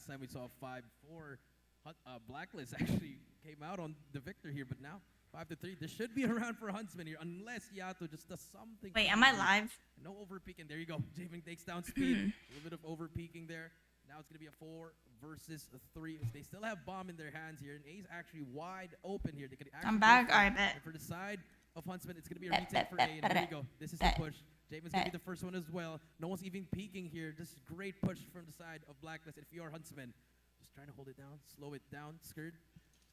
last time we saw 5-4, Blacklist actually came out on the victor here, but now 5-3. This should be a round for Huntsman here, unless Yato just does something. Wait, am I live? No over peeking. There you go. Javen takes down speed. A little bit of over peeking there. Now it's gonna be a 4 versus 3. They still have bomb in their hands here, and A's actually wide open here. They could actually I'm back. I bet. for the side of Huntsman, it's gonna be a retake for A. And there you go. This is a push. Javen's gonna be the first one as well. No one's even peeking here. Just great push from the side of Blacklist. If you're Huntsman, just trying to hold it down, slow it down. Skirt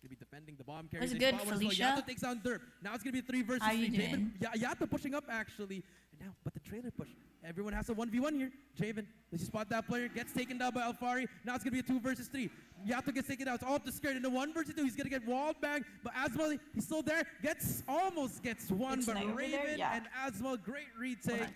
gonna be defending the bomb carry. Was good, Felicia. Yato takes down Derp. Now it's gonna be a 3 versus 3. Javen, Yato pushing up actually. And now, but the trailer push. Everyone has a 1v1 here. Javen, does he spot that player? Gets taken down by Alfari. Now it's gonna be a 2 versus 3. Yato gets taken out. It's all up to Skirt. In the 1 versus 2, he's gonna get walled back. But Asmal, he's still there. Almost gets one. It's but Raven and Asmal, great retake.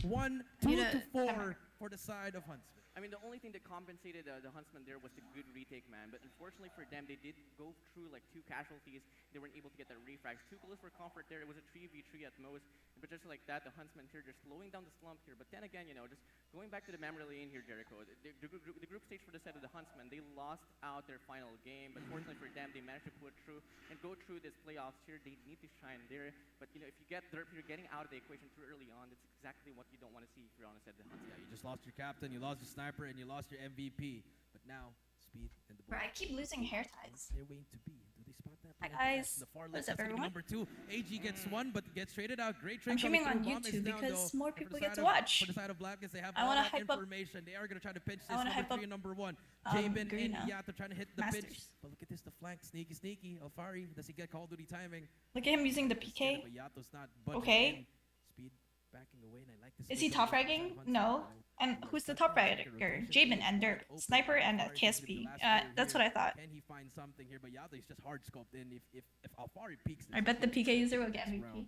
1, 2 to 4 for the side of Huntsman. I mean, the only thing that compensated the Huntsman there was the good retake, man. But unfortunately for them, they did go through like 2 casualties. They weren't able to get that refrags. 2 bullets for comfort there. It was a 3v3 at most. But just like that, the Huntsman here, they're slowing down the slump here. But then again, you know, just going back to the memory lane here, Jericho, the group stage for the side of the Huntsman, they lost out their final game. But fortunately for them, they managed to pull it through and go through this playoffs here. They need to shine there. But, you know, if you get Derp here getting out of the equation too early on, that's exactly what you don't want to see if you're on the side of the Huntsman. Yeah, you just lost your captain, you lost your sniper, and you lost your MVP. But now, speed and the ball. Bro, I keep losing hair ties. They're waiting to be. Do they spot that? Hi guys. The far What's left, up, everyone? number 2. AG gets 1, but gets traded out. Great trade. I'm streaming on Bomb is YouTube down, because though. more For the people get side to of- watch. For the side of Blacklist, they have I all wanna that hype up- information. They are going to try to pitch this. I wanna Number hype 3 and up, number 1. Javen and Garena. Yato trying to hit the pitch. Masters. But look at this, the flank. Sneaky. Alfari, does he get Call of Duty timing? Look at him using the PK. But Yato's not budging Okay. in. Speed backing away, and I like this. Is he top fragging? No. And who's the top fragger? Javen and Derp. Sniper and KSP. That's what I thought. Can he find something here? But Yato is just hard scoped in. If Alfari peeks this, I bet the PK user will get this MVP. round.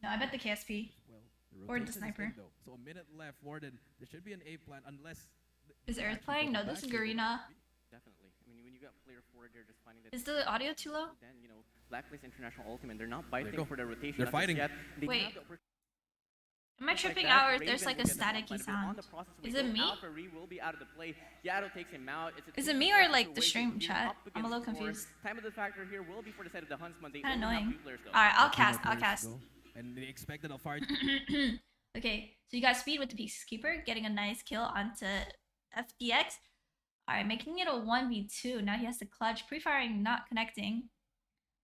No, I bet the KSP. Well, Or the rotation is sniper. in, though. So a minute left, Warden. There should be an A plan unless. Is Aerith playing? No, this is Garena. Definitely. I mean, when you got player 4 there just finding that. Is the audio too low? Then, you know, Blacklist International Ultimate, they're not you biting go. for the rotation. They're not just fighting. Yet. They Wait. have the opportunity Am I like tripping that. out or Raven there's like a will get the staticky spotlight, but on sound? the process, Is when it me? Alpha Re will be out of the play. Yato takes him out. Is it me or like the stream chat? I'm a little confused. Time of the factor here will be for the side of the Huntsman. They Kinda only have annoying. 2 players, though. Alright, I'll Two cast. more I'll players to cast. go, and they expected Alfari. Okay, so you got speed with the Peacekeeper, getting a nice kill onto FDX. Alright, making it a 1v2. Now he has to clutch. Pre-firing not connecting.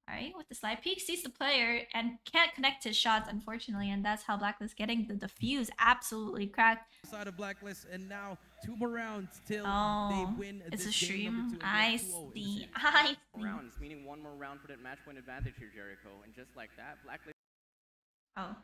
Alright, with the slide peek, sees the player and can't connect his shots, unfortunately, and that's how Blacklist getting the defuse absolutely cracked. Side of Blacklist, and now 2 more rounds till Oh, they win. it's this a game number stream. 2 and I go 2-0 in the see. series. I see. Rounds, meaning 1 more round for that match point advantage here, Jericho. And just like that, Blacklist Oh.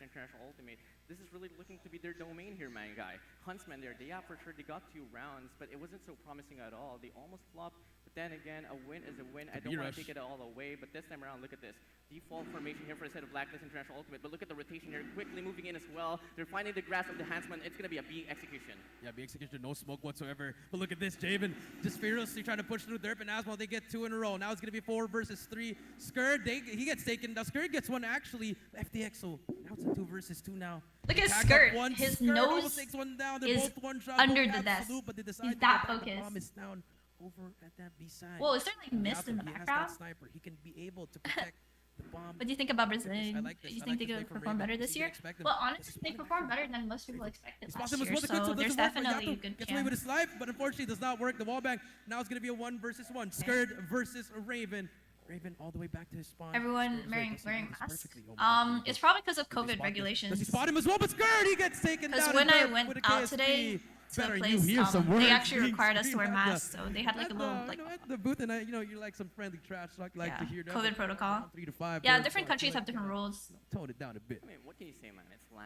International Ultimate, this is really looking to be their domain here, man, guy. Huntsman there, yeah, for sure, they got 2 rounds, but it wasn't so promising at all. They almost flopped, but then again, a win is a win. I don't want to take it all away, but this time around, look at this. Default formation here for the set of Blacklist International Ultimate, but look at the rotation here, quickly moving in as well. They're finding the grasp of the Huntsman. It's going to be a B execution. Yeah, big execution, no smoke whatsoever. But look at this, Javen just fearlessly trying to push through Derp and Asmal. They get 2 in a row. Now it's going to be 4 versus 3. Skirt, he gets taken. Now Skirt gets 1 actually. FDX, so now it's a 2 versus 2 now. Look at his Tag up skirt. one. His Skirt nose almost takes 1 down. They're is both 1 shot, under both the desk. absolute, but they decide He's to that get back. The focused. bomb is down over at that B side. Whoa, is there like mist in the He has background? that sniper. He can be able to protect the bomb. What do you think about I Brazil? like this. Do you I think like they this could play from perform Raven. better this This is year? expected. Well, This honestly, is they what performed happened. better than most people expected It's last possible. year, It's what the so there's definitely a good gets away with chance. his life, but unfortunately it does not work. The wall bang. Now it's going to be a 1 versus 1. Skirt versus Raven. Raven all the way back to his spawn. Everyone Skirt wearing does he do this masks. perfectly? Oh my God, It's probably because of Does he COVID spot this? regulations. Does he spot him as well? But Skirt, he gets taken down. Because when I with went a out KSP. today to Better a you place, hear some they words actually being required us to wear screamed at masks, so they had like a little like at the booth, and you're like some friendly trash talk. Like to yeah, hear that. COVID but protocol. around 3 to 5. Yeah, there, different so I feel countries like, have different rules. Tone it down a bit. I mean, what can you say, man? It's LAN.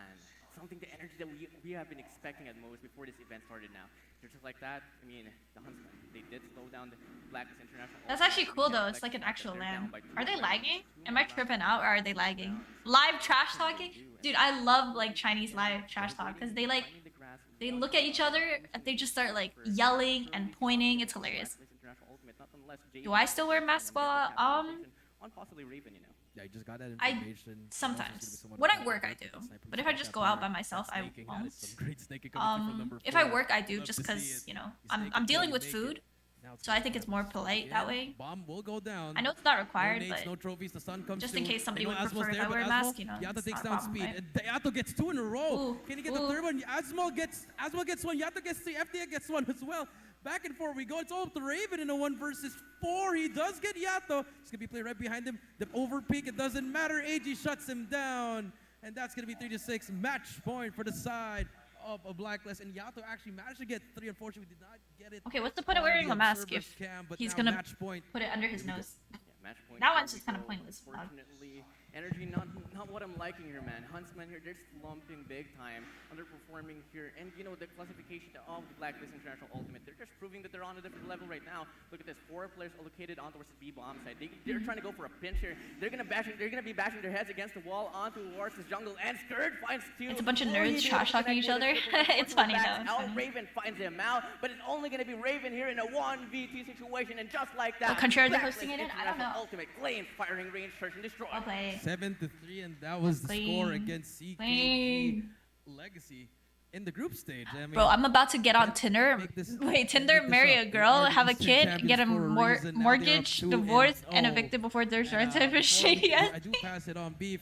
Something, the energy that we have been expecting at most before this event started now. They're just like that. I mean, the Huntsman, they did slow down the Blacklist International. That's actually cool though. It's like an actual LAN. Are they lagging? Am I tripping out or are they lagging? Live trash talking? Dude, I love like Chinese live trash talk because they like they look at each other and they just start like yelling and pointing. It's hilarious. Do I still wear masks while on possibly Raven, you know? Yeah, you just got that I information. sometimes when I work I do, but if I just go out by myself I won't. If I work I do just because you know I'm dealing with food, so I think it's more polite that way. Bomb will go down. I know it's not required, No nades, no but trophies. The sun comes just in through. case somebody I know would prefer Asmo's if I there, wear a but mask, you know, Yato it's takes not a down problem, speed. right? And Yato gets 2 in a row. Ooh, Can he get the ooh. third one? Asmo gets one. Yato gets 3. FDX gets 1 as well. Back and forth we go. It's all up to Raven in a 1 versus 4. He does get Yato. He's gonna be played right behind him. The overpeak, it doesn't matter. AG shuts him down, and that's gonna be 3-6 match point for the side of a Blacklist. And Yato actually managed to get 3. Unfortunately, we did not get it. Okay, what's the point of wearing a mask if he's gonna match point. put it under his nose? Yeah, match point. That one's just kind of pointless. Unfortunately, energy not what I'm liking here, man. Huntsman here, they're slumping big time, underperforming here, and you know the classification of the Blacklist International Ultimate, they're just proving that they're on a different level right now. Look at this, 4 players allocated on towards the B bomb side. They're trying to go for a pinch here. They're gonna be bashing their heads against the wall onto towards this jungle, and Skirt finds 2. It's a bunch of nerds trash talking each other. It's funny though. It's funny. Raven finds him out, but it's only gonna be Raven here in a 1v2 situation, and just like that, Contreras are Blacklist hosting it in? I don't know. Ultimate claims firing range, search and destroy. I'll play. 7-3, and that was the score against CKE Legacy in the group stage. I mean, Bro, I'm about to get on Tinder. Wait, Tinder, marry a girl, have a kid, get a mortgage, divorced, and evicted before there's your shady. I do pass it on Beef.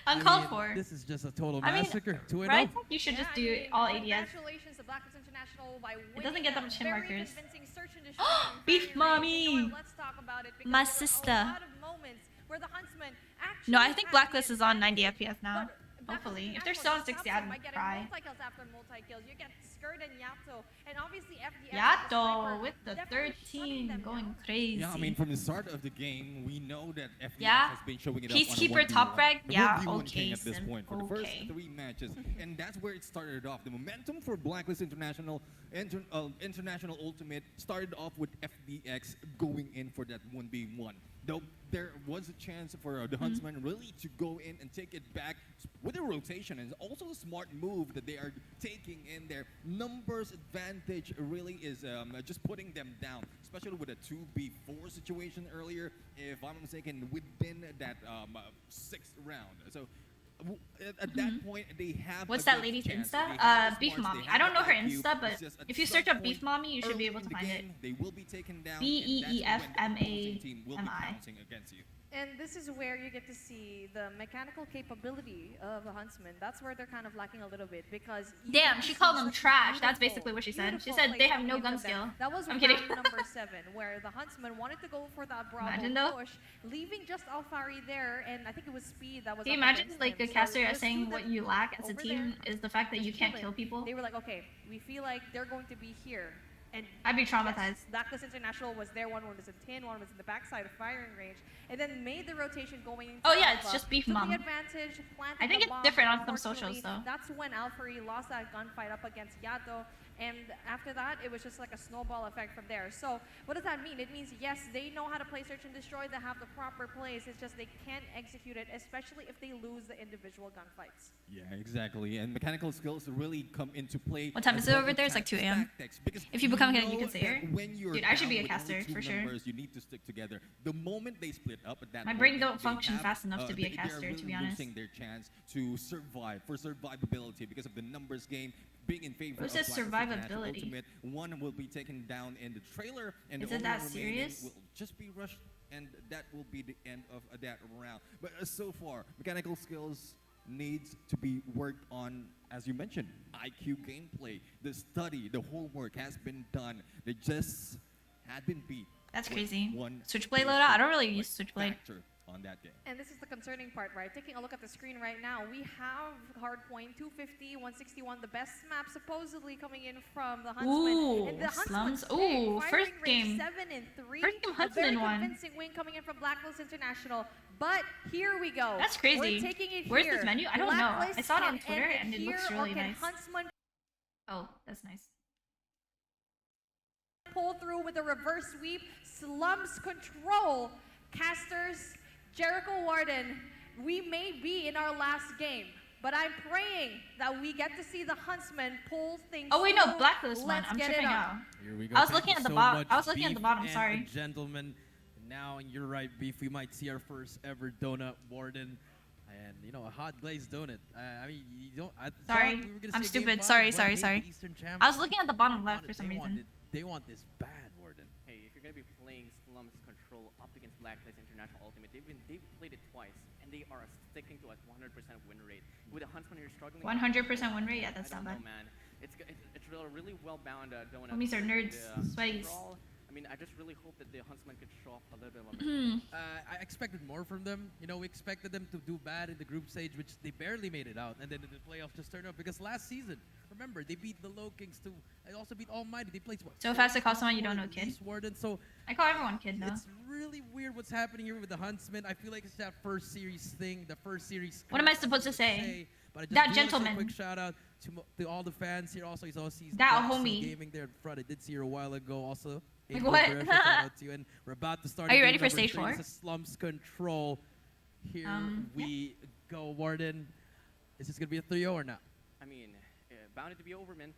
Uncalled for. This is just a total I mean, massacre. 2-0. Right? You should just do all ADS. Congratulations to Blacklist International by It doesn't get that much hit very markers. convincing search and destroy Beef and mommy. you know what, let's talk about it, because My there were sister. a lot of moments where the Huntsman actually No, I think had Blacklist hit is on back, 90 FPS now. but Hopefully. Blacklist If they're International still on 60, stops I'd him by getting cry. multi-kills after multi-kills. You get Skirt and Yato, and obviously FDX Yato with the definitely shutting 13 them going down. crazy. Yeah, I mean, from the start of the game, we know that FDX Yeah. has been showing it Peacekeeper up on a top 1v1. frag? The Yeah, 1v1 okay, king at this Sim, point for the first okay. 3 matches, and that's where it started off. The momentum for Blacklist International International Ultimate started off with FDX going in for that 1v1. Though there was a chance for the Huntsman really to go in and take it back with a rotation, and also a smart move that they are taking in their numbers advantage really is just putting them down, especially with a 2v4 situation earlier, if I'm not mistaken, within that 6th round. So at that point, they have. What's a that good lady's chance. Insta? They have the Beef smarts, Mommy. they I have don't know the her IQ. Insta, but It's just at if you some search up point Beef Mommy, you should be early able in to the find it. game, They will be taken down. BEEFMAMI. Against you. And this is where you get to see the mechanical capability of the Huntsman. That's where they're kind of lacking a little bit, because Damn, she called them trash. That's basically what she said. She said they have no gun skill. That was I'm round kidding. number 7, where the Huntsman wanted to go for that Imagine Bravo though. push, leaving just Alfari there, and I think it was Speed that was. Can you up imagine against like him. a So caster just saying two what them you lack as a over team there, is the fact that you just can't chilling. kill people? They were like, okay, we feel like they're going to be here. And I'd be traumatized. Blacklist International was there. One was in 10, one was in the backside of firing range, and then made the rotation going into Oh, yeah, it's Alpha, just Beef took Mom. the advantage, planted I think the it's bomb. different on some Unfortunately, socials, though. That's when Alfari lost that gunfight up against Yato, and after that, it was just like a snowball effect from there. So what does that mean? It means, yes, they know how to play Search and Destroy, they have the proper plays, it's just they can't execute it, especially if they lose the individual gunfights. Yeah, exactly. And mechanical skills really come into play. What time is it over there? It's like 2 a.m. If you become a Yuka Sayer. Dude, I should be a caster, for sure. You need to stick together. The moment they split up at that My moment, brain don't they function have, fast enough to be a they caster, are to really be honest. losing their chance to survive, for survivability, because of the numbers game being in favor Who of says Blacklist International survivability? Ultimate. One will be taken down in the trailer, and Is the it that only remaining serious? will just be rushed, and that will be the end of that round. But so far, mechanical skills needs to be worked on, as you mentioned. IQ gameplay, the study, the homework has been done. They just had been beat. That's with crazy. one Switchblade basic, loadout? I don't really use Switchblade. factor on that game. And this is the concerning part, right? Taking a look at the screen right now, we have Hardpoint 250, 161, the best map supposedly coming in from the Huntsman. Ooh, And the Slums. Huntsman's Ooh, big, first firing range game. 7 and 3. First game A Huntsman very won. convincing win coming in from Blacklist International. But here we go. That's crazy. We're taking it Where's here. this menu? I don't know. I Blacklist saw it on can Twitter end and it looks here, really or can nice. Huntsman Oh, that's nice. pull through with a reverse sweep? Slums control. Casters, Jericho Warden, we may be in our last game, but I'm praying that we get to see the Huntsman pull things Oh wait, no, through. Blacklist one. Let's I'm get tripping it out. on. Here we go. I was Thank looking you at the so bottom. much, I was looking at the Beef bottom, and sorry. Gentlemen. now, and you're right, Beef, we might see our first ever donut warden. And, you know, a hot glazed donut. I mean, you don't... I Sorry, thought we were gonna I'm see a game stupid. five, Sorry. but maybe Eastern Champs I was looking at the bottom left for some reason. They want this bad, Warden. Hey, if you're gonna be playing Slums Control up against Blacklist International Ultimate, they've played it twice, and they are sticking to a 100% win rate. With the Huntsman, you're struggling. 100% win rate? Yeah, that's I not don't bad. know, man. It's a really well-bound donut. Homies are nerds. Sweaties. Overall, I mean, I just really hope that the Huntsman could show up a little bit of I expected more from them. You know, we expected them to do bad in the group stage, which they barely made it out. And then in the playoffs just turned up. Because last season, remember, they beat the Low Kings too. They also beat Almighty. They played what? So fast to call someone you don't know, kid. East Warden. So I call everyone kid now. it's really weird what's happening here with the Huntsman. I feel like it's that first series thing, the first series. What am I supposed to say? But I just That do wanna say a gentleman. quick shout out to all the fans here. Also, he's sees That Galaxy homie. Gaming there in front. I did see her a while ago. Also, Like April what? Guerrero, shout out to you. And we're about to start. Are you game ready for number stage 3. 4? This is Slums Control. Here we go, Warden. Is this gonna be a 3-0 or not? I mean, bound to be over, man.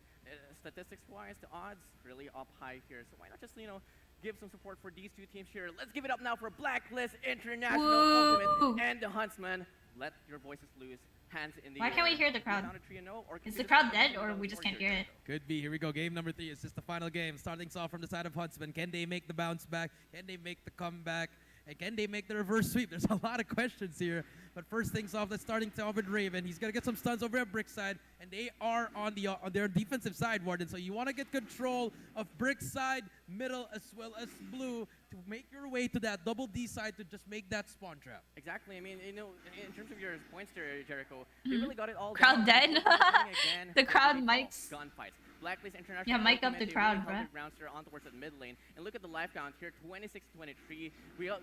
Statistics-wise, the odds really up high here. So why not just, you know, give some support for these two teams here? Let's give it up now for Blacklist International Woo! Ultimate and the Huntsman. Let your voices loose. Hands in the Why air. can't we hear the crowd? Down to 3-0, or Is consider the crowd this dead, or we just can't hear it? Could be. Here we go. Game number 3. It's just the final game. Starting off from the side of Huntsman. Can they make the bounce back? Can they make the comeback? And can they make the reverse sweep? There's a lot of questions here. But first things off, let's starting off with Raven. He's going to get some stuns over at Brick side. And they are on their defensive side, Warden. So you want to get control of Brick side, middle, as well as blue to make your way to that double D side to just make that spawn trap. Exactly. I mean, you know, in terms of your points there, Jericho, they really got it all Crowd down. dead. Again, The crowd they mics. gunfights. Blacklist International. Yeah, mic up Ultimate, the they crowd, really held bruh. their ground there on towards that mid lane. And look at the life count here, 26-23.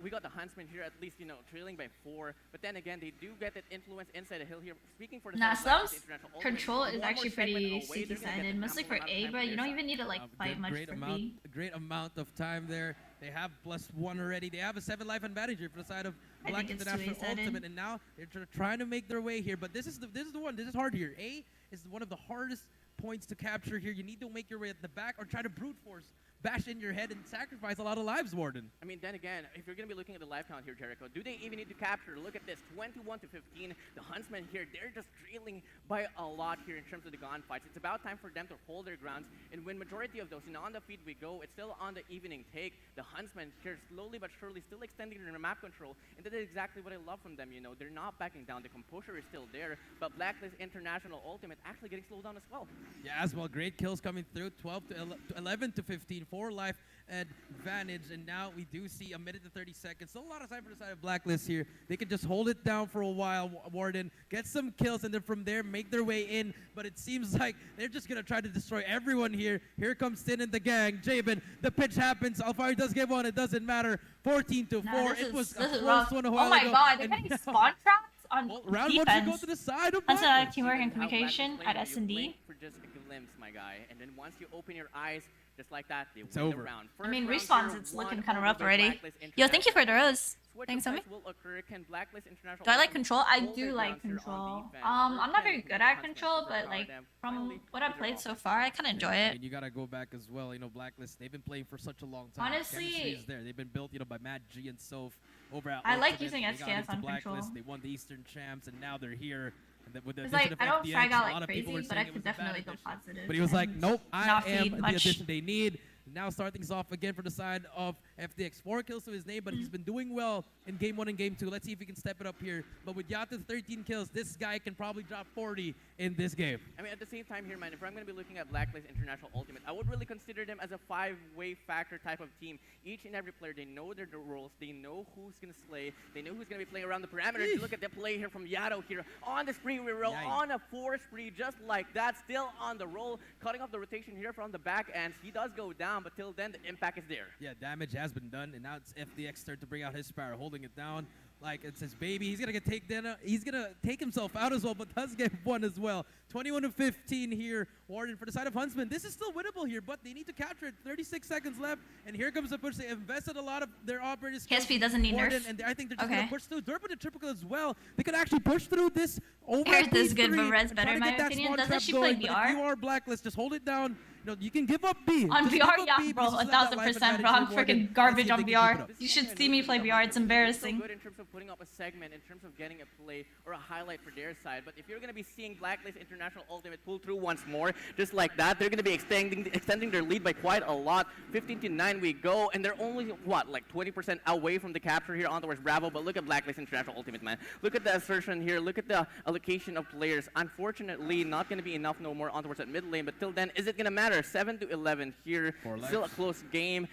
We got the Huntsman here at least, you know, trailing by 4. But then again, they do get that influence inside the hill here. Speaking for the Nah, side of Blacklist Slums International Ultimate, Control is one more actually segment pretty away, they're gonna get city-sided. the Mostly for ample amount of A, time bro. to You don't their even need to like fight much great for amount, B. great amount of time there. They have +1 already. They have a 7 life advantage here for the side of I Black think it's International two-sided. Ultimate, and now they're trying to make their way here. But this is the one. This is hard here. A is one of the hardest points to capture here. You need to make your way at the back or try to brute force, bash in your head, and sacrifice a lot of lives, Warden. I mean, then again, if you're going to be looking at the life count here, Jericho, do they even need to capture? Look at this, 21-15. The Huntsmen here, they're just trailing by a lot here in terms of the gunfights. It's about time for them to hold their grounds and win majority of those. And on the feed we go. It's still on the evening take. The Huntsmen here slowly but surely still extending their map control. And that is exactly what I love from them, you know. They're not backing down. The composure is still there. But Blacklist International Ultimate actually getting slowed down as well. Yeah, as well. Great kills coming through. 11-15, 4 life advantage, and now we do see a minute to 30 seconds. Still a lot of time for the side of Blacklist here. They can just hold it down for a while, Warden, get some kills, and then from there make their way in. But it seems like they're just gonna try to destroy everyone here. Here comes Tin and the gang. Jabin, the pitch happens. Alfari does get one. It doesn't matter. 14-4. Nah, It was a this is close rough. one a Oh while my ago. god, they're and getting now- spawn traps on Well, round 1 should go defense. to the side of That's Blacklist. teamwork and How Blacklist communication play, at you S&D. blink for just a glimpse, my guy. And then once you open your eyes, just like that, they It's win over. the round. I mean, First respawns, round, it's 0-1 looking kind of over rough by already. Blacklist Yo, thank you for International. those. Switch Thanks, of homie. sides will occur. Can Blacklist International Do I like Ultimate control? I hold do their like ground here on control. defense? I'm not First very game, good the at Huntsman control, but overpowered like them. from Finally, what I've they're played off. so far, I kind of enjoy it. And you gotta go back as well. You know, Blacklist, they've been playing for such a long time. Honestly- Chemistry is there. They've been built, you know, by Matt G and Soph over at I like Ultimate. using They got SKS into on Blacklist. control. They won the Eastern Champs, and now they're here. And with the It's addition like of I don't FDX, frag out a lot like of people were crazy, but saying I it could was a bad definitely go addition. positive. But he was like, and nope, I not am feed the much. addition they need. Now starting things off again for the side of FDX. 4 kills to his name, but he's been doing well in Game 1 and Game 2. Let's see if he can step it up here. But with Yata's 13 kills, this guy can probably drop 40 in this game. I mean, at the same time here, man, if I'm going to be looking at Blacklist International Ultimate, I would really consider them as a 5-way factor type of team. Each and every player, they know their roles. They know who's going to slay. They know who's going to be playing around the perimeter. If you look at the play here from Yato here on the spree reroll, Yikes. on a 4 spree, just like that, still on the roll, cutting off the rotation here from the back ends. He does go down, but till then, the impact is there. Yeah, damage has been done, and now it's FDX turn to bring out his Sparrow, holding it down like it's his baby. He's gonna get taken. He's gonna take himself out as well, but does get one as well. 21-15 here. Warden for the side of Huntsman. This is still winnable here, but they need to capture it. 36 seconds left, and here comes the push. They invested a lot of their operators. KSP doesn't need Warden, nerf. and I think they're just Okay. going to push through. Derp with the triple kill as well. They could actually push through this over Aerith is good, but P3 Red's and better try in to my get that opinion. spawn Doesn't trap she play going, but VR? if you are Blacklist, just hold it down. You can give up B. On Just VR, give up yeah, B bro, because you still have that life 1000%, advantage bro. I'm here, Warden. freaking garbage Let's see if on they can keep it VR. up. You should see me play VR. It's So embarrassing. good in terms of putting up a segment, in terms of getting a play or a highlight for their side. But if you're going to be seeing Blacklist International Ultimate pull through once more, just like that, they're going to be extending their lead by quite a lot. 15-9 we go, and they're only, what, like 20% away from the capture here on towards Bravo. But look at Blacklist International Ultimate, man. Look at the assertion here. Look at the allocation of players. Unfortunately, not going to be enough no more on towards that mid lane. But till then, is it going to matter? 7-11 here. Still a close game.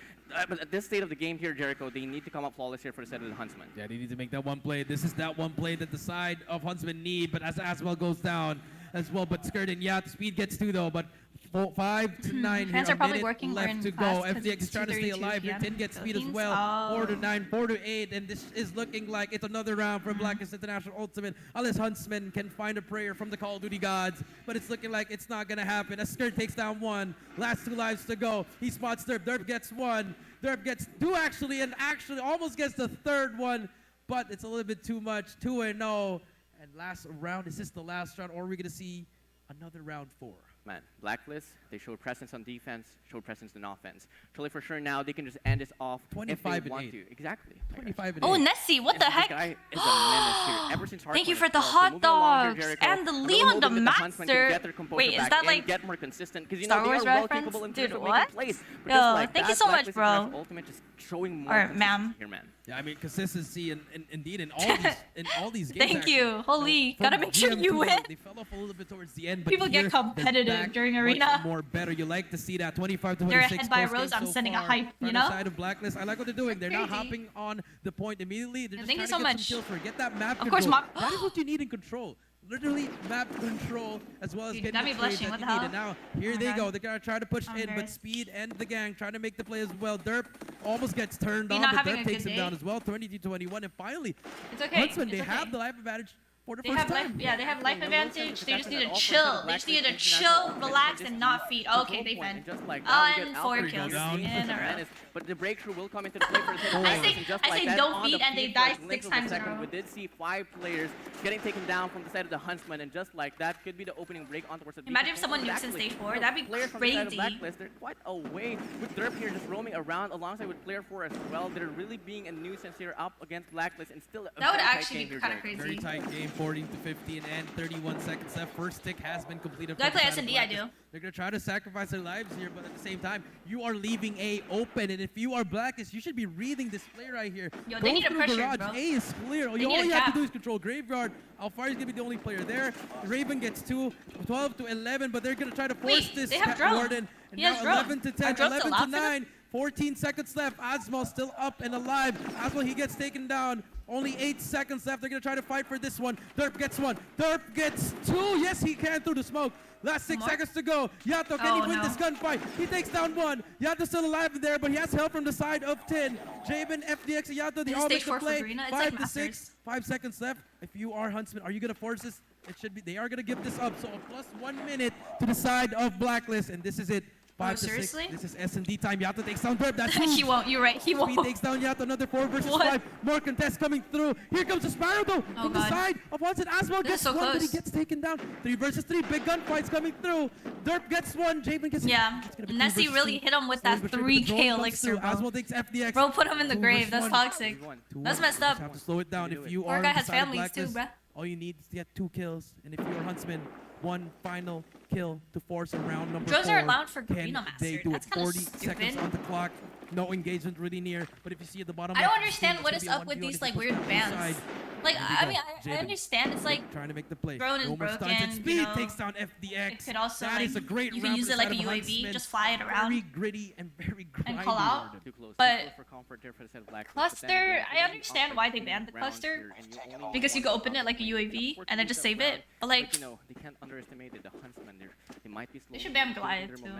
But at this state of the game here, Jericho, they need to come up flawless here for the side of the Huntsman. Yeah, they need to make that one play. This is that one play that the side of Huntsman need, but as well goes down as well. But Skirt and Yacht, speed gets 2 though, but 5-9 here. Fans are a probably minute working more left in to class go. 'cause FDX is it's trying to stay 2:32 alive here. PM. 10 gets speed as Philippines. well. Oh. 4-9, 4-8, and this is looking like it's another round for Blacklist International Ultimate. Unless Huntsman can find a prayer from the Call of Duty gods, but it's looking like it's not gonna happen. As Skirt takes down 1, last 2 lives to go. He spots Derp. Derp gets 1. Derp gets 2 actually, and actually almost gets the 3rd one, but it's a little bit too much. 2-0, and last round. Is this the last round, or are we gonna see another round 4? Man, Blacklist, they showed presence on defense, showed presence in offense. Truly for sure now, they can just end this off 25 if they and want 8. to. Exactly. 25 and Oh, 8. Nessie, what the This heck? guy is a menace here. Ever since Thank you Hardpoint for as the well. So hot moving along here, dogs Jericho, and the I'm really Leon hoping the that Huntsman can Master. get their composure Wait, is back that and like get more consistent? Because you Star know Wars they are well reference? capable in Dude, terms of what? making plays. But Yo, just like thank you that, so much, Blacklist bro. International Ultimate just showing more Alright, ma'am. consistency here, man. Yeah, I mean consistency and indeed in all these games. Thank actually. you. Holy, From gotta make sure GM2, you win. They fell off a little bit towards the end, but People get here, competitive they're back during much arena. more better. You like to see that 25-26. They're ahead by a close Rose, game I'm so sending a far hype, from you the know? side of Blacklist. I like what they're doing. They're not Crazy. hopping on the point immediately. They're just Thank you trying so to get much. some kills for it. Get that map Of control. course, That is what you need in control. Literally map control as well as Dude, getting got me the trades blushing. that What you the need. And hell? now here Oh my they God. go. They're gonna try to push I'm in, but embarrassed. Speed and the gang trying to make the play as well. Derp almost gets turned You're on, not but having Derp a takes good him down day? as well. 22-21, and finally It's okay. Huntsman, It's they okay. have the life advantage for the They first have life, time. yeah, they have life No advantage. They just need to all chill. percent They just need to Blacklist chill, International relax, Ultimate and just not feed. to Okay, goal they point, fed. and just like that, we get And Alfred 4 here kills down. in a row. menace, but the breakthrough will come into the play for the I Blacklist, say- and just I like say that, don't on feed the and they feed die for a glimpse 6 of the times in a second, row. We did see 5 players getting taken down from the side of the Huntsman, and just like that could be the opening break on towards the Imagine if defense. someone nukes in Exactly. stage 4. You know, That'd be players from the side of crazy. Blacklist, they're quite away with Derp here just roaming around alongside with player 4 as well. They're really being a nuisance here up against Blacklist, and still a That would very tight actually game be here, kind of Jericho. Very crazy. tight game, 14-15, and 31 seconds left. First tick has been completed. Do I for the play side of S&D? I Blacklist. do. They're gonna try to sacrifice their lives here, but at the same time, you are leaving A open, and if you are Blacklist, you should be reading this play right here. Yo, they need to through pressure, garage. bro. A is clear. They All need you to have to cap. do is control Graveyard. Alfari's gonna be the only player there. Raven gets 2, 12-11, but they're gonna try to force Wait, this they have Cat drone. Warden. And He has now drone. 11-10, Are drones allowed for them? 11-9. 14 seconds left. Asmal still up and alive. Asmal, he gets taken down. Only 8 seconds left. They're going to try to fight for this one. Derp gets 1. Derp gets 2. Yes, he can through the smoke. Last 6 More? seconds to go. Yato, can Oh, he win no. this gunfight? He takes down 1. Yato's still alive in there, but he has help from the side of 10. Javen, FDX, and Yato, they This is all stage make the 4 for play. Garena. It's 5 like to Masters. 6. 5 seconds left. If you are Huntsman, are you going to force this? It should be. They are going to give this up. So a plus 1 minute to the side of Blacklist, and this is it. 5 to 6. seriously? This is S&D time. Yato takes down Derp. That's He huge. won't. You're right. He Speed won't. takes down Yato, another 4 versus What? 5. More contests coming through. Here comes the Sparrow though Oh, from the God. side of Watson. Aswell This is gets so 1, but he close. gets taken down. 3 versus 3. Big gunfights coming through. Derp gets 1. Javen gets Yeah. it's gonna be 3 Nessie versus really 2. hit him with Slowly that but surely, but the 3K drone comes elixir, through. bro. Aswell takes FDX. Bro, put him in the 2 grave. versus That's 1. toxic. 2-1. That's messed Just up. have to slow it down. You do If it. you Poor are guy the has side of families too, Blacklist, bruh. all you need is to get 2 kills. And if you're Huntsman, 1 final kill to force a round number 4. Drones are allowed for Can Garena they Master. do That's it? kinda 40 seconds stupid. on the clock. No engagement really near. But if you see at the bottom I left, don't you see understand it's what gonna is be a up with 1v1 these if like you push weird from the bans. side. Like, There we I go. mean, I Jaden understand. It's like trying to make the play. drone is No more stunts, and broken, Speed you know. takes down FDX. It could also, That like, is a great you could round use for it the like a side of UAV, Huntsman. just fly it around. Very gritty and very grindy. call out. Warden. Too close. But Too close for comfort there for the side of Blacklist. Cluster, But then again, I getting understand off why like they 20 banned the rounds cluster, here, and you only because you need could one open it like a UAV Unfortunately, and then just it's a save round. it. But like, you know, they can't underestimate it. The Huntsman there, they might be slow. should ban Goliath, too.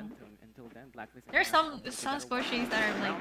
Until then, Blacklist. there are some score sheets that are like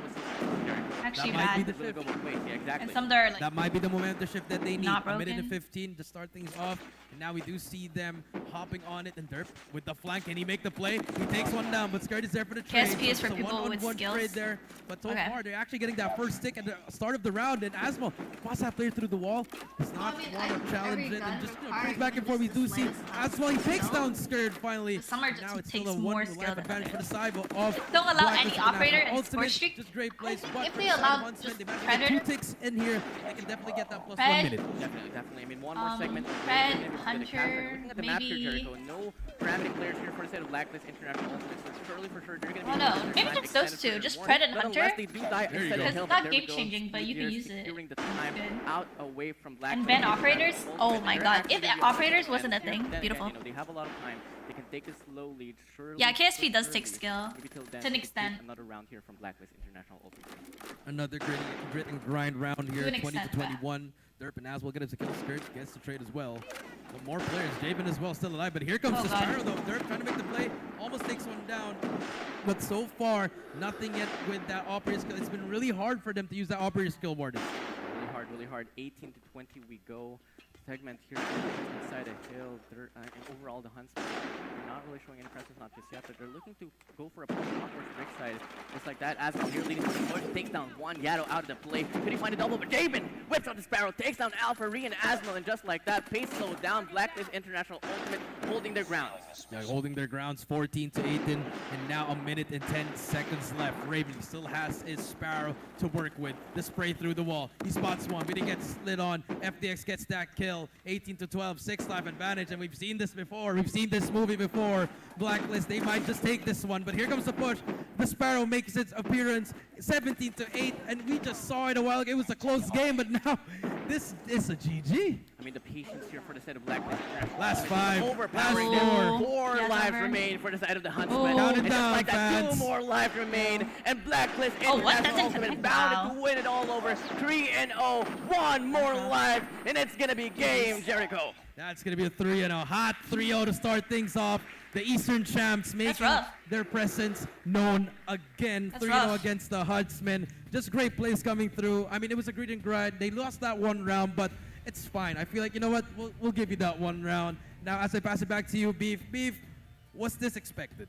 actually That might be bad, the shift. Yeah, exactly. and some that are like That might be the momentum shift that they need. Not A minute and broken. 15 to start things off. And now we do see them hopping on it, and Derp with the flank. Can he make the play? He takes one down, but Skirt is there for the trade. KSP is for So people with one-on-one skills. trade there. But so Okay. far, they're actually getting that first stick at the start of the round. And Asmo spots that player through the wall. Does not want to challenge it and just plays back and forth. We do see Asmo. He takes down Skirt finally. Some are Now just it's still takes a more one skill life than advantage for the others. side of Don't allow Blacklist any International. operator and Ultimate, score streak. just great plays. But If for they the side of allow Huntsman, just they managed to get Predator. 2 ticks in here. They can definitely get that plus Pred. 1 minute. Definitely. I mean, one more segment. Pred, Maybe we're gonna Hunter, capture. Looking at the map here, maybe- Jericho. No parametric players here for the set of Blacklist International Ultimate. So surely for sure they're going to be. Oh no, using their maybe time just those extended two, for just more. Pred and Nonetheless, Hunter. they do die There you instead go. of Because Hill, it's but not there we game go. changing, but you can Speed use gear it. securing the time Good. out away from Blacklist. And ban International operators? Ultimate. Oh my They're god. actually If gonna be operators able to wasn't a defend. thing, Then again, beautiful. you know, they have a lot of time. They can take a slow lead. Surely, Yeah, KSP so does take surely, skill maybe till then, to an we can see extent. Another round here from Blacklist International Ultimate. Another grit and grind round here, To an 20 to extent, yeah. 21. Derp and Aswell get us a kill. Skirt gets the trade as well. But more players. Javen as well still alive. But here comes Oh, the God. Sparrow though. Derp trying to make the play. Almost takes one down. But so far, nothing yet with that operator skill. It's been really hard for them to use that operator skill, Warden. Really hard. 18 to 20 we go. Segment here inside a hill. And overall the Huntsman, they're not really showing any presence, not just yet, but they're looking to go for a push on towards Brick side. Just like that, Asmo here leading to the push, takes down one Yato out of the play. Could he find a double? But Jabin whips out the Sparrow, takes down Alpha, Ree, and Asmo, and just like that, pace slowed down. Blacklist International Ultimate holding their ground. Yeah, holding their grounds 14 to 18. And now a minute and 10 seconds left. Raven still has his Sparrow to work with. The spray through the wall. He spots one, but he gets slid on. FDX gets that kill. 18 to 12, 6 life advantage, and we've seen this before. We've seen this movie before. Blacklist, they might just take this one, but here comes the push. The Sparrow makes its appearance, 17 to 8, and we just saw it a while ago. It was a close game, but now this is a GG. I mean, the patience here for the side of Blacklist. Last 5, Overpowering last them. 4. Four Yeah, lives over. remain for the side of the Huntsman. Oh. Count it And just down, like that, 2 fans. more lives remain. And Blacklist Oh, what? International That's Ultimate intense. bound Wow. to win it all over. 3-0. One more life, and it's going to be game, Jericho. That's going to be a 3-0. Hot 3-0 to start things off. The Eastern champs making rough. their presence known again. That's 3-0 rough. against the Huntsman. Just great plays coming through. I mean, it was a grit and grind. They lost that one round, but it's fine. I feel like, you know what? We'll give you that one round. Now, as I pass it back to you, Beef. Beef, was this expected?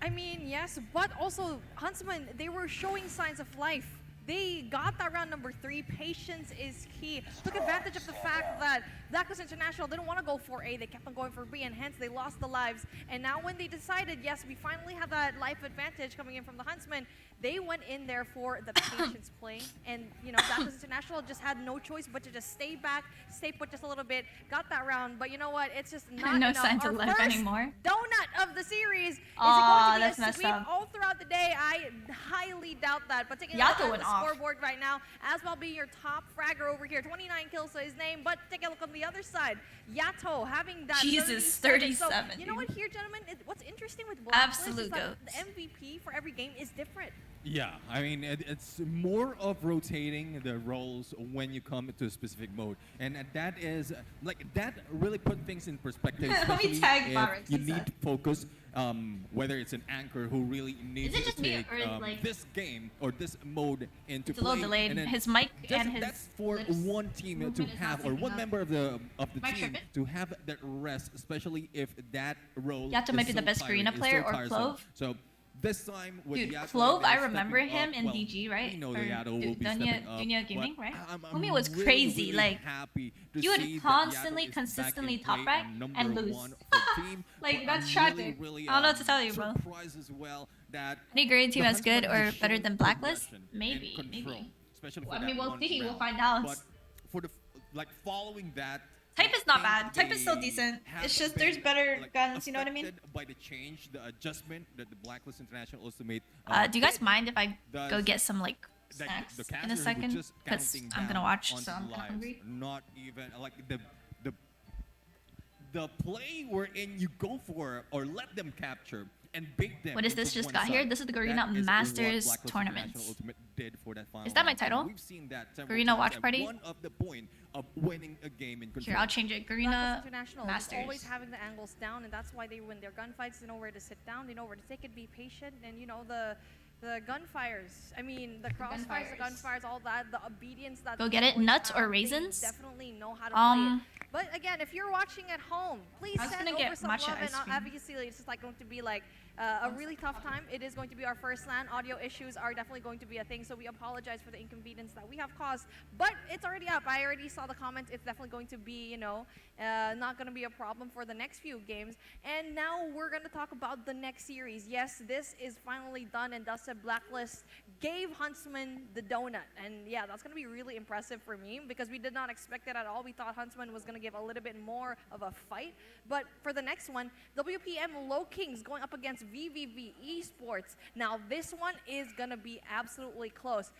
I mean, yes, but also Huntsman, they were showing signs of life. They got that round number 3. Patience is key. Took advantage of the fact that Blacklist International didn't want to go for A. They kept on going for B, and hence they lost the lives. And now when they decided, yes, we finally have that life advantage coming in from the Huntsman, they went in there for the patience play. And, you know, Blacklist International just had no choice but to just stay back, stay put just a little bit, got that round. But you know what? It's just not No enough. signs Our of life first anymore. donut of the series. Is it Aw, going to that's be a messed sweep up. all throughout the day? I highly doubt that. But taking a Yato look at went the off. scoreboard right now, as well being your top fragger over here, 29 kills to his name. But take a look on the other side, Yato having that Jesus, 37. So, 37, you know dude. what here, gentlemen? What's interesting with Blacklist Absolute is that goats. the MVP for every game is different. Yeah, I mean, it's more of rotating the roles when you come to a specific mode. And that is, like, that really put things in perspective, Let me especially tag if Barracks, you he need said. to focus, whether it's an anchor who really needs it to just me, take or, like- this game or this mode into It's a little play. delayed. And then His mic just- and his that's for lips one team to movement is not have, or syncing one up. member of the Mic team tripping? to have that rest, especially if that role Yato is might be the so best tiring, Garena is player, so or tiresome. Clove. So this time with Dude, Yato, Clove, they're I remember stepping him up. in Well, DG, right? We know Or that Yato will be Dunya- stepping up. Dunya but Gaming, right? I'm Homie was really, crazy, really like, happy to he would see that constantly, Yato is consistently back in top play rank number and lose. 1 for team. Like, But that's I'm tragic. really, I don't know what to tell you, bro. surprised as well that Any Garena team the as good Huntsman or has better shown than Blacklist? progression Maybe, and control, maybe. especially Well, for I mean, that we'll one see. We'll round. find out. But for the like following that. Type I is not think bad. Type is still they decent. have It's just been, there's better like, guns, you know what I mean? affected by the change, the adjustment that the Blacklist International Ultimate. Do you guys did. mind if I go Does- get some, like, Like, snacks the in a casters were second? just Because counting I'm gonna down watch, on so I'm lives, hungry. Not even like the play wherein you go for or let them capture and bait them. What is this into just one got here? side. This is the That Garena is what Masters Blacklist Tournament. International Ultimate did for that final Is that my round. title? And we've seen that several Garena times, Watch and Party? One of the point of winning a game in control. Here, I'll change it. Blacklist Garena International is Masters. always having the angles down, and that's why they win their gunfights. They know where to sit down. They know where to take it. Be patient, and you know the The gunfires. I mean, the crossfires, the gunfires, all that, the obedience that. Go get it. boys Nuts or have, they raisins? definitely know how to play it. Um, But again, if you're watching at home, please I was send gonna over get some matcha love and ice cream. obviously it's just like going to be like a really tough time. It is going to be our first LAN. Audio issues are definitely going to be a thing, so we apologize for the inconvenience that we have caused. But it's already up. I already saw the comments. It's definitely going to be, you know, not going to be a problem for the next few games. And now we're going to talk about the next series. Yes, this is finally done and dusted. Blacklist gave Huntsman the donut. And yeah, that's going to be really impressive for me because we did not expect it at all. We thought Huntsman was going to give a little bit more of a fight. But for the next one, WPM Low Kings going up against VVV Esports. Now this one is going to be absolutely close.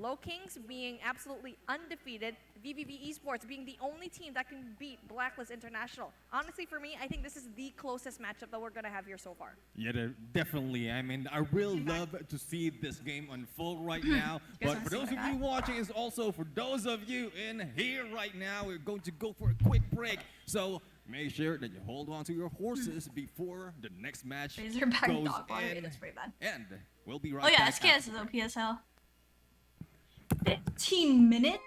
Low Kings being absolutely undefeated, VVV Esports being the only team that can beat Blacklist International. Honestly, for me, I think this is the closest matchup that we're going to have here so far. Yeah, definitely. I mean, I really love to see this game unfold right now. But for those of you watching, is also for those of you in here right now, we're going to go for a quick break. So make sure that you hold on to your horses before the next match Razorback goes dog water. in. That's pretty bad. And we'll be right Oh yeah, back. SKS is OPSL. 15 minutes?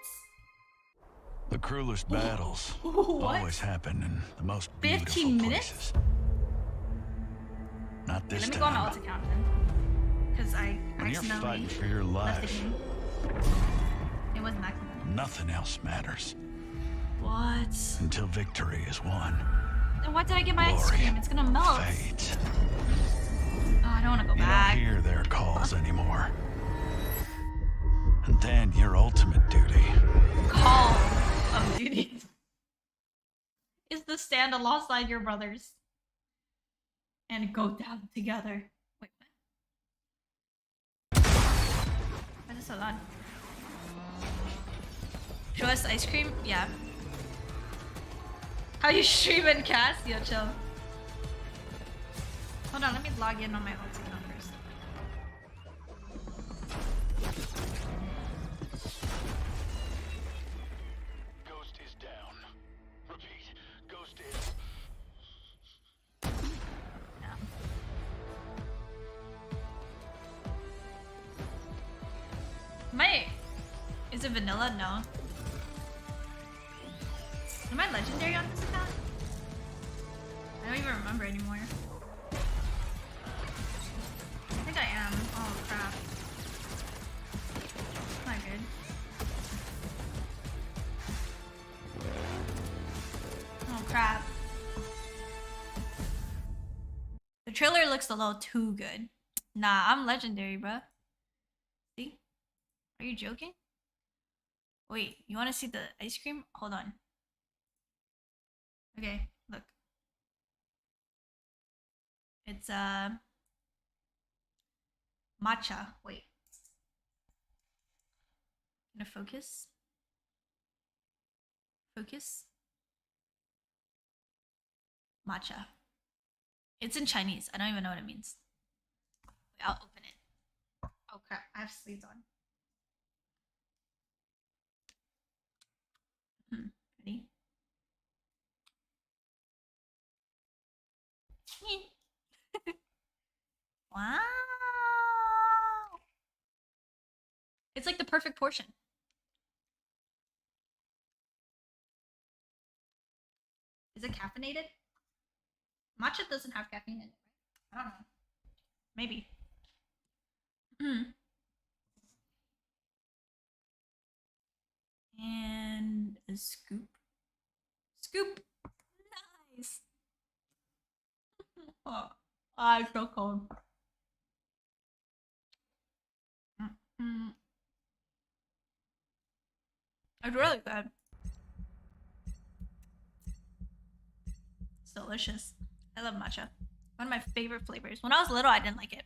The cruelest battles What? always happen in the most 15 beautiful minutes? places. Not this Let me go on time. alt account then. Because I When you're accidentally fighting for your left the life, game. It wasn't accident. nothing else matters What? until victory is won. Then why did I get my ice Glory cream? It's gonna melt. fades. Oh, I don't want to go You back. don't hear their calls anymore. And then your ultimate duty Call of Duty is to stand alongside your brothers and go down together. Wait, what? Why is it so loud? Show us ice cream? Yeah. How you stream and cast? Yo, chill. Hold on, let me log in on my alt account first. Ghost is down. Repeat, Ghost is. Is it vanilla? No. Am I legendary on this account? I don't even remember anymore. I think I am. Oh crap. Not good. Oh crap. The trailer looks a little too good. Nah, I'm legendary, bruh. See? Are you joking? Wait, you want to see the ice cream? Hold on. Okay, look. It's matcha. Wait. Gonna focus. Focus. Matcha. It's in Chinese. I don't even know what it means. Wait, I'll open it. Oh crap, I have sleeves on. Ready? Wow. It's like the perfect portion. Is it caffeinated? Matcha doesn't have caffeine in it, right? I don't know. Maybe. And a scoop. Scoop. Nice. Oh, I feel cold. It's really good. It's delicious. I love matcha. One of my favorite flavors. When I was little, I didn't like it.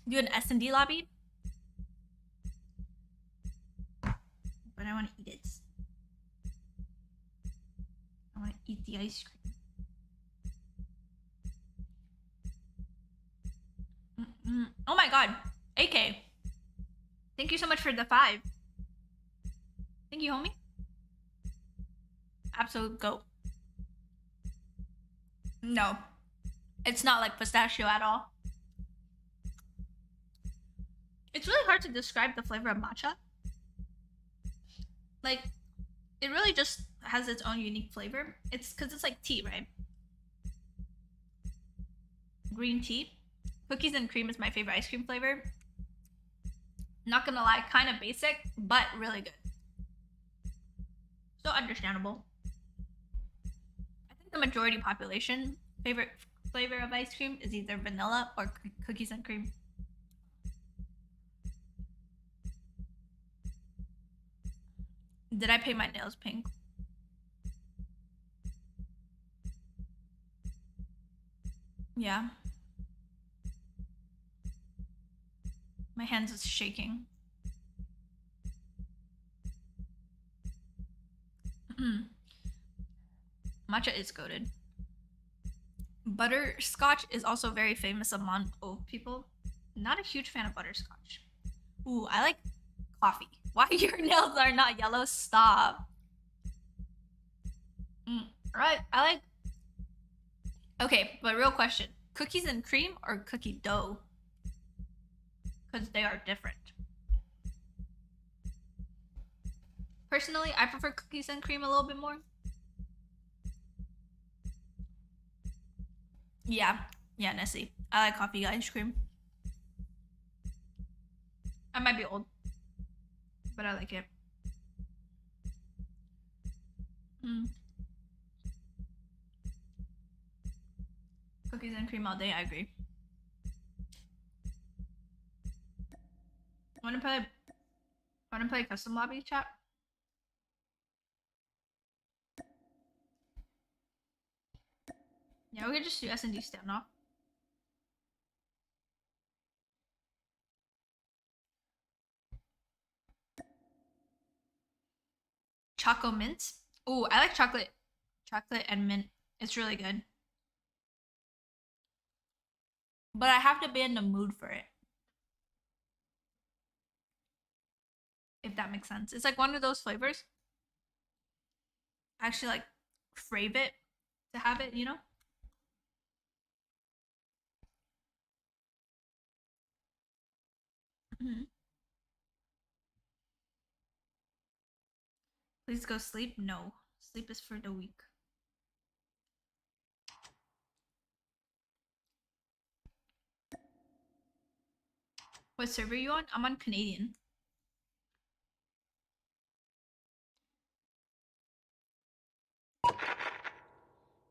Do an S&D lobby. But I want to eat it. I want to eat the ice cream. Oh my god. AK. Thank you so much for the 5. Thank you, homie. Absolute goat. No. It's not like pistachio at all. It's really hard to describe the flavor of matcha. Like, it really just has its own unique flavor. It's because it's like tea, right? Green tea. Cookies and cream is my favorite ice cream flavor. Not gonna lie, kind of basic, but really good. So understandable. I think the majority population favorite flavor of ice cream is either vanilla or cookies and cream. Did I paint my nails pink? Yeah. My hands is shaking. Matcha is goated. Butterscotch is also very famous among old people. Not a huge fan of butterscotch. Ooh, I like coffee. Why your nails are not yellow? Stop. Alright, I like... Okay, but real question. Cookies and cream or cookie dough? Because they are different. Personally, I prefer cookies and cream a little bit more. Yeah, Nessie. I like coffee ice cream. I might be old, but I like it. Cookies and cream all day, I agree. Wanna play custom lobby, chat? Yeah, we could just do S&D standoff. Choco mint. Ooh, I like chocolate and mint. It's really good. But I have to be in the mood for it. If that makes sense. It's like one of those flavors. I actually like crave it to have it, you know? Please go sleep. No. Sleep is for the weak. What server are you on? I'm on Canadian.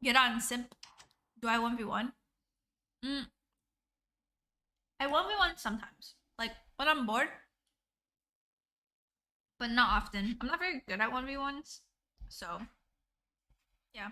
Get on, simp. Do I 1v1? I 1v1 sometimes. Like, when I'm bored. But not often. I'm not very good at 1v1s. So, yeah.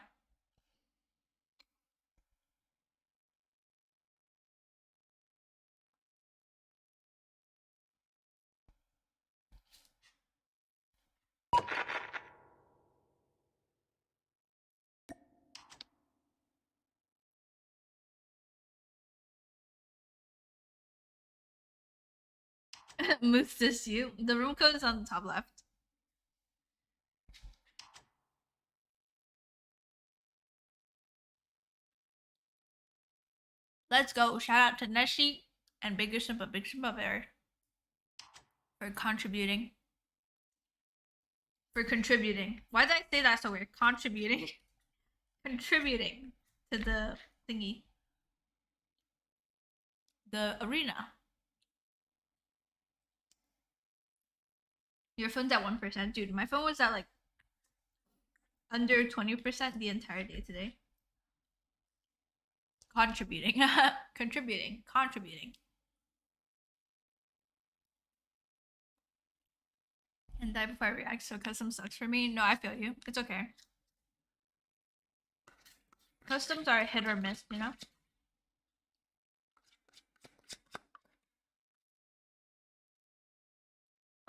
Moves this you. The room code is on the top left. Let's go. Shout out to Neshi and Big Simba Bear for contributing. Why did I say that so weird? Contributing. Contributing to the thingy. The arena. Your phone's at 1%. Dude, my phone was at like under 20% the entire day today. Contributing. Contributing. And die before I react, so custom sucks for me. No, I feel you. It's okay. Customs are hit or miss, you know?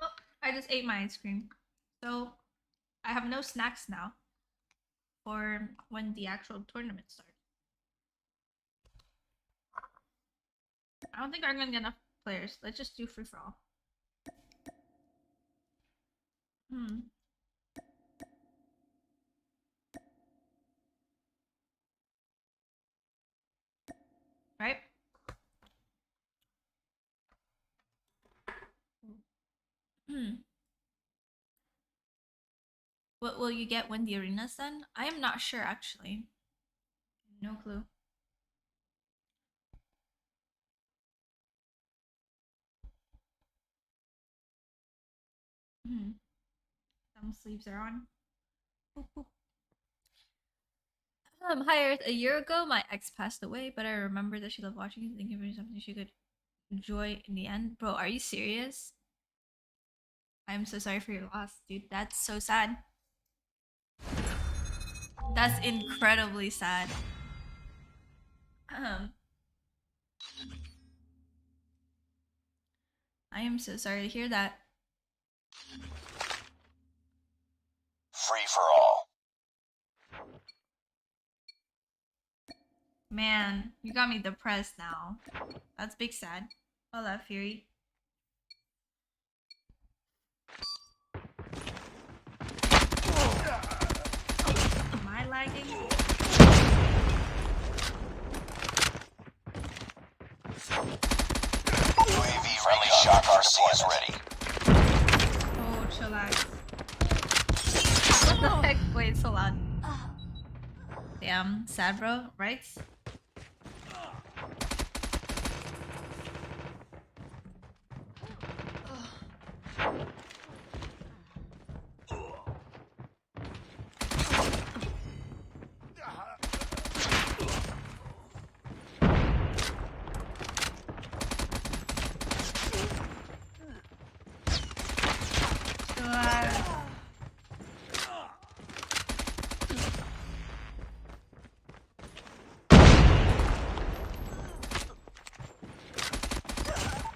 Oh, I just ate my ice cream. So, I have no snacks now for when the actual tournament starts. I don't think I'm gonna get enough players. Let's just do free-for-all. Right? What will you get when the arena's done? I am not sure actually. No clue. Some sleeves are on. Hi Earth. A year ago, my ex passed away, but I remember that she loved watching it, thinking of something she could enjoy in the end. Bro, are you serious? I'm so sorry for your loss, dude. That's so sad. That's incredibly sad. I am so sorry to hear that. Free for all. Man, you got me depressed now. That's big sad. Oh, that Fury. Am I lagging? UAV friendly shock RC is ready. Oh, chillax. What the heck? Wait, it's so loud. Damn, sad bro, right?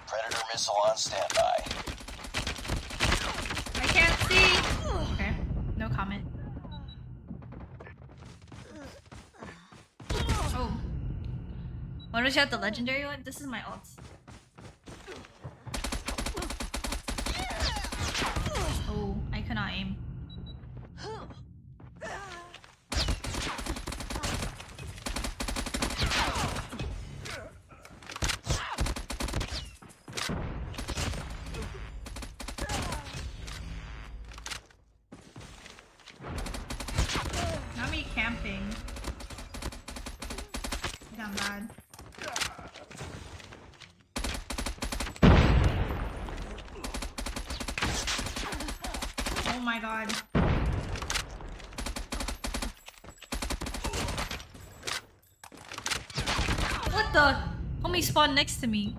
Predator missile on standby. I can't see. Okay, no comment. Oh, why don't you have the legendary one? This is my ult. Oh, I cannot aim. Not me camping. Damn bad. Oh my god. What the? Homie spawned next to me.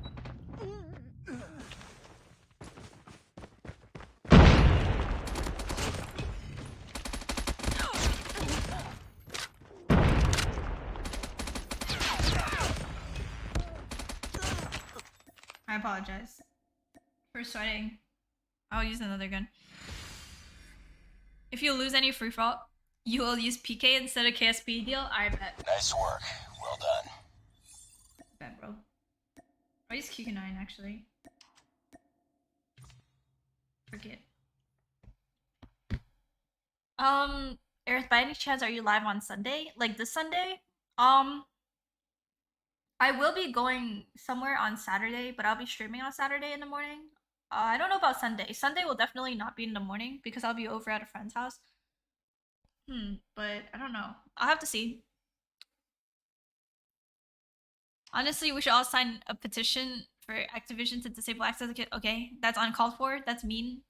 I apologize for sweating. I'll use another gun. If you lose any free fall, you will use PK instead of KSP deal. I bet. Nice work. Well done. Bet, bro. I'll use QQ9 actually. Forget. Aerith, by any chance, are you live on Sunday? Like this Sunday? I will be going somewhere on Saturday, but I'll be streaming on Saturday in the morning. I don't know about Sunday. Sunday will definitely not be in the morning because I'll be over at a friend's house. But I don't know. I'll have to see. Honestly, we should all sign a petition for Activision to disable access. Okay, that's uncalled for. That's mean.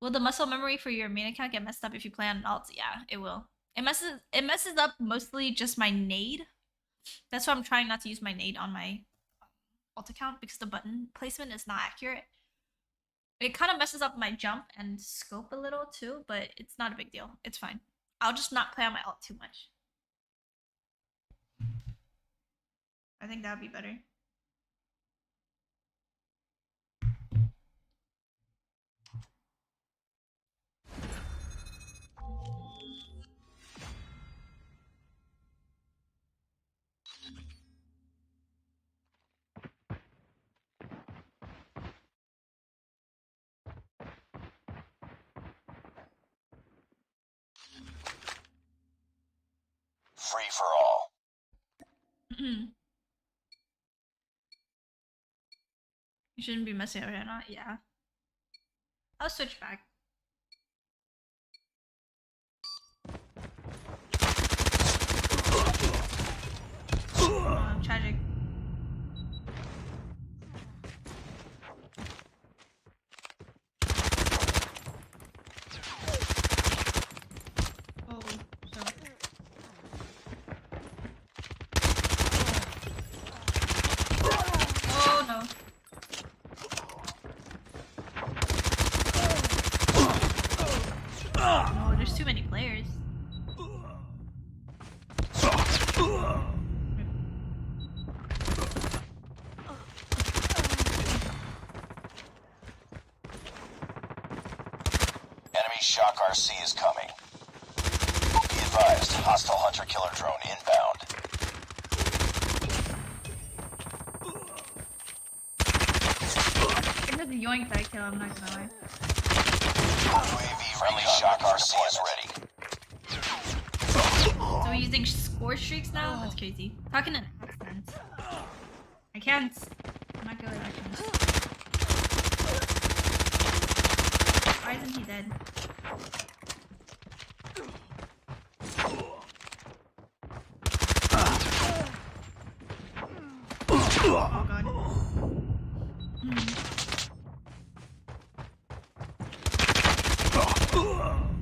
Will the muscle memory for your main account get messed up if you play on an alt? Yeah, it will. It messes up mostly just my nade. That's why I'm trying not to use my nade on my alt account because the button placement is not accurate. It kind of messes up my jump and scope a little too, but it's not a big deal. It's fine. I'll just not play on my alt too much. I think that would be better. Free for all. You shouldn't be messing around, yeah. I'll switch back. Oh, tragic. Oh, so. Oh no. No, there's too many players. Enemy Shock RC is coming. Be advised, hostile hunter-killer drone inbound. It just yoinked that kill, I'm not gonna lie. UAV friendly Shock RC is ready. So we're using score streaks now? That's crazy. Talking an accent. I can't. I'm not good with accents. Why isn't he dead? Oh god.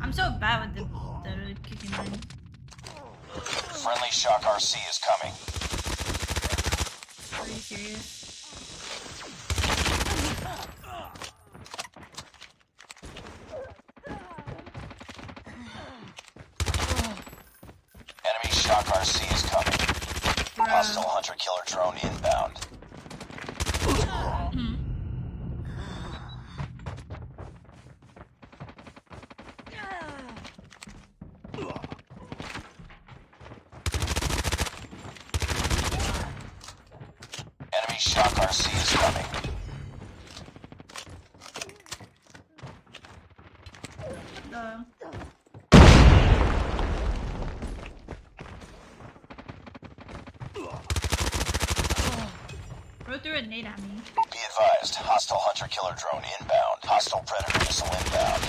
I'm so bad with the kicking line. Friendly Shock RC is coming. Are you serious? Enemy Shock RC is coming. Hostile hunter-killer drone inbound. Enemy Shock RC is coming. Throw through a nade at me. Be advised, hostile hunter-killer drone inbound. Hostile predator missile inbound.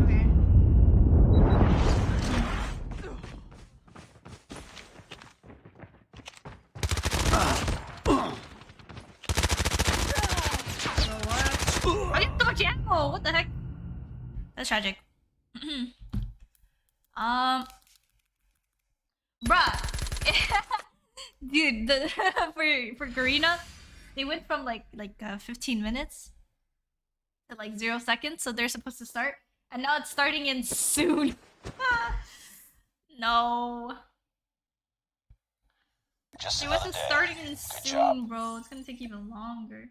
Okay. So what? I get so much ammo! What the heck? That's tragic. Bruh. Dude, for Garena, they went from like 15 minutes to like 0 seconds, so they're supposed to start, and now it's starting in soon. No, Just it another wasn't day. starting in Good soon, job. bro. It's gonna take even longer.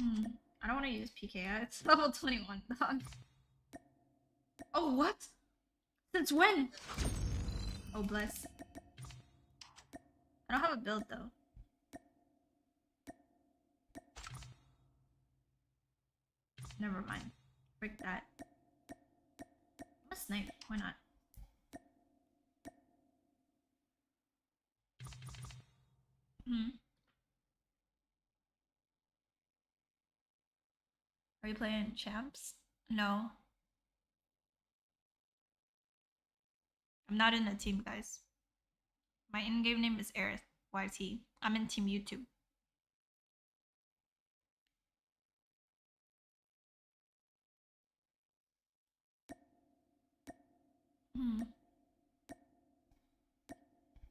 I don't want to use PK. It's level 21, dog. Oh, what? Since when? Oh, bless. I don't have a build, though. Never mind. Break that. I'm a snipe. Why not? Are you playing champs? No. I'm not in the team, guys. My in-game name is Aerith, YT. I'm in Team YouTube.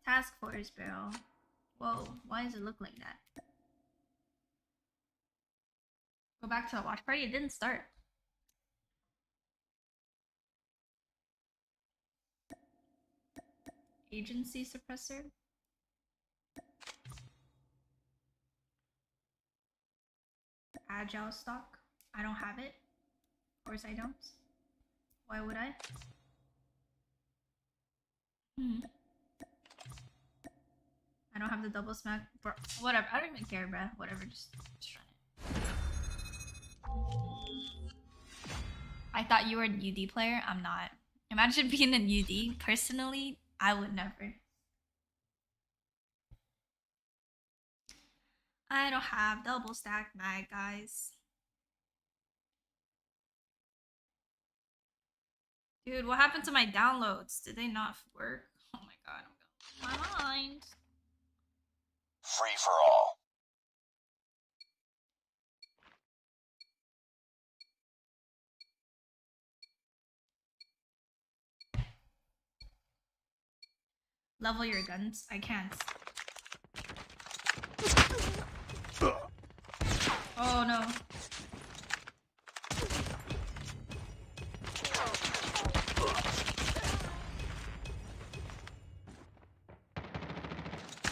Task Force, bro. Whoa, why does it look like that? Go back to the watch party, it didn't start. Agency suppressor. Agile stock. I don't have it. Of course I don't. Why would I? I don't have the double smack. Bro, whatever. I don't even care, bruh. Whatever. Just try it. I thought you were an UD player. I'm not. Imagine being an UD. Personally, I would never. I don't have double stack mag, guys. Dude, what happened to my downloads? Did they not work? Oh my god, I'm going my mind. Free for all. Level your guns. I can't. Oh no.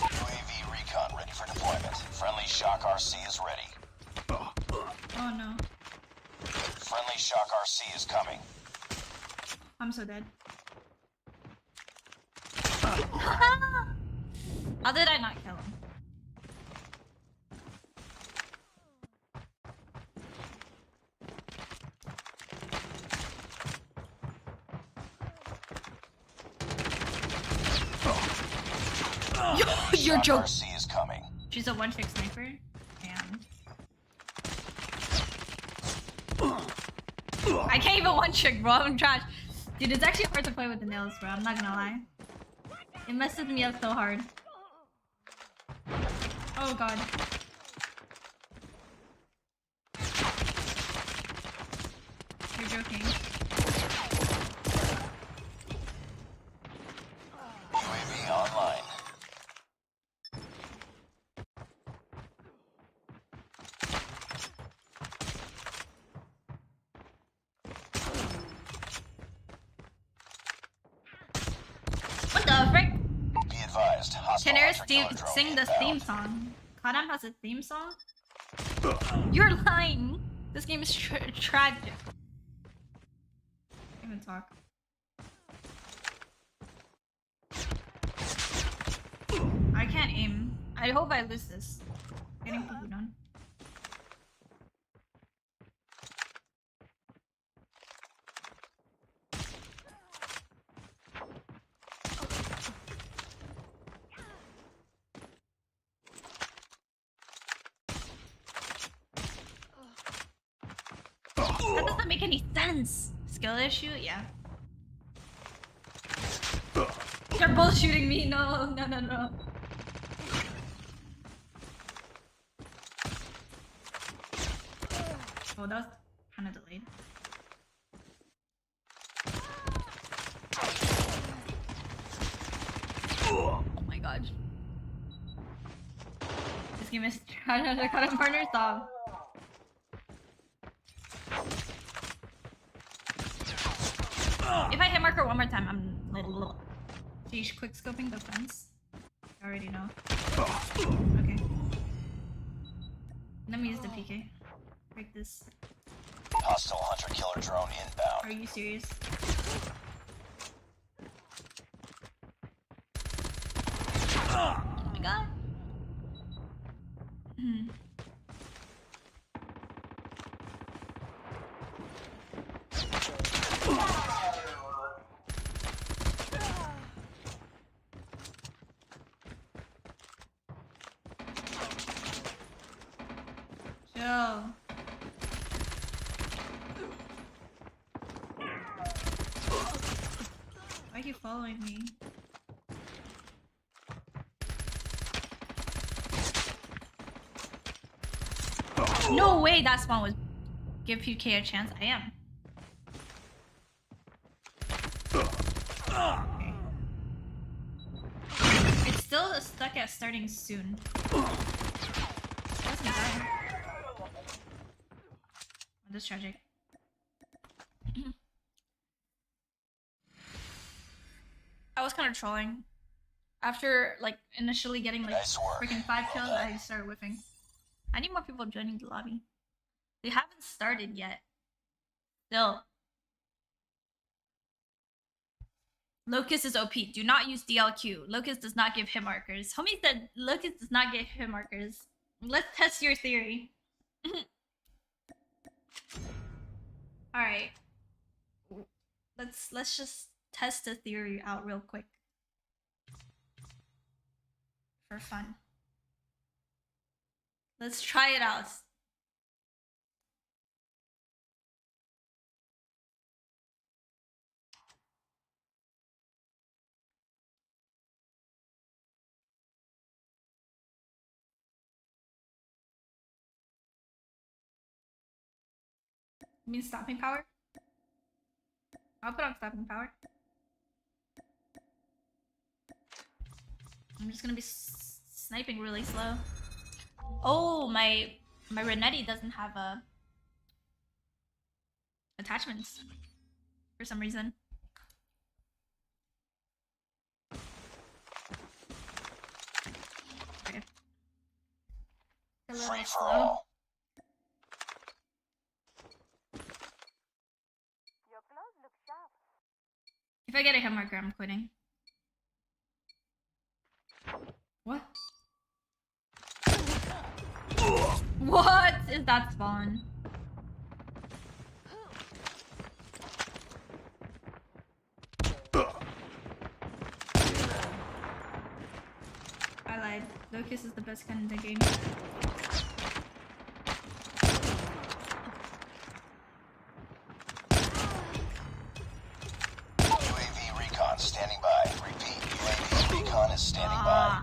UAV recon ready for deployment. Friendly Shock RC is ready. Oh no. Friendly Shock RC is coming. I'm so dead. How did I not kill him? You're joking. RC is coming. She's a one-trick sniper. Damn. I can't even one-trick, bro. I'm trash. Dude, it's actually hard to play with the nails, bro. I'm not gonna lie. It messes me up so hard. Oh god. You're joking. UAV online. What the frick? Be advised. Hostile Can Aerith hunter killer drone sing the inbound. theme song? Kadam has a theme song? You're lying! This game is tragic. Can't even talk. I can't aim. I hope I lose this. Getting poo done. That doesn't make any sense. Skill issue? Yeah. They're both shooting me. No, no, no, no. Oh, that was kind of delayed. Oh my god. This game is trying to cut a partner song. If I hit marker one more time, I'm little. Sheesh, quick scoping the fence. I already know. Okay. Let me use the PK. Break this. Hostile hunter killer drone inbound. Are you serious? Oh my god. Chill. Why are you following me? No way that spawn was give PK a chance. I am. Okay. It's still stuck at starting soon. That's bad. That's tragic. I was kind of trolling. After like initially getting like Nice work. freaking 5 kills, I started whiffing. I need more people joining the lobby. They haven't started yet. Still. Locust is OP. Do not use DLQ. Locust does not give hit markers. Homie said Locust does not give hit markers. Let's test your theory. Alright. Let's just test the theory out real quick. For fun. Let's try it out. You mean stopping power? I'll put on stopping power. I'm just gonna be sniping really slow. Oh, my Renetti doesn't have attachments for some reason. Okay. A little Free for slow. all. If I get a hit marker, I'm quitting. What? What is that spawn? I lied. Locust is the best gun in the game. UAV recon standing by. Repeat, UAV recon is standing by.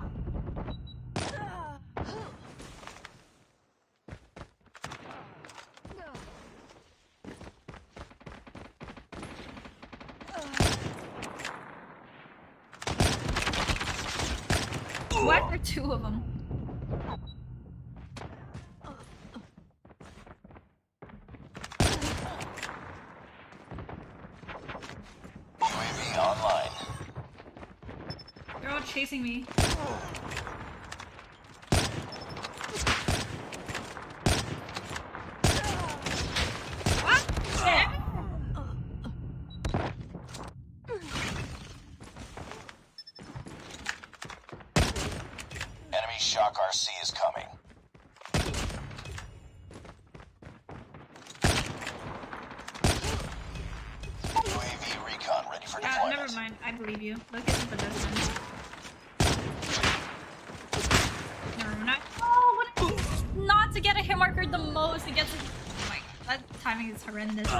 Why are there two of them? UAV online. They're all chasing me. What? Shit. Enemy Shock RC is coming. UAV recon ready for deployment. Never mind. I believe you. Locust is the best one. Never mind. Oh, what? Not to get a hit marker the most. It gets. Oh my god, that timing is horrendous.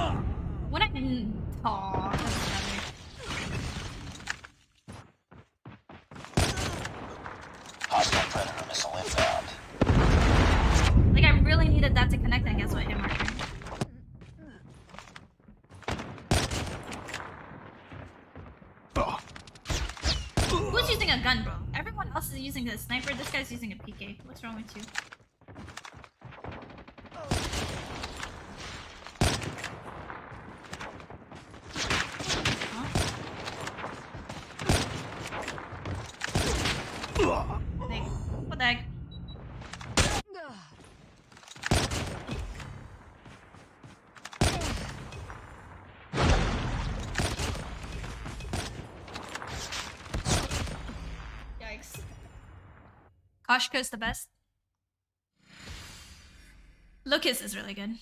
When I didn't. Aw, that's better. Hostile Predator missile inbound. Like, I really needed that to connect and guess what? Hit marker. Who's using a gun, bro? Everyone else is using a sniper. This guy's using a PK. What's wrong with you? Huh? Like, what the heck? Yikes. Koshka is the best. Lucas is really good.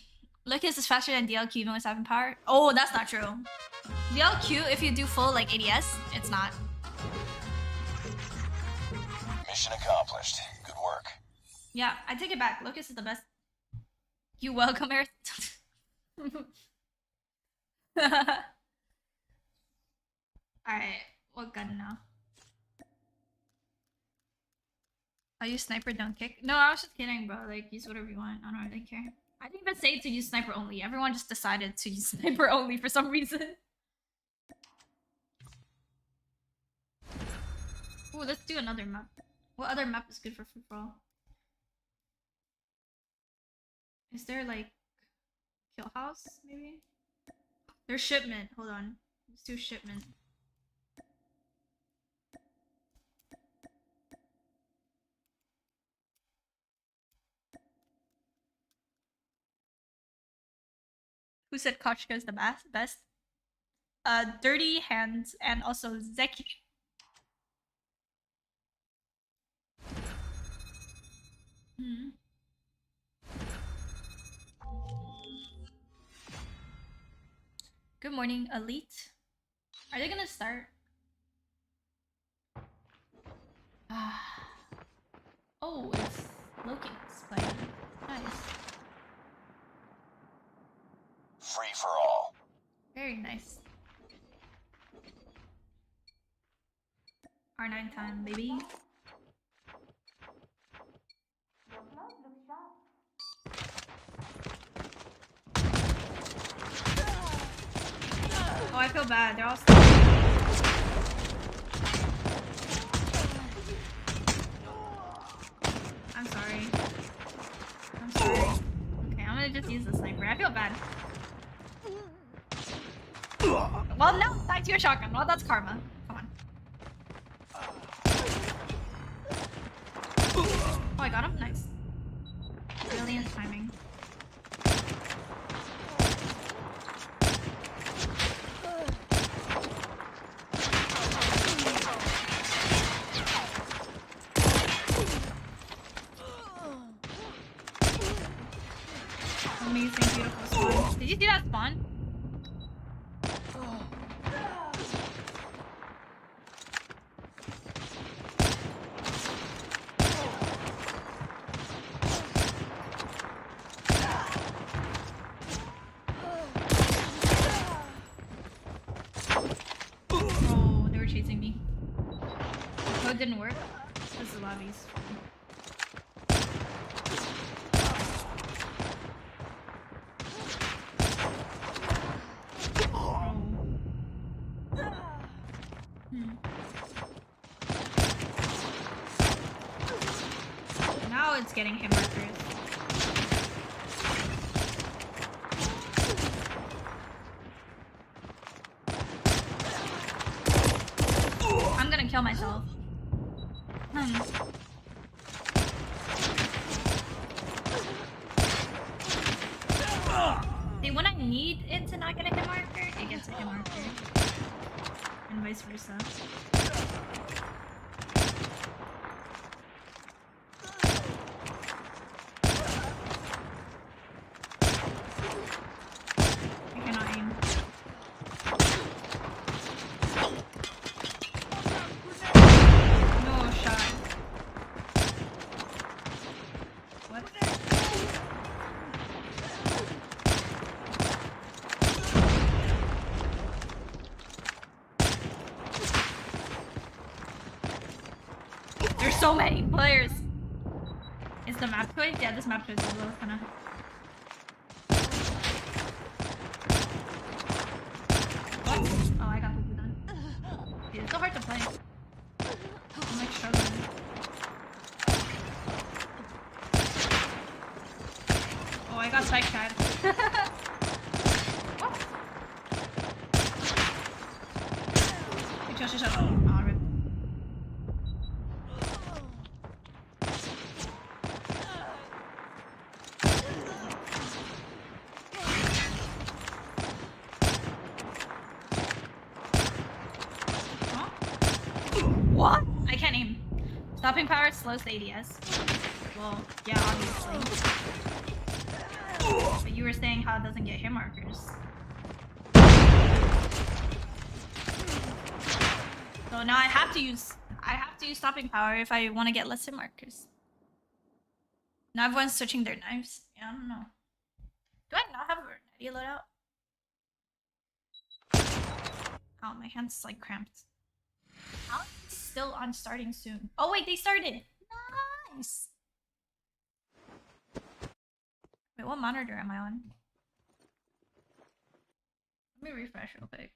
Lucas is faster than DLQ even with 7 power. Oh, that's not true. DLQ, if you do full like ADS, it's not. Mission accomplished. Good work. Yeah, I take it back. Lucas is the best. You welcome, Aerith. Alright, what gun now? I use sniper, don't kick. No, I was just kidding, bro. Like, use whatever you want. I don't really care. I didn't even say to use sniper only. Everyone just decided to use sniper only for some reason. Ooh, let's do another map. What other map is good for free for all? Is there like Kill House, maybe? There's Shipment. Hold on. Let's do Shipment. Who said Kochka is the best? Dirty Hands and also Zeki. Hmm. Good morning, Elite. Are they gonna start? Oh, it's Loki's playing. Nice. Free for all. Very nice. R9 time, baby. I feel bad. They're all. I'm sorry. I'm sorry. Okay, I'm gonna just use the sniper. I feel bad. Well, no, back to your shotgun. Well, that's karma. Come on. Oh, I got him. Nice. Brilliant timing. Amazing, beautiful spawn. Did you see that spawn? Oh, they were chasing me. The code didn't work. This is lobbies. Now it's getting hit markers. I'm gonna kill myself. See, when I need it to not get a hit marker, it gets a hit marker. And vice versa. I cannot aim. No shot. What? There's so many players. Is the map choice? Yeah, this map choice is a little kind of. What? Oh, I got poopoo done. Dude, it's so hard to play. I'm like struggling. Oh, I got spike shot. Shut up. Oh, rip. Huh? What? I can't aim. Stopping power slows the ADS. Well, yeah, obviously. But you were saying how it doesn't get hit markers. So now I have to use stopping power if I want to get less hit markers. Now everyone's switching their knives. Yeah, I don't know. Do I not have a ready loadout? Oh, my hand's like cramped. How is it still on starting soon? Oh wait, they started. Nice. Wait, what monitor am I on? Let me refresh real quick.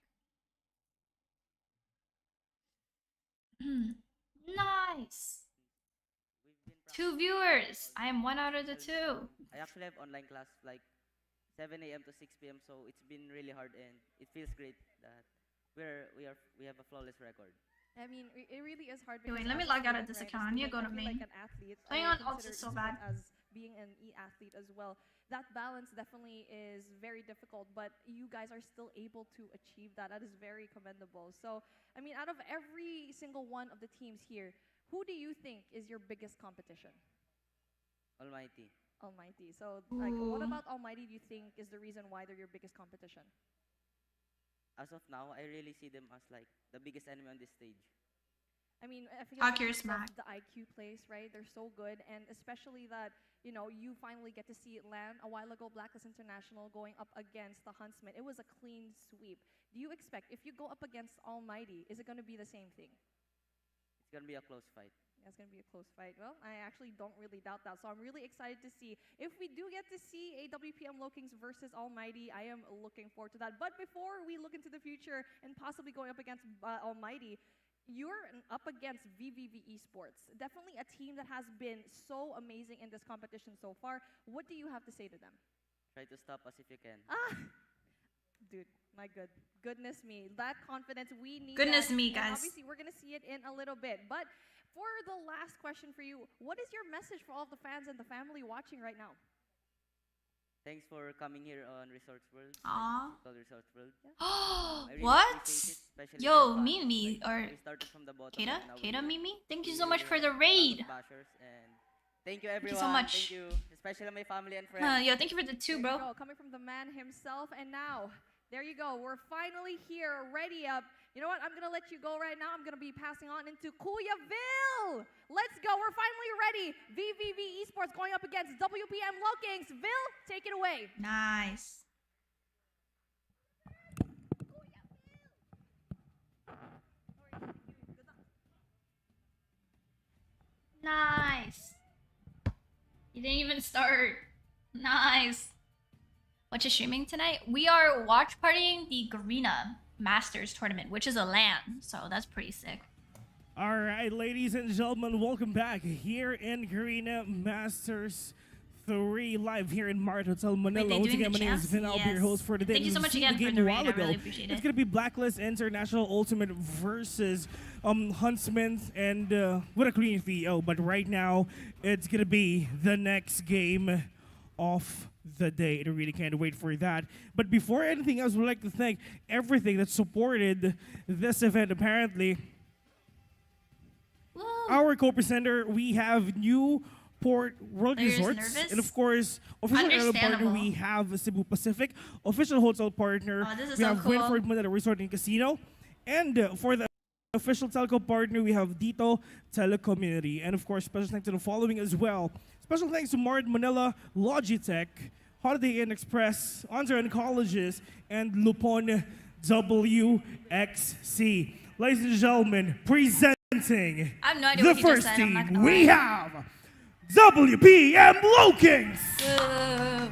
Nice. 2 viewers. I am 1 out of the 2. I actually have online class like 7 a.m. to 6 p.m. So it's been really hard, and it feels great that we have a flawless record. I mean, it really is hard. Wait, Because let me as a log out of student, this right, account. I as need to a go to student, I main. feel like an athlete. Playing I on alt consider is so esport bad. as being an e-athlete as well. That balance definitely is very difficult, but you guys are still able to achieve that. That is very commendable. So, I mean, out of every single one of the teams here, who do you think is your biggest competition? Almighty. Almighty. So, like, what Ooh. about Almighty do you think is the reason why they're your biggest competition? As of now, I really see them as like the biggest enemy on this stage. I mean, I feel Talk like your in terms smack. of the IQ plays, right? They're so good, and especially that, you know, you finally get to see it land. A while ago, Blacklist International going up against the Huntsman. It was a clean sweep. Do you expect, if you go up against Almighty, is it going to be the same thing? It's gonna be a close fight. That's going to be a close fight. Well, I actually don't really doubt that. So I'm really excited to see. If we do get to see a WPM Lokings versus Almighty, I am looking forward to that. But before we look into the future and possibly going up against Almighty, you're up against VVV Esports. Definitely a team that has been so amazing in this competition so far. What do you have to say to them? Try to stop us if you can. Dude, my goodness me. That confidence, we need Goodness that. me, And guys. obviously, we're going to see it in a little bit. But for the last question for you, what is your message for all the fans and the family watching right now? Thanks for coming here on Resorts World. Aw. Called Resorts World. I really What? appreciate it, especially Yo, for fans. Mimi, Like, or we started from the bottom Kata? and now Kata we're Mimi? Thank you we so much really for the have a lot of raid. bashers, and thank you everyone. you so much. Thank you, especially my family and friends. Yo, thank you for the 2, There you bro. go, coming from the man himself. And now, there you go. We're finally here, ready up. You know what? I'm going to let you go right now. I'm going to be passing on into Kuyaville. Let's go. We're finally ready. VVV Esports going up against WPM Lokings. Ville, take it away. Nice. Nice. You didn't even start. Nice. What you streaming tonight? We are watch partying the Garena Masters tournament, which is a LAN, so that's pretty sick. All right, ladies and gentlemen, welcome back here in Garena Masters 3 live here in Mart Hotel Manila. they Once doing again, the my name is champs? Vin. I'll be your Yes. host for today. Thank you so We've much seen again the for game the a raid. while I ago. really appreciate it. It's gonna be Blacklist International Ultimate versus Huntsman and with a clean VO. But right now, it's gonna be the next game of the day. I really can't wait for that. But before anything else, we'd like to thank everything that supported this event. Apparently, Woo. our co-presenter, we have Newport World Are you Resorts, nervous? and of course, official airline partner, Understandable. we have Cebu Pacific. Official hotel partner, Oh, this is we so have cool. Winford Manila Resort and Casino. And for the official telco partner, we have Dito Telecommunity. And of course, special thanks to the following as well. Special thanks to Mart Manila, Logitech, Holiday Inn Express, Ontario Colleges, and Lupon WXC. Ladies and gentlemen, presenting I have no idea the what he just first said. I'm not team, gonna we lie. have WPM Lokings. Boo.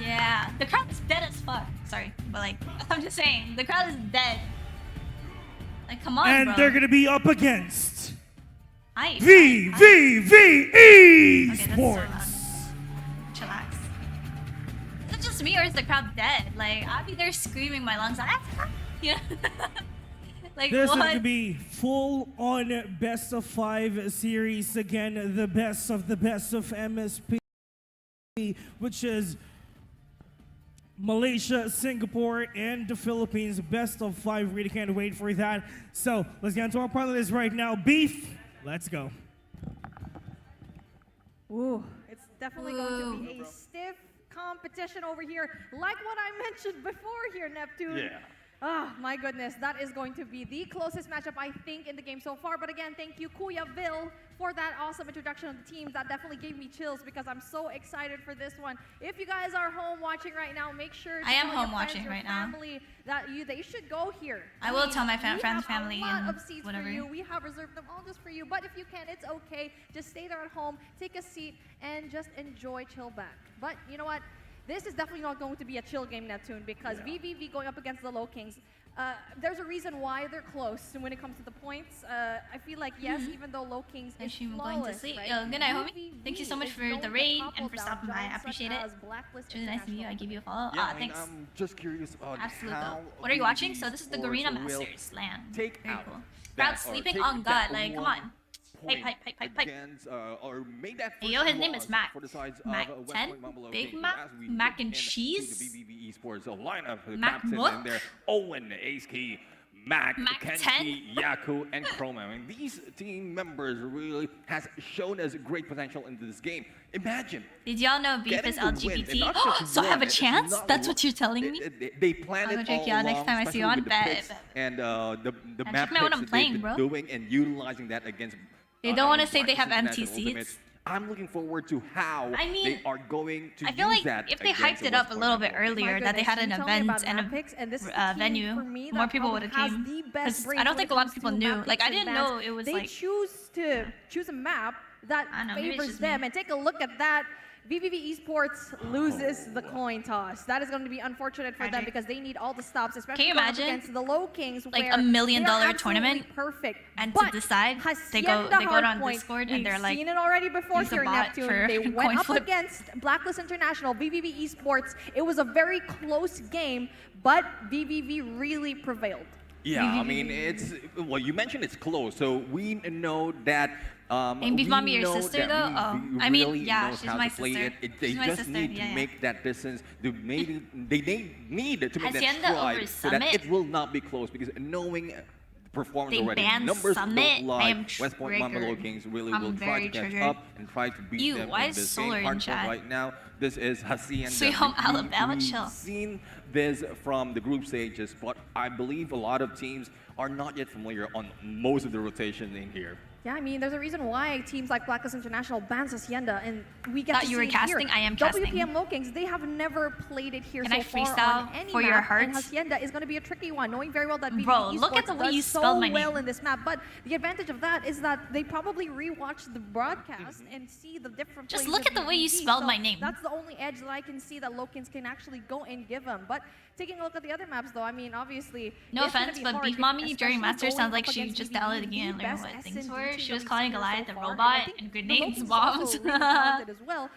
Yeah, the crowd is dead as fuck. Sorry, but like, I'm just saying, the crowd is dead. Like, come on, And bro. they're going to be up against Hi. VVV Okay, that's so loud. Esports. Chillax. Is it just me or is the crowd dead? Like, I'll be there screaming my lungs out. You know? Like, This is what? going to be full-on best of 5 series. Again, the best of MSP, which is Malaysia, Singapore, and the Philippines. Best of 5. Really can't wait for that. So let's get into our part list right now. Beef, let's go. Ooh, it's definitely going to be a stiff competition over here. Like what I mentioned before here, Neptune. Yeah. Ah, my goodness, that is going to be the closest matchup, I think, in the game so far. But again, thank you, Kuyaville, for that awesome introduction of the teams. That definitely gave me chills because I'm so excited for this one. If you guys are home watching right now, make sure to I am tell home your friends, watching your right now. family that they should go here. I will mean, tell my we friends, have family, a lot and of seats whatever. for you. We have reserved them all just for you. But if you can, it's okay. Just stay there at home, take a seat, and just enjoy, chill back. But you know what? This is definitely not going to be a chill game, Neptune, because VVV going up against the Low Kings. There's a reason why they're close when it comes to the points. I feel like, yes, even though Low Kings is Actually, I'm flawless, going to sleep. right? Yo, good night, homie. VVV Thank you so much is for known the to raid topple and for down stopping by. I giants such appreciate it. as Blacklist It's really nice to meet you. I International. give you a follow. Yeah, and Thanks. I'm just curious about Absolute how dope. What are you watching? VVV So this is the Sports Garena will Masters LAN. take Very out cool. that- Crowd or sleeping take on that God. Like, come one on. point Hype. against, or made that Hey, yo, first his name is loss Mac. for the sides Mac of West 10? Point Mambolo Big Kings Mac? as we Mac look and into cheese? the VVV Esports lineup, the Mac captain what? in there, Owen, Ace Key, Mac, Mac Kenshi, Yaku, and Chroma. I mean, these team members really has shown us great potential into this game. Imagine. Did y'all know beef getting is the win, and LGBT? not just So I have a one, it's chance? not That's one. what you're telling me? They planned I'll it go check all you out next along, time I see you especially on with the Bet. picks and the And map check me out when picks I'm that playing, they've bro. been doing and utilizing that against They don't want to against say they have Blacklist empty International Ultimate. seats. I'm looking forward to how I mean, they are going to I feel use like that. if they against hyped the it up West a Point little bit Mavericks. earlier, that they had an event and a venue, more people would have came. Because I don't think a lot of people knew. Like, I didn't know it was they like... choose a map that I don't know, maybe it's favors just them. me. And take a look at that. VVV Esports loses the coin toss. That is going to be unfortunate for them Tragic. because they need all the stops, especially Can you going up imagine? against the Low Kings, Like where $1 million they are absolutely tournament, perfect. and But to decide, they go Hacienda on Hardpoint, Discord and we've they're like, seen it already before use a here, bot Neptune. for They coin went up flip. against Blacklist International, VVV Esports. It was a very close game, but VVV really prevailed. Yeah, I mean, it's, well, you mentioned it's close, so we know that. And Beef we Mommy, your know sister, that though? we- Oh, we I mean, really yeah, knows she's how my to play sister. it. They She's my just sister, need yeah, to yeah. make that distance. They need to make that Hacienda stride over so that Summit? it will not be close, because knowing performance They already, banned numbers Summit? don't lie. I am West Point Mamba triggered. Kings really I'm will try very to catch triggered. up and try to beat Ew, them why in is this Solar game. in Hardpoint chat? right now, this is Hacienda. Sweet Home We- Alabama, we've chill. seen this from the group stages, but I believe a lot of teams are not yet familiar on most of the rotation in here. Yeah, I mean, there's a reason why teams like Blacklist International bans Hacienda, and we get Thought to you see were it casting? here. I am casting. WPM Low Kings, they have never played it here Can so I far freestyle on any for your map, and hearts? Hacienda is going to be a tricky one, knowing very well that BBB Bro, look at Esports the way does you so spelled my well name. in this map. But the advantage of that is that they probably rewatch the broadcast and see the different Just plays look of at the way you BBB. spelled So my name. That's the only edge that I can see that Low Kings can actually go and give them. But taking a look at the other maps, though, I mean, obviously, No it's gonna offense, be but hard, Beef Mommy during especially Master going sounds like up she against just BBB, downloaded again and the learned best what things SND were. team She that was we've calling seen here Goliath so a far, and I robot think and the grenades, Low bombs. Kings also really talented as well.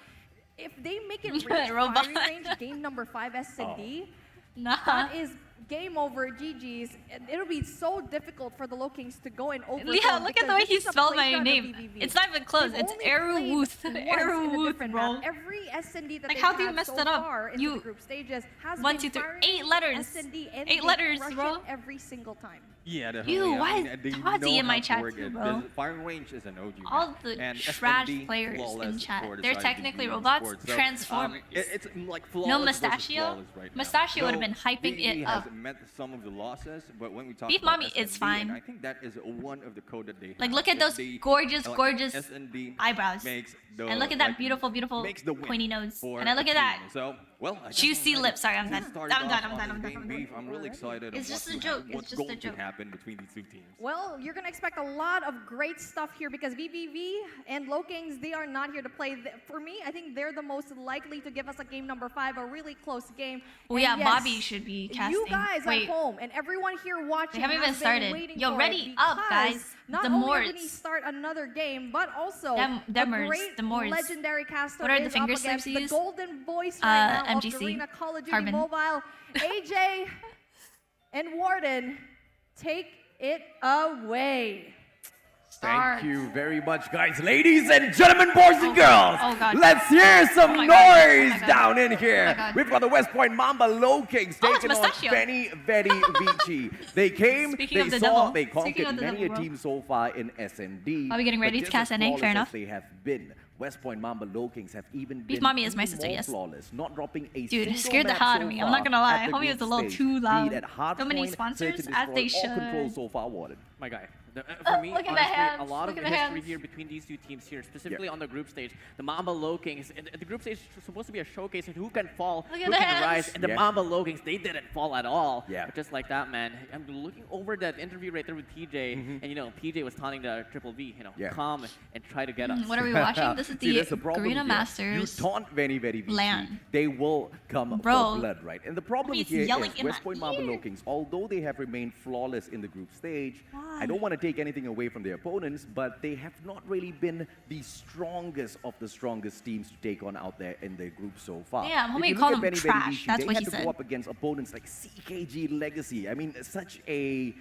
If they make it reach Robot. firing range, game number 5 S&D, Nah. that is game over, GG's. And it'll be so difficult for the Low Kings to go and overcome. Yeah, look at the way because he this is a spelled my playground of name. BBB. It's not even close. They've It's only Aerowooth. played once in a Aerowooth, different bro. map. Every S&D that Like, they've how do you had mess so that up? far into You- the group stages has 1, been 2, 3, firing 8 letters. S&D, and 8 they letters, crush bro. it every single time. Yeah, definitely. Ew, I why mean, is they Toddy know in my how to chat work too, it. bro? The firing range is an OG All map, the and trash SND players in flawless chat. for the They're side technically BBB robots, Esports. So, Transformers. it's like flawless No versus Mustachio? flawless right now. Mustachio would've Though been hyping BBB it has up. met some of the losses, but when we talk Beef about Mommy, it's SND, fine. and I think that is one of the code that they have. Like, look at those SND, gorgeous, like, gorgeous SND eyebrows. makes the, And look at that like, beautiful, beautiful makes the win pointy nose. for And then look a at that. team. So, well, I Juicy guess lips. Sorry, I'm we done. started I'm off done. on I'm done. this I'm done. game, I'm Beef. done. I'm really excited. It's on just what a to joke. happen- It's What's just a going joke. to happen between these two teams? Well, you're going to expect a lot of great stuff here because VVV and Low Kings, they are not here to play. For me, I think they're the most likely to give us a game number 5, a really close game. Oh, And yeah, yes, Bobby should be casting. You guys Wait. at home and everyone here watching They haven't even has been started. waiting Yo, for ready it up, because guys. Not The only are we Moors. going to start another game, but also Demers, a great the Moors. legendary caster What are the is finger up against slips the used? golden voice right now MGC. of Garena Call of Duty Carbon. Mobile. AJ and Warden, take it away. Thank you very much, guys. Ladies and gentlemen, boys and girls, Oh, God. let's hear some Oh, my noise God. Oh, my God. down in Oh, here. my God. We've got the West Point Mamba Low Kings Oh, it's taking on Mustachio. Benny Vici. They came, Speaking they of the saw, devil. they Speaking conquered of the many devil, a bro. team so far in S&D. Are we getting ready but to just cast as NA? Fair flawless enough. as they have been. West Point Mamba Low Kings have even Beef been Mommy is my even sister, more yes. flawless, not dropping a Dude, single it scared the map hell out so of me. I'm far not gonna lie. at the Homie group was a little stage. too Be loud. it at So many Hardpoint, sponsors, search and as they destroy, all control should. so far, Warden. My guy. For me, Look at the honestly, hands. a lot Look of at the history hands. here between these two teams here, specifically on the group stage. The Mamba Low Kings, and the group stage is supposed to be a showcase of who can fall, Look at who the can hands. rise, and the Yeah. Mamba Low Kings, they didn't fall at all. Yeah. But just like that, man. I'm looking over that interview right there with PJ, and you know, PJ was taunting the Triple V, you know, Yeah. come and try to get us. What are we watching? This is See, the that's problem Garena here. Masters. You taunt very, very Vici, LAN. they will come Bro, for blood, right? And the problem he's here yelling is in West my Point Mamba ear. Low Kings, although they have remained flawless in the group stage, Why? I don't want to take anything away from their opponents, but they have not really been the strongest of the strongest teams to take on out there in their group so far. Damn, If homie you called look at them Benny trash. Vici, That's they what had he to said. go up against opponents like CKG Legacy. I mean, such a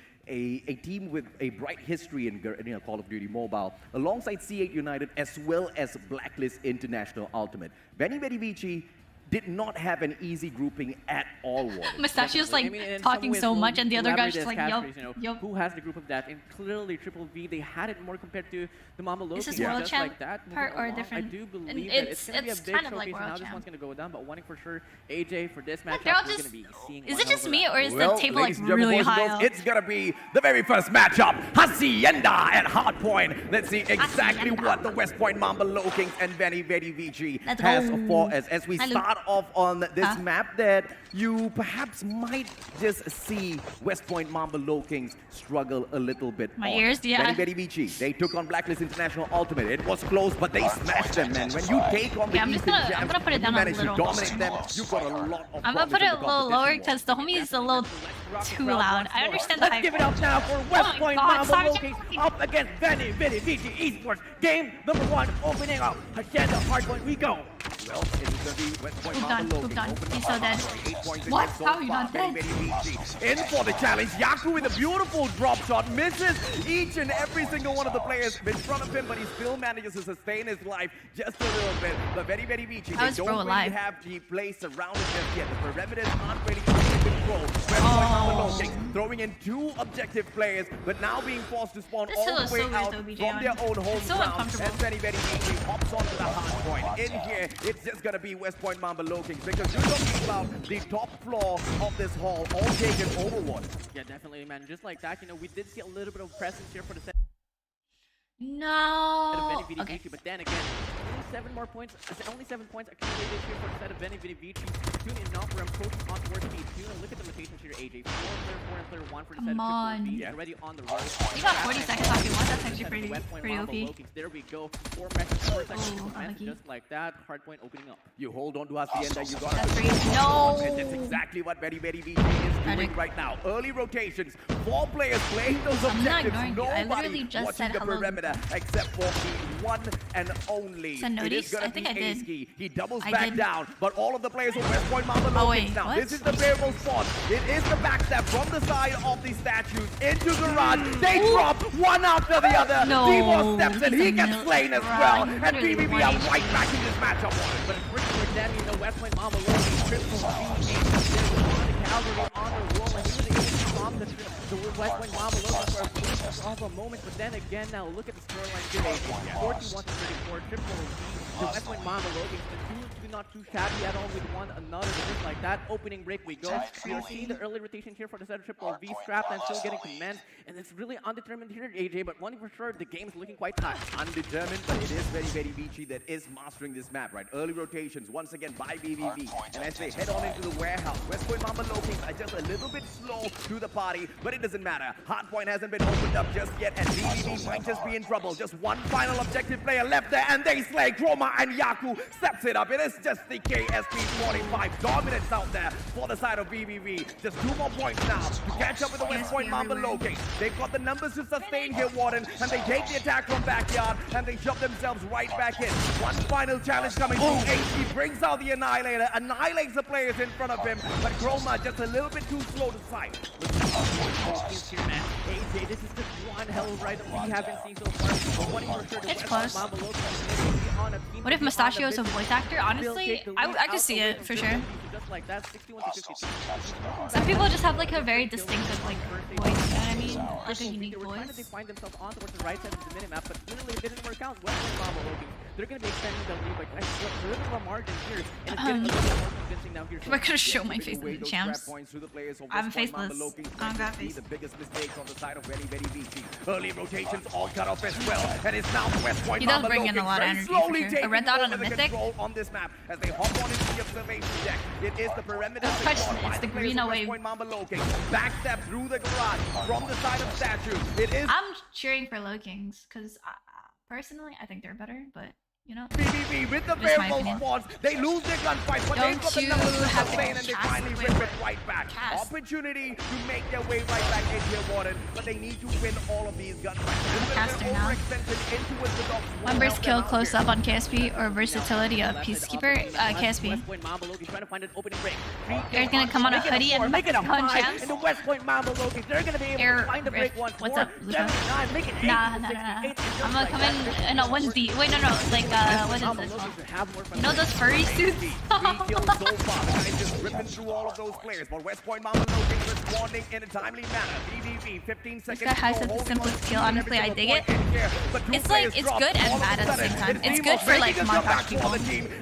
team with a bright history in Call of Duty Mobile, alongside C8 United as well as Blacklist International Ultimate. Benny Vici did not have an easy grouping at all. Warren. Mustachio's like in talking some so ways, much, and the other guy's elaborate just like, as yup, Casperies, you know, yup. who has the group of death? And clearly, Triple V, they had it more compared to the Mamba Loki. Is this just World Champ like that, part moving or along. different? I do And believe that it's going to be a it's big kind of like showcase on World how this Champ. one's going to go down, but wanting for sure AJ for this matchup, They're all we're just. going to be seeing Is one it just over me, that. or is Well, the table like ladies and gentlemen, really boys and high girls, up? it's gonna be the very first matchup. Hacienda and Hardpoint. Let's see exactly Hacienda. what the West Point Mamba Lokings and Benny VG Let's has go. for us as we Hello. start off on this Huh? map that you perhaps might just see West Point Mamba Lokings struggle a little bit. My on. ears, yeah. Benny VG, they took on Blacklist International Ultimate. It was close, but they smashed them, man. When you take on the Yeah, I'm Eastern gonna Champs, put it and down you a manage to little. dominate them, you've got a lot of I'm gonna problems put in it the a little lower competition, because the homie is a little too loud. I understand the Let's hype. give it up now for West my Point God, Mamba Sergeant. Lokings up against Benny VG Esports. Game number 1 opening up. Hacienda Hardpoint we go. Well, it is going to be West Point Move on, Mamba move Lokings. on. Open He's up so dead. 8 points What? against so How are you far. not dead? Benny VG in for the challenge. Yaku with a beautiful drop shot. Misses each and every single one of the players in front of him, but he still manages to sustain his life just a little bit. But Benny VG, How they is don't Bro really alive? have the place around it just yet. The perimeters aren't really in control. West Point Mamba Lokings throwing in 2 objective players, but now being forced to spawn This all hill the is way so weird out though, BJ, from their own home It's so ground. uncomfortable. As Benny VG hops onto the hard point. In here, it's just going to be West Point Mamba Lokings because you're talking about the top floor of this hall all taken over. Yeah, definitely, man. Just like that, you know, we did see a little bit of presence here for the set No. of Benny Okay. VG, but then again, only 7 points accumulated here for the set of Benny VG. Tune in now for him, pushing on towards speed. Tune look at the limitations here, AJ. 4 and clear, 1 for the set Come of on. Triple V. He's already on the road. You got 40 seconds off you want. That's actually pretty OP. There we go. 4 seconds to commence, unlucky. just like that. Hardpoint opening up. You hold on to Hacienda, you got That's to pretty. No. and that's exactly what Benny VG is doing Tragic. right now. Early rotations, 4 players playing those I'm not objectives. ignoring you. I Nobody literally just watching said the hello. perimeter except for the one and only. Send It is notice? going I to be think I did. Aski. He doubles I back did. down, but all of the players from West Point Mamba Oh, Lokings wait, now. what? This is the variable spot. It is the backstep from the side of the statues into garage. They drop one after the other. No, Devo steps in. he's He a gets milk slain as run. well. He And literally BBB won are it. right back in this matchup. But unfortunately for them, you know, West Point Mamba Lokings, Triple V, the Calgary on the roll, and he was able to stop the West Point Mamba Lokings for a brief of a moment. But then again, now look at the scoreline today. 41 to 34, Triple V. The West Point Mamba Lokings, the two not too shabby at all with one another. But just like that, opening break we go. We are seeing the early rotation here for the set of Triple V. Scrapped and still getting commenced, and it's really undetermined here, AJ. But one thing for sure, the game's looking quite tight. Undetermined, but it is very Vici that is mastering this map, right? Early rotations, once again by BBB. And as they head on into the warehouse, West Point Mamba Lokings are just a little bit slow to the party, but it doesn't matter. Hardpoint hasn't been opened up just yet, and BBB might just be in trouble. Just one final objective player left there, and they slay Chroma, and Yaku steps it up. It is just the KSP-45 dominance out there for the side of BBB. Just 2 more points now to catch up with the West Point Mamba Lokings. They've got the numbers to sustain here, Warden, and they take the attack from backyard, and they shove themselves right back in. One final challenge coming through. HP brings out the Annihilator, annihilates the players in front of him, but Chroma just a little bit too slow to sight. Here, man. AJ, this is just one hell of a ride that we haven't seen so far. But one thing for sure, the It's West close. Mamba Lokings on a team What if to be on Mustachio the is a bit. voice actor? Honestly, I could see it for sure. Just like that, 61 to 52. Some people just have like a very distinctive like voice, you know what I mean? Like a unique They were trying to voice. find themselves on towards the right side of the minimap, but literally it didn't work out. West Point Mamba Lokings, they're going to be extending the lead by a little bit of a margin here, and it's getting a little bit more convincing now here. If I could have shown my face in the champs. I'm faceless. I'm that face. The biggest mistakes on the side of very Vici. Early rotations all cut off as well, and it's now West Point He does Mamba bring in a Lokings lot of very energy, for slowly sure. A taking red dot on over a the mythic. control on this map as they hop on into the observation deck. It is the perimeter. Don't touch secured it, by it's the players Garena of West wave. Point Mamba Lokings. Backstep through the garage from the side of statue. It is I'm cheering for Low Kings because personally I think they're better, but you know. BBB with the Just my variable opinion. spawns. They lose their gunfight, but they've got the Don't numbers to you have sustain, to and they cast finally with rip it right back. cast? Opportunity to make their way right back in here, Warden, but they need to win all of these gunfights. Caster now. Numbers kill close up on KSP or versatility of Peacekeeper, KSP. West Point Mamba Lokings trying to find an opening break. Air's gonna come on a hoodie and make it a on 5 champs. in the West Point Mamba Lokings. They're going to be able Air to find the break once What's more. up, Luca? 79, make it 8 Nah, to nah, nah, nah. 68, and just I'm gonna like come that, in a 1D. Wait, no, like what is this one? You know those furry suits? Three kills so far. The guys just ripping through all of those players. But West Point Mama Logan responding in a timely manner. BBB, 15 seconds. This guy has such a simple skill. Honestly, I dig it. It's like, it's good and bad at the same time. It's good for like montage people.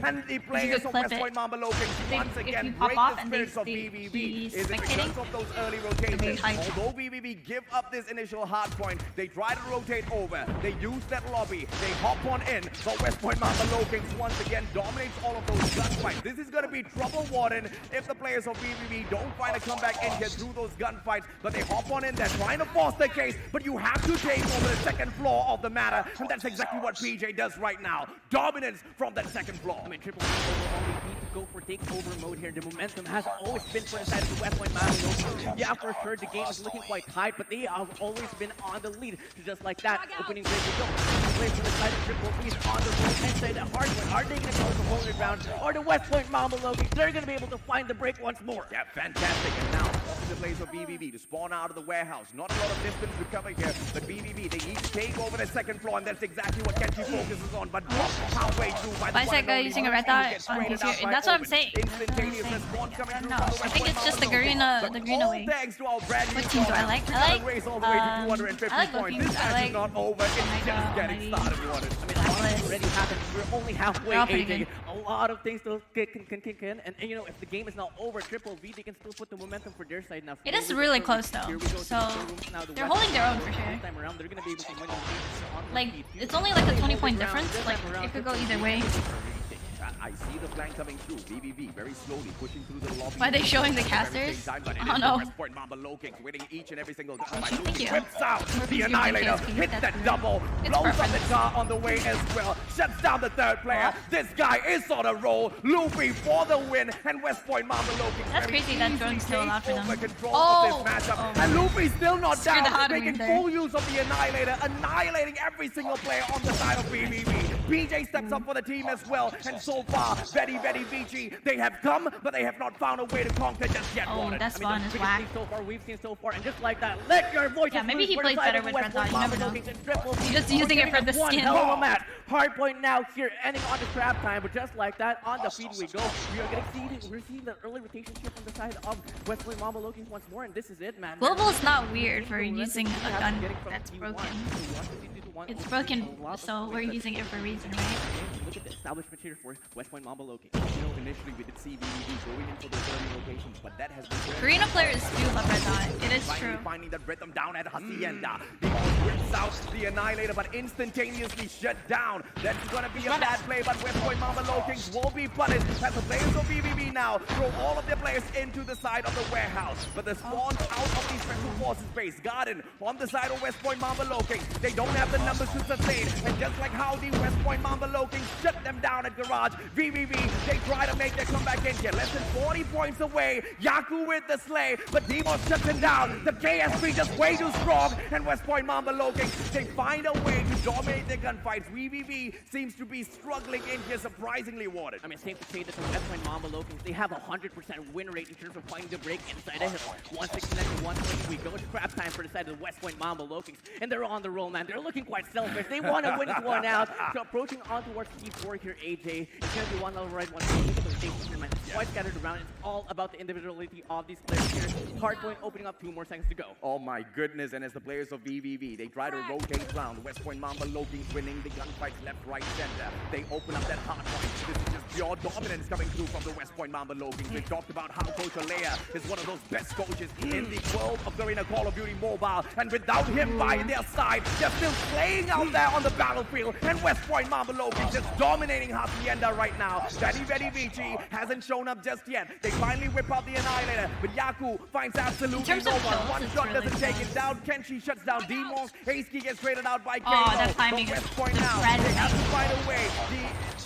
And the players of West Point Mama Logan once again you break pop off the and they spirits of BBB. be Is it spectating? because of those early rotations? high. Although BBB give up this initial hard point, they try to rotate over. They use that lobby. They hop on in. But West Point Mama Logan once again dominates all of those gunfights. This is going to be trouble, Warden, if the players of BBB don't find a comeback and get through those gunfights. But they hop on in. They're trying to force their case. But you have to take over the second floor of the matter. And that's exactly what PJ does right now. Dominance from that second floor. I mean, Triple H only need to go for takeover mode here. The momentum has always been for the side of the West Point Mama Logan. Yeah, for sure, the game is looking quite tight, but they have always been on the lead. So just like that, opening play to go. Play for the side of Triple H on the road inside the Hardpoint. Are they going to go for hold it round? Or the West Point Mama Logan, they're going to be able to find the break once more. Yeah, fantastic. And now, off to the place of BBB to spawn out of the warehouse. Not a lot of distance to cover here, but BBB, they need to take over the second floor, and that's exactly what Kenshi focuses on. But halfway through by the Bisec guy using a red dot on his here. That's what I'm saying. Instantaneous response coming through. I think it's just the Garena way. Thanks to our brand new What team do I like? I like race all the way to 250 I like both points. teams. This I match like is not over. It's just getting started, Warden. I mean, a lot has already happened. We're only halfway, They're all pretty AJ. good. A lot of things still can kick in. And, you know, if the game is now over, Triple V, they can still put the momentum for their side now. It is really close though. So they're holding their own for sure. This time around, they're going to be able to win on Like, it's only like a 20-point difference. Like, it could go either way. I see the flank coming through. BBB very slowly pushing through the lobby. Why are they showing the casters? Oh no. Winning each and every single Thank you. whips out the Annihilator, hits that double, blows up the car on the way as well, shuts down the third player. This guy is on a roll. Luffy for the win, and West Point Mama Logan. That's crazy that drone's still allowed for them. Control Oh! of this matchup. And Luffy's still not Screwed the down, hard making move there. full use of the Annihilator, annihilating every single player on the side of BBB. PJ steps up for the team as well, and so far, very Vici, they have come, but they have not found a way to conquer just yet. Oh, Warden. that's I mean, fun. the It's biggest whack. thing so far we've seen so far, and just like that, let your voice. Yeah, maybe he plays better with red dot. You never know. He's just using it for the One skin. hell of a match. Hardpoint now here, ending on the trap time, but just like that, on the feed we go. We are going to see, we're seeing the early rotation here from the side of West Point Mama Logan once more, and this is it, man. Global is not weird for using a gun that's broken. It's broken, so we're using it for a reason, right? Look at the establishment here for West Point Mama Logan. You know, initially we did see BBB going in for those early rotations, but that has been Garena players do love red dot. It is Finally true. finding that rhythm down at Hacienda. He whips out the Annihilator, but instantaneously shut down. That's gonna be a bad play, but West Point Mama Lokings will be punished as the players of BBB now throw all of their players into the side of the warehouse. But the spawn out of the special forces base, Garden on the side of West Point Mama Lokings. They don't have the numbers to sustain, and just like how the West Point Mama Lokings shut them down at Garage, BBB, they try to make their comeback in here. Less than 40 points away. Yaku with the slay, but Demos shuts him down. The KSP just way too strong, and West Point Mamba Loking, they find a way to dominate their gunfights. VVV seems to be struggling in here, surprisingly, Warden. I mean, safe to say that the West Point Mamba Lokings, they have a 100% win rate in terms of finding the break inside a hill. 169 to 120. We go to scrap time for the side of the West Point Mamba Lokings, and they're on the roll, man. They're looking quite selfish. They want to win this one out. So approaching on towards T4 here, AJ. It's going to be one level right, one level right. It's quite scattered around. It's all about the individuality of these players here. Hardpoint opening up 2 more seconds to go. Oh my goodness, and as the players of VVV, they try to rotate round. West Point Mamba Lokings winning the gunfights left, right, center. They open up that hardpoint. This is just pure dominance coming through from the West Point Mamba Lokings. We've talked about how Coach Alea is one of those best coaches in the world of Garena Call of Duty Mobile. And without him by their side, they're still playing out there on the battlefield. And West Point Mamba Lokings just dominating Hacienda right now. Very Vici hasn't shown up just yet. They finally whip out the Annihilator, but Yaku finds absolutely no one. One shot really doesn't take it down. Kenshi shuts down Demos. Hasky gets traded out by Kano. Oh, that timing But is West Point now, they have to find a way.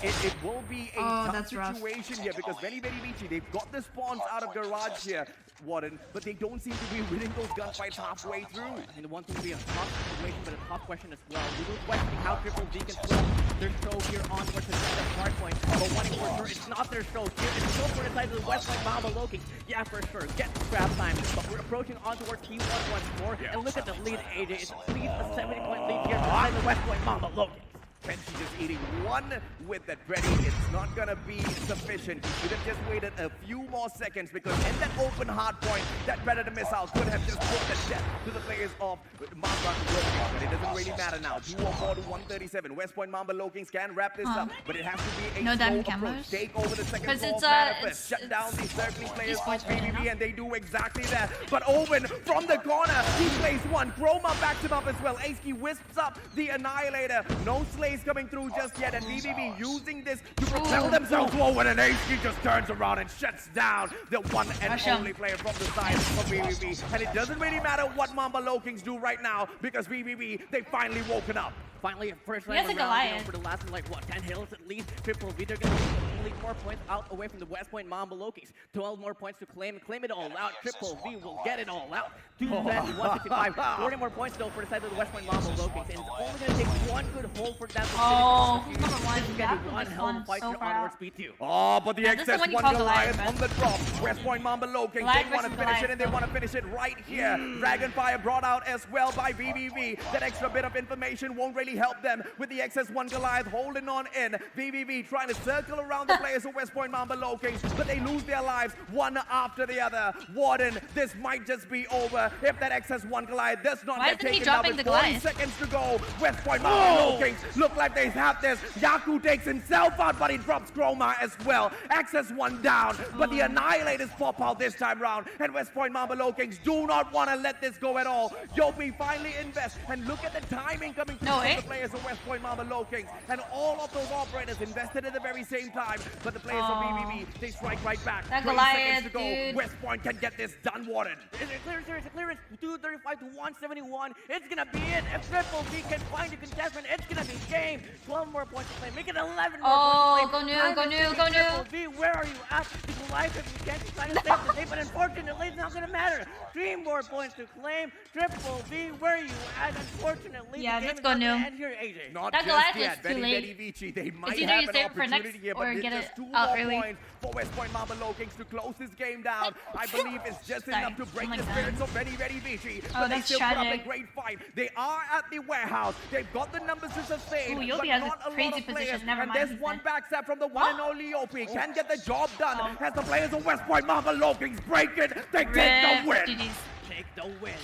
It will be a tough that's rough. situation here because very Vici, they've got the spawns out of Garage here, Warden, but they don't seem to be winning those gunfights halfway through. And the one thing will be a tough situation, but a tough question as well. We will question how Triple V can put their show here on towards the side of Hardpoint, but wanting for sure it's not their show here. It's still for the side of the West Point Mamba Loking. Yeah, for sure. Get scrap time, but we're approaching on towards T1 once more. And look at the lead, AJ. It's a 70-point lead here for the West Point Mamba Loking. Kenshi just eating one with that ready. It's not gonna be sufficient. He should have just waited a few more seconds because in that open hard point, that Predator missile could have just put the death to the players of Mamba Lokings. But it doesn't really matter now. 2-4 to 137. West Point Mamba Lokings can wrap this up, but it has to be a No slow damn approach. cameras. Take over the second floor of Because Manifest. Shut down these circling players of esports right BBB, now. and they do exactly that. But Owen from the corner, he plays one. Chroma backs him up as well. Aski wisps up the Annihilator. No slays coming through just yet, and BBB using this to propel themselves forward, and Aski just turns around and shuts down the one and Rush him. only player from the side of BBB. And it doesn't really matter what Mamba Lokings do right now because BBB, they finally woken up. Finally, first He has round a around, Goliath. for the last, like, what, 10 hills at least. Triple V, they're going to only 4 points out away from the West Point Mamba Lokings. 12 more points to claim it all out. Triple V will get it all out. 270, 155. 40 more points, though, for the side of the West Point Mamba Lokings. And it's only going to take one good hold for that to Oh, finish. number one. This is going to That be was one hell of a fun fight so here far onwards, out. B2. Oh, but the Yeah, this is excess when you one call Goliath Goliath, on the drop. West Point Mamba Lokings, Goliath they want to versus finish it, Goliath, and they want to finish it right here. Dragonfire brought out as well by BBB. That extra bit of information won't really help them with the excess one Goliath holding on in. BBB trying to circle around the players of West Point Mamba Lokings, but they lose their lives one after the other. Warden, this might just be over if that excess one Goliath does not Why get isn't he taken down dropping with the 40 Goliath? seconds to go. West Point Mamba Lokings look like they have this. Yaku takes himself out, but he drops Chroma as well. Access one down, but the Annihilators pop out this time round, and West Point Mamba Lokings do not want to let this go at all. Yobi finally invests, and look at the timing coming through from the players of West Point Mamba Lokings, and all of those operators invested at the very same time, but the players of BBB, they strike right back. That 20 Goliath, seconds to go. dude. West Point can get this done, Warden. Is it clearance? Is it clearance? 235 to 171. It's gonna be it. If Triple V can find a contestant, it's gonna be game. 12 more points to play. Make it 11 more Oh, points to play. go new, go new, go new. Triple V, where are you at? The Goliath, if you can't try to save the day, but unfortunately, it's not gonna matter. 3 more points to claim. Triple V, where are you at? Unfortunately, Yeah, the game let's is go not new. gonna end here, AJ. Not That just Goliath yet. is too Very, late. very Vici. They might either have you an save it for opportunity next here, or but it's get just it 2 out more early. points for West Point Mamba Lokings to close this game down. I believe it's just Sorry, enough to break I'm the like spirits that. of Very, very Vici. Oh, But they that's still put up a tragic. great fight. They are at the warehouse. They've got the numbers to sustain, Ooh, but Yobi has a not a lot crazy of position. players. Never And mind, there's he's one dead. backstab from the one and only Yopi. Can get the job done as the players of West Point Mamba Lokings break it. They take the win. GG's. Take the win.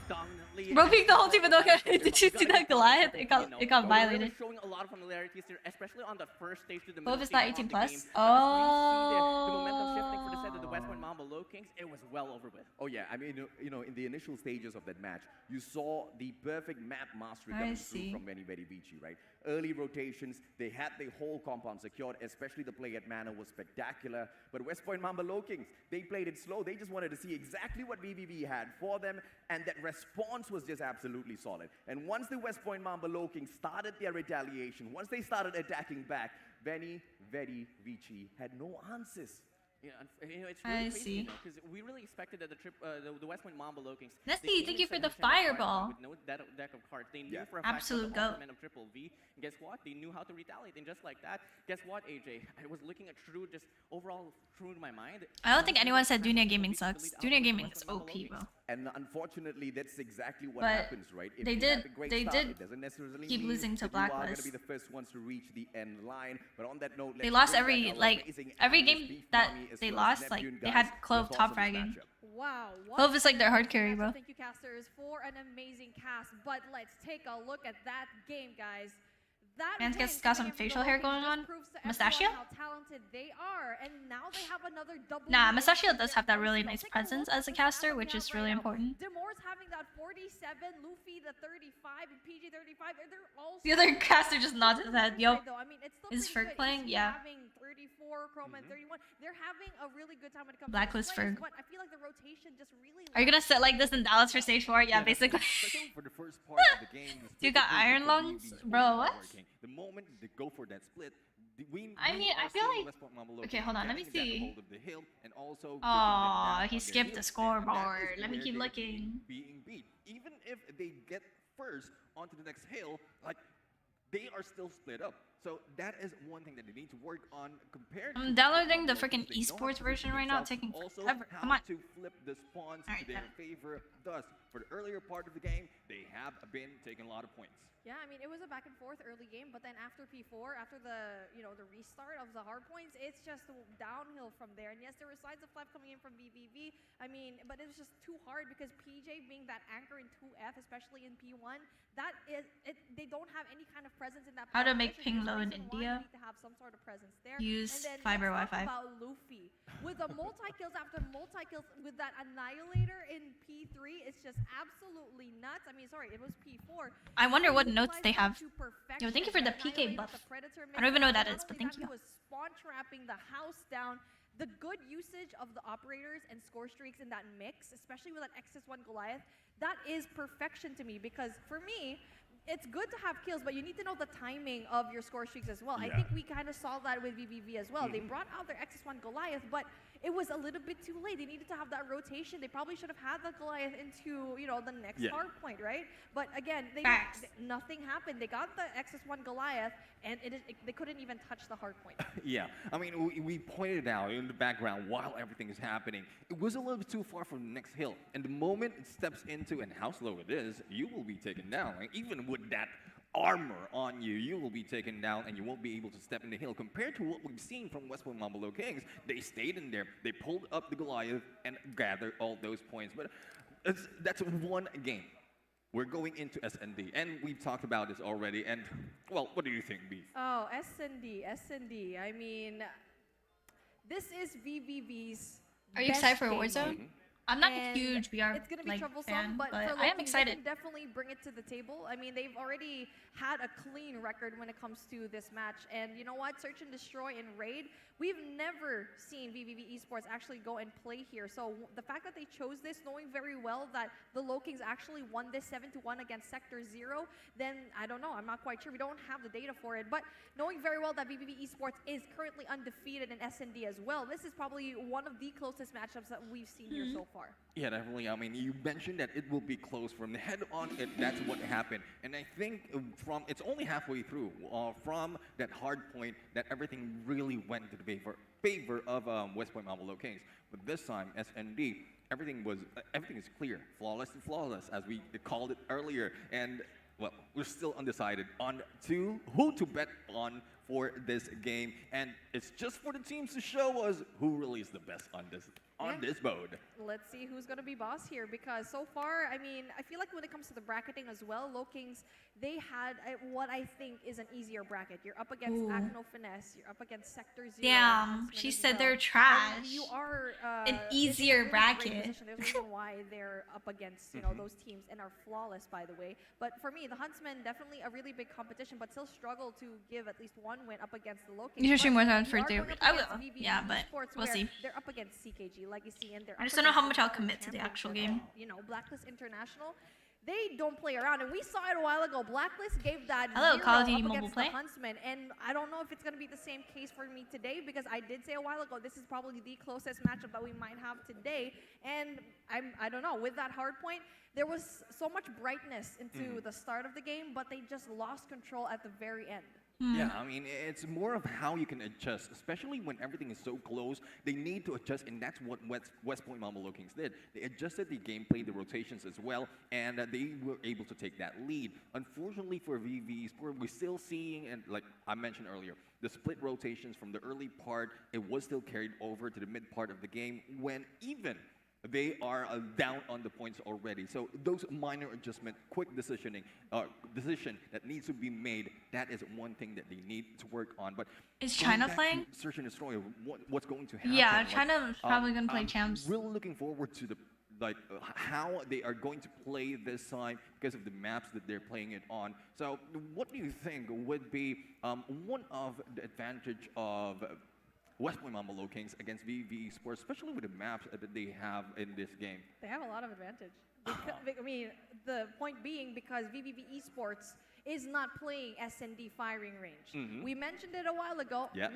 Dominantly. Bro picked the whole team with no Did you see that Goliath? It got We're violated. really showing a lot of familiarities here, especially on the first stage to the Hope middle it's not stage 18 of the plus. game. Oh. The momentum shifting for the side of the West Point Mamba Low Kings, it was well over with. Oh yeah, I mean, in the initial stages of that match, you saw the perfect map mastery I coming see. through from Very Very Vici, right? Early rotations, they had the whole compound secured, especially the play at mana was spectacular. But West Point Mamba Low Kings, they played it slow. They just wanted to see exactly what VVV had for them, and that response was just absolutely solid. And once the West Point Mamba Low Kings started their retaliation, once they started attacking back, Very Very Vici had no answers. Yeah, it's really I crazy, see. because we really expected that the West Point Mamba Low Kings. Nesty, they thank you came for the in second fireball. With no deck of cards. They knew Yeah. for a fact Absolute that the goat. ultimate of Triple V. And guess what? They knew how to retaliate. And just like that, guess what, AJ? I was looking at True, just overall through my mind. I don't think anyone said Dunia Gaming sucks. Dunia Gaming is OP, bro. And unfortunately, that's exactly what But happens, right? If they you did- have a great they start, did it doesn't necessarily keep mean losing to that you are going Blacklist. to be the first ones to reach the end line. But on that note, They let's lost bring back every our like amazing every analyst, game Beef that Mommy, as they well as lost. Like Neptune. they Guys, had Clove your top thoughts on this fragging. matchup? Wow. what Clove is a like their hard great carry, matchup. bro. Thank you, casters, for an amazing cast. But let's take a look at that game, guys. That Man's win got coming in from some the facial hair Loki going just on. proves to Mustachio? everyone how talented they are, and now they have another double. Nah, win Mustachio in does their have that really arsenal. nice Take a look presence at as a what's caster, happening which out is right really now. important. Demore's having that 47, Luffy the 35, and PG 35. They're all The other caster just nods his head. Yo, though. I mean, it's still is pretty Ferg good. playing? AC Yeah. having 34, Chroma and 31. They're having a really good time when it comes Blacklist to players, Ferg. but I feel like the rotation just really. Are you gonna sit like this in Dallas for stage 4? Yeah, basically. Especially for the first part of the game. You got iron lungs? Bro, what? The moment they go for that split, I mean, I feel like- Okay, hold on, let me see. Hold of the hill and also Aw, he skipped the scoreboard. Let me keep looking. Being beat. Even if they get first onto the next hill, like they are still split up. So that is one thing that they need to work on compared I'm to downloading the Westpoint freaking Mambo Low Kings. They know how esports to version position right now, themselves, taking also forever. how Come on. to flip the spawns Alright, to their done. favor. Thus, for the earlier part of the game, they have been taking a lot of points. Yeah, I mean, it was a back and forth early game, but then after P4, after the the restart of the Hardpoints, it's just downhill from there. And yes, there were signs of life coming in from BBV. I mean, but it was just too hard because PJ being that anchor in 2F, especially in P1, they don't have any kind of presence in that. How to power make position. ping There's low a in reason why India. you need to have some sort of presence there. Use and then fiber let's Wi-Fi. talk about Luffy with the multi-kills after multi-kills with that Annihilator in P3. It's just absolutely nuts. I mean, sorry, it was P4. I wonder what Utilized notes they that have. to perfection. Yo, thank you for the PK Annihilated buff. the Predator I don't even know what that mix. is, Not but only thank that, you. He was spawn trapping the house down. The good usage of the operators and score streaks in that mix, especially with that XS1 Goliath, that is perfection to me because for me, it's good to have kills, but you need to know the timing of your score streaks as well. I think we kind of saw that with VVV as well. They brought out their XS1 Goliath, but it was a little bit too late. They needed to have that rotation. They probably should have had the Goliath into, the next hard point, right? But again, nothing happened. They got the XS1 Goliath, and they couldn't even touch the hard point. Yeah, I mean, we pointed out in the background while everything is happening, it was a little bit too far from the next hill. And the moment it steps into, and how slow it is, you will be taken down. Like, even with that armor on you, you will be taken down and you won't be able to step in the hill. Compared to what we've seen from Westpoint Mambo Low Kings, they stayed in there, they pulled up the Goliath and gathered all those points. But that's one game. We're going into SND, and we've talked about this already. And, well, what do you think, Beef? Oh, SND. I mean, this is VVV's. Are you excited for Warzone? I'm not a huge VR It's gonna be troublesome, fan, but but for I am Loki, excited. They can definitely bring it to the table. I mean, they've already had a clean record when it comes to this match, and you know what? Search and Destroy and Raid, we've never seen VVV Esports actually go and play here. So the fact that they chose this, knowing very well that the Low Kings actually won this 7-1 against Sector 0, then I don't know. I'm not quite sure. We don't have the data for it, but knowing very well that VVV Esports is currently undefeated in SND as well, this is probably one of the closest matchups that we've seen here so far. Yeah, definitely. I mean, you mentioned that it will be close from the head on. That's what happened. And I think it's only halfway through from that hard point that everything really went to the favor of Westpoint Mambo Low Kings. But this time, SND, everything is clear, flawless and flawless, as we called it earlier. And well, we're still undecided on who to bet on for this game, and it's just for the teams to show us who really is the best on this mode. Let's see who's going to be boss here, because so far, I mean, I feel like when it comes to the bracketing as well, Low Kings, they had what I think is an easier bracket. You're up against Acno Finesse, you're up against Sector 0. Damn, she said they're trash. And you are an easier bracket. There's a reason why they're up against those teams, and are flawless, by the way. But for me, the Huntsman, definitely a really big competition, but still struggle to give at least one win up against the Low Kings. You should stream Warzone for you are their. going up I will. against VVV Yeah, but Esports, we'll where see. They're up against CKG Legacy, and they're I up just don't know how against much I'll the commit to the actual game. Blacklist International. They don't play around, and we saw it a while ago. Blacklist gave that Hello, 0 Call of Duty up Mobile against Play. the Huntsman, and I don't know if it's going to be the same case for me today, because I did say a while ago this is probably the closest matchup that we might have today, and I don't know, with that hard point, there was so much brightness into the start of the game, but they just lost control at the very end. Yeah, I mean, it's more of how you can adjust, especially when everything is so close. They need to adjust, and that's what Westpoint Mambo Low Kings did. They adjusted the gameplay, the rotations as well, and they were able to take that lead. Unfortunately for VVs, we're still seeing, and like I mentioned earlier, the split rotations from the early part, it was still carried over to the mid part of the game, when even they are down on the points already. So those minor adjustment, quick decision that needs to be made, that is one thing that they need to work on. But is China playing? Search and Destroy, what's going to happen? Yeah, China's probably going to play champs. I'm really looking forward to how they are going to play this time because of the maps that they're playing it on. So what do you think would be one of the advantage of Westpoint Mambo Low Kings against VVV Esports, especially with the maps that they have in this game? They have a lot of advantage. I mean, the point being, because VVV Esports is not playing S&D firing range. We mentioned it a while ago. 100%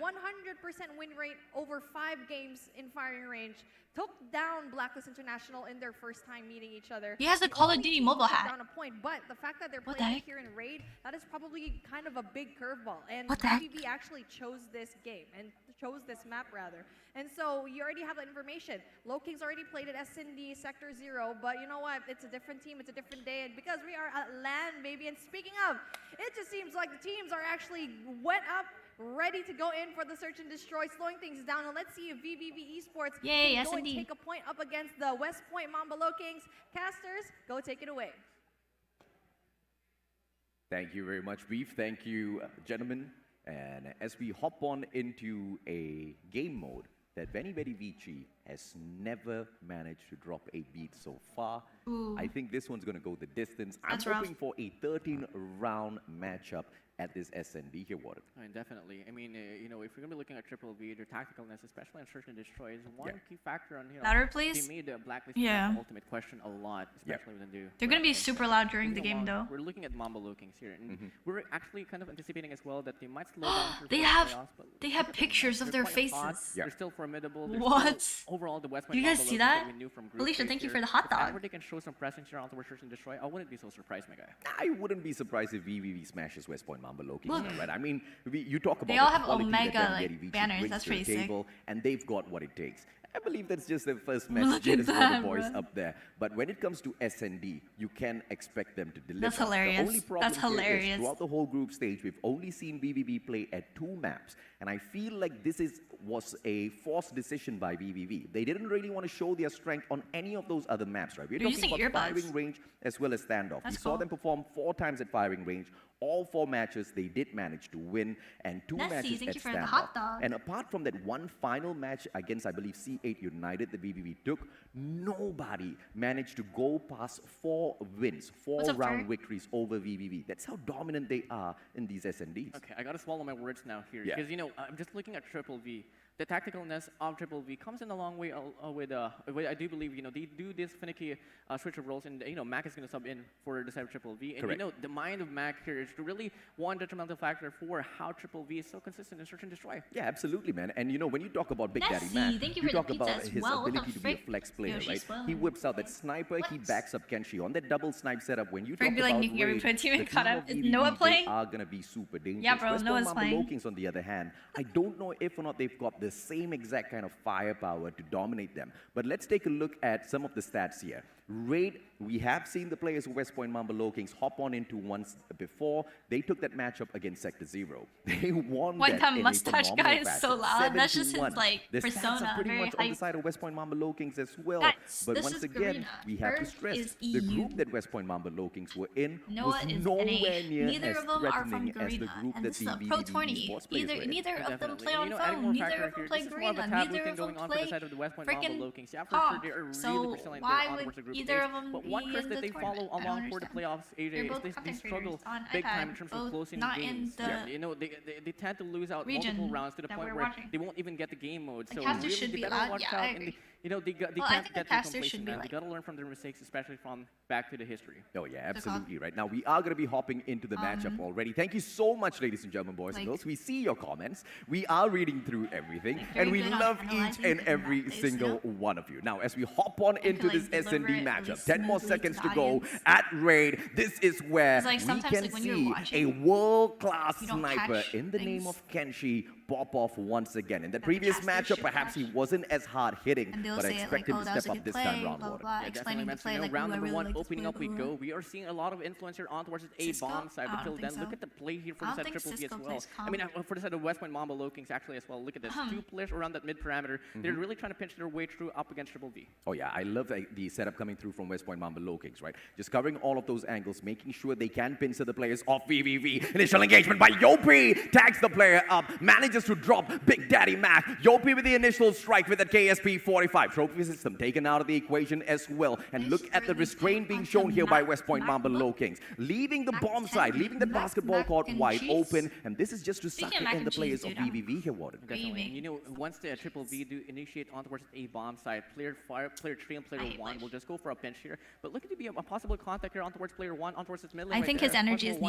win rate over 5 games in firing range. Took down Blacklist International in their first time meeting each other. He has a Call of Duty mobile hat. Down a point, but the fact that they're What playing the heck? here in Raid, that is probably kind of a big curveball. And What the heck? BBB actually chose this game and chose this map rather. And so you already have that information. Low King's already played at S&D Sector 0, but you know what? It's a different team, it's a different day, and because we are at LAN, baby. And speaking of, it just seems like the teams are actually went up, ready to go in for the search and destroy, slowing things down. And let's see if VVV Esports Yay, can go and S&D. take a point up against the West Point Mamba Low Kings. Casters, go take it away. Thank you very much, Beef. Thank you, gentlemen. And as we hop on into a game mode that Benny Vici has never managed to drop a beat so far, I think this one's going to go the distance. That's I'm rough. hoping for a 13-round matchup at this SND here, Warren. I mean, definitely. I mean, you know, if we're gonna be looking at Triple V, their tacticalness, especially on search and destroy, is one key factor on, you know, Louder, please. they made the Blacklist Yeah. ultimate question a lot, especially when they do. They're gonna be super loud during the game, though. We're looking at Mamba Low Kings here, and we're actually kind of anticipating as well that they might slow down. through They the have playoffs, but they have pictures of they're their quite hot. faces. They're still formidable. They're What? Still, overall, the West Point You guys Mamba see Low Kings that? we knew from group Alicia, stage thank you here. for the hot If dog. ever they can show some presence here onto search and destroy, I wouldn't be so surprised, my guy. I wouldn't be surprised if VVV smashes West Point Mamba Low Kings, right? I mean, you talk about They all the have quality that Omega, Benny like, Vici banners. brings That's to the pretty sick. table, and they've got what it takes. I believe that's just their first Look message at for the that, boys bro. up there. But when it comes to SND, you can expect them to deliver. That's hilarious. The only problem That's here is hilarious. throughout the whole group stage, we've only seen VVV play at 2 maps. And I feel like this was a forced decision by VVV. They didn't really want to show their strength on any of those other maps, right? We're They're talking using about earbuds. firing range as well as standoff. That's We saw cool. them perform 4 times at firing range. All 4 matches they did manage to win, and 2 Nessie, matches thank at you for the standoff. hot dog. And apart from that one final match against, I believe, C8 United that VVV took, nobody managed to go past 4 wins, What's up, 4-round Ferg? victories over VVV. That's how dominant they are in these SNDs. Okay, I gotta swallow my words now here, Yeah. because you know I'm just looking at Triple V. The tacticalness of Triple V comes in a long way with I do believe they do this finicky switch of roles, and Mac is gonna sub in for the side of Triple V, and Correct. the mind of Mac here is really one detrimental factor for how Triple V is so consistent in search and destroy. Yeah, absolutely, man. And when you talk about Big Daddy Nessie, Mac, thank you you for the talk pizza about as his well. What the ability to be a frick? flex player, Yo, right? she's swelling. He whips out that sniper, he What? backs up Kenshi on that double snipe setup. When you Frick talk be like about nuking every Raid, play team and the caught team up. of Is VVV, Noah they playing? are gonna be super dangerous. Yeah, bro, West Noah's Point playing. Mamba Low Kings, on the other hand, I don't know if or not they've got the same exact kind of firepower to dominate them. But let's take a look at some of the stats here. Raid, we have seen the players of West Point Mamba Low Kings hop on into once before. They took that matchup against Sector 0. They won Why that that in a mustache phenomenal guy is so fashion, loud? That's just his, 7-1. like, The stats persona, are pretty very much on the hype. side of West Point Mamba Low Kings as well. Guys, But this once is again, Garena. we have to First stress is the EU. group that West Point Mamba Low Kings were in Noah was is nowhere NA. near Neither as of them are from threatening as the Garena, group and that this the is a VVV pro tourney. Esports players were in. Neither of them Definitely. play And, on you know, adding phone. more Neither factor of them here, play this is more of a Garena. taboo Neither thing of them going on for the play side of the West Point Mamba freaking Low Kings. Yeah, for comp. sure, they are really So pursuing why on would towards the group either stage. of them But be one curse in that the they follow tournament? I don't along for the understand. playoffs, AJ, They're is both they content struggle creators on big time iPad, in terms both of closing not in games. the Yeah, they tend to lose out region multiple rounds to the that point we're where watching. they won't even get the game mode. The So casters really, should they be better loud. watch Yeah, out. I And agree. they Well, I can't think the get too casters should complacent, be man. They like- gotta learn from their mistakes, especially from back to the history. Oh yeah, call. absolutely right. Now we are going to be hopping into the matchup already. Thank you so much, ladies and gentlemen, boys and Like- girls. We see your comments. We are reading through everything, Like, very and we good on love each analyzing and and every that is, single one of you. Now, as we hop on into like, this deliver SND it really matchup, 10 more smoothly to seconds the to go audience. at Raid. This is where 'Cause, like, we sometimes, can like, when you're see a watching, world-class you don't sniper catch in the name things. of Kenshi pop off once again. In the the previous casters matchup, should perhaps he catch. wasn't as hard hitting, And they'll but I say it expect like, him oh, to that was step a up good this play, time round. blah, blah, Warren. blah, Yeah, explaining the definitely. play, like, Round ooh, I number really one like this opening play, up we blah, go. blah. We are seeing a lot of influence here on towards A Cisco? bomb side, I but don't till think then, so. look at the play here for I the don't side think Triple V as Cisco well. plays I mean, comp. for the side of West Point Mamba Low Kings actually as well. Look at this, 2 players around that mid parameter. They're really trying to pinch their way through up against Triple V. Oh yeah, I love the setup coming through from West Point Mamba Low Kings, right? Just covering all of those angles, making sure they can pincer the players off VVV. Initial engagement by Yopi, tags the player up, manages to drop Big Daddy Mac. Yopi with the initial strike with the KSP 45. Trophy system taken out of the equation as well. And look at the restraint being shown here by West Point Mamba Low Kings. Leaving the bomb side, leaving the basketball court wide open. And this is just to Speaking sucker of mac in and the players cheese, of dude, VVV here, Warden. Definitely. Raving. And you know, once the Triple V do initiate on towards A bomb side, player 3 and player I hate 1 life. will just go for a pinch here. But look at to be a possible contact here on towards player 1, on towards his mid lane. I right think there. his energy is Possible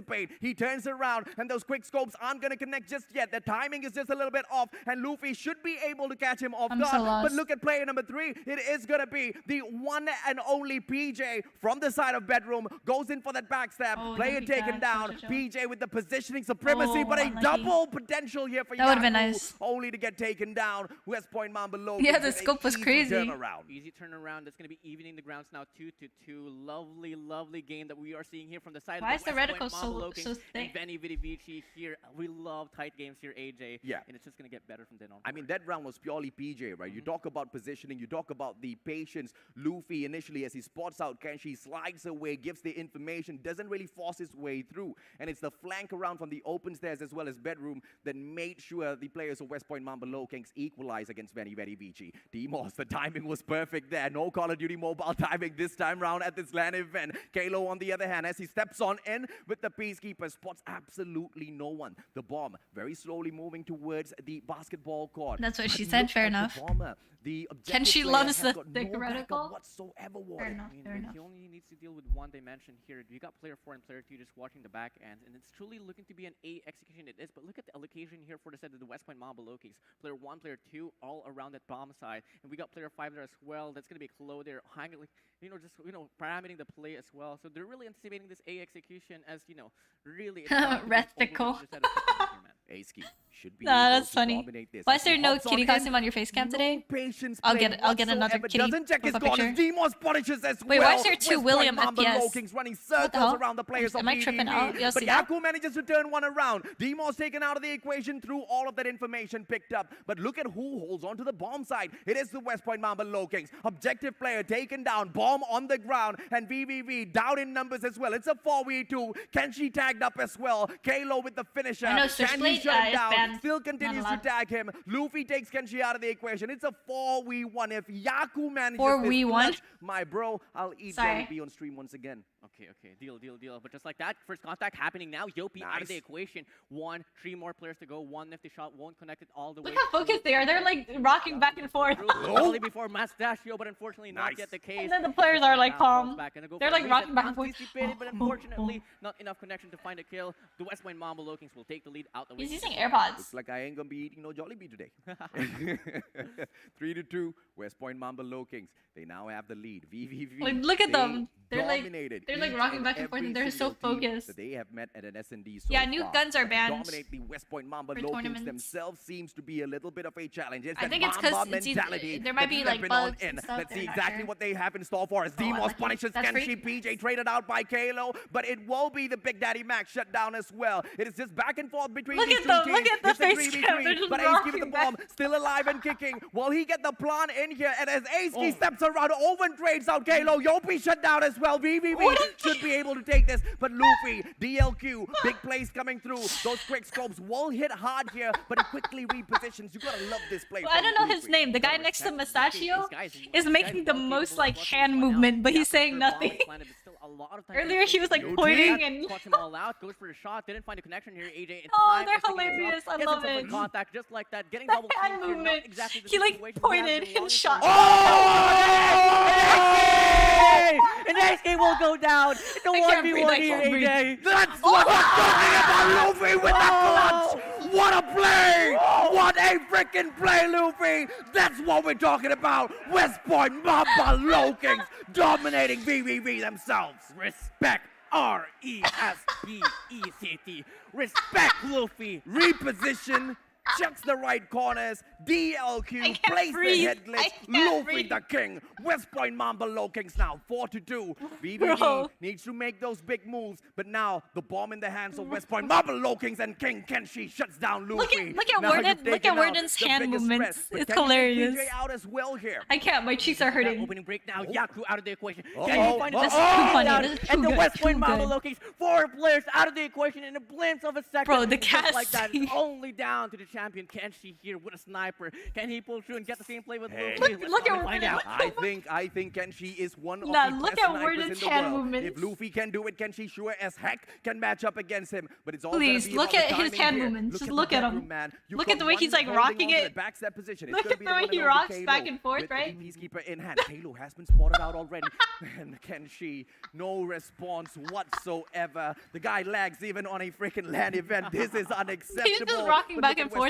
anticipate. He turns around, and those quick scopes aren't going to connect just yet. The timing is just a little bit off, and Luffy should be able to catch him off I'm guard. so lost. But look at player number 3. It is going to be the one and only PJ from the side of bedroom. Goes in for that back backstab. Oh, Player lucky taken catch, down. Jojo. PJ with the positioning supremacy, Oh, but a unlucky. double potential here for That would've been Yaku, nice. only to get taken down. West Point Mamba low. Yeah, the scope was crazy. Easy turnaround. That's going to be evening the grounds now 2-2. Lovely, lovely game that we are seeing here from the side Why of is the the West Point reticle so Mamba Lokings thick? and Benny Vidivici here. We love tight games here, AJ. Yeah. And it's just going to get better from then on. I mean, that round was purely PJ, right? You talk about positioning, you talk about the patience. Luffy initially, as he spots out Kenshi, slides away, gives the information, doesn't really force his way through. And it's the flank around from the open stairs as well as bedroom that made sure the players of West Point Mamba Low Kings equalize against Very Vici. Demos, the timing was perfect there. No Call of Duty mobile timing this time round at this LAN event. Kalo, on the other hand, as he steps on in with the Peacekeeper, spots absolutely no one. The bomb very slowly moving towards the basketball court. That's what But she look said, fair at the enough. bomber. The objective Kenshi player loves has the got thick no backup reticle. whatsoever, Fair Warren. enough, fair enough. He only needs to deal with one dimension here. You got player 4 and player 2 just watching the back end, and it's truly looking to be an A execution. It is, but look at the allocation here for the set of the West Point Mamba Low Kings. Player 1, player 2, all around that bomb side, and we got player 5 there as well. That's gonna be Klo there, hanging, just parameting the play as well. So they're really anticipating this A execution as really. Reticle. Aski should be Nah, able that's to funny. dominate this. Why As is there he no hops on kitty in, costume on your face cam no today? patience I'll play get another whatsoever. kitty Doesn't check his profile corners. picture. Demos punishes as Wait, well. why is there two West William Point Mamba FPS? Low Kings running What the circles hell? around the players Am of I tripping BDB, out? Y'all but see that? Yaku manages to turn one around. Demos taken out of the equation through all of that information picked up. But look at who holds onto the bomb side. It is the West Point Mamba Low Kings. Objective player taken down. Bomb on the ground. And VVV down in numbers as well. It's a 4v2. Kenshi tagged up as well. Kalo with the finisher. I know Can he Switchblade shut him is down? banned. Still continues Not to allowed. tag him. Luffy takes Kenshi out of the equation. It's a 4v1. If Yaku manages 4v1? this clutch, my bro, I'll eat Sorry. Jollibee on stream once again. Okay, deal. But just like that, first contact happening now. Yopi out of the Nice. equation. 3 more players to go. One nifty shot won't connect it all the way. Look how focused they are. They're like rocking back and forth. Early before Mastachio, but unfortunately not Nice. yet the case. And then the players are like Now falls calm. back and go They're for a like reset. rocking back and forth. Anticipated, but unfortunately not enough connection to find a kill. The West Point Mamba Low Kings will take the lead out the way. He's using AirPods. Looks like I ain't gonna be eating no Jollibee today. 3-2, West Point Mamba Low Kings. They now have the lead. VVV. Like, look at they them. They're like- dominated they're like each rocking and back and forth, and every they're so single team focused. that they have met at an S&D so Yeah, new far. guns are But to banned dominate the West Point Mamba for Low Kings tournaments. themselves seems to be a little bit of a challenge. It's I that think it's 'cause Mamba it's either- mentality. there might that be, they've like, been on bugs in. and stuff, Let's see they're not exactly sure. what they have in store for us. Demos unlucky. punishes That's Kenshi. free. PJ traded out by Kalo, but it will be the Big Daddy Max shut down as well. It is just back and forth between Look these at two them. teams. Look at the It's a face 3v3, cam. They're just but Ace giving the rocking bomb, back. still alive and kicking. Will he get the plan in here? And as Ace steps around, Owen trades out Kalo. Yopi shut down as well. VVV should be able to take this, but Luffy, DLQ, big plays coming through. Those quick scopes will hit hard here, but it quickly repositions. You gotta love this play. Well, I from don't know his Luffy. name. The guy next to Mustachio This guy's is making the most like hand movement, but he's saying nothing. Earlier he was like pointing and Cuts him all out, goes for the shot, didn't find a connection here, AJ. in Oh, time, they're is picking this up, hilarious. I gets love himself in it. contact just like that, getting That double hand teamed here, not movement. exactly the He, like, situation we have pointed been and longing shot. for. And XK will go down. It's a I can't breathe, 1v1 I here, can't breathe. AJ. That's what I'm talking about, Luffy with the clutch! What a play! What a freaking play, Luffy! That's what we're talking about! West Point Mamba Low Kings dominating VVV themselves! Respect, R-E-S-P-E-C-T. Respect, Luffy. Reposition, checks the right corners, I DLQ, can't plays breathe. the head glitch, I can't Luffy breathe. the king, West Point Mamba Low Kings now 4-2. VVV Bro. needs to make those big moves, but now the bomb in the hands of West Point Mamba Low Kings and King Kenshi shuts down Luffy. Look at Now Worden- you've look at taken out Worden's the hand biggest movements. threat, but It's can you take hilarious. PJ out as well here. I can't. My cheeks are That hurting. opening break now, Yaku out of the equation. Uh-oh. Can you find This is it? too funny. Down, This is too and the good, West too Point Mamba good. Low Kings, 4 players out of the equation in a glimpse of a second. Bro, the Just like that, casting. it's only down to the champion Kenshi here with a sniper. Can he pull through and get the same play with Hey. Luffy? Look at find Worden. out. I think Kenshi is one of Nah, the look best at snipers Worden's in the hand world. movements. If Luffy can do it, Kenshi sure as heck can match up against him. But it's all Please, gonna be look about at the his timing hand here. movements. Just the look at him. bedroom, man. You Look got at the way one he's, like, holding rocking onto it. the backstep position. It's Look gonna at be the way one he and only rocks Kalo back and forth, with right? The Peacekeeper in hand. Kalo has been spotted out already. And Kenshi, no response whatsoever. The guy lags even on a freaking LAN event. This is unacceptable. He's just rocking But back look and at forth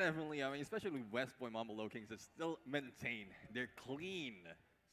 Yeah, definitely. I mean, especially with West Point Mama Low Kings, they still maintain. They're clean.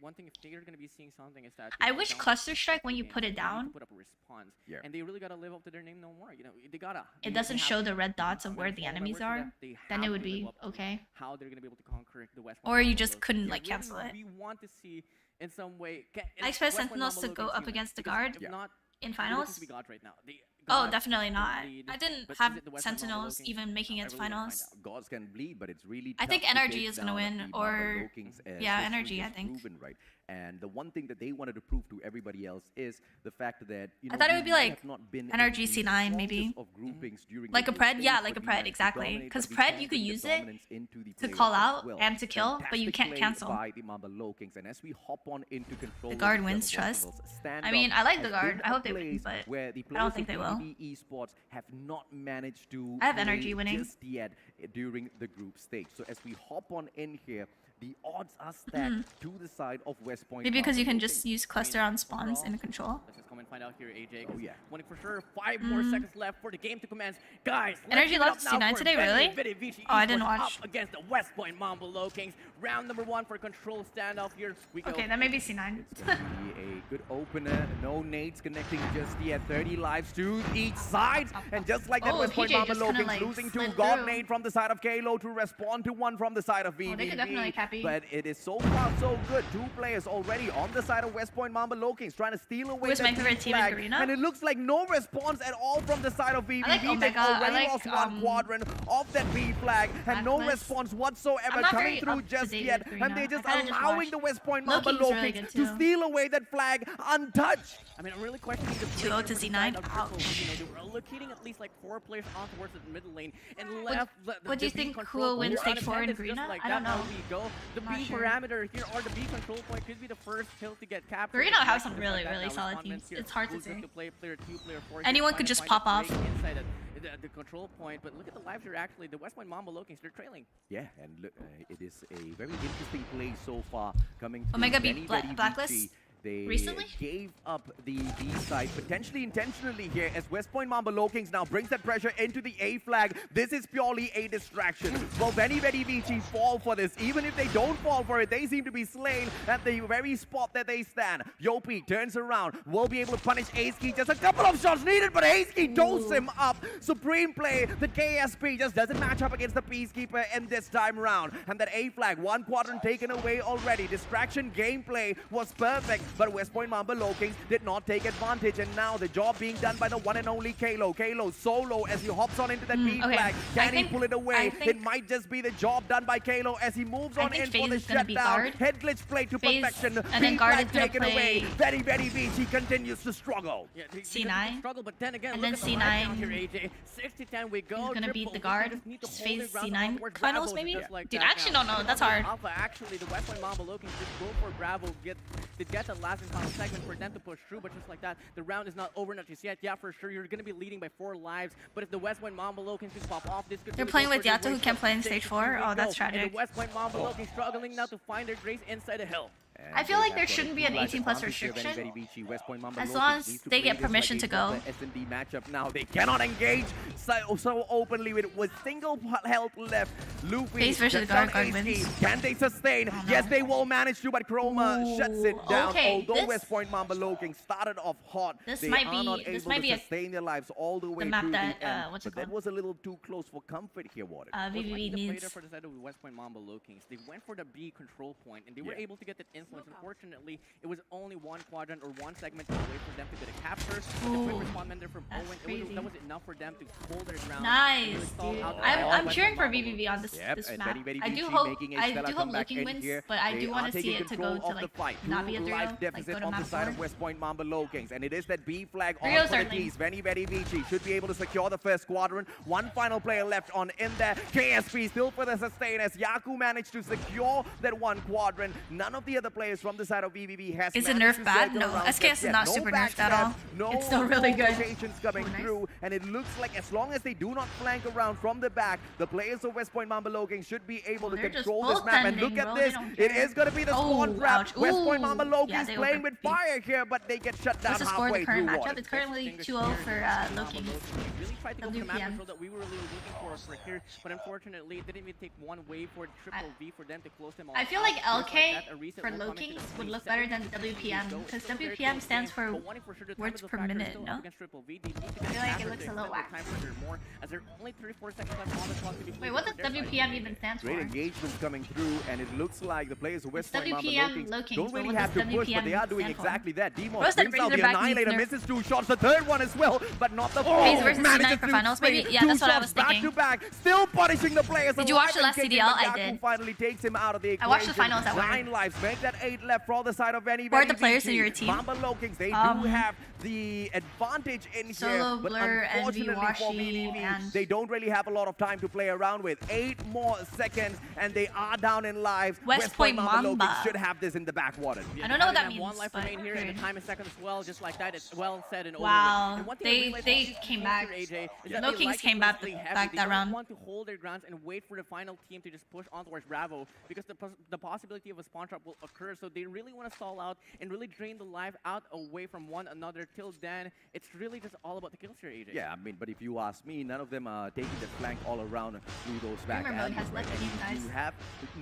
one thing if they're going to be seeing something is that I wish Cluster Strike when you put it they need to down, put up a response, Yeah. and they really got to live up to their name no more. They gotta. it doesn't show the red dots of where the enemies are. Then it would be okay. How they're going to be able to conquer the West. Or you just couldn't like cancel it. We want to see in some way. I expect Sentinels to go up against the guard in finals. Right now. Oh, definitely not. bleed, I didn't but have is it the West Mamba Sentinels Lokings? even making I its really gotta find finals. out. Gods can bleed, but it's really I tough think to NRG take is gonna down win, the Mamba or Lokings, as yeah, history NRG, I has think. proven, right? And the one thing that they wanted to prove to everybody else is the fact that I thought it would be like NRG NRG C9 maybe. Like a pred, yeah, like a pred, exactly. Because pred, you could use it to call out and to kill, but you can't cancel. And as we hop on into control, The guard wins trust. I mean, I like the guard. I hope they win, but I don't think they will. Esports have not managed to I have play NRG winning. just yet during the group stage. So as we hop on in here, the odds are stacked to the side of West Point. Maybe because you can just use cluster on spawns in control. Let's just come and find out here, AJ. Oh, yeah. Wanting for sure 5 more seconds left for the game to commence. Guys, Energy let's give it left up now C9 for today, Benny really? Vidi Vici Oh, I didn't Esports watch. Up against the West Point Mambo Low Kings. Round number 1 for control standoff here. We go. Okay, that may be C9. It's going to be a good opener. No nades connecting just yet. 30 lives to each side. And just like that, Oh, West Point PJ Mambo just Low kinda, Kings like, losing 2. slid God through. nade from the side of Kalo to respond to 1 from the side of VVV. they could definitely copy. But it is so far so good. 2 players already on the side of West Point Mambo Low Kings trying to steal away Who's the my favorite team in flag. Garena? And it looks like no response at all from the side of VVV. I like They've Omega. I already like, lost 1 quadrant of that B flag and no Blacklist. response whatsoever I'm not coming very through up to just date yet. with And Garena. they're just I kinda just allowing watched. the West Point Low Mambo King's Low really Kings good to too. steal away that flag untouched. I mean, I'm really questioning the 2-0 to Z9. Ouch. You know, they were allocating at least like 4 players on towards the middle lane and left. What do you think who will win stage 4 in Garena? I don't know. We go. The Not B sure. parameter here, or the B control point, could be the first kill to get captured. Garena have some Just really, like that. really Now, solid Respondents teams. here It's hard to lose say. play player 2, player 4 here, Anyone trying could to just find pop a off. break inside the control point, but look at the lives here. Actually, the West Point Mambo Low Kings, they're trailing. Yeah, and look, it is a very interesting play so far coming through. Omega beat Benny Vidi Blacklist Vici. They recently? gave up the B side, potentially intentionally here, as West Point Mambo Low Kings now brings that pressure into the A flag. This is purely a distraction. Well, Benny Vidi Vici fall for this. Even if they don't fall for it, they seem to be slain at the very spot that they stand. Yopi turns around, will be able to punish Aski. Just a couple of shots needed, but Aski doses him up. Supreme play. The KSP just doesn't match up against the Peacekeeper in this time round. And that A flag, 1 quadrant taken away already. Distraction gameplay was perfect. But West Point Mambo Low Kings did not take advantage, and now the job being done by the one and only Kalo. Kalo solo as he hops on into that B okay. flag. Can he pull it away? I think- It might just be the job done by Kalo as he moves on think in for FaZe the is gonna be shutdown. guard. Head glitch play to FaZe, perfection. and then B guard flag is gonna taken play away. Very, very Vici continues to struggle. Yeah, they C9. struggle, but then again, And look then at the line down C9 here, AJ. 60-10 we go. Who's gonna beat Triple, the they guard? just need to Is hold FaZe their ground C9 towards finals, Bravo, maybe? just like Dude, that I actually now. don't know. And That's on the hard. Alpha, actually, the West Point Mambo Low Kings just go for Bravo. They get the last and final segment for them to push through, but just like that, the round is not over not just yet. Yeah, for sure, you're going to be leading by 4 lives, but if the West Point Mambo Low Kings can pop off, this could They're really playing go with for their Yato, who way can't to play in stage stage 2. 4? Here we Oh, that's go. And tragic. the West Point Mambo Low Kings struggling now to find their grace inside the hill. I feel like there shouldn't be an 18+ restriction, as long as they get permission to go. S&D matchup now. They cannot engage so openly with single health left. Luffy FaZe versus just guard, down guard AC. wins. Can they sustain? Oh, no. Yes, they will manage to, but Chroma shuts it down. Okay, Although this- West Point Mambo Low Kings started off hot, This they might are be- not this able might to be a- sustain their lives all the way map through that, the end. what's it But that called? was a little too close for comfort here, Warden. VVV The needs. player for the side of the West Point Mambo Low Kings, they went for the B control point, and they were Yeah. able to get that influence. Unfortunately, it was only 1 quadrant or 1 segment away for them to get a capture. The Ooh, quick response there from that's Owen, crazy. that was enough for them to hold their ground. Nice, and really stall dude. out the I'm West cheering for Point Mambo VVV Low on this Yep, this and map. Very I do Vici hope making a I stellar do hope comeback Looking in wins, here. but I They do want are to see taking it to go control to of the like fight. not be a 2 3-0, life like deficit go to on the map side 4. of West Point Mambo Low Kings, and it is that B flag on 3-0 for the certainly. keys. Very Vici should be able to secure the first quadrant. 1 final player left on in there. KSP still for the sustain as Yaku managed to secure that 1 quadrant. None of the other players from the side of VVV has Is it managed nerfed to bad? circle No, around SKS just is yet. not No super nerfed at backstab, all. No It's still really good. rotations coming Oh, nice. through, and it looks like as long as they do not flank around from the back, the players of West Point Mambo Low Kings should be able to They're just control this map. And look goaltending, at bro. this, They don't it care. is going to be the Oh, spawn trap. ouch. West Point Ooh. Mambo Low Yeah, Kings they playing over- with fire here, but they get shut down What's the score of halfway the current through. matchup? It's currently 2-0 for Low Kings. Really tried to go for the map WPM. control that we were really looking for here, but unfortunately, it didn't even take 1 wave for Triple V for them to close them all I feel out. like Just LK that, a reset for will Low come into Kings the would look 3 better than seconds. WPM, Go. because It's still a very WPM close stands game, for but wanting for sure the time words of the per factor minute, still no? up against Triple V. They need to get I feel like it captured looks to a little extend the whack. time for their more, as there are only 34 seconds left on the clock to be Wait, played what for does their side. WPM even stand for? Great engagements coming through, and it looks like the players of West It's Point Mambo WPM Low Kings Low Kings, don't but really what have to does push, but they are WPM doing stand for? exactly that. Demos Roast that brings out the Razorback needs Annihilator, nerf. misses 2 shots, the 3rd one as well, but not the FaZe 4th. versus Manages C9 for to finals, maybe? spray Yeah, 2 that's what I shots was back thinking. to back, still punishing the players. Did you watch alive the and last kicking, CDL? but I Yaku did. finally takes him out of the equation. I watched the finals at 9 work. lives, make that at 8 left for the side of any. Who are the players in your team? Mamba Lokings, they do have the advantage in here, Solo, but Blur, Envy, unfortunately for Washi, VVV, and they don't really have a lot of time to play around with. 8 more seconds, and they are down in lives. West Point Mamba Mamba. Lokings should have this in the backwater. I don't know what that means. One life but remain here, and the weird. time is second as well, just like that. It's well said and over. Wow, And one thing I realized they about came these back. teams here, AJ, is that No they Kings like to came play back heavy. that They don't round. want to hold their grounds and wait for the final team to just push on towards Bravo, because the possibility of a spawn trap will occur. So they really want to stall out and really drain the life out away from one another. Till then, it's really just all about the kills here, AJ. Yeah, I mean, but if you ask me, none of them are taking the flank all around through those back Remember, alleys, has right? left And it, guys. you have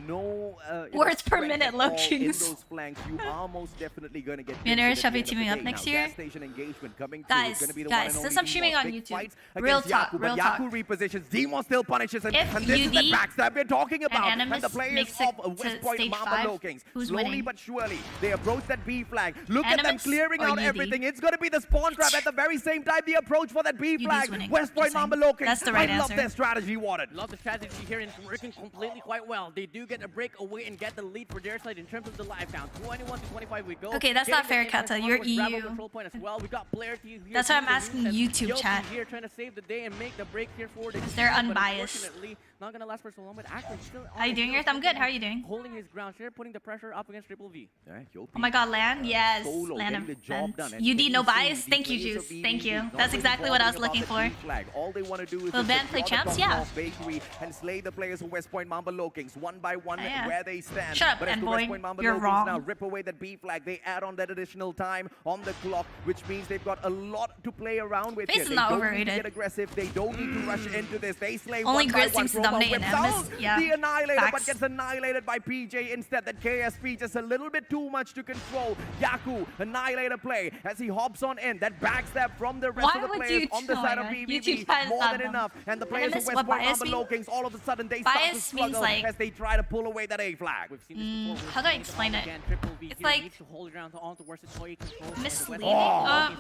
no Words per threat minute, at all low in kings. those flanks. You are most definitely going to get Banner kills shall at be the end of teaming the up day. next Now, year. gas station engagement coming through. Guys, It's gonna be the guys, one and since only I'm streaming Demos. on Big YouTube, fights real against talk, Yaku, real but talk. Yaku repositions. Demo still punishes him, If and this is the UD backstab we're talking about. And the Animus players makes of it to West Point stage Mamba 5, Lokings, who's slowly winning? but surely, they approach that B flag. Look at them Animus clearing or out UD? everything. It's going to be the spawn trap at the very same time. The approach for that B UD's flag. winning. West Point Just saying. Mamba Lokings. That's the right I love answer. their strategy, Warden. Love the strategy here, and it's working completely quite well. They do get a break away and get the lead for their side in terms of the life count. 21 to 25 we go. Okay, that's not Getting fair, the Kata. You're towards Bravo EU. control point as well. We got Blair here. That's why I'm doing the asking moves, and YouTube Yoki chat. here trying to save the day and make the break here for the Because they're team, but unbiased. unfortunately, not gonna last for so long, but actually still. How you doing, Earth? I'm good. How are you doing? Holding his ground here, putting the pressure up against Triple V. Oh my god, land? Yes. Solo, Land getting of the job defense. done. And UD, can no you see bias. the Thank you, players of Juice. Thank BBB you. not That's really exactly what I was bothering looking about the for. B flag. All they want to do is Will just Van play secure the champs? top Yeah. off Bakery and slay the players of West Point Mamba Lokings one by one Yeah. where they stand. Shut up, but as the Envoy. West Point Mamba You're Lokings wrong. now rip away that B flag, they add on that additional time on the clock, which means they've got a lot to play around with Face here. is They not don't need overrated. to get aggressive. They don't need to rush into this. They slay Only one by Grizz one. seems to Trovo dominate whips in Animus. out Yeah. the Annihilator, but Facts. gets annihilated by PJ instead. That KSP just a little bit too much to control. Yaku, Annihilator play as he hops on in. That backstab from the rest Why of the would players you on the try side of that? BBB. YouTube chat is More not than dumb. enough. And the players of Animus, West what Point bias Mamba mean? Lokings, all of a sudden they start to Bias means struggle like- as they try to pull away that A flag. We've seen this before. how do I explain it? Again, Triple V It's here like needs to hold it down on towards the toy control. misleading.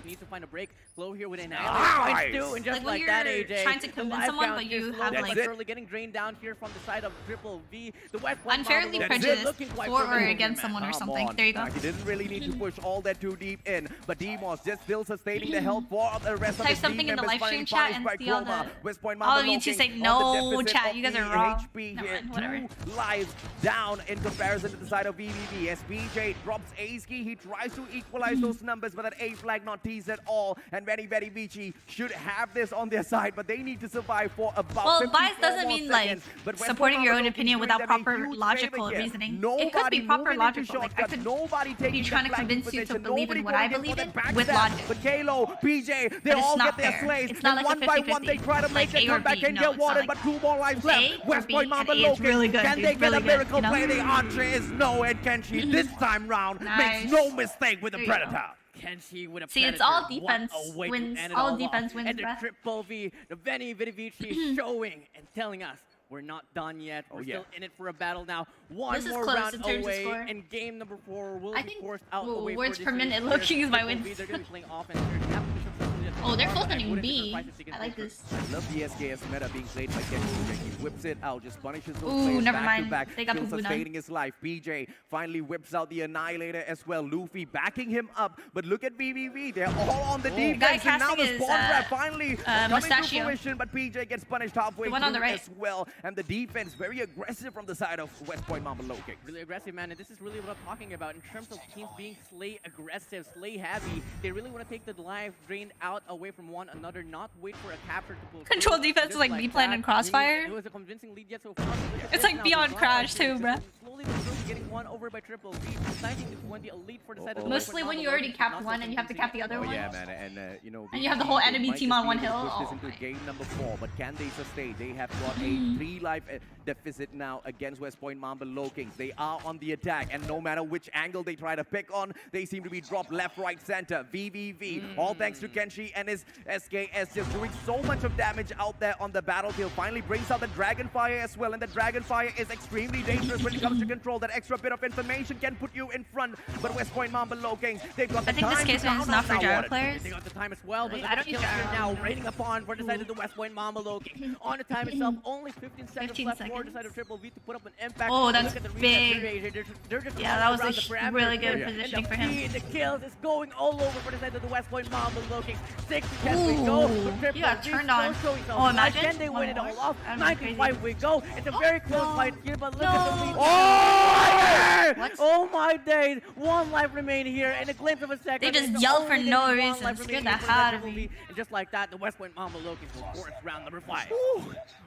Needs to find a break. Flow here with an Nice. two, and just Like when like that, you're AJ. trying to the convince life someone, count but you is have, slowly like- but surely getting drained down here from the side of Triple V. The West Point Unfairly Mamba Lokings prejudiced looking quite for or familiar, against man. someone or Come something. on. There you go. He didn't really need to push all that too deep in, but Demos just still sustaining the help for the rest of Type the something team in the members live stream finding chat punish and by see all Chroma. the- West Point all Mamba of you two Lokings say on no, the deficit chat, of you guys the are wrong. HP Never here. mind, whatever. 2 lives down in comparison to the side of VVV. As BJ drops A-Ski, he tries to equalize those numbers, but that A flag not teased at all. And Very Very Vici should have this on their side, but they need to survive for about Well, 54 bias doesn't more mean, like, seconds. But West supporting Point your Mamba own opinion Lokings without doing them a proper huge logical favor here. reasoning. It could Nobody be proper moving logical, into like, I shortcuts, could nobody taking be the trying to flanking convince you to position, believe in nobody what I going believe for in the backstab. with logic. But Kalo, PJ, they But it's all not get their fair. slays. It's not And like a one by one, 50-50. they try to Like make A their or comeback B. and No, get it's not watered, like but 2 more lives A left. or West B, Point and Mamba A is Lokings. really good. Can they It's get really a good, miracle you know? play? The entree is no, and Kenshi this time round Nice. makes no mistake with the There you go. Predator. Kenshi with a See, it's Predator. all What defense a way to wins- end it all all defense off. wins, And the bruh. Triple V, the Veni Vidi Vici is showing and telling us we're not done yet. We're yeah. still in it for a battle now. One This is more close round in terms of away, score. and game number 4 will I be think- forced out ooh, away words for per this minute, series. low key is my Triple wins. V, they're going to be playing offense. They're definitely Oh, they're but full I sending wouldn't be B. surprised if they can I like take this. I love the SKS meta being played by Kenshi. He whips it out, just punishes those Ooh, players never back mind. to back, They got still Pupuna. sustaining his life. BJ finally whips out the Annihilator as well. Luffy backing him up, but look at VVV. They're all on the Guy defense, and now casting the is, spawn trap finally coming to Mustachio. fruition, but PJ gets punished halfway The one on the through right. as well. And the defense very aggressive from the side of West Point Mamba Lokings. Really aggressive, man, and this is really what I'm talking about in terms of teams being slay aggressive, slay heavy. They really want to take the life drained out away from one another, not wait for a capture to pull Control through. defense is Just like B-Plan that. and Crossfire. It was a convincing lead yet so far. Look at It's this like now, Beyond the Crash Brown too, Lions bruh. Slowly but surely getting one over by Triple V, 19 to 20, a lead for the side of the Mostly when you already capped one and you have to cap the other Oh one. yeah, man, and you know, And you have the whole they enemy might team just on be one able to hill. Push Oh this into my. game number 4, but can they sustain? They have got a 3-life deficit now against West Point Mamba Lokings. They are on the attack, and no matter which angle they try to pick on, they seem to be dropped left, right, center. VVV, all thanks to Kenshi and his SKS just doing so much of damage out there on the battlefield. Finally brings out the Dragonfire as well, and the Dragonfire is extremely dangerous when it comes to control. That extra bit of information can put you in front. But West Point Mamba Low Kings, they've got the I think time this case to one is not for gyro players. They got the time as well, but I don't kill use here gyro. now, raining upon for the side of the West Point Mamba Low Kings. On the time itself, only 15 seconds 15 left for the seconds. side of Triple V to put up an impact. Oh, Look that's at the reset big. rate here. They're just Yeah, that was around a the parameters really good here. positioning And for the him. feed, the kills is going all over for the side of the West Point Mamba Low Kings. 60 as we go. Ooh, Triple he got V turned still on. showing some Oh, life. imagine. Can they One win it more. all off? That would be 95 crazy. we go. It's a very close no. fight here, but look at the lead. No. Oh! What? Oh my days! One life remaining here, and a glimpse of a second. They just It's yelled for only no one reason. life Scared remaining the for hell out Triple of V. me. And just like that, the West Point Mamba Lokis will force round number 5.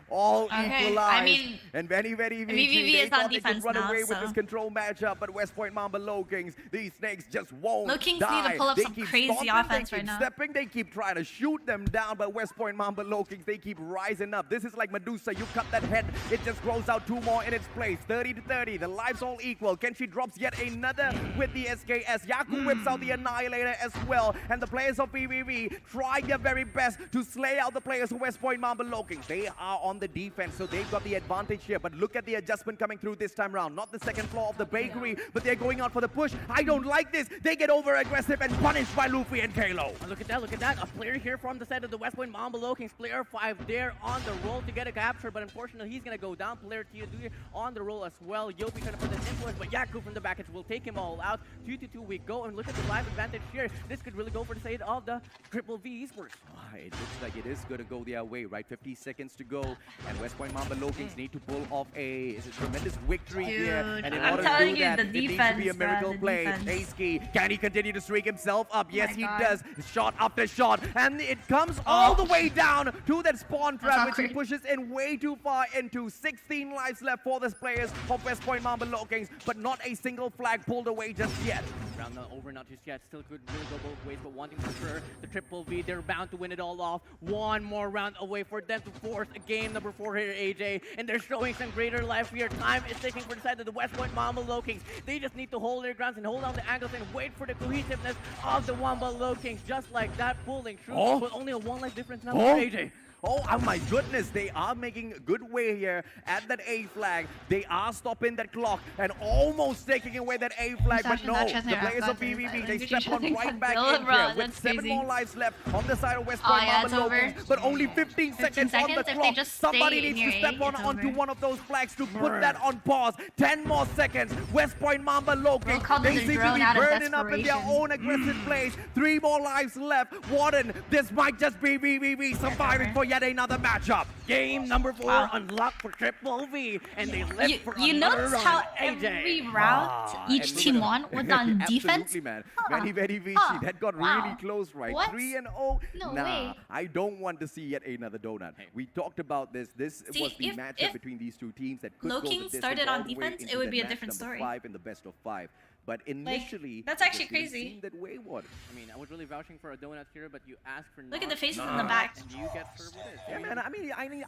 All Okay, equalized. I mean, and very VVV they is on thought they could defense run now, away with so- this control matchup, but West Point Mamba Low Kings, these snakes just won't Low Kings die. need to pull up They some keep crazy stomping, offense they right keep now. stepping, they keep trying to shoot them down, but West Point Mamba Low Kings, they keep rising up. This is like Medusa, you cut that head, it just grows out 2 more in its place. 30-30, the lives all equal. Kenshi drops yet another with the SKS. Yaku whips out the Annihilator as well, and the players of VVV try their very best to slay out the players of West Point Mamba Low Kings. They are on the defense, so they've got the advantage here, but look at the adjustment coming through this time round. Not the second floor of the bakery, but they're going out for the push. I don't like this. They get over aggressive and punished by Luffy and Kalo. Look at that, look at that. A player here from the side of the West Point Mamba Low Kings. Player 5 there on the roll to get a capture, but unfortunately he's going to go down. Player 2 on the roll as well. Yopi trying to put an influence, but Yaku from the back edge will take him all out. 2-2 we go, and look at the live advantage here. This could really go for the side of the Triple V Esports. It looks like it is going to go their way, right? 50 seconds to go, and West Point Mamba Low Kings need to pull off a tremendous victory here. Dude, And in I'm order to telling do you, that, the it needs to defense, be a miracle the play. defense. Ace-Key, can he continue to streak himself up? Yes, my he God. does. Shot after shot, and it comes all the way down to that spawn trap, not which he great. pushes in way too far into. 16 lives left for the players of West Point Mamba Low Kings, but not a single flag pulled away just yet. Round not over, not just yet. Still could really go both ways, but one thing for sure, the Triple V, they're bound to win it all off. One more round away for them to force a game number 4 here, AJ. And they're showing some greater life here. Time is ticking for the side of the West Point Mamba Low Kings. They just need to hold their grounds and hold down the angles and wait for the cohesiveness of the Wamba Low Kings. Just like that, pulling through. Oh. But only a 1 life difference now Oh. for AJ. Oh my goodness, they are making good way here at that A flag. They are stopping that clock and almost taking away that A flag, but no, the players of VVV, they step on right back in here with 7 more lives left on the side of West Point yeah, Mamba it's Low over. Kings, but only 15 seconds on the seconds, if they clock. just Somebody stay in needs to your step A, on it's onto over. one of those flags to put that on pause. 10 more seconds. West Point Mamba Low Kings, called they the seem to drone be out of burning up in their desperation. own aggressive plays. 3 more lives left. Warden, this might just be VVV surviving for yet another matchup. Game number 4 Wow. unlocked for Triple V, and they left for You another notice run. how AJ. every round each and team look at won was on defense? Absolutely, man. Huh. Very Vici. Huh. That got Wow. really close, right? What? 3-0. No nah, way. I don't want to see yet another donut. We talked about this. This See, was the if- matchup if between these two teams that could Low go the King distance started all on the way defense, it into would the be a match different number story. 5 in the best of 5. But initially, that's actually it didn't crazy. seem that way, what? I mean, I was really vouching for a donut here, but you ask for Look at the not, faces in the back. and you get served with it. Yeah, man.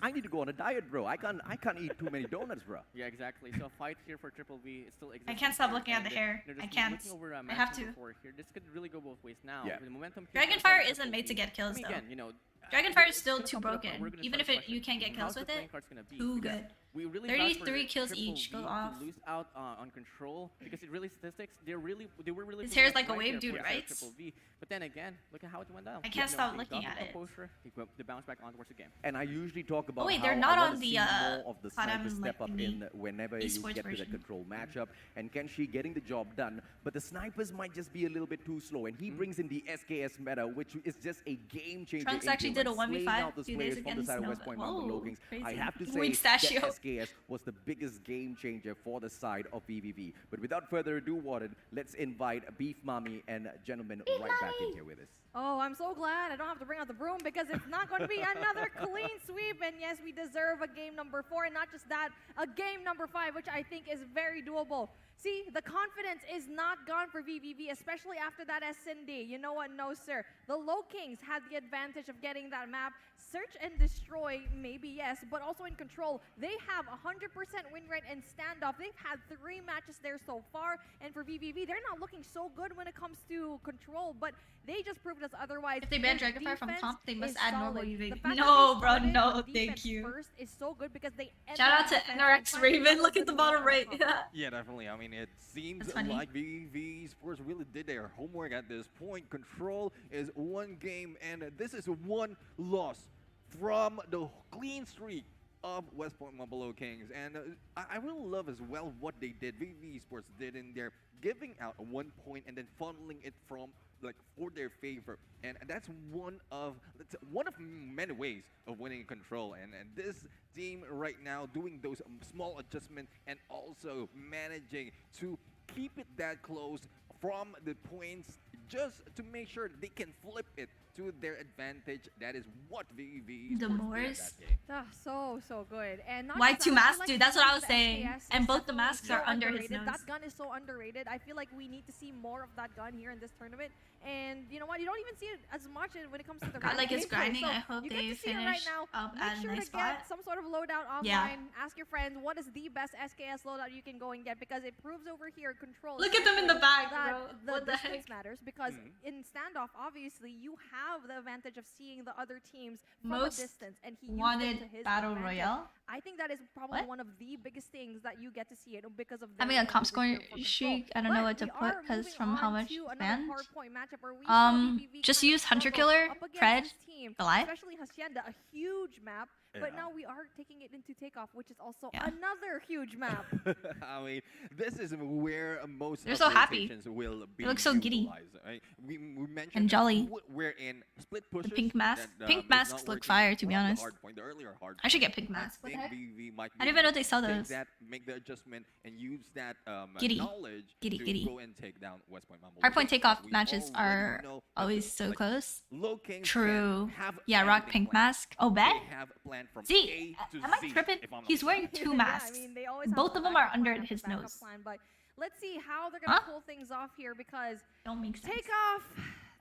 I need to go on a diet, bro. I can't eat too many donuts, bro. Yeah, exactly. So a fight here for Triple V is still exists. I can't stop looking at the hair. They're I just can't. looking over, I match have number to. 4 here. This could really go both ways now. Yeah. With the momentum here Dragonfire for the side of isn't made to Triple get kills, V. though. Again, you know, Dragonfire is still it's too gonna come up, broken. we're gonna Even start if questioning you can't get how's kills with the playing it, card's gonna be, too because good. we really 33 vouch for kills Triple each, V go to off. lose out on control because it really statistics. They were really His putting hair's up like a right wave there dude, for right? Triple V. But then again, look at how it went down. I can't You stop know, looking they got at the it. composure, they bounce back on towards the game. And I usually talk about wait, how they're not I wanna on the, see more of the Param, sniper step like, up the in whenever you esports get to the version. control matchup, and Kenshi getting the job done. But the snipers might just be a little bit too slow, and he brings in the SKS meta, which is just a game changer. Trunks in actually game, did a and 1v5 slaying out those few days players from the against side of Nova. West Point Mamba Whoa, Low Kings. I crazy. have to say Wing that statue. SKS was the biggest game changer for the side of VVV. But without further ado, Warden, let's invite Beef Mommy and gentlemen right back in here with us. Oh, I'm so glad I don't have to bring out the broom because it's not going to be another clean sweep. And yes, we deserve a game number 4. And not just that, a game number 5, which I think is very doable. See, the confidence is not gone for VVV, especially after that SND. You know what? No, sir. The Low Kings had the advantage of getting that map. Search and destroy, maybe yes, but also in control. They have 100% win rate in standoff. They've had 3 matches there so far. And for VVV, they're not looking so good when it comes to control, but they just proved because otherwise, If they ban their Dragonfire from defense comp, they must is add normal solid. UV. The fact that No, they bro, started no, with thank defense you. First is so good because they end Shout up out to defense and NRX finally Raven. got Look a at the good bottom win right. on top. Yeah, definitely. I mean, it seems That's funny. like VV Sports really did their homework at this point. Control is one game, and this is one loss from the clean streak of West Point Mobile Kings. And I really love as well what they did. VV Sports did in there, giving out a 1 point and then funneling it from for their favor, and that's one of many ways of winning Control. And this team right now doing those small adjustments and also managing to keep it that close from the points, just to make sure they can flip it to their advantage. That is what VV The Moors. So good. And not Why just two that, I masks, feel dude? like That's what I was the saying. SKS And is both the definitely masks are so under his underrated. nose. That gun is so underrated. I feel like we need to see more of that gun here in this tournament. And you know what? You don't even see it as much when it comes to the God, like, it's gameplay. grinding. So I hope you they get to see it right finish now. up Make at a sure nice to spot. get some sort of loadout online. Yeah. Ask your friends what is the best SKS loadout you can go and get, because it proves over here Control. Look at them in the back, that bro. The What the distance heck? matters, because in standoff, obviously, you have the advantage of seeing the other teams from Most a distance, and he used wanted it to his battle advantage. royale. I think that is probably What? one of the biggest things that you get to see it because of Having their a comp advantage over score here for Control. streak, I don't know what to But we put are because moving from how on much to another banned. Hardpoint matchup where we saw BBV Just kind of use Hunter struggle Killer, up against Fred, this team, Goliath. especially Hacienda, a huge map. But Yeah. now we are taking it into takeoff, which is also Yeah. another huge map. I mean, this is where most They're of so the happy. rotations will be look so giddy. utilized, right? We mentioned And that jolly. We're in split pushes. The pink mask. that, Pink is masks not look working fire, to be from the honest. Hardpoint, the earlier Hardpoint. I should get pink masks. I What the think heck? VV might I didn't even know be they sell able to those. take that, make the adjustment, and use that Giddy. knowledge Giddy, to giddy. go and take down West Point Mumble. Hardpoint takeoff We matches already are know that always the, so like, close. Low Kings True. have Yeah, rock everything pink planned. mask. Oh, bet. They have planned from See, A to am I Z, tripping? if I'm not He's wearing mistaken. two Yeah, masks. I mean, they always have Both a of them are backup under plan after his backup nose. plan, but let's see how they're gonna Huh? pull things off here, because Don't make sense. Takeoff,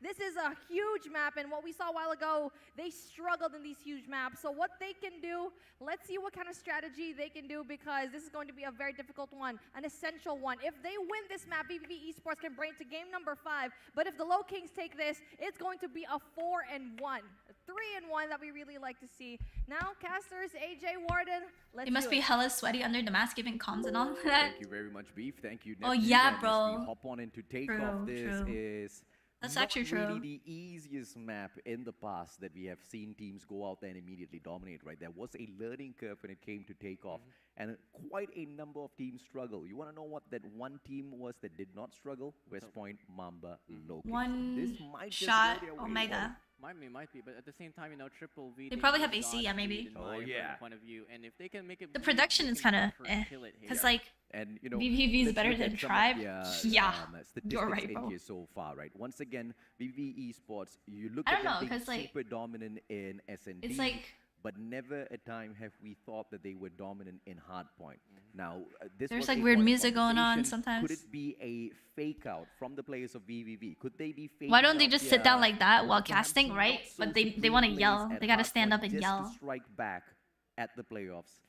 this is a huge map, and what we saw a while ago, they struggled in these huge maps. So what they can do, let's see what kind of strategy they can do, because this is going to be a very difficult one, an essential one. If they win this map, BBB Esports can bring it to game number 5. But if the Low Kings take this, it's going to be a 4-1, a 3-1 that we really like to see. Now, casters, AJ Warden, let's It must do be it. hella sweaty under the mask, giving comms and all that. Thank you very much, Beef. Thank you. Oh, Neptune. yeah, And as bro. we hop on into takeoff. True, This true. is That's not actually really true. the easiest map in the past that we have seen teams go out there and immediately dominate, right? There was a learning curve when it came to takeoff, and quite a number of teams struggle. You want to know what that one team was that did not struggle? West Point, Mamba, Low Kings. One This might just shot, go their way Omega. Might be, but at the same time, Triple V. They probably use have AC, God's yeah, maybe. speed in Oh, my yeah. point of view, and if they can make it, The blue, production they is can kind of go for it, eh. kill it here. Because, like, And you know, VVV is let's better look than at some Tribe. of the, Yeah, statistics you're right, in bro. here so far, right? Once again, VV Esports, you look I at don't them know, being 'cause, like, super dominant in SND, it's like, but never a time have we thought that they were dominant in Hardpoint. Now, this There's, was like, a weird point of music going on conversation. sometimes. Could it be a fake out from the players of VVV? Could they be faking why don't they out just sit down their like that while perhaps casting, not right? so But they supreme want to plays yell. at They got to stand Hardpoint up and just yell. to strike back at the playoffs?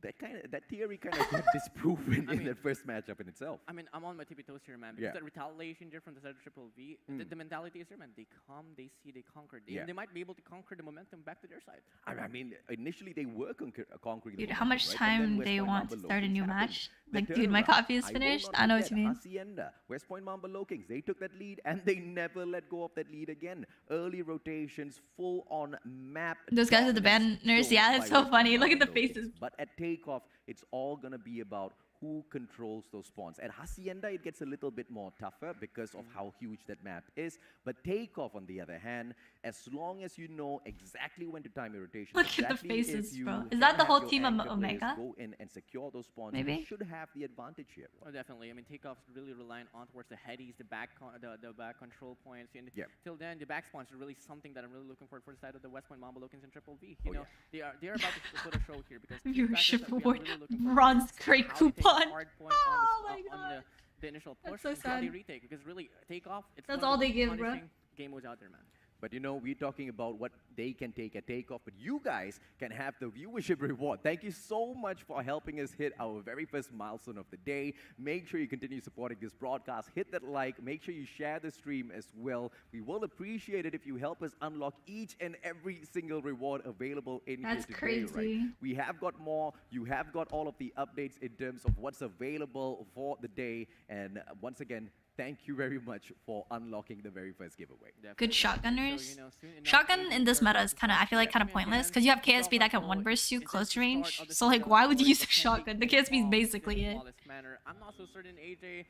That theory kind of got disproven in that first matchup in itself. I mean, I'm on my tippy toes here, man. Because Yeah. that retaliation there from the side of Triple V, the mentality is there, man. They come, they see, they conquer. Yeah. They might be able to conquer the momentum back to their side. I mean, initially they were conquering. the Dude, how momentum, much right? And then time West they Point want Mamba to Low start a Kings new happened. match? The Like, dude, my turnaround, coffee is I will finished. not I know what forget, you mean. Hacienda, West Point Mamba Low Kings, they took that lead and they never let go of that lead again. Early rotations, full on map. Those guys with the dominance banners, shown yeah, by it's so West Point funny. Look at Mamba the Low Kings. faces. But at takeoff, it's all going to be about who controls those spawns. At Hacienda, it gets a little bit more tougher because of how huge that map is. But takeoff, on the other hand, as long as you know exactly when to time your rotation, Look at the exactly if faces, you bro. Is can that the have whole your team of anchor players Omega? Go in and secure those spawns. Maybe? You should have the advantage here. Oh, definitely. I mean, takeoff's really relying on towards the headies, the back control points. And Yeah. till then, the back spawns are really something that I'm really looking for the side of the West Point Mamba Lokins and Triple V. Oh, You know, they are about to put a show here because the Viewership factors that we are award. really looking for Bronze is crate how they take coupon. Hardpoint Oh on my the, God. the initial That's push so and how they sad. retake, because really takeoff. It's That's one of all the they most give, bro. punishing game modes out there, man. But you know, we're talking about what they can take a takeoff, but you guys can have the viewership reward. Thank you so much for helping us hit our very first milestone of the day. Make sure you continue supporting this broadcast. Hit that like. Make sure you share the stream as well. We will appreciate it if you help us unlock each and every single reward available in That's here today. crazy. Right? We have got more. You have got all of the updates in terms of what's available for the day. And once again, thank you very much for unlocking the very first giveaway. Good shotgunners. Shotgun in this meta is kind of, I feel like, kind of pointless because you have KSB that can one versus you close to range. So like, why would you use a shotgun? The KSB is basically it. I'm not so certain, AJ.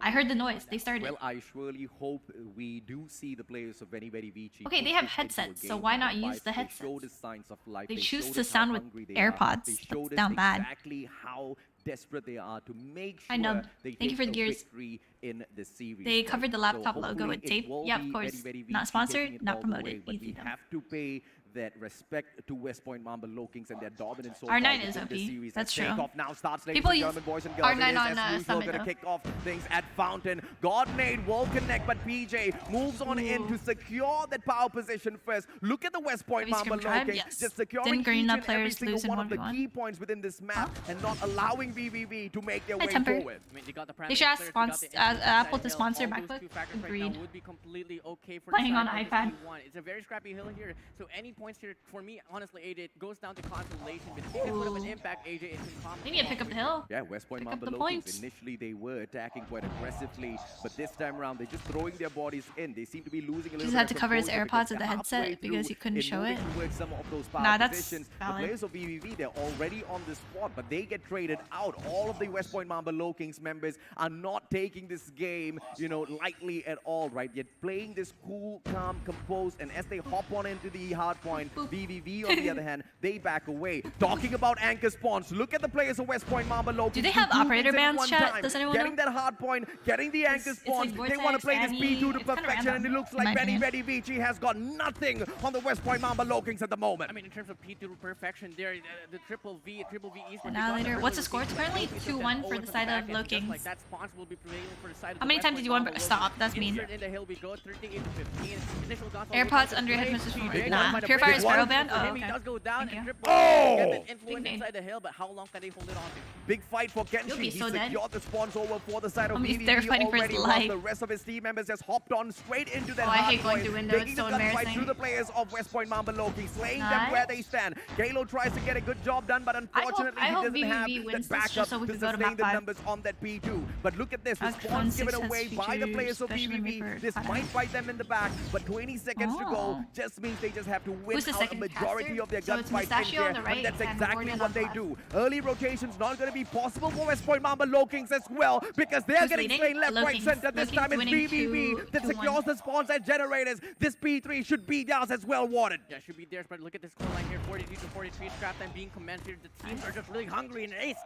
I heard the noise. They started. Well, I surely hope we do see the players of Very Very Vici. Okay, they have headsets, so why not use the headsets? They show the signs of life. They choose showed to us how sound with hungry they AirPods. They showed That's us down bad. exactly how desperate they are to make I sure know. they Thank you take for the a gears. victory in the series. They covered the laptop So logo with hopefully tape. it will Yeah, of be course. Very, Very Not Vici sponsored, taking it not all the way, promoted. but Easy we though. have to pay that respect to West Point Mamba Low Kings and their dominance so R9 far is within OP. the series. That's As true. takeoff now starts, ladies People and use gentlemen, boys and girls. R9 It is on, as usual Summit, going to though. kick off things at Fountain. Godnade will connect, but PJ moves on in to secure that power position first. Look at the West Point Heavy Mamba scrim tribe, Low Kings yes. just securing Didn't each Garena and every players single lose in one of the 1v1? key points within this map and not allowing BVV to make their Hi, way Temper. forward. I mean, they got the They should ask Apple to sponsor All those MacBook. two factors right Agreed. now would be completely okay for Playing the on side of iPad. this T1. It's a very scrappy hill here, so any points here, for me, honestly, AJ, it goes down to consolation, but if you can put up an impact, AJ, it can calm They need to pick up the hill. Yeah, West Point Pick up Mamba the Low Kings, points. initially they were attacking quite aggressively, but this time around they're just throwing their bodies in. They seem to be losing a little Just bit had of to cover his composure AirPods because with the they're headset halfway because he through couldn't in show moving it. towards some of those power Nah, that's positions. valid. The players of BVV, they're already on the spot, but they get traded out. All of the West Point Mamba Low Kings members are not taking this game, you know, lightly at all, right? Yet playing this cool, calm, composed, and as they hop on into the hard point, BVV on the other hand, they back away. Talking about anchor spawns, look at the players of West Point Mamba Low Kings. Do they have who do operator things at bands, one chat? time. Does anyone Getting know? that hard point, getting the anchor It's like spawns. They want to Vortex, play this Annie. P2 to It's kinda perfection, and it random, looks in like my Benny opinion. Betty Vici has got nothing on the West Point Mamba Low Kings at the moment. I mean, in terms of P2 perfection, there, the Triple V Esports. Annihilator. What's the score? It's currently 2-1 for the side of Low Kings. Like that spawns will be prevailing for the side of How the many West times Point did you want Mamba Low stop? Kings. That's mean. Insert in the hill we go, 38 to 15. Initial gunfire AirPods will under play. hypnosis from PJ nah. might have Purifier break is one. barrel band? For Oh, him, he okay. does go down Thank and you. Triple Oh! get that Big influence nade. inside the hill, but how long can they hold it on to? Big fight for You'll Kenshi. be He so dead. secured the spawns over for the side of He's BVB there fighting for his already, while life. the rest of his team members just hopped on straight into that Oh, I hard hate going point, through windows. taking So the gunfight embarrassing. through the players of West Point Mamba Low Kings, slaying them Nice. where they stand. Kalo tries to get a good job done, but unfortunately I he hope doesn't have BVB the wins this backup just so we to can go to sustain map the 5. numbers on that P2. But look at this, the Fun spawns given 6 has away by the features, players of especially BVB. for This Fun. might fight them in the back, but 20 seconds to go Oh. just means they just have to win Who's the out a second majority caster? of their So it's gunfights in Mustachio on there, the right and that's and exactly Gordon what on they left. do. Early rotation's not going to be possible for West Point Mamba Low Kings as well, because they're Who's getting leading? slain left, Low right, Kings. center. This Low time Kings it's winning BVB that 2-1. secures the spawns and generators. This P3 should be theirs as well, Warden. Yeah, should be theirs, but look at this scoreline here, 42 to 43, scrap time being commented. The teams are just really hungry, and Ace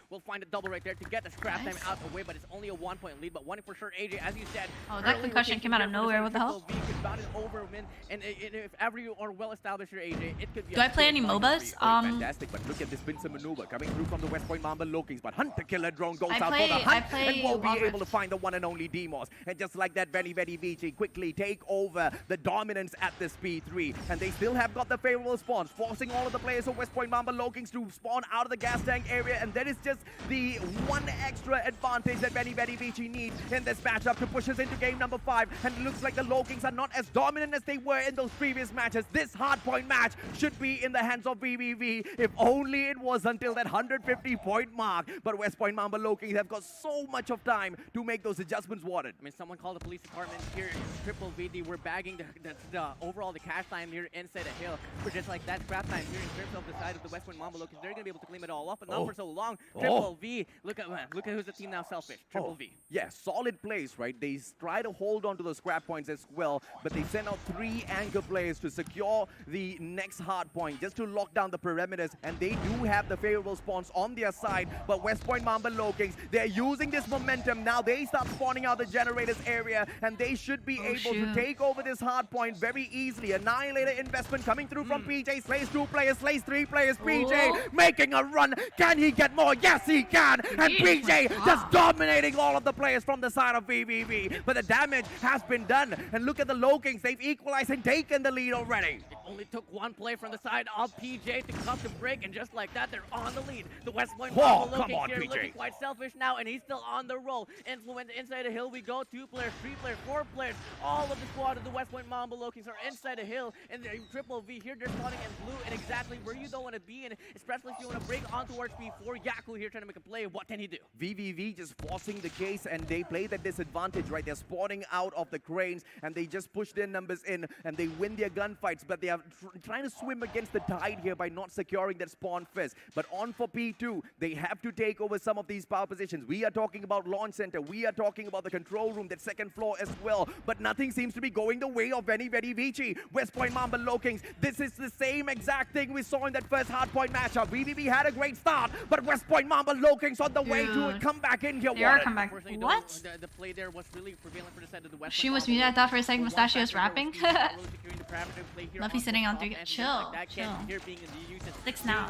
will find a double right there to get the scrap time out away, but it's only a 1-point lead, but one for sure, AJ, as you said. Oh, that early concussion rotation came out of here for the nowhere, side what the hell? Triple V could bout it over, win, and if ever you are well established here, AJ, it could be Do a I play any big MOBAs? Fantastic, but look at this pincer maneuver coming through from the West Point Mamba Low Kings, but Hunter Killer Drone goes I out play- for the I hunt play and won't be Walrus. able to find the one and only Demos. And just like that, Very Vici quickly take over the dominance at this P3, and they still have got the favorable spawns, forcing all of the players of West Point Mamba Low Kings to spawn out of the gas tank area, and that is just the one extra advantage that Very Vici needs in this matchup to push us into game number 5, and it looks like the Low Kings are not as dominant as they were in those previous matches. This hardpoint match should be in the hands of BVV, if only it was until that 150-point mark, but West Point Mamba Low Kings have got so much of time to make those adjustments, Warden. I mean, someone called the police department here. Triple VD, we're bagging the overall the cash time here inside the hill. For just like that scrap time here in terms of the side of the West Point Mamba Low Kings, they're gonna be able to claim it all up, but not for so long. Triple V, look at who's the team now. Selfish. Triple V. Yeah, solid plays, right? They try to hold on to the scrap points as well, but they send out 3 anchor players to secure the next hard point, just to lock down the perimeters, and they do have the favorable spawns on their side, but West Point Mamba Low Kings, they're using this momentum. Now they start spawning out the generators area, and they should be able to take over this hard point very easily. Annihilator investment coming through from PJ, slays 2 players, slays 3 players. PJ making a run. Can he get more? Yes, he can. And PJ just dominating all of the players players from the side of VVV. But the damage has been done. And look at the Lokings. They've equalized and taken the lead already. It only took one play from the side of PJ to come to break, and just like that, they're on the lead. The West Point Whoa, Mambo come Lokings on, here PJ. looking quite selfish now, and he's still on the roll. Influence inside the hill we go. 2 players, 3 players, 4 players. All of the squad of the West Point Mambo Lokings are inside the hill, and the Triple V here, they're spawning in blue, and exactly where you don't want to be in, especially if you want to break on towards P4. Yaku here trying to make a play. What can he do? VVV just forcing the case, and they play the disadvantage, right? They're spawning out of the cranes, and they just push their numbers in, and they win their gunfights, but they are trying to swim against the tide here by not securing that spawn fist. But on for P2, they have to take over some of these power positions. We are talking about launch center. We are talking about the control room, that second floor as well. But nothing seems to be going the way of Very Vici. West Point Mamba Lokings, this is the same exact thing we saw in that first Hardpoint matchup. VVV had a great start, but West Point Mamba Lokings on the way to a comeback in here. They are comeback. What? The play there was really prevalent for the side of the West. She was muted. I thought for a second Mustachio's rapping. Luffy sitting on 3. Chill. Chill. 6 now.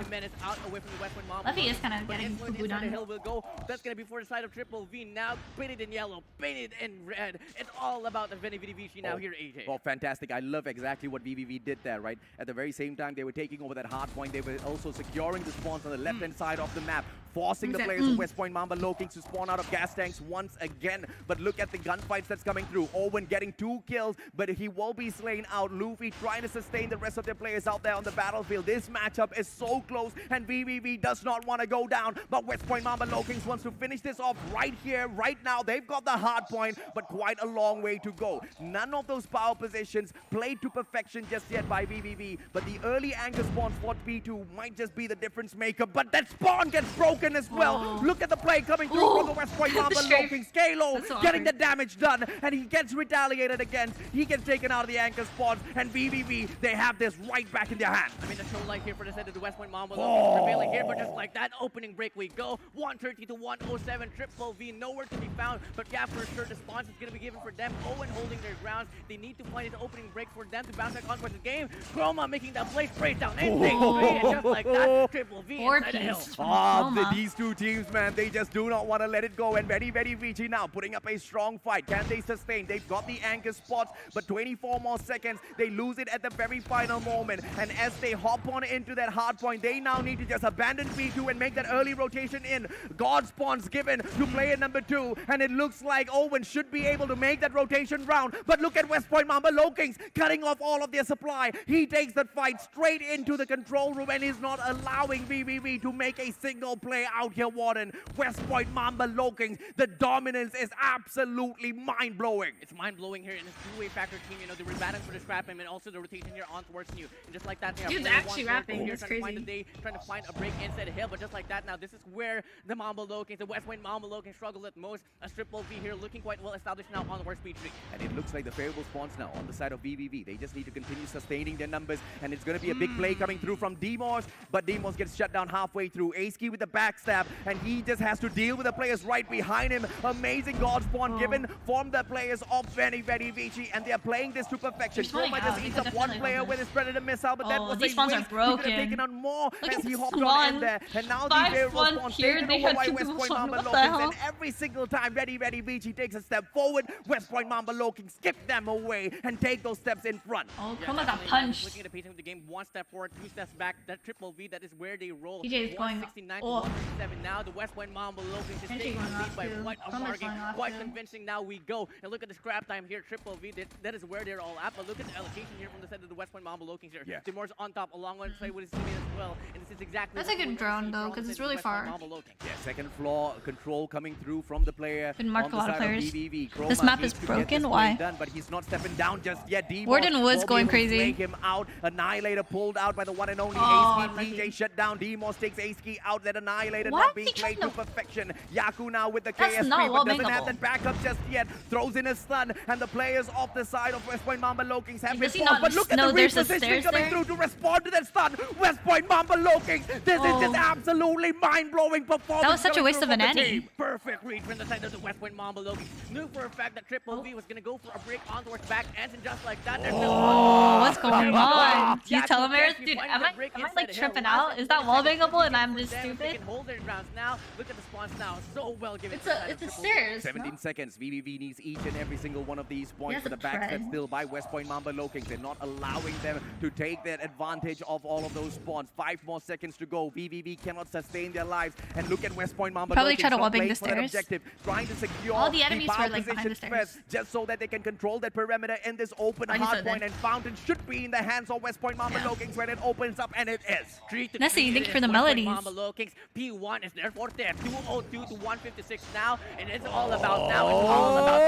Luffy is kind of getting boo-booed on. That's going to be for the side of Triple V now. Painted in yellow, painted in red. It's all about the Vici now here, AJ. Oh, fantastic. I love exactly what VVV did there, right? At the very same time, they were taking over that hard point. They were also securing the spawns on the left-hand side of the map, forcing the players of West Point Mamba Lokings to spawn out of gas tanks once again. But look at the gunfights that's coming through. Owen getting 2 kills, but he will be slain out. Luffy trying to sustain the rest of their players out there on the battlefield. This matchup is so close, and VVV does not want to go down. But West Point Mamba Lokings wants to finish this off right here, right now. They've got the hard point, but quite a long way to go. None of those power positions played to perfection just yet by VVV, but the early anchor spawns for P2 might just be the difference maker. But that spawn gets broken as well. Look at the play coming through from the West Point Mamba Lokings. Kalo getting the damage done, and he gets retaliated against. He gets taken out of the anchor spawns, and VVV, they have this right back in their hands. I mean, the show light here for the side of the West Point Mambo Lokings prevailing here, but just like that, opening break we go. 130 to 107. Triple V nowhere to be found, but yeah, for sure the spawns is going to be given for them. Owen holding their grounds. They need to find an opening break for them to bounce back on towards the game. Chroma making that play straight down. And just like that, Triple V inside the hill. These two teams, man, they just do not want to let it go. And Very Vici now putting up a strong fight. Can they sustain? They've got the anchor spots, but 24 more seconds. They lose it at the very final moment. And as they hop on into that hard point, they now need to just abandon P2 and make that early rotation in. God spawns given to player number 2, and it looks like Owen should be able to make that rotation round. But look at West Point Mamba Lokings cutting off all of their supply. He takes that fight straight into the control room and is not allowing VVV to make a single play out here, Warden. West Point Mamba Lokings, the dominance is absolutely mind-blowing. It's mind-blowing here in this two-way factor team. You know, they were battling for the scrap and also the rotation here on towards you. And just like that, they are Dude's actually rapping. Here, It's trying crazy. to find the day, trying to find a break inside the hill. But just like that, now this is where the Mambo Lokings, the West Point Mambo Lokings struggle at most. A Triple V here looking quite well established now on the worst speed tree. And it looks like the favorable spawns now on the side of VVV. They just need to continue sustaining their numbers, and it's going to be a big play coming through from Demos, but Demos gets shut down halfway through. Aski with the backstab, and he just has to deal with the players right behind him. Amazing God spawn given from the players of Very Vici, and they're playing this to perfection. Chroma just eats up one player with his Predator missile, but that was these a spawns waste. are broken. He could have taken on more as he hopped spawn. on in there. And now the favorable spawns taken over by West Point Mamba Lokings, and every single time Very Vici takes a step forward, West Point Mamba Lokings skip them away and take those steps in front. Oh, Chroma got punched. Looking at the pacing of the game, 1 step forward, 2 steps back. That Triple V, that is where they roll. TJ is going 169 to 137 now. The West Point Mambo Lokings is taking the lead by quite a margin. Quite convincing. Now we go. And look at the scrap time here. Triple V, that is where they're all at. But look at the allocation here from the side of the West Point Mambo Lokings here. Yeah. Timor's on top along with his teammate as well. And this is exactly That's a good drone though, because it's really far. Yeah, second floor control coming through from the player. Been marked on a lot the of side players. VVV. This Chroma map needs is to get this broken? play Why? Done, but he's not stepping down just yet. Demos Warden Woods will be going able to crazy. Take him out. Annihilator pulled out by the one and only Oh, Aski. PJ shut down. Demos takes Aski out. That Annihilator Why not is he being played to trying to- perfection. Yaku now with the That's KSP, not but what doesn't have makeable. that backup just yet. Throws in a stun, and the players off the side of West Point Mamba Lokings have Does he respawned. not But look at know the there's a repositioning stairs coming there? through to respond to that stun. West Point Mamba Lokings. This is just absolutely mind-blowing performance. That was such a coming waste through of an from the Annie. team. Perfect read from the side of the West Point Mambo Lokings. Knew for a fact that Triple V was going to go for a break on towards back ends, and just like that, there's What's going on? Do you Jack tell him, will Aerith? just Dude, be am finding I the brick like inside the hill. tripping Last out? second Is that second wall second bangable and second I'm for just them. They stupid? can hold their grounds now. Look at the spawns now. So well given. It's a stairs. 17 seconds. VVV needs each and every single one of these points Yes, for the a backstep trend. still by West Point Mamba Low Kings. They're not allowing them to take that advantage of all of those spawns. 5 more seconds to go. VVV cannot sustain their lives. And look at West Point Mamba Probably Low Kings try to not wall bang playing the for that stairs. objective, trying to secure All the enemies power were, like, behind the position stairs. first, just so that they can control that perimeter in this open Already hard said point. that. And Fountain should be in the hands of West Point Mamba Yeah. Low Kings when it opens up, and it is. Nessie, thank you for the melodies. Mamba Low Kings. P1 is there for them. 202 to 156 now, and it's all about now. It's all about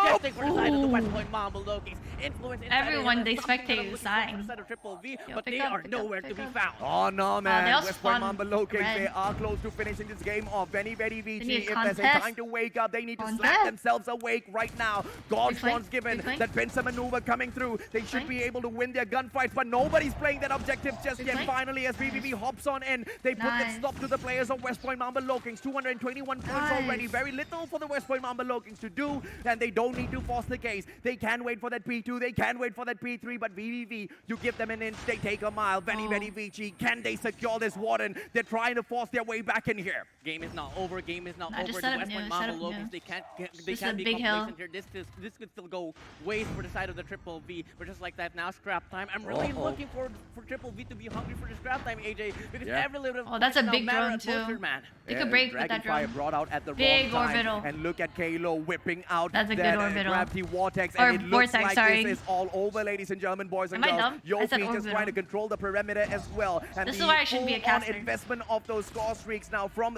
objective for the side of the West Point Mamba Low Kings. Influence inside Everyone, the they something spectate that I'm you looking for on sign. the side of Triple V, Yo, but pick they up, are pick up, nowhere to pick be up. found. Oh no, man. they all West Point spawn Mamba Low Kings, red. they are close to finishing this game off. Very, very need VG. a If there's a contest. time to wake up, they need to Contest. slap themselves awake right now. God Reflect, wants given reflect. that pincer maneuver coming through. They should Reflect. be able to win their gunfights, but nobody's playing that objective just yet. Reflect. Finally, as VVV hops on in, they put that Nice. stop to the players of West Point Mamba Low Kings. 221 points already. Nice. Very little for the West Point Mamba Low Kings to do, and they don't need to force the case. They can wait for that P2. They can wait for that P3, but VVV, you give them an inch, they take a mile. Very, Oh. very VG. Can they secure this Warden? They're trying to force their way back in here. Game is not over. Game is not Nah, just over. set The up West new, Point set Mamba up Low new. Kings, they can't This is a be big hill. complacent here. This could still go waste for the side of the Triple V. But just like that, now scrap time. I'm really looking for Triple V to be hungry for the scrap time, AJ, because Yeah. every little Oh, that's a now big matter drone at too. closer, man. They could break with that Dragonfire drone. brought out at the Big wrong time. orbital. And look at Kalo whipping out That's a good that orbital. gravity vortex. Or And it looks vortex, like sorry. this is all over, ladies and gentlemen, boys and Am I girls. dumb? I Yopi said just orbital. trying to control the perimeter as well. And This is the why I shouldn't be a full-on caster. investment of those score streaks now from,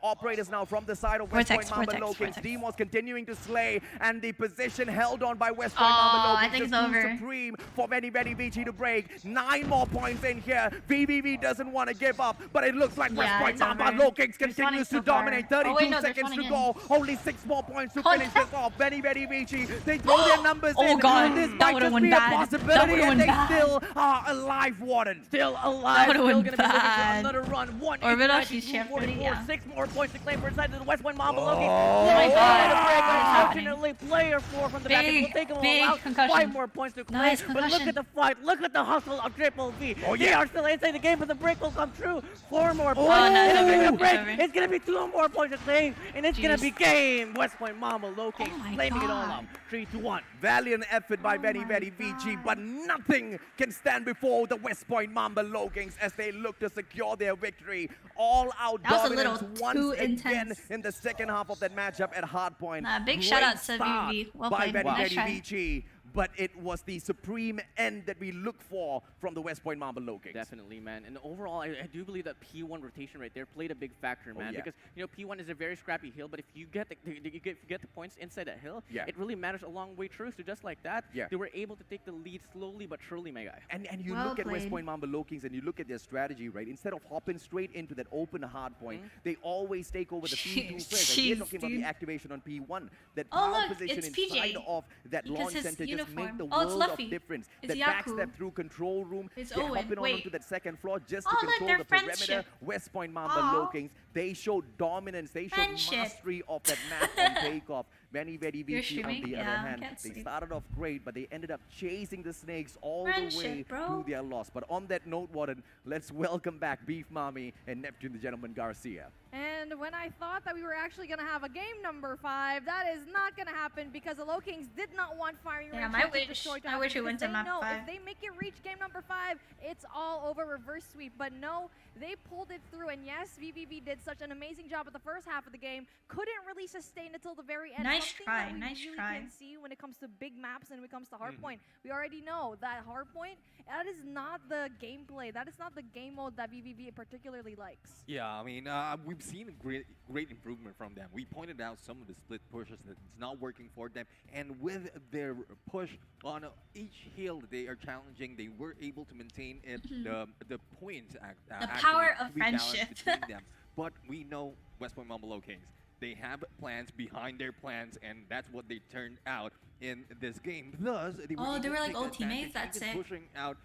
operators now from the side of West Vortex, Point Mamba vortex, Low Kings. vortex. Demos continuing to slay, and the position held on by West Point Oh, Mamba Low I Kings think just it's too over. supreme for very, very VG to break. 9 more points in here. VVV doesn't want to give up, but it looks like West Yeah, Point it's Mamba over. Low Kings They're spawning continues so to dominate. far. 32 Oh, wait, no, they're seconds to spawning go. Only 6 more points to finish Contest. this off. Very, very VG. They throw their numbers Oh, in. God. This That might would've just went be bad. a That possibility, would've and went they bad. still are alive, Warden. Still alive. would've Still went gonna be looking for bad. another run. Orbital, 189 she's to champion, 244. yeah. 6 more points to claim for the side of the West Point Mamba Low Kings. Oh my Playing God. the break. What is happening? Unfortunately, player 4 from the back. It will take them Big all out. concussion. 5 more points to claim. Nice But look concussion. at the fight. Look at the hustle of Triple V. Oh, They yeah. are still inside the game, but the break will come true. 4 more points. no, It's it's a over. big break. It's over. It's going to be 2 more points to claim, and it's going to Jeez. be game. West Point Mamba Low Kings Oh my claiming it all God. out. 3 to 1. Valiant effort by Oh very, my very VG, God. but nothing can stand before the West Point Mamba Low Kings as they look to secure their victory. All out That was a dominance little once too again intense. in the second half of that matchup at Hardpoint. Nah, big Great shout out to start VV. Well by played. very, Nice very try. VG. But it was the supreme end that we look for from the West Point Mamba Low Kings. Definitely, man. And overall, I do believe that P1 rotation right there played a big factor, man. yeah. Because, P1 is a very scrappy hill, but if you get the points inside that hill, Yeah. it really matters a long way through. So just like that, Yeah. they were able to take the lead slowly but surely, my guy. And you Well look at West played. Point Mamba Low Kings and you look at their strategy, right? Instead of hopping straight into that open hard point, they always take over the P2 first. Like, we're Jeez, talking about dude. the activation on P1. That Oh, power look, position it's inside PJ. of that Because launch his center just make uniform. the Oh, it's world Luffy. of difference. It's That Yaku. backstep through control room, It's they're Owen. hopping on Wait. onto that second floor just Oh, to look, control their the perimeter. friendship. West Point Mamba Aw. Low Kings, they showed dominance, they showed Friendship. mastery of that map on takeoff. Very, very You're VG on streaming? the Yeah, other hand. can't They sleep. started off great, but they ended up chasing the snakes all the Friendship, way bro. to their loss. But on that note, Warden, let's welcome back Beef Mommy and Neptune the Gentleman Garcia. And when I thought that we were actually going to have a game number 5, that is not going to happen because the Low Kings did not want firing Damn, range I to wish- destroy to I happen wish it because went to they map know 5. if they make it reach game number 5, it's all over reverse sweep. But no, they pulled it through. And yes, VVV did such an amazing job at the first half of the game. Couldn't really sustain it till the very end. Nice Something try, that we nice really try. can see when it comes to big maps and when it comes to Hardpoint. We already know that Hardpoint, that is not the gameplay. That is not the game mode that VVV particularly likes. Yeah, I mean, we've seen a great improvement from them. We pointed out some of the split pushes that it's not working for them, and with their push on each hill that they are challenging, they were able to maintain it, the points. The power of rebalance friendship. between them. But we know West Point Mamba Low Kings. They have plans behind their plans, and that's what they turned out in this game. Thus, they were Oh, they able were to like take old advantage, teammates? That's even sick. pushing out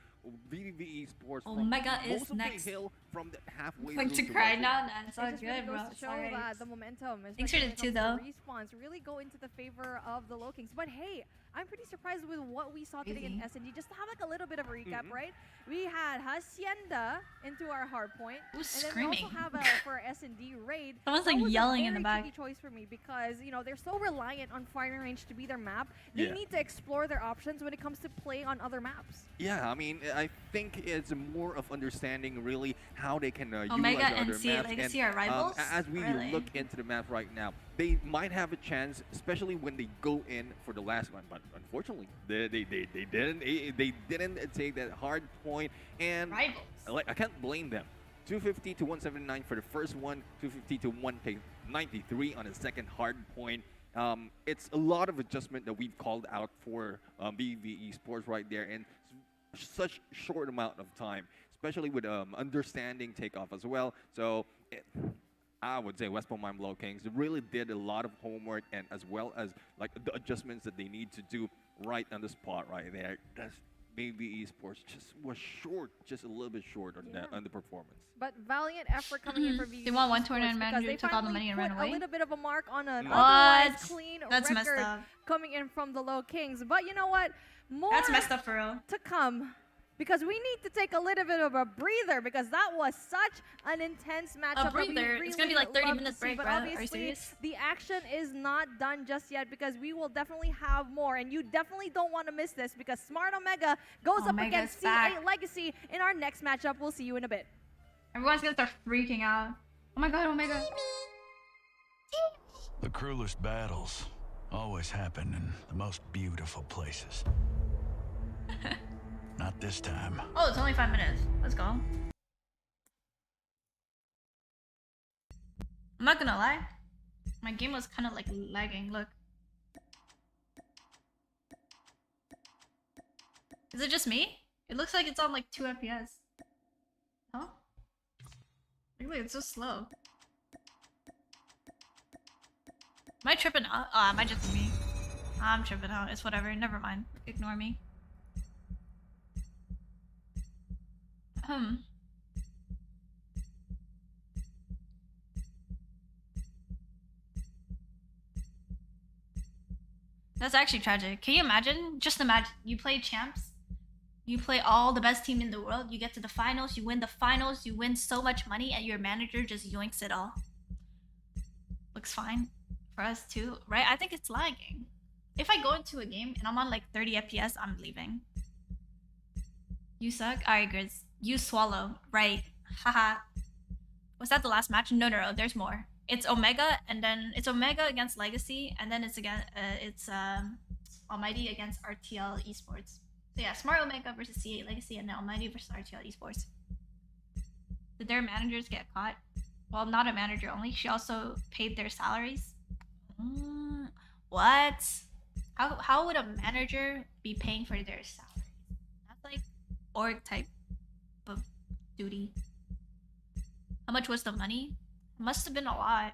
VVV Esports from Omega is most of next. the hill from the halfway Like through to cry rotate. now? Nah, it's all It just really good, bro. goes to It's show alright. that the momentum, Thanks for especially the when it two, comes though. to respawns, really go into the favor of the Low Kings. But hey, I'm pretty surprised with what we saw today in Crazy. SNG. Just to have like a little bit of a recap, right? We had Hacienda into our Hardpoint, Who's and then screaming? we also have for our S&D raid. Someone's That like was yelling a in the very back. tricky choice for me because they're so reliant on firing range to be their map. They Yeah. need to explore their options when it comes to play on other maps. Yeah, I mean, I think it's more of understanding really how they can Omega utilize and other CA maps. Legacy are rivals? As we Really? look into the map right now, they might have a chance, especially when they go in for the last one. But unfortunately, they didn't take that hard point, and Rivals. I can't blame them. 250 to 179 for the first one, 250 to 193 on the second hard point. It's a lot of adjustment that we've called out for BVE Sports right there in such short amount of time, especially with understanding takeoff as well. So I would say West Palm Low Kings really did a lot of homework, and as well as like the adjustments that they need to do right on the spot right there. That's BVE Sports just was short, just a little bit short on the performance. But valiant effort coming in from VVE They want one Sports tournament because manager, they took all the finally money and ran put away? a little bit of a mark on an What? otherwise clean That's messed record up. coming in from the Low Kings. But you know what? More That's messed up for real. to come because we need to take a little bit of a breather because that was such an intense matchup. that we breather? It's gonna be really like 30 love to minutes see. break, But bro. Are you obviously, serious? the action is not done just yet because we will definitely have more, and you definitely don't want to miss this because Smart Omega goes up Omega's against back. C8 Legacy in our next matchup. We'll see you in a bit. Everyone's gonna start freaking out. Oh my god, Omega. The cruelest battles always happen in the most beautiful places. Not this time. Oh, it's only 5 minutes. Let's go. I'm not gonna lie. My game was kind of like lagging. Look. Is it just me? It looks like it's on like 2 FPS. Huh? Really, it's so slow. Am I tripping out? Oh, am I just me? I'm tripping out. It's whatever. Never mind. Ignore me. That's actually tragic. Can you imagine? Just imagine. You play champs. You play all the best team in the world. You get to the finals. You win the finals. You win so much money, and your manager just yoinks it all. Looks fine for us too, right? I think it's lagging. If I go into a game and I'm on like 30 FPS, I'm leaving. You suck? Alright, Grizz. You swallow. Right. Haha. Was that the last match? No, there's more. It's Omega, and then it's Omega against Legacy, and then it's Almighty against RTL Esports. So yeah, Smart Omega versus C8 Legacy, and then Almighty versus RTL Esports. Did their managers get caught? Well, not a manager only. She also paid their salaries. What? How would a manager be paying for their salary? That's like org type of duty. How much was the money? It must have been a lot.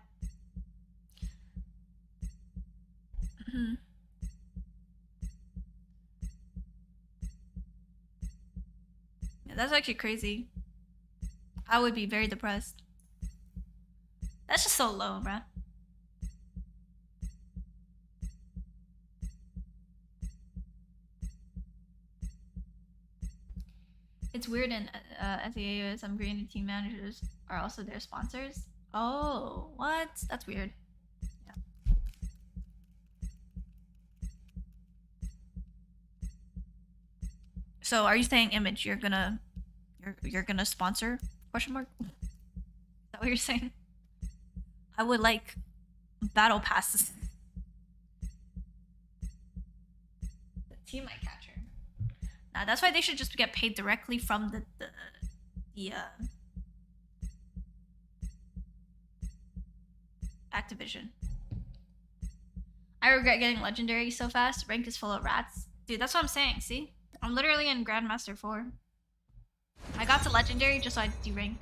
Yeah, that's actually crazy. I would be very depressed. That's just so low, bruh. It's weird in SEA, some Garena team managers are also their sponsors. Oh, what? That's weird. Yeah. So, are you saying, Image, you're gonna sponsor? Question mark. Is that what you're saying? I would like battle passes. The team might catch her. Nah, that's why they should just get paid directly from the Activision. I regret getting legendary so fast. Rank is full of rats. Dude, that's what I'm saying, see? I'm literally in Grandmaster 4. I got to legendary just so I de-rank.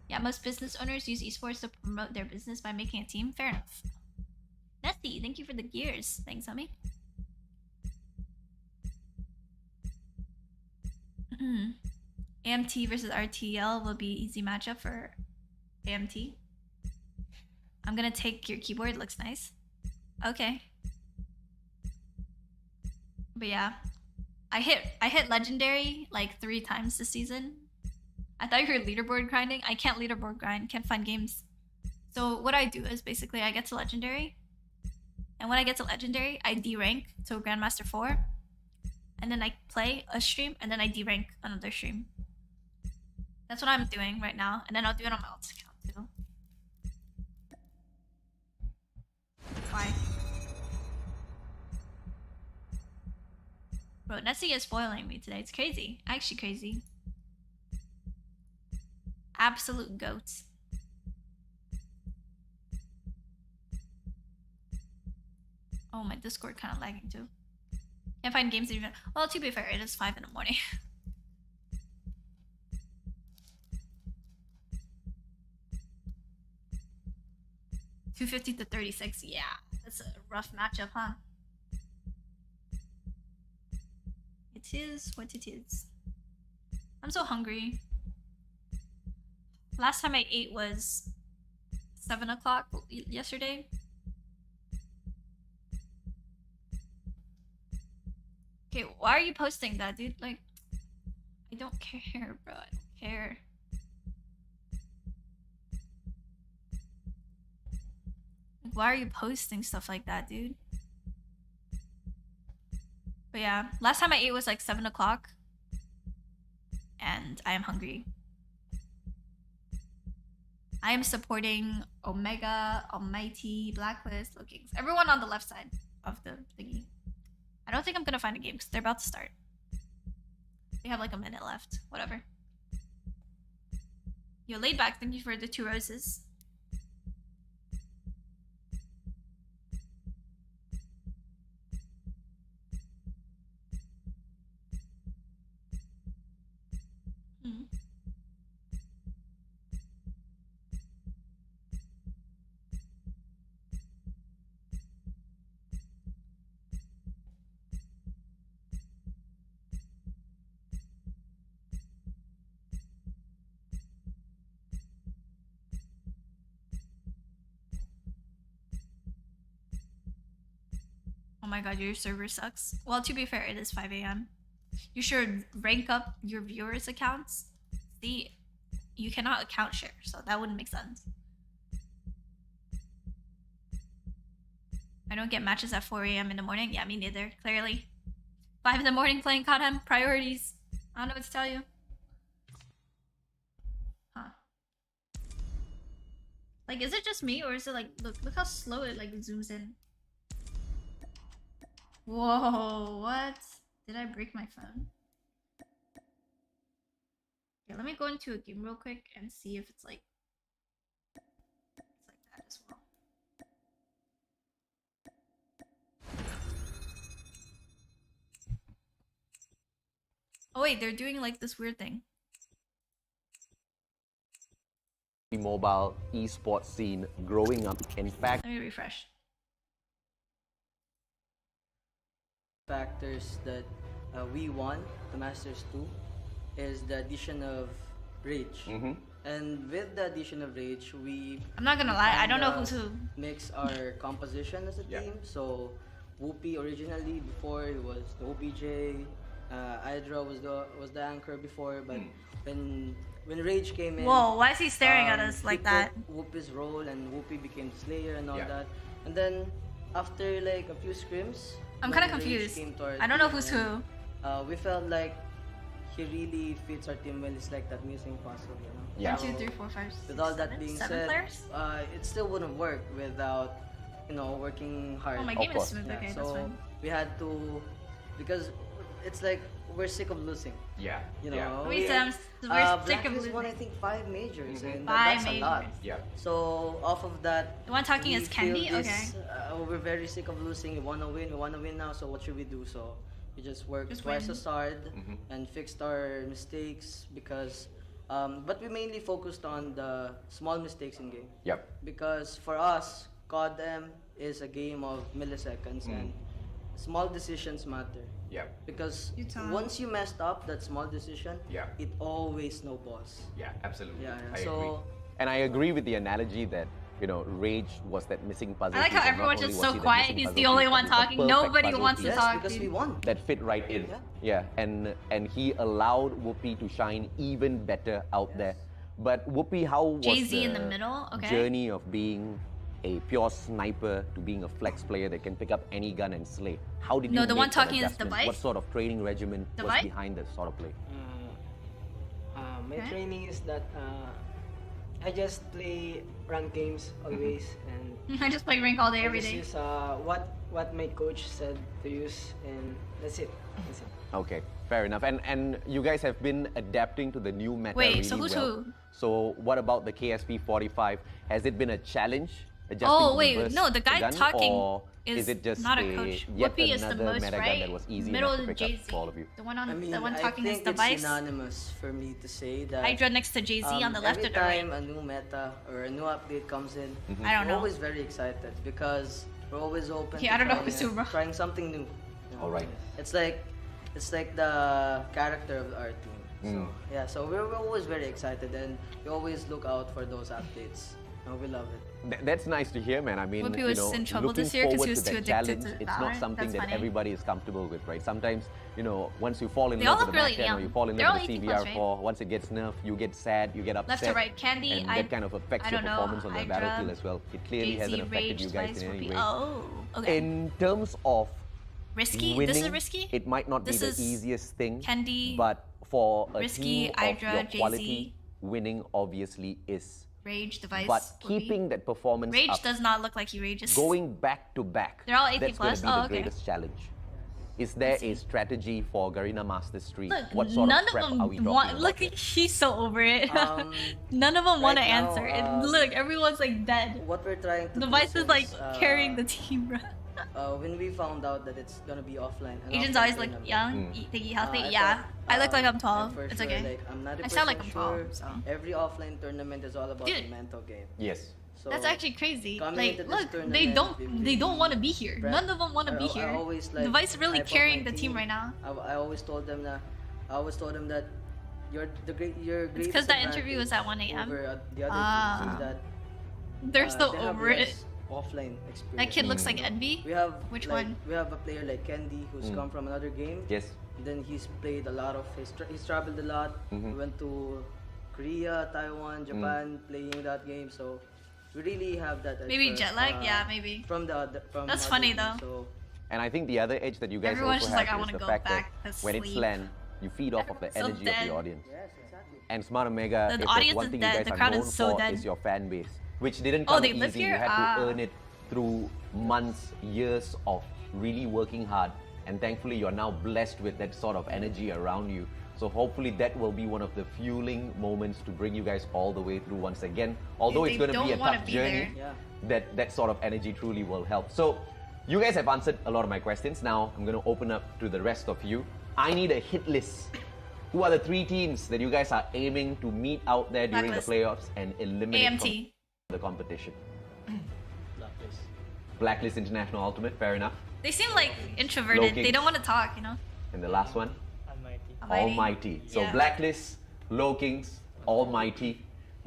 Yeah, most business owners use esports to promote their business by making a team. Fair enough. Nessie, thank you for the gears. Thanks, homie. AMT versus RTL will be easy matchup for AMT. I'm gonna take your keyboard, looks nice. Okay. But yeah. I hit legendary like 3 times this season. I thought you were leaderboard grinding. I can't leaderboard grind, can't find games. So what I do is basically I get to legendary. And when I get to legendary, I D-rank to Grandmaster 4. And then I play a stream, and then I D-rank another stream. That's what I'm doing right now. And then I'll do it on my alt account too. Why? Bro, Nessie is spoiling me today. It's crazy. Actually crazy. Absolute goats. Oh, my Discord kind of lagging too. Can't find games even. Well, to be fair, it is 5 in the morning. $250 to 36. Yeah, that's a rough matchup, huh? It is what it is. I'm so hungry. Last time I ate was 7 o'clock yesterday. Okay, why are you posting that, dude? Like, I don't care, bro. I don't care. Like, why are you posting stuff like that, dude? But yeah, last time I ate was like 7 o'clock. And I am hungry. I am supporting Omega, Almighty, Blacklist, Lookings. Everyone on the left side of the thingy. I don't think I'm gonna find a game because they're about to start. We have like a minute left. Whatever. Yo, laid back, thank you for the 2 roses. Oh my god, your server sucks. Well, to be fair, it is 5 a.m. You should rank up your viewers' accounts. See, you cannot account share, so that wouldn't make sense. I don't get matches at 4 a.m. in the morning. Yeah, me neither, clearly. 5 in the morning playing Kotem, priorities. I don't know what to tell you. Huh. Like, is it just me, or is it like, look how slow it like zooms in. Whoa, what? Did I break my phone? Okay, let me go into a game real quick and see if it's like that as well. Oh wait, they're doing like this weird thing. Mobile esports scene growing up. In fact, Let me refresh. Factors that we won the Masters 2 is the addition of Rage. And with the addition of Rage, I'm not gonna lie, I don't know who's who. Mix our composition as a team. So Whoopi originally, before it was the OBJ, Hydra was the anchor before, but when Rage came in, Whoa, why is he staring at us like he that? took Whoopi's role, and Whoopi became Slayer and all that. And then after like a few scrims, I'm kind of confused. I don't know who's who. We felt like he really fits our team well. It's like that missing puzzle, you know. Yeah. 1, 2, 3, 4, 5, 6, With all that being 7 said, players? it still wouldn't work without, you know, working hard. Oh, my game is smooth. Okay, so that's fine. we had to, because it's like we're sick of losing. Yeah. You know. We're sick of Blacklist losing. won, I think, 5 majors, and 5 that's majors. a lot. Yeah. So off of that, The one talking we is Candy? feel Okay. we're very sick of losing. We want to win now. So what should we do? So we just worked Just twice win. as hard and fixed our mistakes because. But we mainly focused on the small mistakes in game. Yep. Because for us, COD is a game of milliseconds and small decisions matter. Yeah. Because Utah. once you messed up that small decision, Yeah. it always snowballs. Yeah, absolutely. Yeah, I so agree. And I agree with the analogy that, you know, Rage was that missing puzzle I like piece, how and not everyone's only just was so he that quiet. missing He's puzzle the only piece, one but he's the talking. perfect Nobody puzzle wants to piece yes, talk. because dude. we won. that fit right in. Yeah, and he allowed Whoopi to shine even better out there. But Whoopi, how was Jay-Z in the middle, okay. journey of being a pure sniper to being a flex player that can pick up any gun and slay? How did No, you the make one that talking is adjustment? Device? What sort of training regimen was Device? behind this sort of play? My Okay. training is that I just play rank games always, and I just play rank all day, every I just day. use what my coach said to use, and that's it. That's it. Okay, fair enough. And you guys have been adapting to the new meta Wait, really so who's well. who? So what about the KSP 45? Has it been a challenge adjusting Oh, to the wait, burst no, the guy gun, talking or is it just not a coach. yet Whoopi is the another most, meta gun right? that was easy Middle enough to pick Jay-Z. up for all of you? The one on I mean, the one I talking think is Device. it's synonymous for me to say that Hydra next to Jay-Z on the left or every the right? time a new meta or a new update comes in, I don't we're know. always very excited because we're always open Yeah, to I don't know, trying, Kusuma. trying something new. You know? All right. It's like the character of our team. So Mm. yeah, so we're always very excited and we always look out for those updates. And we love it. That's nice to hear, man. I mean, Whoopi you was know, in trouble looking this year 'cause he forward was to too that addicted challenge, to it's Valorant. not something That's that funny. everybody is comfortable with, right? Sometimes, you know, once you fall in They love all with look the really backend or young. you fall in They're love all with the 18 plus, CVR4, once it gets nerfed, you get snurfed, you get upset. Left to right, Candy, and I- that kind of affects I your don't know, performance on the Hydra, battlefield as well. It clearly Jay-Z, hasn't affected Rage, you guys Twice, in any Whoopi. way. Oh, okay. In terms of Risky? winning, This is risky? it might not This be is the easiest thing, Candy, but for a Risky, team of Hydra, your Jay-Z. quality, winning obviously is. Rage, Device, But Whoopi. keeping that performance Rage up, does not look like he rages. going back to back, They're all 18 that's plus? going to be Oh, the okay. greatest challenge. Is there a strategy for Garena Masters 3? Look, What sort none of prep of are we them talking want. about? Look, he's so over it. Um, None of them want to right now, answer. And look, everyone's like dead. What we're trying to Device do is like since, carrying the team, bro. when we found out that it's gonna be offline. an Agents offline always look tournament, young, thingy healthy. I yeah, thought, I look like I'm 12. and for It's sure, okay. Like, I'm 90% I sound like I'm sure 12. So. every offline tournament is all about Dude. the mental game. Yes. So That's actually crazy. coming Like, into this look, tournament, they don't want to be here. prep. None of them want to be I here. always, like, Device really hype up carrying my the team right now. I always told them that your It's because that interview was at 1 a.m. over the other Ah. teams is that They're so they have over it. less offline experience. That kid looks like Envy. We have Which like, one? We have a player like Candy who's come from another game. Yes. Then he's played a lot of he's traveled a lot. Mhm. He went to Korea, Taiwan, Japan, playing that game. So we really have that. edge Maybe for- jet lag? Yeah, maybe. From from That's other funny, teams, though. So And I think the other edge that you guys Everyone's also just like, have "I is wanna the go fact back that to when it's sleep." LAN, you feed off of the Everyone's so energy of dead. the audience. yes, exactly. And Smart Omega, The if there's audience one is thing dead, you guys the are crowd is known so for dead. is your fan base, which didn't Oh, come they live easy. here? You had Ah. to earn it through months, years of really working hard. And thankfully, you're now blessed with that sort of energy around you. So hopefully that will be one of the fueling moments to bring you guys all the way through once again. Although They it's going to be a don't wanna tough be journey, that sort of energy truly will help. So you guys have answered a lot of my questions. Now I'm going to open up to the rest of you. I need a hit list. Who are the 3 teams that you guys are aiming to meet out there during Blacklist. the playoffs and eliminate AMT. from the competition? Blacklist International Ultimate, fair enough. They seem like introverted. Low They kicks. don't want to talk, you know? And the last one? Almighty. Almighty. So Yeah. Blacklist, Low Kings, Almighty.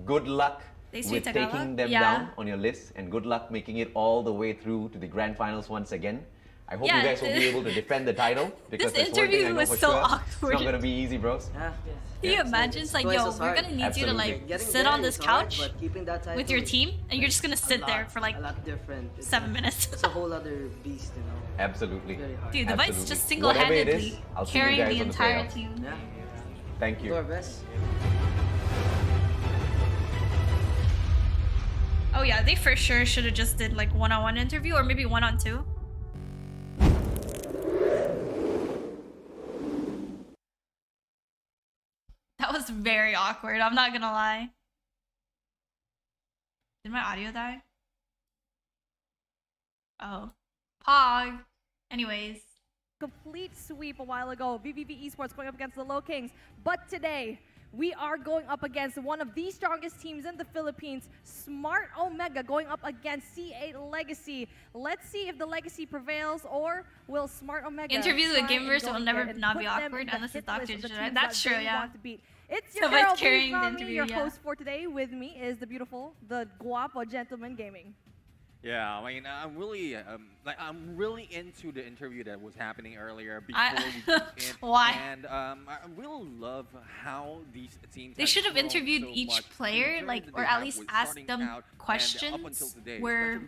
Good luck They with sweet Tagalog? taking them Yeah. down on your list, and good luck making it all the way through to the grand finals once again. I hope Yeah, you guys will be able to defend the title, because This that's one thing I interview know was for so sure. awkward. It's not gonna be easy, bros. Yeah. Can you imagine? It's like, twice yo, as we're hard. gonna need you to Absolutely. like Getting sit there on this is hard, couch but keeping that title with your is team, and you're just gonna sit there lot- for like a lot different. It's 7 minutes. It's a whole other beast, you know. Absolutely. Very hard. Dude, the Vice Absolutely. just Whatever it single-handedly is, I'll see you carrying guys the on the entire playoffs. team. Yeah. Thank Do our you. best. Oh yeah, they for sure should have just did like one-on-one interview or maybe one-on-two. That was very awkward, I'm not gonna lie. Did my audio die? Oh. Pog. Anyways. Complete sweep a while ago. VVV Esports going up against the Low Kings. But today, we are going up against one of the strongest teams in the Philippines, Smart Omega, going up against C8 Legacy. Let's see if the Legacy prevails, or will Smart Omega Interviews with try and gamers go will and never get and not put be them awkward in the unless it's hit list Dr. of the Jedi. teams That's that true, they yeah. want to beat. It's your Somebody's girl, carrying the Mommy, interview, your yeah. host for today. With me is the beautiful, the guapo gentleman gaming. Yeah, I mean, I'm really into the interview that was happening earlier before we jumped in. Why? And I really love how these teams. They should have interviewed each player, like, or at least asked them questions where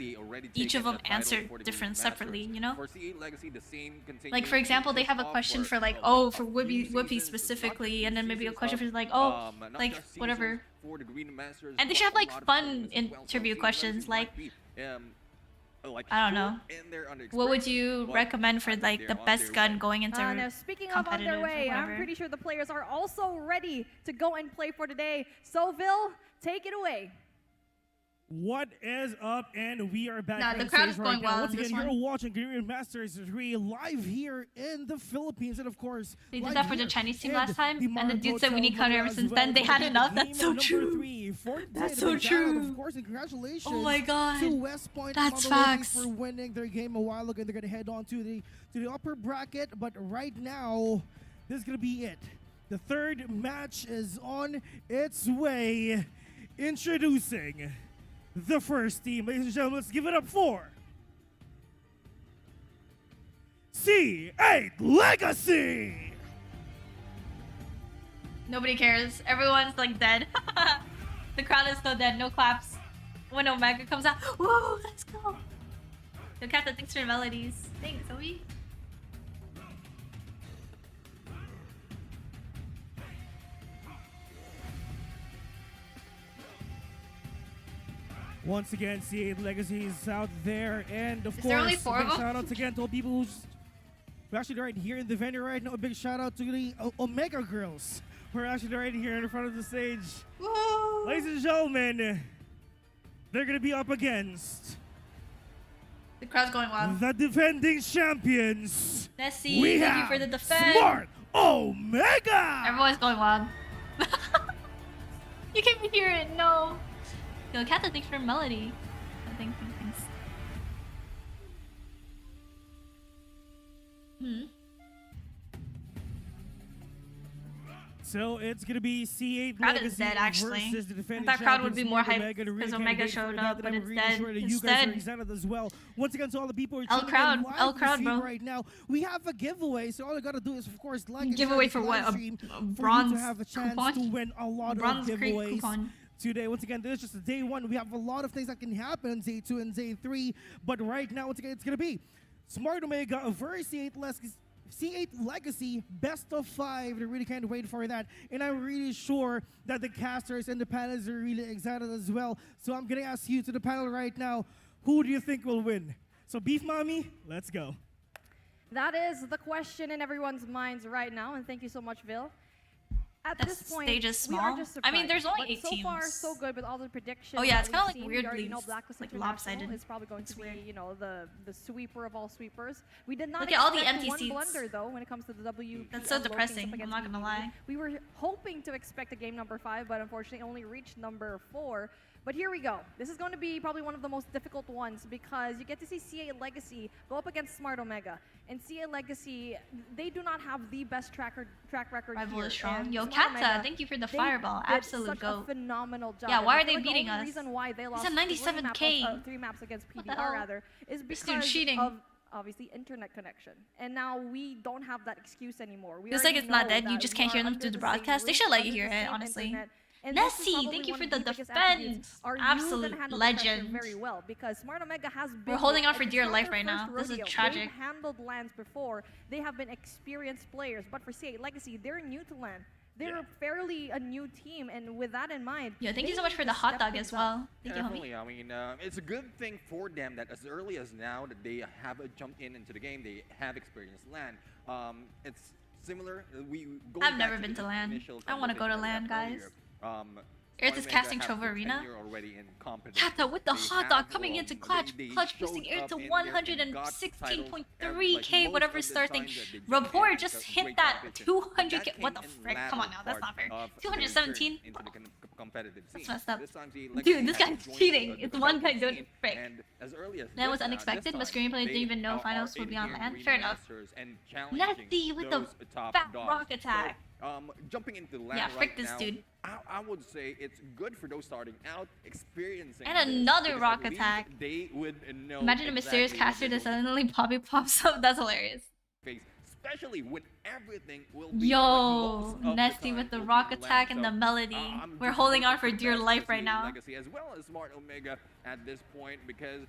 each of them answered different separately, you know? For C8 Legacy, the same Like, for example, they have a question for, like, oh, for Whoopi specifically, and then maybe a question for, like, oh, like, whatever. And they should have, like, fun interview questions, like, I don't know. What would you recommend for, like, the best gun going into Now, speaking of on their way, I'm pretty sure the players are also ready to go and play for today. So, Vil, take it away. What is up? And we are back. Nah, the on crowd stage is going right now. wild Once on this again, you're one. watching Garena Masters 3 live here in the Philippines, and of course, They did live that for the here Chinese team in last time, the and the dude said we need Marco counter ever as since well. then. They had Game enough. That's so number true. 3 for That's today. so Big shout out, true. Of course, and congratulations Oh my God. to West Point That's Monologues facts. for winning their game a while ago. They're going to head on to the upper bracket, but right now, this is going to be it. The third match is on its way. Introducing the first team. Ladies and gentlemen, let's give it up for C8 Legacy! Nobody cares. Everyone's, like, dead. The crowd is so dead. No claps. When Omega comes out, whoa, let's go. Yo, Captain, thanks for the melodies. Thanks, Zoe. Once again, C8 Legacy is out there, and of Is course, there only 4 big of them? shout outs again to all people who's actually right here in the venue right now. A big shout out to the Omega girls who are actually right here in front of the stage. Woo! Ladies and gentlemen, they're gonna be up against The crowd's going wild. the defending champions. Nessie, We thank you have for the defense. Smart Omega. Everyone's going wild. You can't hear it, no. Yo, Captain, thanks for the melody. Oh, thanks. So it's gonna be C8 Crowd is Legacy dead, actually. versus the defending I thought crowd would champions, be more Smart hyped Omega, to really because can't Omega wait for showed that, up, and but I'm it's really dead. sure that you It's guys are dead. excited as well. Once again, to all the people who are L tuning crowd, in live L to crowd, stream bro. right now, we have a giveaway. So all you gotta do is, of course, like and Giveaway share for this what? live stream A for you bronze to have a chance coupon? to win a lot Bronze of crate giveaways. coupon. Today, once again, this is just day 1. We have a lot of things that can happen in day 2 and day 3. But right now, once again, it's going to be Smart Omega versus C8 Legacy, best of 5. They really can't wait for that. And I'm really sure that the casters and the panelists are really excited as well. So I'm going to ask you to the panel right now, who do you think will win? So Beef Mommy, let's go. That is the question in everyone's minds right now, and thank you so much, Vil. At This this point, stage is we are small. just I mean, there's surprised, only but 8 so far, teams. so good with all the predictions. Oh, yeah, it's that kinda, we've like, seen. We already weirdly know Blacklist like, International lopsided. is probably going to be, weird. you know, the sweeper of all sweepers. We did not Look at all the expect empty one seats. blunder though when it comes to the W. That's so depressing, I'm not gonna lie. We were hoping to expect a game number 5, but unfortunately only reached number 4. But here we go. This is going to be probably one of the most difficult ones because you get to see C8 Legacy go up against Smart Omega. And C8 Legacy, they do not have the best track record Rival here. is strong. And Yo, Smart Kata, Omega, thank you for the they fireball. did Absolute such goat. a phenomenal job. Yeah, And why I are feel they like beating the only us? reason why they He's lost at 97K. 3 maps against What the PDR hell? rather is This dude's because cheating. of obviously internet connection. And now we don't have that excuse anymore. We Feels like already it's not know dead, you that just we can't are hear them under through the the same broadcast. They roof, should let you under hear the it, same honestly. internet. And this is Nessie, probably thank you one for of the biggest defense. attributes. Are Absolute you that handle the pressure legend. very well because Smart Omega has been. We're holding on for it's dear not life their right first now. This is rodeo. tragic. They've handled lands before. They have been experienced players, but for C8 Legacy, they're new to land. They're fairly a new team, and with that in mind, Yo, thank you they so much need for to the hot step dog things as up. well. Thank you, homie. Definitely. I mean, it's a good thing for them that as early as now that they have jumped into the game, they have experienced land. It's similar. I've never been to LAN. I wanna go to LAN, guys. Aerith is casting Trovo Arena. Yato with the hot dog coming into clutch. Clutch boosting Aerith to 116.3k, whatever starting. Rapport just hit that 200k. What the frick? Come on now, that's not fair. 217? That's messed up. Dude, this guy's cheating. It's one guy doing frick. That was unexpected, but screenplay didn't even know finals would be on land. Fair enough. Nesty with the fat rock attack. Jumping into the land Yeah, frick right this now, dude. I would say it's good for those starting out, experiencing And this, another because rock at least attack. They would know Imagine a mysterious exactly caster what that suddenly Poppy pops up. That's hilarious. they face, especially when everything will be Yo, most of the Nesty time with the will be rock on land. attack and the So, melody. I'm We're just holding on hoping for the dear best life for right CE now. Legacy as well as Smart Omega at this point, because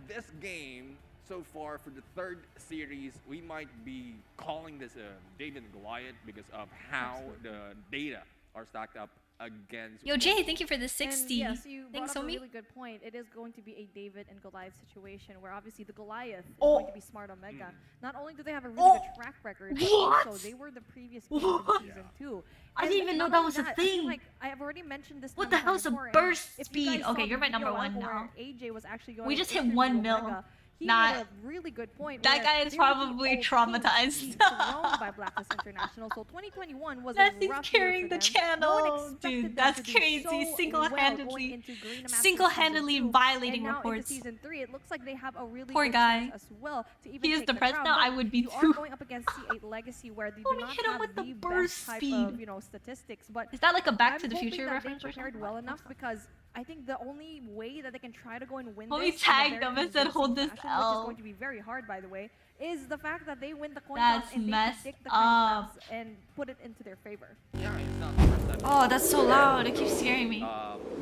this game so far for the third series, we might be calling this David and Goliath because of how the data are stacked up against. Yo, Jay, thank you for the 60. And yes, you brought Thanks, up a homie. really good point. It is going to be a David and Goliath situation where obviously the Goliath is Oh. going to be Smart Omega. Not only do they have a really good track record, but What? also they were the previous games in What? season 2. I And didn't even know not that only was a I feel thing. like I have already mentioned this. What time the hell is a before, and burst if you speed? guys saw Okay, the you're my video number one where now. AJ was actually going We just hit into 1 mil. Omega, he Nah. made a really good point. That where guy is they were the probably only traumatized. team thrown by Blacklist International. So 2021 was That's a rough carrying year the for them. No one channel, expected dude. them That's to do crazy. so well going Single-handedly, into Garena Masters single-handedly season 2. violating And now reports. into season 3, it looks like they have a really Poor good guy. chance as well to even He is take the depressed crown. now. But I would be you too. are going up against C8 Legacy, where they do not hit him have with the the burst best type speed. of statistics. But Is that like a Back I'm to the hoping Future that reference they or prepared something? well enough, because I think the only way that they can try to go and win Homie this tagged in a very them and said, convincing "Hold this fashion," which L. is going to be very hard, by the way, is the fact that they win the coin That's toss and they messed predict the kind of up. maps and put it into their favor. Yeah, it's not the first time. Oh, that's so loud. It keeps scaring me.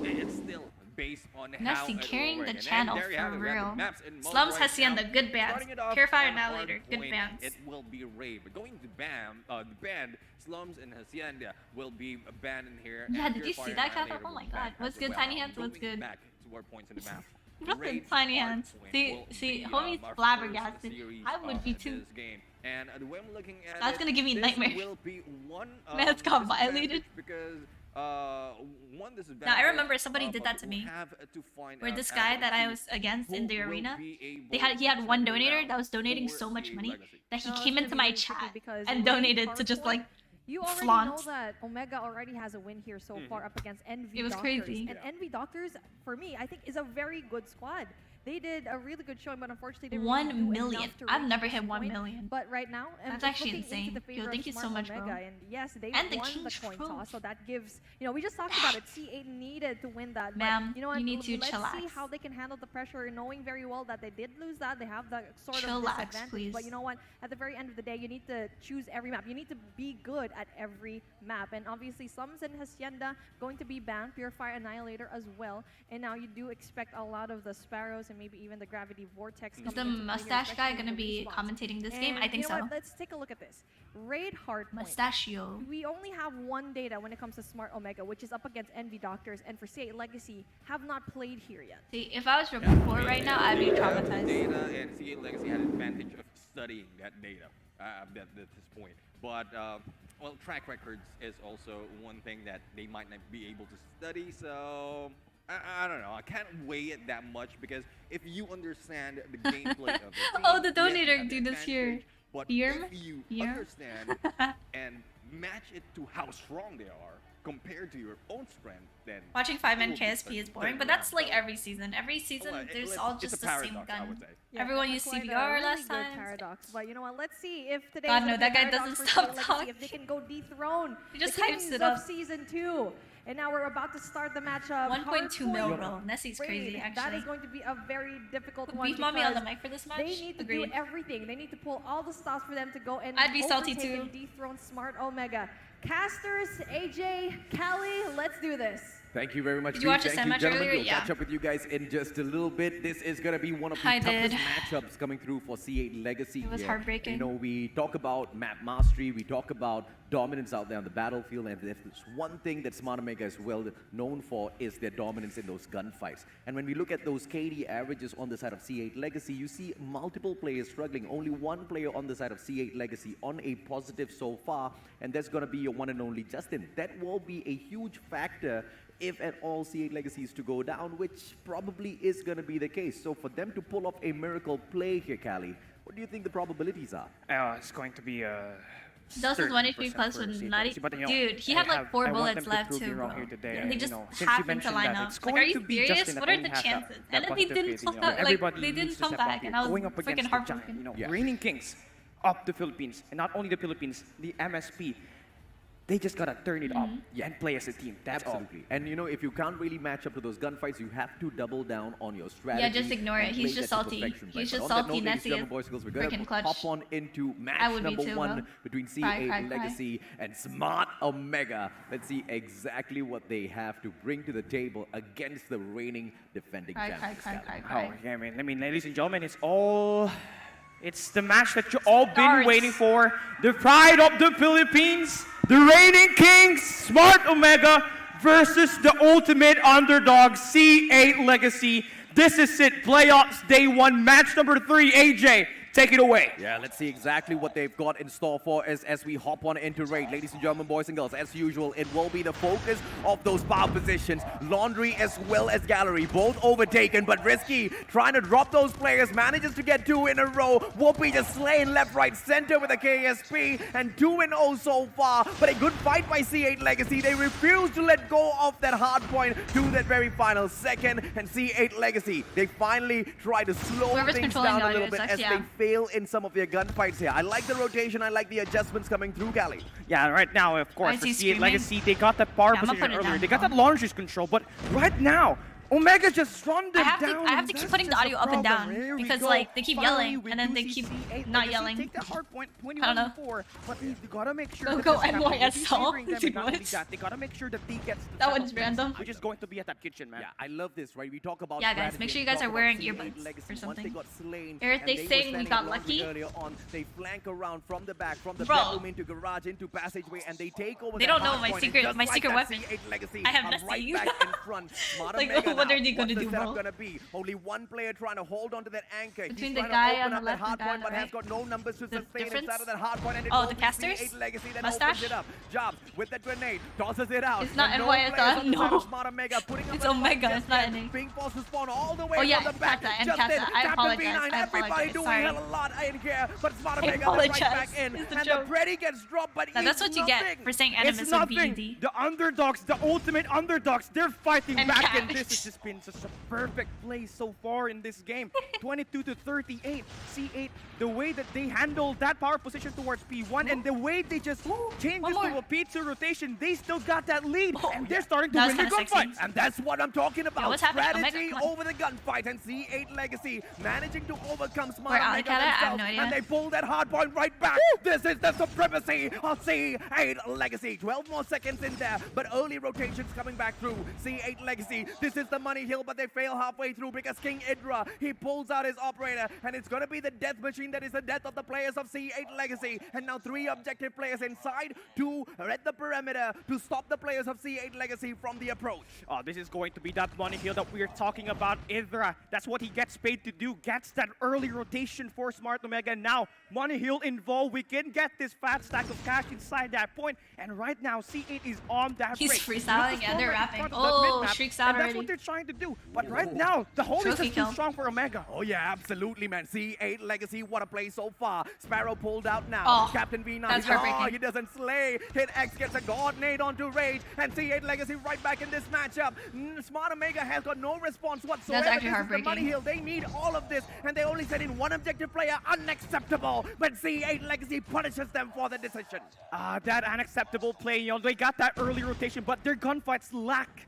It's still based on how Nessie it will carrying work. the And channel there you have for it. We have the real. maps in most Slums, right Hacienda, now. good bands. Starting it off Purifier, on Annihilator, good Hardpoint, bands. It will be Ray, but going to the band, Slums and Hacienda will be banned in here. Yeah, and did you Purifier see that, Annihilator Katha? Oh will my be god. banned What's as good, well. Tiny Hands? What's Going good? back to our points in the map. Look Ray at Tiny Hands. Hardpoint See, will see, be, homie's our flabbergasted. first series I would of be too. this game. And the way I'm looking at That's it, gonna give me this nightmares. will be one Man's got disadvantage violated. because one disadvantage. Now I remember somebody did but that to we'll me. have to find Where out this guy that I after was against in the who will arena, be able he had to one turn donator around that was donating for so much CA money Legacy. that he No, it's came gonna into be my really tricky chat because and Ray donated to just Hardpoint, like you already flaunt. know that Omega already has a win here so far up against NV It was Doctors. crazy. And NV Doctors, for me, I think is a very good squad. They did a really good showing, but unfortunately they didn't 1 really do million. enough to I've reach never this hit 1 point. million. But right now, That's it's actually looking insane. into the Yo, favor thank of you so Smart much, bro. Omega, and yes, they And the won the King's coin Trovo. toss, so that gives, we just talked about it. C8 needed to win that. Ma'am, but you know what? you need to Let's see chillax. how they can handle the pressure, knowing very well that they did lose that. They have the sort of Chillax, disadvantage. please. But you know what? At the very end of the day, you need to choose every map. You need to be good at every map. And obviously, Slums and Hacienda going to be banned. Purifier Annihilator as well. And now you do expect a lot of the Sparrows and maybe even the Gravity Vortex Is coming the into play here, mustache guy especially gonna in the be response. commentating this game? And I think you know so. what? Let's take a look at this. Raid Hardpoint. Mustachio. We only have one data when it comes to Smart Omega, which is up against Envy Doctors, and for C8 Legacy have not played here yet. See, if I was rapport right now, I'd be They have traumatized. Data and CA Legacy had an advantage of studying that data at this point. But well, track records is also one thing that they might not be able to study. So I don't know. I can't weigh it that much because if you understand the gameplay of it, Oh, the donator dude is here. But Yerm? if you Yerm? understand and match it to how strong they are compared to your own strength, then Watching 5-man it will be KSP is boring, turning but that's around. like every season. Every season, Well, there's it's- all it's just a the same paradox, I gun. would say. Everyone used quite a CBR really last good time. paradox, but you know what? Let's see if today. God, no, that guy doesn't stop talking. If they can go dethrone He just the hypes Kings it of up. season 2. And now we're about to start the matchup. 1.2 mil, Hardpoint bro. Nessie's Raid. crazy, That actually. is going to be a very difficult Put one. Beef Mommy on the because mic for this match? They need to Agreed. do everything. They need to pull all the stops for them to go and I'd be salty overtake too. and dethrone Smart Omega. Casters, AJ, Callie, let's do this. Thank you very much. Did you watch the Thank you, match gentlemen. earlier? We'll Yeah. catch up with you guys in just a little bit. This is going to be one of the I toughest did. matchups coming through for C8 Legacy. It was here. heartbreaking. You know, we talk about map mastery, we talk about dominance out there on the battlefield, and if there's one thing that Smart Omega is well known for is their dominance in those gunfights. And when we look at those KD averages on the side of C8 Legacy, you see multiple players struggling. Only one player on the side of C8 Legacy on a positive so far, and that's going to be your one and only Justin. That will be a huge factor if at all C8 Legacy is to go down, which probably is going to be the case. So for them to pull off a miracle play here, Callie, what do you think the probabilities are? It's going to be Dawson's 1 HP plus with 90. Dude, he had like 4 bullets left too, bro. And they just happened to line up. Like, are you serious? What are the chances? And then they didn't come out. Like, they didn't come back, and I was freaking heartbroken. Reigning Kings of the Philippines, and not only the Philippines, the MSP. They just gotta turn it up and play as a team. That's Absolutely. And you know, if you can't really match up to those gunfights, you have to double down on your strategy. Yeah, just ignore it. He's just salty. He's just salty, Nessie. Boys and girls, we're gonna Freaking clutch. hop on into match I would be number too, 1 bro. between Cry, C8 cry, cry. Legacy and Smart Omega. Let's see exactly what they have to bring to the table against the reigning defending champions. Oh, yeah, man. I mean, ladies and gentlemen, it's the match that you've all been waiting for. The pride of the Philippines, the reigning kings, Smart Omega versus the ultimate underdog, C8 Legacy. This is it. Playoffs day 1, match number 3. AJ, take it away. Yeah, let's see exactly what they've got in store for us as we hop on into raid. Ladies and gentlemen, boys and girls, as usual, it will be the focus of those power positions. Laundry as well as Gallery, both overtaken, but Risky trying to drop those players, manages to get 2 in a row. Whoopi just slaying left, right, center with a KSP, and 2-0 so far. But a good fight by C8 Legacy. They refuse to let go of that hard point to that very final second, and C8 Legacy, they finally try to slow things down a little bit as they fail in some of their gunfights here. I like the rotation, I like the adjustments coming through, Callie. Yeah, right now, of course, for C8 Legacy, they got that power position earlier. They got that launcher's control, but right now, Omega just run them down. I have to keep putting the audio up and down because like they keep yelling and then they keep not yelling. Take the hard point, I don't know. 21-4, but they gotta make sure Go that NYSL. they gotta make sure that they gets That one's random. Which is going to be at that kitchen, man. Yeah, I love this, right? We talk about yeah, guys, make sure you guys are wearing earbuds or something. Aerith, they saying we got lucky. They flank around from the back, from the Bro. bedroom into garage, into passageway, and they take over. They don't know my secret weapon. I have Nessie. Right back in front. Like, what are they gonna do, bro? Gonna be only one player trying to hold on to that anchor. Between He's the trying guy to on open the up that left and hard the guy on point, the but has right. got no numbers to The sustain difference? inside of that hard point. And it Oh, will the be casters? C8 Legacy that Mustache? opens it up. Jobs with the grenade, tosses it out. It's not And NYSL, players on the side no. of Smart Omega putting up It's the Omega, fight it's not just NA. yet. Being forced to spawn all the way Oh, yeah, from the back. Kata and Justin, Kata. I Captain apologize. V9, I everybody apologize. doing Sorry. hell a lot in here, but Smart I Omega got it right apologize. back in, It's a and joke. the Freddy gets dropped, but Now, that's what you get for saying Animus It's and nothing. B&D. The underdogs, the ultimate underdogs, they're fighting And back, Cat. and this has just been such a perfect play so far in this game. 22-38. C8, the way that they handle that power position towards P1, and the way they just change this to a P2 rotation, they still got that lead, and they're starting to That win was the kinda sexy. gunfights. And that's what I'm talking about. what's happening? Strategy Omega, come on. over the gunfight, and C8 Legacy managing to overcome Smart Where Omega Alicata? I have themselves, no idea. and they pull that hard point right back. This is the supremacy of C8 Legacy. 12 more seconds in there, but early rotations coming back through. C8 Legacy, this is the money hill, but they fail halfway through because King Idra, he pulls out his operator, and it's going to be the death machine that is the death of the players of C8 Legacy. And now 3 objective players inside to red the perimeter to stop the players of C8 Legacy from the approach. Oh, this is going to be that money hill that we're talking about. Idra, that's what he gets paid to do. Gets that early rotation for Smart Omega. Now, money hill involved. We can get this fat stack of cash inside that point. And right now, C8 is on that He's break. freestyling and they're In rapping. front of that Oh, mid-map, Shriek's out and that's already. what they're trying to do. But right now, the hold is Trophy just too kill. strong for Omega. Oh yeah, absolutely, man. C8 Legacy, what a play so far. Sparrow pulled out now. Oh, Captain V9, that's heartbreaking. he doesn't slay. Hit X gets a god nade onto Rage, and C8 Legacy right back in this matchup. Smart Omega has got no response whatsoever. That's actually This is the money heartbreaking. hill. They need all of this, and they only send in one objective player. Unacceptable. But C8 Legacy punishes them for the decision. That unacceptable play, you know, they got that early rotation, but their gunfights lack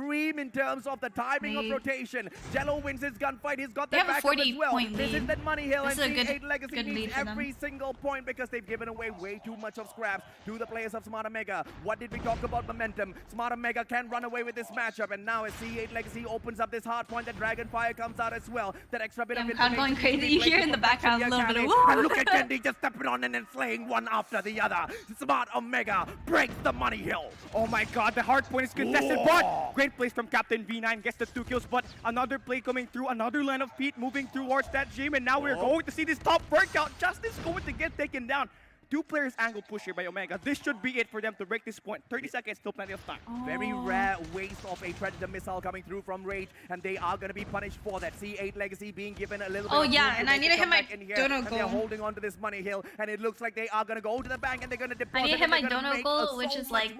supreme in terms of the timing of Lead. rotation. Jello wins his gunfight. He's got They that have a backup as 40 well. point This is lead. that money hill, This and is a good- G8 Legacy good needs lead for them. every single point because they've given away way too much of scraps to the players of Smart Omega. What did we talk about momentum? Smart Omega can run away with this matchup, and now as C8 Legacy opens up this hard point. The Dragonfire comes out as well. That extra bit of I'm going crazy. You hear in the background a little bit of and look at Kendi just stepping on and then slaying one after the other. Smart Omega breaks the money hill. Oh my god, the hard point is contested, but great plays from Captain V9, gets the 2 kills, but another play coming through, another line of Pete moving towards that gym, and now we're going to see this top workout. Justice going to get taken down. 2 players angle push here by Omega. This should be it for them to break this point. 30 seconds, still plenty of time. Very rare waste of a Predator missile coming through from Rage, and they are going to be punished for that. C8 Legacy being given a little bit of yeah, room and to I need to hit come my back in here, dono and goal. they're holding on to this money hill, and it looks like they are going to go to the bank and they're going to deposit. I need to hit my dono goal, which is like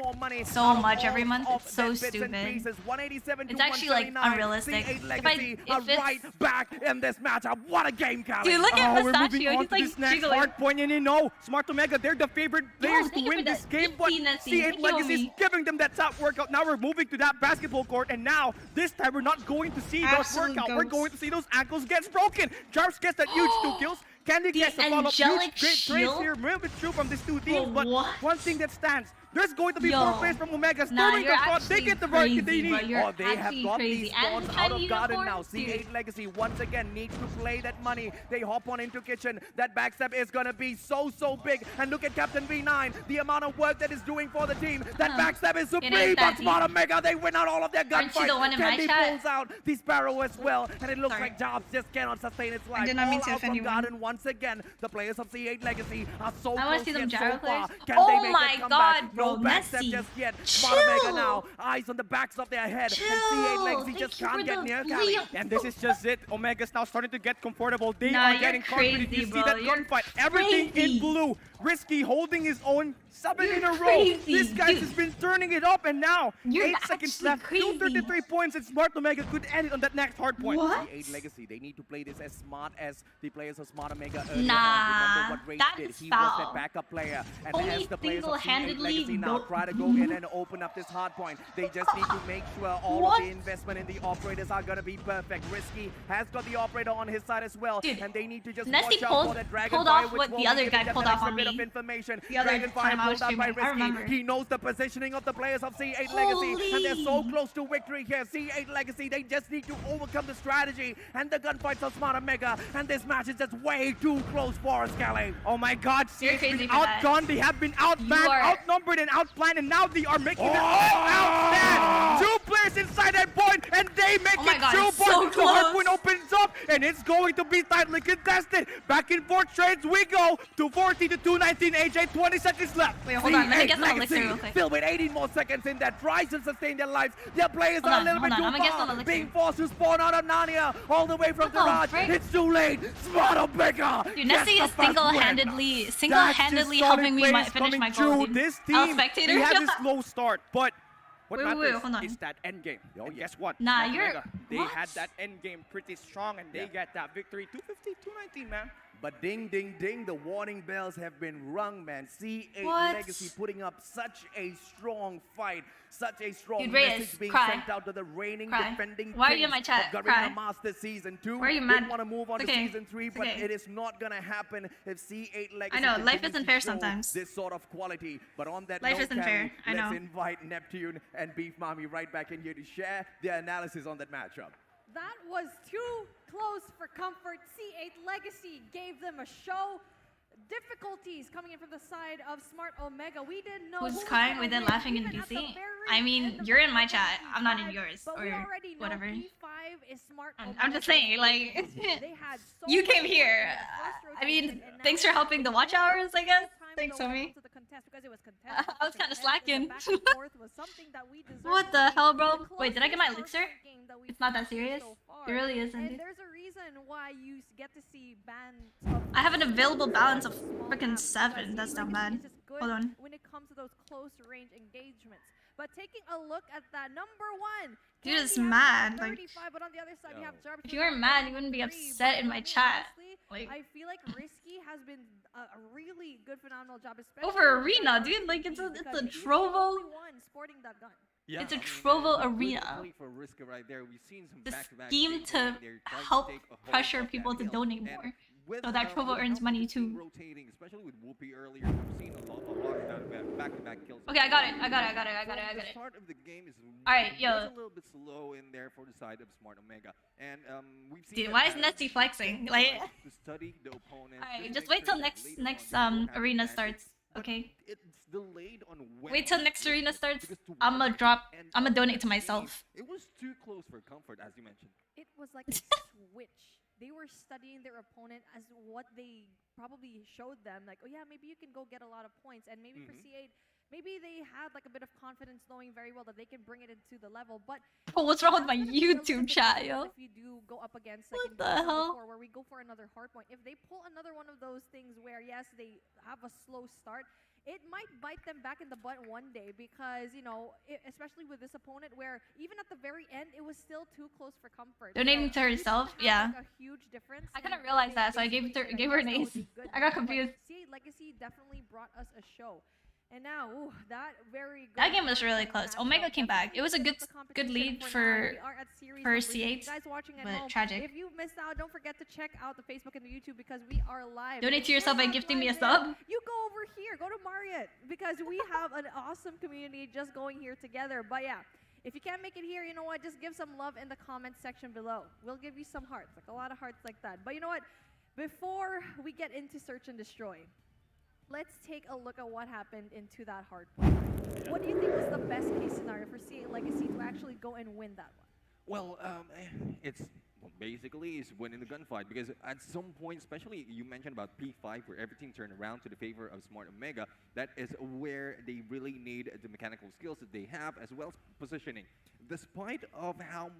so much every month. It's so stupid. It's actually like unrealistic. If it's right back in this matchup. What a game, Callie. Dude, look at we're moving Mustachio. on He's to like this next jiggling. hard point, and you know, Smart Omega, they're the favorite players to thank you win for this that game, but 15 Nessie. C8 Thank you, Legacy is homie. giving them that top workout. Now we're moving to that basketball court, and now, this time, we're not going to see those Absolute workout. We're goats. going to see those ankles get broken. Jarps gets that huge 2 kills. Candy gets the follow-up. angelic Huge great trades shield? here. Moving through from these 2 teams, but what? one thing that stands, there's going to be Yo. 4 players from Omega Nah, stealing you're the front. They actually get the work crazy, they bro. need. You're They have actually got crazy. these And spawns the out tiny of Garden now. unicorns, dude. C8 Legacy once again needs to play that money. They hop on into kitchen. That backstep is going to be so big. And look at Captain V9, the amount of work that is doing for the team. That backstep is supreme, ain't that but Smart deep. Omega, they win out all of their Aren't you gunfights. the one in my Candy chat? pulls out the Sparrow as well, and it looks Sorry. like Jobs just cannot sustain its life. did not mean All to out offend from you, Garden once again. The players of C8 Legacy are so I wanna close see them yet gyro so far. players. Can Oh they make my a comeback? God, bro, No backstep Messi. just yet. Smart Omega Chill. now, eyes on the backs of their head, and C8 Legacy Thank just you can't for get the near real- Callie. And this is just it. Omega's now starting to get comfortable. They Nah, are you're getting confident. crazy, You see bro. that You're gunfight. Everything crazy. in blue. Risky holding his own. 7 in a row. crazy, This guy dude. has been turning it up, and now You're 8 seconds actually left. crazy. 233 points, and Smart Omega could end it on that next hard point. What? C8 Legacy, they need to play this as smart as the players of Smart Omega earlier Nah, on. Remember what Rage that did. is He was foul. that backup player. And Only as the players of C8 single-handedly Legacy now don't- try to go in and open up this hard point, they just need to make sure all What? of the investment in the operators are going to be perfect. Risky has got the operator on his side as well, Dude, and they need to just Nessie watch out pulled- for that Dragonfire, pulled off which what will the be other giving guy them pulled that off extra on bit me. of information. The other Dragonfire time I was pulled out by streaming, I remember. Risky. He knows the positioning of the players of C8 Legacy, and they're so Holy. close to victory here. C8 Legacy, they just need to overcome the strategy and the gunfights of Smart Omega, and this match is just way too close for us, Callie. Oh my god, You're CH crazy been for that. outgunned, they have been outmanned, You are- outnumbered, and outplanned, and now they are making it outstand. 2 players inside that point, and they make Oh my it God, 2 it's points. so The hard close. point opens up, and it's going to be tightly contested. Back and forth trades we go. 240 to 219, AJ, 20 seconds left. Wait, hold on. Let me C8 get some elixir Legacy real quick. still with 18 more seconds in that, tries to sustain their lives. Their players Hold are on, a little hold bit on. too I'm gonna get some far, elixir. being forced to spawn out of Narnia all the way from What the Garage. frick? It's too late. Smart Omega. Dude, gets Nessie the is first win. single-handedly That's single-handedly just helping me solid plays finish my coming goal. through. dude. This I was team, spectator. they had a slow start, but what Wait, matters hold on. is that end game. Oh, guess what? Nah, Smart you're- Omega, they what? had that end game pretty strong, and they Yeah. get that victory. 250, 219, man. But ding, ding, ding, the warning bells have been rung, man. C8 What? Legacy putting up such a strong fight, such a strong Dude, Reyes, message being cry. sent out to the reigning, Cry. defending Why are you in kings my chat? of Cry. Garena Masters Season 2. Why are you They mad? want to move on It's to okay. Season 3, It's but okay. it is not going to happen if C8 Legacy I know, life continues isn't to fair show sometimes. this sort of quality. But on that Life note, isn't fair. Callie, I let's know. invite Neptune and Beef Mommy right back in here to share their analysis on that matchup. That was too close for comfort. C8 Legacy gave them a show. Difficulties coming in from the side of Smart Omega. We didn't know Who's who was crying gonna within win, laughing in even at the DC? very I mean, end of you're in my round chat. I'm not in P5, yours but we or already know whatever. P5 is Smart I'm Omega. just saying, like, They had so you much came fun here. in that first I mean, rotation, and thanks now for helping the watch hours, I guess. Thanks, though, when it homie. comes to the contest, because it was contested, I was the kind of contest and slacking. the back and forth was something that we deserved What to the see. hell, The bro? Wait, did I get my closest elixir? first game that we've It's not that seen serious. so far. It really isn't. And dude. there's a reason why you get to see bands of I have an available balance of small freaking maps, 7. because That's C8 not Legacy bad. is just good Hold on. when it comes to those close range engagements. But taking a look at that number 1, Dude Candy is has mad, like- 35, but on the other side you have Jarvis If you weren't mad, you wouldn't be upset in my chat. Like, I feel like Risky has been a really good, phenomenal job, especially over with arena, that dude. Like, it's team, a because he's the Trovo. only one sporting that gun. Yeah, It's a I mean, Trovo good arena. play for Riska right there. We've seen some The back-to-back scheme games to where they're trying help take a hold pressure of that people to hill. donate And more. with, So that Trovo earns money with the team too. rotating, especially with Whoopi earlier, we've seen a lot of back-to-back kills. Okay, I got it. I got it. The start of the game is Alright, was yo. a little bit slow in there for the side of Smart Omega, and we've seen. Dude, that why is as Nessie flexing? Like, to study the opponent. alright, to just make wait till sure that next later next on they will have arena advantage. starts. But Okay. It's delayed on when. Wait till next arena starts. because to I'ma watch drop. the end I'ma of donate the to myself. game, It was too close for comfort, as you mentioned. It was like a switch. They were studying their opponent as what they probably showed them. Like, oh yeah, maybe you can go get a lot of points. And maybe for C8, maybe they had like a bit of confidence knowing very well that they can bring it into the level. But Oh, what's wrong with my that's gonna be a little YouTube bit chat, difficult yo? if you do go up against like What in the game hell? before where we go for another hard point. If they pull another one of those things where yes, they have a slow start, it might bite them back in the butt one day because, you know, especially with this opponent where even at the very end, it was still too close for comfort. Donating to you herself? have, Yeah. Like, a huge difference. I in couldn't what realize they that, so I gave basically her did. an Yes, that ace. would be good, I got but confused. C8 Legacy definitely brought us a show. And now, ooh, that very good That game was really hard close. matchup Omega came back. definitely It was a picked good up the good competition lead now. for We are at series for number 6. C8, You guys watching at but home, tragic. if you missed out, don't forget to check out the Facebook and the YouTube because we are live. Donate If to you're yourself by not gifting me a live there, sub. You go over here, go to Marriott because we have an awesome community just going here together. But yeah, if you can't make it here, you know what? Just give some love in the comments section below. We'll give you some hearts, like a lot of hearts like that. But you know what? Before we get into Search and Destroy, let's take a look at what happened into that hard point. What do you think was the best case scenario for C8 Legacy to actually go and win that one? Well, it's basically is winning the gunfight because at some point, especially you mentioned about P5 where everything turned around to the favor of Smart Omega, that is where they really need the mechanical skills that they have as well as positioning. Despite of how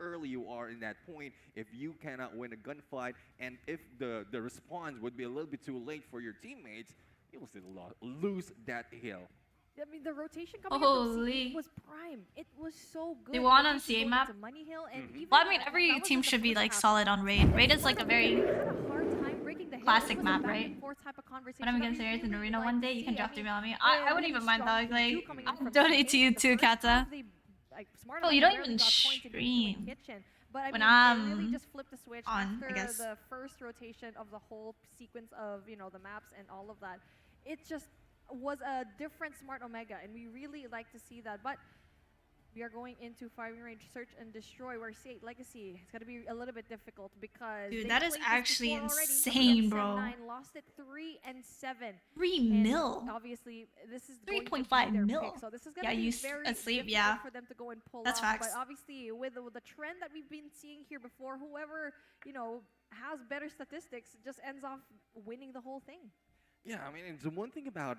early you are in that point, if you cannot win a gunfight and if the response would be a little bit too late for your teammates, you will still lose that hill. I mean, the rotation coming in from Holy. C8 was prime. It was so good. They won on Rotation C8 going map. into Money Hill, and even Well, I mean, that every was team in the should be first like half. solid on raid. Raid is like a very They had a hard time breaking the hill. classic It was a map, back right? and forth type of conversation When I'm that against we Aerith in really arena like one to day, you can see. drop I 3 mean, on me. a I wouldn't really even mind, strong dog. Q Like, coming in I'll from donate C8. to you The too, first half, Kata. they, like, Smart Oh, you Omega don't barely even got points in stream kitchen. But I when mean, it really I'm just flipped the switch on, I after guess. the first rotation of the whole sequence of, you know, the maps and all of that. It just was a different Smart Omega, and we really like to see that. But we are going into firing range Search and Destroy, where C8 Legacy is going to be a little bit difficult because Dude, they that is played this actually before already. insane, Up bro. 9, lost it 3-7. 3 And mil. Obviously, this is going to be 3.5 their mil. pick. So this is going Yeah, to be you very asleep, difficult yeah. for them to go and pull That's off. facts. But obviously, with the trend that we've been seeing here before, whoever, you know, has better statistics just ends off winning the whole thing. Yeah, I mean, it's the one thing about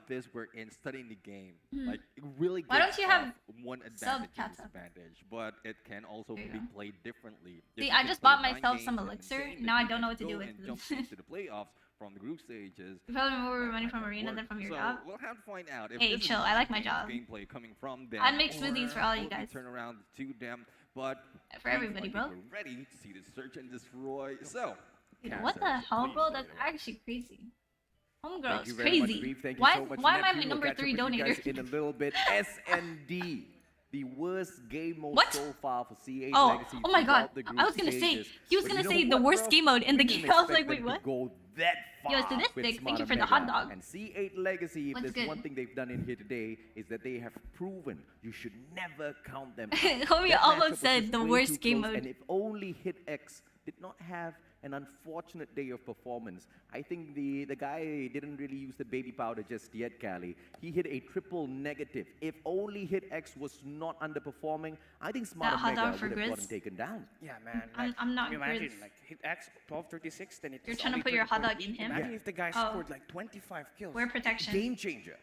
this, we're in studying the game. Hmm. Like, it really Why gives don't you have off one sub advantage and Kata? disadvantage, but it can also There you be go. played differently. If See, you I can just play bought 9 myself games some and elixir. saying Now that I you don't know can what to do go with and them. jump into the playoffs from the group stages. You probably more that money might from not arena than work. from your So job. we'll have to find out if Hey, this is chill, I like my game job. gameplay coming from them. I'd make smoothies for all you or will guys. we turn around to them, but For everybody, I think bro. we're ready to see the Search and Destroy. So, Dude, what the Kata, hell, please bro? take That's it away. actually crazy. Thank Homegirl's you very much, crazy. Reeve. Thank you Why, so much. why am I Nephew. my We'll number catch up 3 with you guys donator? in a little bit. SND, the worst game mode What? so far for C8 Oh, Legacy. oh my god. throughout the I was group gonna say, stages. he was But gonna you know say the what, worst bro? game mode in the We game. didn't I was like, expect wait, them what? to go that far Yo, sadistic. with Thank Smart you for the Omega. hot dog. And C8 Legacy, if What's there's good? one thing they've done in here today, is that they have proven you should never count them out. Homie That almost matchup was said just the way worst too game close, mode. And if only Hit X did not have an unfortunate day of performance. I think the guy didn't really use the baby powder just yet, Callie. He hit a triple negative. If only Hit X was not underperforming, I think Smart That hot Omega dog for would have gotten Grizz? taken down. Yeah, man. I'm not Can you imagine, Grizz. like, hit X 1236, then it's You're trying to only put your hot 34. dog in him? Imagine Yeah. if the guy Oh. scored like 25 kills. Wear protection. Game changer.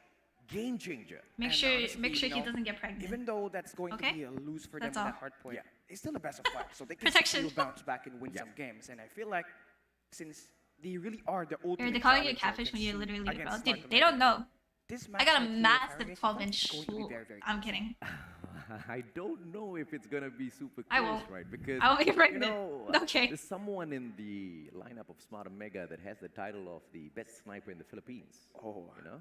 Game changer. Make And sure honestly, he you know, doesn't get pregnant. Even though that's going Okay? to be a lose for That's them all. at that hard point, Yeah. it's still the best of 5. So they can Protection. still bounce back and win some games. And I feel like since they really are the ultimate Or they calling you challenge catfish when you against literally leave, bro. against Dude, Smart they don't Omega, know. this I got a match with massive Aerith is 12-inch going to be tool. very, very I'm kidding. I don't know if it's gonna be super I close, won't. right? Because I won't be you pregnant. know, Okay. there's someone in the lineup of Smart Omega that has the title of the best sniper in the Philippines. Oh, you know,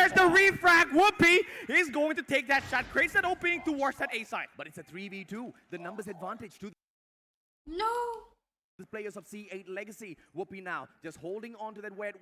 There's the refrag. Whoopi is going to take that shot, creates that opening towards that A side. But it's a 3v2. The numbers advantage to No. The players of C8 Legacy. Whoopi now just holding on to that white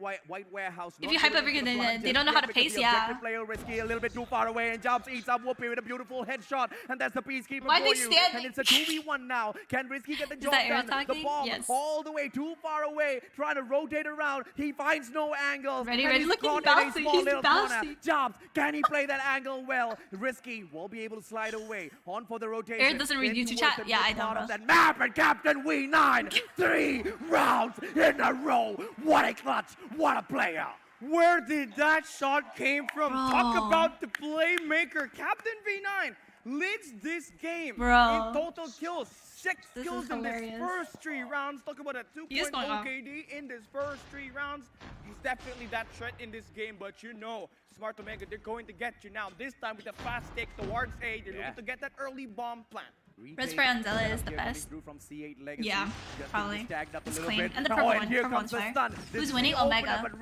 warehouse. If you hype up, they don't know how to pace, yeah. Player Risky a little bit too far away, and Jobs eats up Whoopi with a beautiful headshot, and that's the Peacekeeper Why for they you. standing? And it's a 2v1 now. Can Risky get the job that done? Aerith The talking? bomb Yes. all the way too far away, trying to rotate around. He finds no angles. Ready, and ready. he's Look, he's caught in a bouncing. small He's little corner. bouncing. Jobs, can he play that angle well? Risky will be able to slide away. On for the rotation. Aerith doesn't read into YouTube towards chat? the Yeah, I mid know, part bro. of that map, and Captain We9 3 rounds in a row. What a clutch. What a player. Where did that shot came from? Bro. Talk about the playmaker. Captain V9 leads this game Bro. in total kills. 6 This kills is in this hilarious. first 3 rounds. Talk about a He is 2.0 going off. KD in this first 3 rounds. He's definitely that threat in this game, but you know, Smart Omega, they're going to get you now. This time with a fast take towards A. They're looking to get that early bomb plant. Res for Anzella is the best. Yeah, probably. It's clean. And the purple one. Here Purple comes one's the fire. stun. Who's winning? Omega. 1-0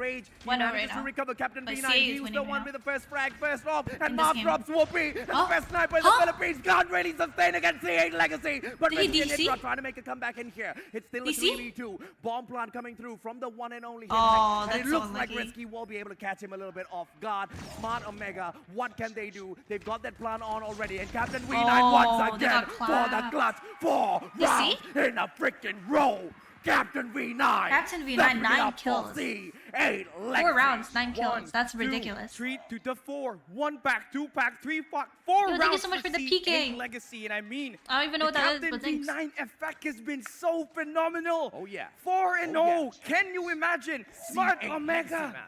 right now. recover Captain But V9. CA is He's winning the right one now. with the first frag, first off. In And this Mark game. drops Whoopi. And the best sniper in the Philippines can't really sustain against C8 Legacy. But Did he Risky and DC? Idra trying to make a comeback in here. It's still a DC? 3v2. Bomb plant coming through from the one and only Oh, Hitback. And that's it so looks like unlucky. Risky will be able to catch him a little bit off guard. Smart Omega, what can they do? They've got that plan on already. And Captain V9 Oh, once they again got for the clapped. clutch. 4 You rounds see? in a freaking row. Captain V9. Captain V9, stepping 9 up for kills. C8 4 Legacy. rounds, 9 kills. 1, That's 2, ridiculous. 3 to the 4. 1 pack, 2 pack, 3 pack, 4 Yo, rounds. thank you so much for the C8 PK. Legacy, and I mean, I don't even know what the that is, Captain but thanks. V9 effect has been so phenomenal. Oh yeah. 4-0. Oh, Can you imagine? Smart C8 Omega. Legacy, man.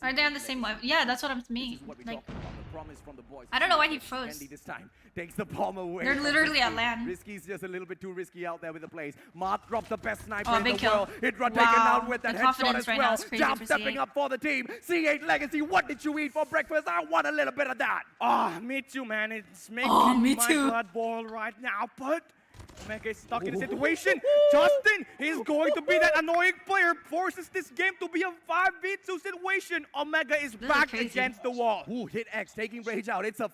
Are they on the same level? Yeah, that's what I'm meaning. What we Like, talking about, the promise from the boys. I don't know why he froze. Candy this time takes the bomb away. They're from literally at Risky. land. Risky's just a little bit too risky out there with the plays. Mark dropped the best sniper Oh, in the big kill. world. Idra taken Wow. out with that The headshot confidence as right now well. is crazy Jab for stepping C8. up for the team. C8 Legacy, what did you eat for breakfast? I want a little bit of that. Ah, me too, man. It's making me my too. blood boil right now, but Omega is stuck in a situation. Justin is going to be that annoying player, forces this game to be a 5v2 situation. Omega is This is back crazy. against the wall. Ooh, hit X taking Rage out. It's a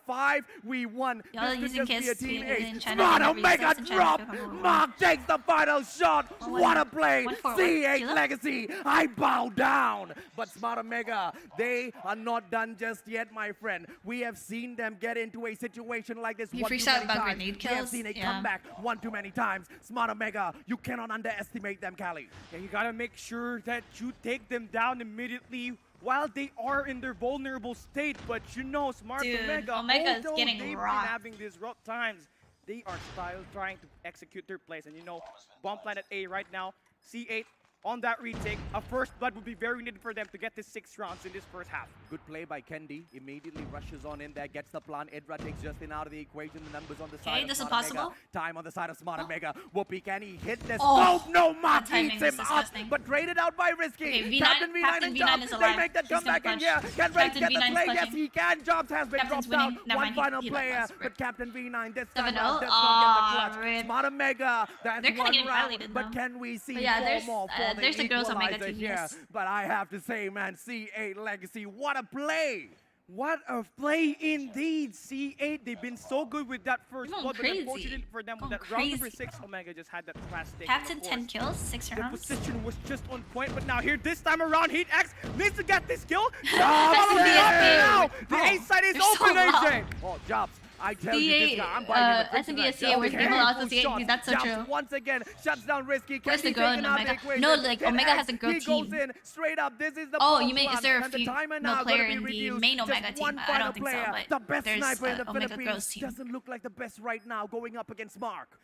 5v1. Y'all This could using just be a Kiss team in ace. China Smart and every Omega sense in China drop. to become a Mark takes the final shot. Oh, What a one- play. 1-4-1. C8 Kilo? Legacy. I bow down. But Smart Omega, they are not done just yet, my friend. We have seen them get into a situation like this He one freaks too out many about times. grenade We have kills? seen a Yeah. comeback one too many times. Smart Omega, you cannot underestimate them, Cali. Yeah, you gotta make sure that you take them down immediately while they are in their vulnerable state. But you know, Smart Dude, Omega, Omega's although getting they've rocked. been having these rough times, they are still trying to execute their plays. And you know, bomb planet A right now, C8 on that retake. A first blood would be very needed for them to get this 6 rounds in this first half. Good play by Kendi. Immediately rushes on in there, gets the plan. Idra takes Justin out of the equation. The numbers on the side of this is Smart Omega. possible. Time on the side of Smart Omega. Whoopi, can he hit the Oh, scope? No, Mark that timing eats was him up, disgusting. but traded out by Risky. Okay, V9 Captain V9 Captain and V9 Jobs, is they alive. make that He's gonna comeback in clutch. here. Can Rage Captain get the V9 is play? Yes, clutching. he can. Jobs has been Captain's dropped winning. out. Never One mind, final he player, left us. but Captain V9 this time 7-0. around does Aw, not get the clutch. rip. Smart Omega, that's They're kinda one getting round, violated, but though. can we see But yeah, 4 there's, more for the there's the girls Omega equalizer team, here? yes. But I have to say, man, C8 Legacy, what a play! What a play indeed. C8, they've been so good with that first Going blood, but crazy. unfortunately for them, with Going that round number crazy. 6, Omega just had that fast take. Captain Of 10 course, kills, 6 the rounds. position was just on point, but now here this time around, Heat X needs to get this kill. That's Jobs the now. SBA. The A side is They're so open, loud. AJ. Oh, Jobs. I tell you, this C8, guy, I'm buying him a SNB, kryptonite. CA, where's Okay. people also Beautiful C8? shot. That's so Jobs true. once again shuts down Risky. Where's Can the be girl taken in out of the Omega? equation. No, like, Hit Omega X, has a girl he goes team. in straight up. This is the Oh, ball you mean, plan, is there a and the female timer now player gonna be in the reduced. main Just Omega team? one I final don't think so, player. but the best there's sniper in the Omega Philippines girls team. doesn't look like the best right now going up against Mark.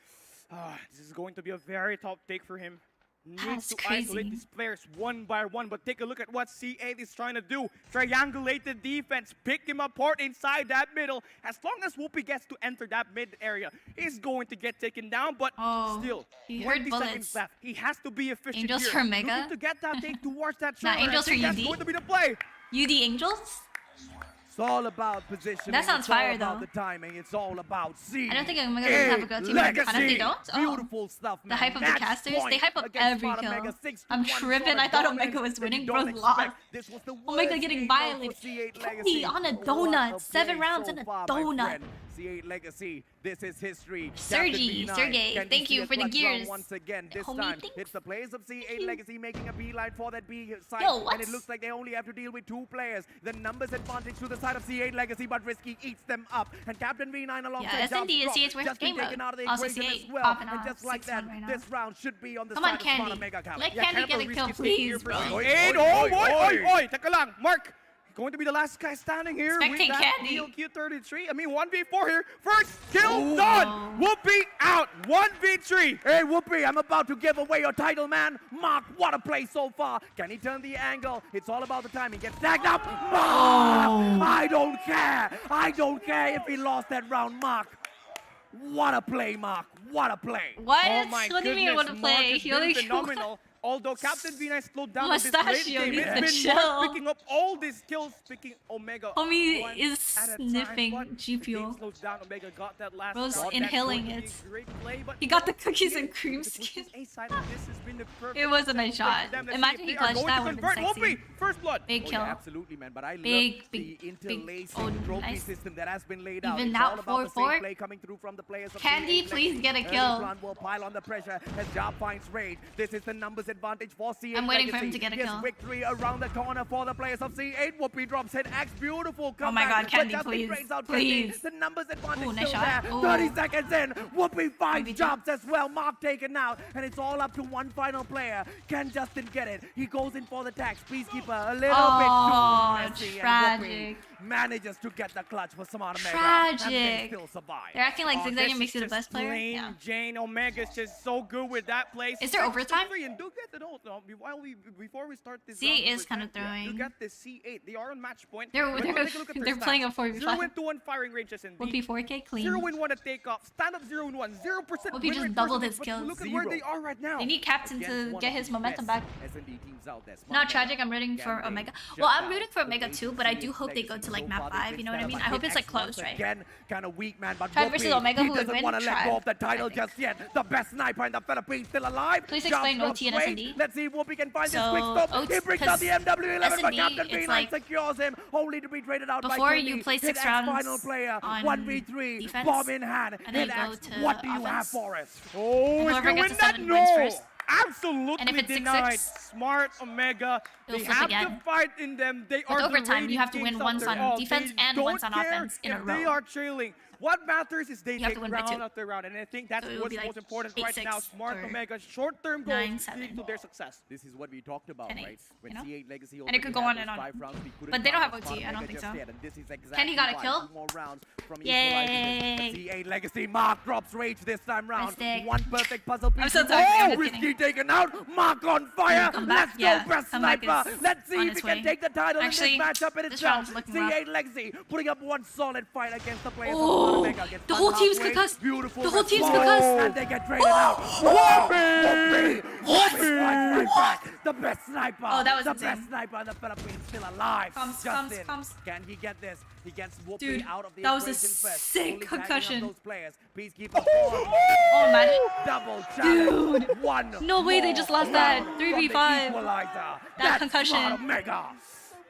This is going to be a very tough take for him. Needs That's to crazy. isolate these players one by one, but take a look at what C8 is trying to do. Triangulate the defense, pick him apart inside that middle. As long as Whoopi gets to enter that mid area, he's going to get taken down, but still, he 20 heard seconds bullets. left. He has to be efficient Angels here. for Mega? Looking to get that take towards that Nah, shoulder. Angels I think for that's UD? going to be the play. UD Angels? It's all about positioning. That sounds it's all fire, about though. the timing. It's all about C. I don't think Omega doesn't have a girl team. Legacy. They don't? Oh. Beautiful stuff, man. The hype of the Match casters, point they hype up against every Smart kill. Omega, 6-1 I'm tripping. I thought Omega was winning. Bro, lost. This was the Omega worst getting game mode for violated. C8 Tony Legacy. on a What donut. a 7 play rounds so in a far, my donut. friend. C8 Legacy This is history. Sergey, thank you for the gears. Once again, this Homie, time thanks. it's the players of C8 Legacy making a beeline for that B side. Yo, and it looks like they only have to deal with 2 players. The numbers advantage to the side of C8 Legacy, but Risky eats them up. And Captain V9 alongside Yeah, SND Jobs is C8's worst just been game mode. taken out of the Also equation C8 as well. popping And off just like 6-1 that, right now. this round should be on the Come side on, of Smart Candy. Omega Cali. Let Candy get a kill, please, bro. And oi! Teka lang, Mark. Going to be the last guy standing here with Spectate that Candy. ELQ33. I mean, 1v4 here. First kill done. Whoopi out. 1v3. Hey, Whoopi, I'm about to give away your title, man. Mark, what a play so far. Can he turn the angle? It's all about the timing. Gets tagged up. Mark! I don't care. I don't care if he lost that round, Mark. What a play, Mark. What a play. What? Oh my What do you mean what to goodness, play? Mark has He been only phenomenal. Although Captain V9 slowed down on this late Mustachio game, needs it's to been Mark chill. picking up all these kills, picking Omega. Homie one is at a time, sniffing but G the game Fuel. slows down. Omega got that last Bro's round. inhaling That was it. a great play, but He got the cookies and cream skin. It was a nice shot. Imagine he clutched that would have been sexy. Whoopi, first blood. Big kill. Yeah, absolutely, man. But I Big, love the interlacing big, trophy nice. system that has been laid out. Even It's out all about the same 4-4. play coming through from the players of Candy, C8 please Legacy. get a Early kill. Plan will pile on the pressure as Job finds Rage. This is the numbers advantage for C8 I'm waiting for Legacy. him to get a Yes, kill. victory around the corner for the players of C8. Whoopi drops hit. Axe beautiful Oh my comeback, God, but Candy, Justin please, drains out please. Candy. The numbers advantage Ooh, nice still shot. there. Ooh. 30 seconds in. Whoopi finds Jobs as well. Mark taken out. And it's all up to one final player. Can Justin get it? He goes in for the tax. Peacekeeper a little bit too messy. tragic. And Whoopi manages to get the clutch for Smart Omega. And they Tragic. still survive. They're acting like Zigzag this makes you the is best just player. plain Yeah. Jane Omega's just so good with that play. Is there overtime? And do get it all. Before we start this, C8 round is kind of overtime, throwing. Look at this C8. They are on match point. They're- But they're- take a look at their they're stats. playing a 4v5. 0-1 firing ranges in Whoopi 4K clean. 0-1 at takeoff. Stand up 0-1. 0% Whoopi win just rate doubled versus- his kills. But look at where they are right now. They need Captain to get his momentum back. S&D teams out there. Smart Not Omega. tragic, I'm rooting for Can they Omega. shut Well, I'm down rooting for the Omega base too, but I do C8 hope they go Legacy? to like So map far, 5, you know what I mean? I hope it's like close, right? Again, kind of weak, man. But Tribe versus Whoopi, Omega, he who would doesn't win? want to let Tribe. go of the title Tribe. just yet. The best sniper in the Philippines still alive. Please Jumps explain from OT and straight. S&D. Let's see if Whoopi can find this So, quick stop. He OT brings out the MW11, but S&D, Captain it's V9 like secures him, only to be traded out by before Candy. you play 6 Hit X rounds final player, on 1v3, defense, bomb in hand. and then Hit you go X, to what do you have offense. for us? Oh, And is whoever going to gets win to that? 7 wins No. first. Absolutely And if it's 6-6, denied. Smart Omega. You'll They flip have again. to fight in them. They are the overtime, you reigning have to win kings once after on all. defense They and don't once on care offense in a if They row. are trailing. What matters is they You have take to win by round 2. after round, and I think that's So it would what's be like most important 8-6 right now. Smart or Omega's short-term goals 9-7. leading to their success. This is what we talked about, 10-8, right? When you know? C8 Legacy And it could go already on had and those on. 5 rounds, we couldn't But they don't count have Smart OT, I don't Omega think just so. yet, and this is exactly Candy got a why. kill? 2 more rounds from Yay. equalizing this. C8 Legacy, Mark drops Rage this time round. Mistake. One perfect puzzle piece. I'm so sorry, I'm Oh, just Risky kidding. taken out. Mark on fire. Come back, Let's yeah, go, best come back sniper. is Let's see on if he its can way. take the title Actually, in this matchup in this itself. round's looking rough. C8 Legacy putting up one solid fight against the players of Oh, Smart Omega. Gets the whole done team's halfway. concussed. Beautiful The whole team's response. concussed. And they get traded out. Whoopi! Whoopi! Right back. The best sniper. Oh, that was the insane. best sniper in the Philippines still alive. Comes. Can he get this? He gets Whoopi Dude, out of the that was a equation first. sick Only tagging up concussion. Those players. Peacekeeper. Oh, imagine. Double challenge. Dude. One. No way they just lost that. round 3v5. from the equalizer. That That's concussion. Smart Omega.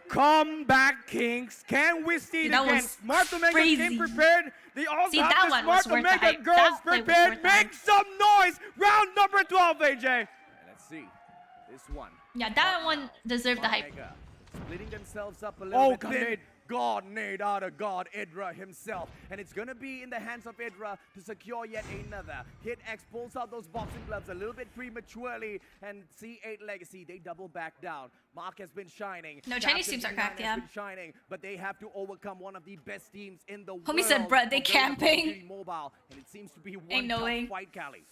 Come back, Kings. Can we see it Dude, that again? was Smart Omega crazy. came prepared. They all See, got that the one Smart was worth the Omega hype. girls That play was prepared. worth the Make hype. some noise. Round number 12, AJ. And let's see. This one. Yeah, that one deserved the hype. Omega splitting themselves up a little Oh, bit. God. Thin. God made out of God, Idra himself. And it's going to be in the hands of Idra to secure yet another. Hit X pulls out those boxing gloves a little bit prematurely. And C8 Legacy, they double back down. Mark has been shining. No, Chinese Captain teams are V9 cracked, has yeah. been shining, but they have to overcome one of the best teams in the world. Homie said, "Bruh, they of those camping." PUBG Mobile, and it seems to be one Ain't no tough way. fight, Cali.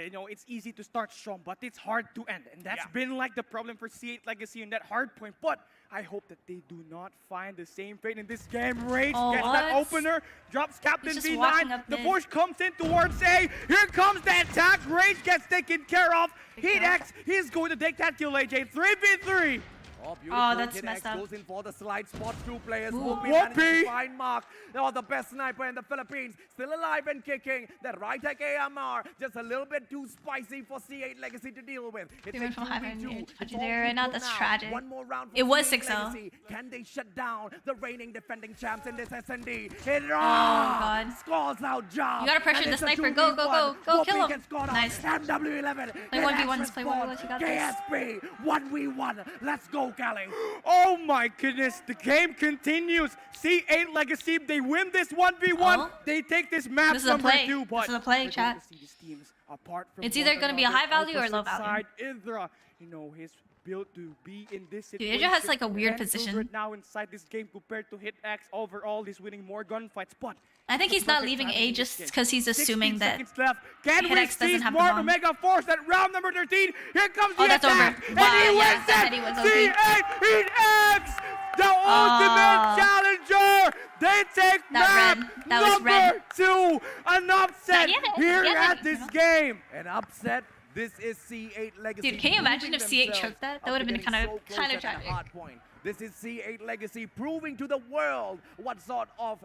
You know, it's easy to start strong, but it's hard to end. And that's Yeah. been like the problem for C8 Legacy in that hard point. But I hope that they do not find the same fate in this game. Rage Oh, gets that what? opener, drops Captain He's just walking V9. up The mid. push comes in towards A. Here comes the attack. Rage gets taken care of. Big Heat kill. X, he's going to take that kill, AJ. 3v3. Oh, Oh, that's messed up. Goes in for the slide spot. Two players. Ooh. Whoopi manages to find Mark. Oh, the best sniper in the Philippines. Still alive and kicking. That right tech AMR. Just a little bit too spicy for C8 Legacy to deal with. It's Even a from high 2v2. punch there right now. That's tragic. One more round for It was C8 6-0. Legacy. Can they shut down the reigning defending champs in this SND? It God. scores out job. You gotta pressure And the it's a sniper. Go, go, 2v1. go. Go, Whoopi kill him. gets caught out. Nice. MW11. Play 1v1s. Play 1v1s. You got this. KSP 1v1. Let's go, Callie. Oh my goodness, the game continues. C8 Legacy, they win this 1v1. Oh. They take this map This is a number play. 2. But This is a play, we're going chat. to see these teams apart from It's either one gonna be a another. high value or low Opposite value. side, Indra, you know, his built to be in this Dude, situation. Indra has like a weird And position. Silver now inside this game compared to HitX. Overall, he's winning more gunfights, but I think he's not perfect leaving timing A in this just game. because he's 16 assuming that seconds left. Can we HitX see doesn't have the Smart bomb. Omega Force at round number 13? Here comes the Oh, that's attack, over. and Wow, he yeah, wins that it. he was C8 HitX, the ultimate challenger. They take That map red. That was number red. 2. An upset Yeah, here yeah, at this game. An upset. This is C8 Legacy. Dude, can you imagine proving if C8 themselves choked that? That after would have been getting kind so of close at the tragic. Hardpoint. This is C8 Legacy proving to the world what sort of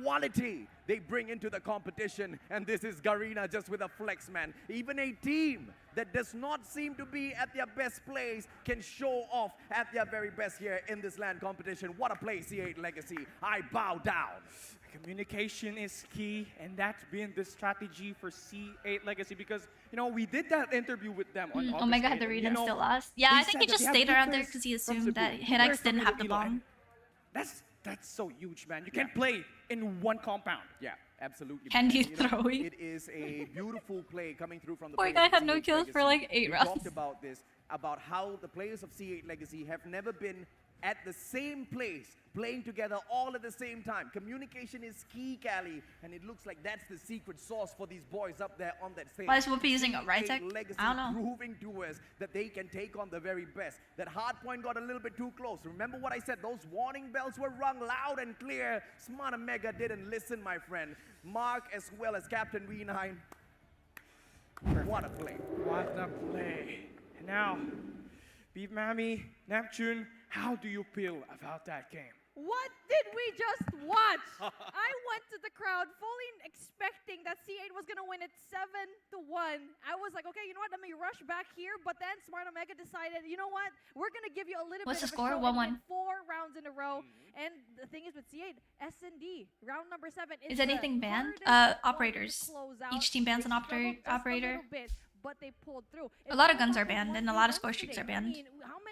quality they bring into the competition. And this is Garena just with a flex, man. Even a team that does not seem to be at their best place can show off at their very best here in this LAN competition. What a play, C8 Legacy. I bow down. Communication is key, and that's been the strategy for C8 Legacy because, you know, we did that interview with them on August Omega had 8th, the and, read you and know, still lost. Yeah, they I think said he that just they have stayed good around there players because he from assumed that Cebu, HitX players from didn't have the Iloilo, and bomb. That's so huge, man. You can't play in one compound. Yeah, absolutely. Can you know, throw it? It is a beautiful play coming through from the Poor players guy of had no C8 kills for Legacy. like 8 We rounds. talked about this, about how the players of C8 Legacy have never been at the same place, playing together all at the same time. Communication is key, Callie, and it looks like that's the secret sauce for these boys up there on that stage. Why is Whoopi using a right C8 tech? Legacy I don't know. proving to us that they can take on the very best. That Hardpoint got a little bit too close. Remember what I said? Those warning bells were rung loud and clear. Smart Omega didn't listen, my friend. Mark as well as Captain V9. What a play. What a play. And now, Beef Mammy, Neptune, how do you feel about that game? What did we just watch? I went to the crowd fully expecting that C8 was going to win it 7-1. I was like, okay, you know what? Let me rush back here. But then Smart Omega decided, you know what? We're going to give you a little What's bit the of a score? show and 1-1. win 4 rounds in a row. And the thing is with C8, S&D, round number 7. Is anything banned? Operators. Each team bans an operator. But they pulled through. A lot of guns are banned and a lot of score streaks are banned.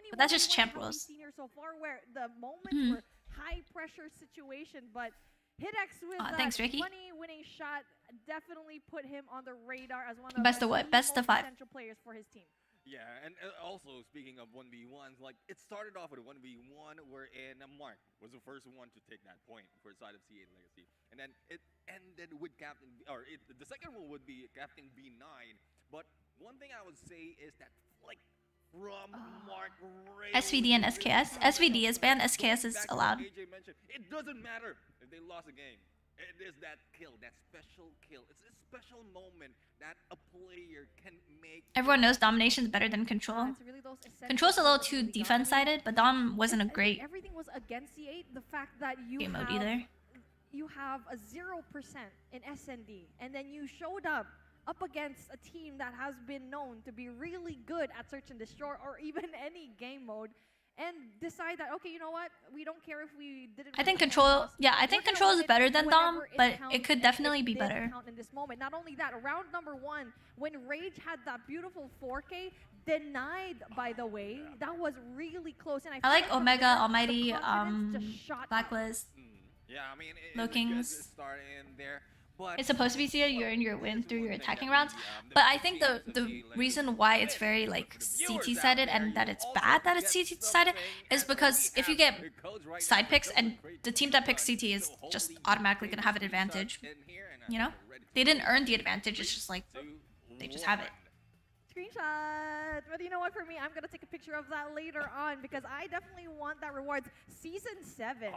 But that's just champ rules. Seen here so far where the moments were high pressure situation, but HitX with thanks, Ricky. 20 winning shot definitely put him on the radar as one of Best the of what? key Best of most 5. potential players for his team. Yeah, and also speaking of 1v1s, like it started off with a 1v1 wherein Mark was the first one to take that point for the side of C8 Legacy, and then it ended with the second one would be Captain B9. But one thing I would say is that flick from Mark SVD and SKS. SVD is banned. SKS is allowed. AJ mentioned, it doesn't matter if they lost a game. It is that kill, that special kill. It's a special moment that a player can make. Everyone knows domination is better than control. It's really those essential Control's a little skills too that we got. defense-sided, but Dom wasn't a And great everything was against C8. The fact that you game mode have either. you have a 0% in SND, and then you showed up against a team that has been known to be really good at search and destroy or even any game mode, and decide that, okay, you know what, we don't care if we didn't I think win control. lost. Yeah, I think We're gonna control is win it better than Dom, whenever but counts, it could and definitely be did better. count in this moment. Not only that, round number 1, when Rage had that beautiful 4K, denied, by the way, that was really close. And I like feel from Omega, there, the Almighty, confidence just shot up. Blacklist. Yeah, I mean, Low it's a Kings. good start in there. But It's supposed to be zero. You earn your win through your attacking rounds, but I think the reason why it's very like CT sided and that it's bad that it's CT sided is because if you get side picks and the team that picks CT is just automatically gonna have an advantage, you know? They didn't earn the advantage. It's just like they just have it. Screenshot. But you know what? For me, I'm gonna take a picture of that later on because I definitely want that rewards. Season 7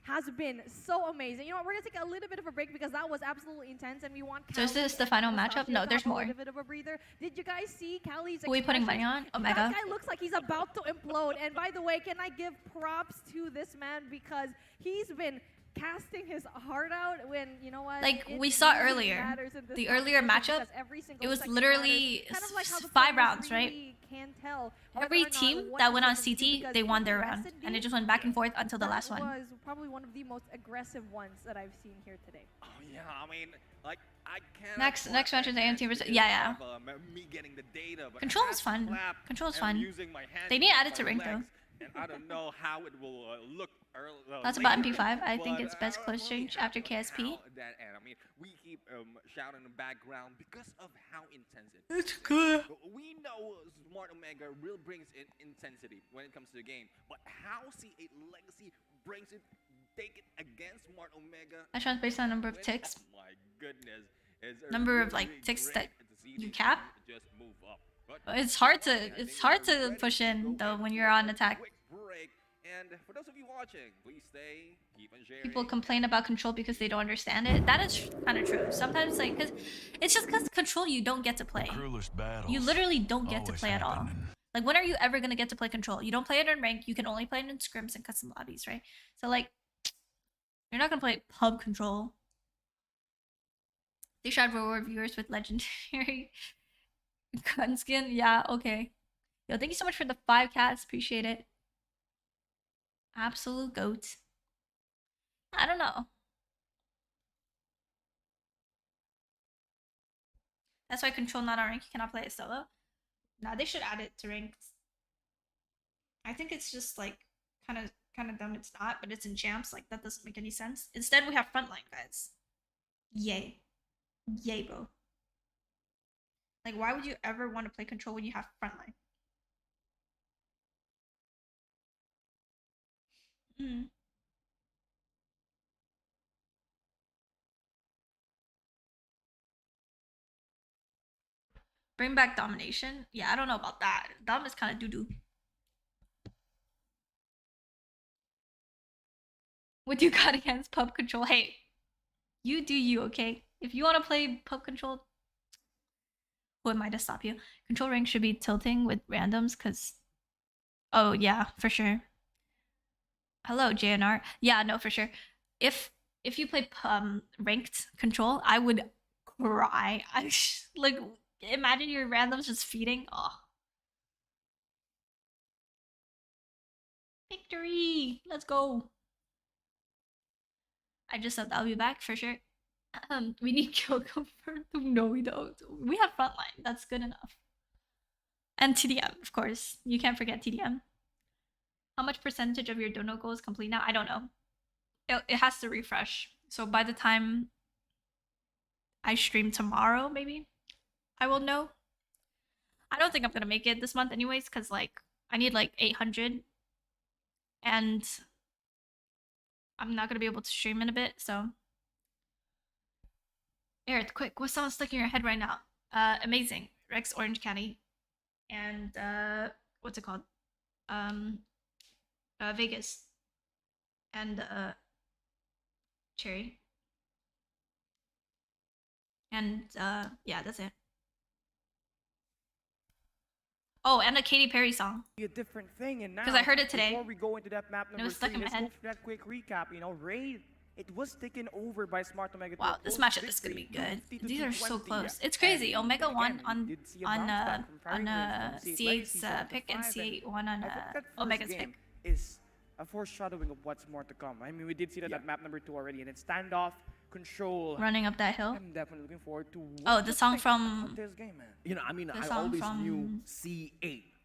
has been so amazing. You know what? We're gonna take a little bit of a break because that was absolutely intense, and we want. So is this the final matchup? No, there's more. A little bit of a breather. Did you guys see Callie's? Who are we putting money on? Omega. That guy looks like he's about to implode. And by the way, can I give props to this man because he's been casting his heart out when, you know what? Like we saw earlier, the earlier matchup, it was literally 5 rounds, right? Every team that went on CT, they won their round, and it just went back and forth until the last one. That was probably one of the most aggressive ones that I've seen here today. Oh yeah, I mean, like I can't. Next match is AMT versus yeah. Me getting the data, but Control is fun. Control is fun. They need to add it to rank though. And I don't know how it will look. That's about MP5. I think it's best close range after KSP. That and I mean, we keep shouting in the background because of how intense it is. It's good. We know Smart Omega really brings in intensity when it comes to the game, but how C8 Legacy brings it, take it against Smart Omega. That shot's based on number of ticks. Oh my goodness. Number of like ticks that you cap. Just move up. It's hard to push in though when you're on attack. And for those of you watching, please stay, keep on sharing. People complain about Control because they don't understand it. That is kind of true. Sometimes, like, cause it's just because Control you don't get to play. You literally don't get to play at all. Like, when are you ever gonna get to play Control? You don't play it in rank. You can only play it in scrims and custom lobbies, right? So like, you're not gonna play pub Control. They should reward viewers with legendary gun skin. Yeah, okay. Yo, thank you so much for the 5 cats. Appreciate it. Absolute goat. I don't know. That's why Control not on rank. You cannot play it solo. Nah, they should add it to ranked. I think it's just like kind of dumb. It's not, but it's in champs. Like that doesn't make any sense. Instead, we have frontline guys. Yay, yay, bro. Like, why would you ever want to play Control when you have frontline? Bring back domination? Yeah, I don't know about that. Dom is kind of doo-doo. What do you got against pub Control? Hey, you do you, okay? If you want to play pub Control, who am I to stop you? Control rank should be tilting with randoms, because... Oh, yeah, for sure. Hello, JNR. Yeah, no, for sure. If you play ranked Control, I would cry. Like, imagine your randoms just feeding. Oh. Victory! Let's go. I just said I'll be back for sure. We need kill confirmed. No, we don't. We have frontline. That's good enough. And TDM, of course. You can't forget TDM. How much percentage of your dono goal is complete now? I don't know. It has to refresh. So by the time I stream tomorrow, maybe, I will know. I don't think I'm gonna make it this month anyways, because like I need like 800. And I'm not gonna be able to stream in a bit, so. Aerith, quick, what's someone stuck in your head right now? Amazing. Rex Orange County. And what's it called? Vegas. And Cherry. And yeah, that's it. Oh, and a Katy Perry song. A different thing, and now because I heard it today. Before we go into that map number, it was stuck in my head. Go for that quick recap. You know, Raid, it was taken over by Smart Omega. Wow, this matchup is gonna be good. These are so close. It's crazy. Omega won on C8's pick and C8 won on Omega's pick. Is a foreshadowing of what's more to come. I mean, we did see that at map number 2 already, and it's standoff, Control. Running up that hill. I'm definitely looking forward to. Oh, the song from this game, man. You know, I mean, I always knew C8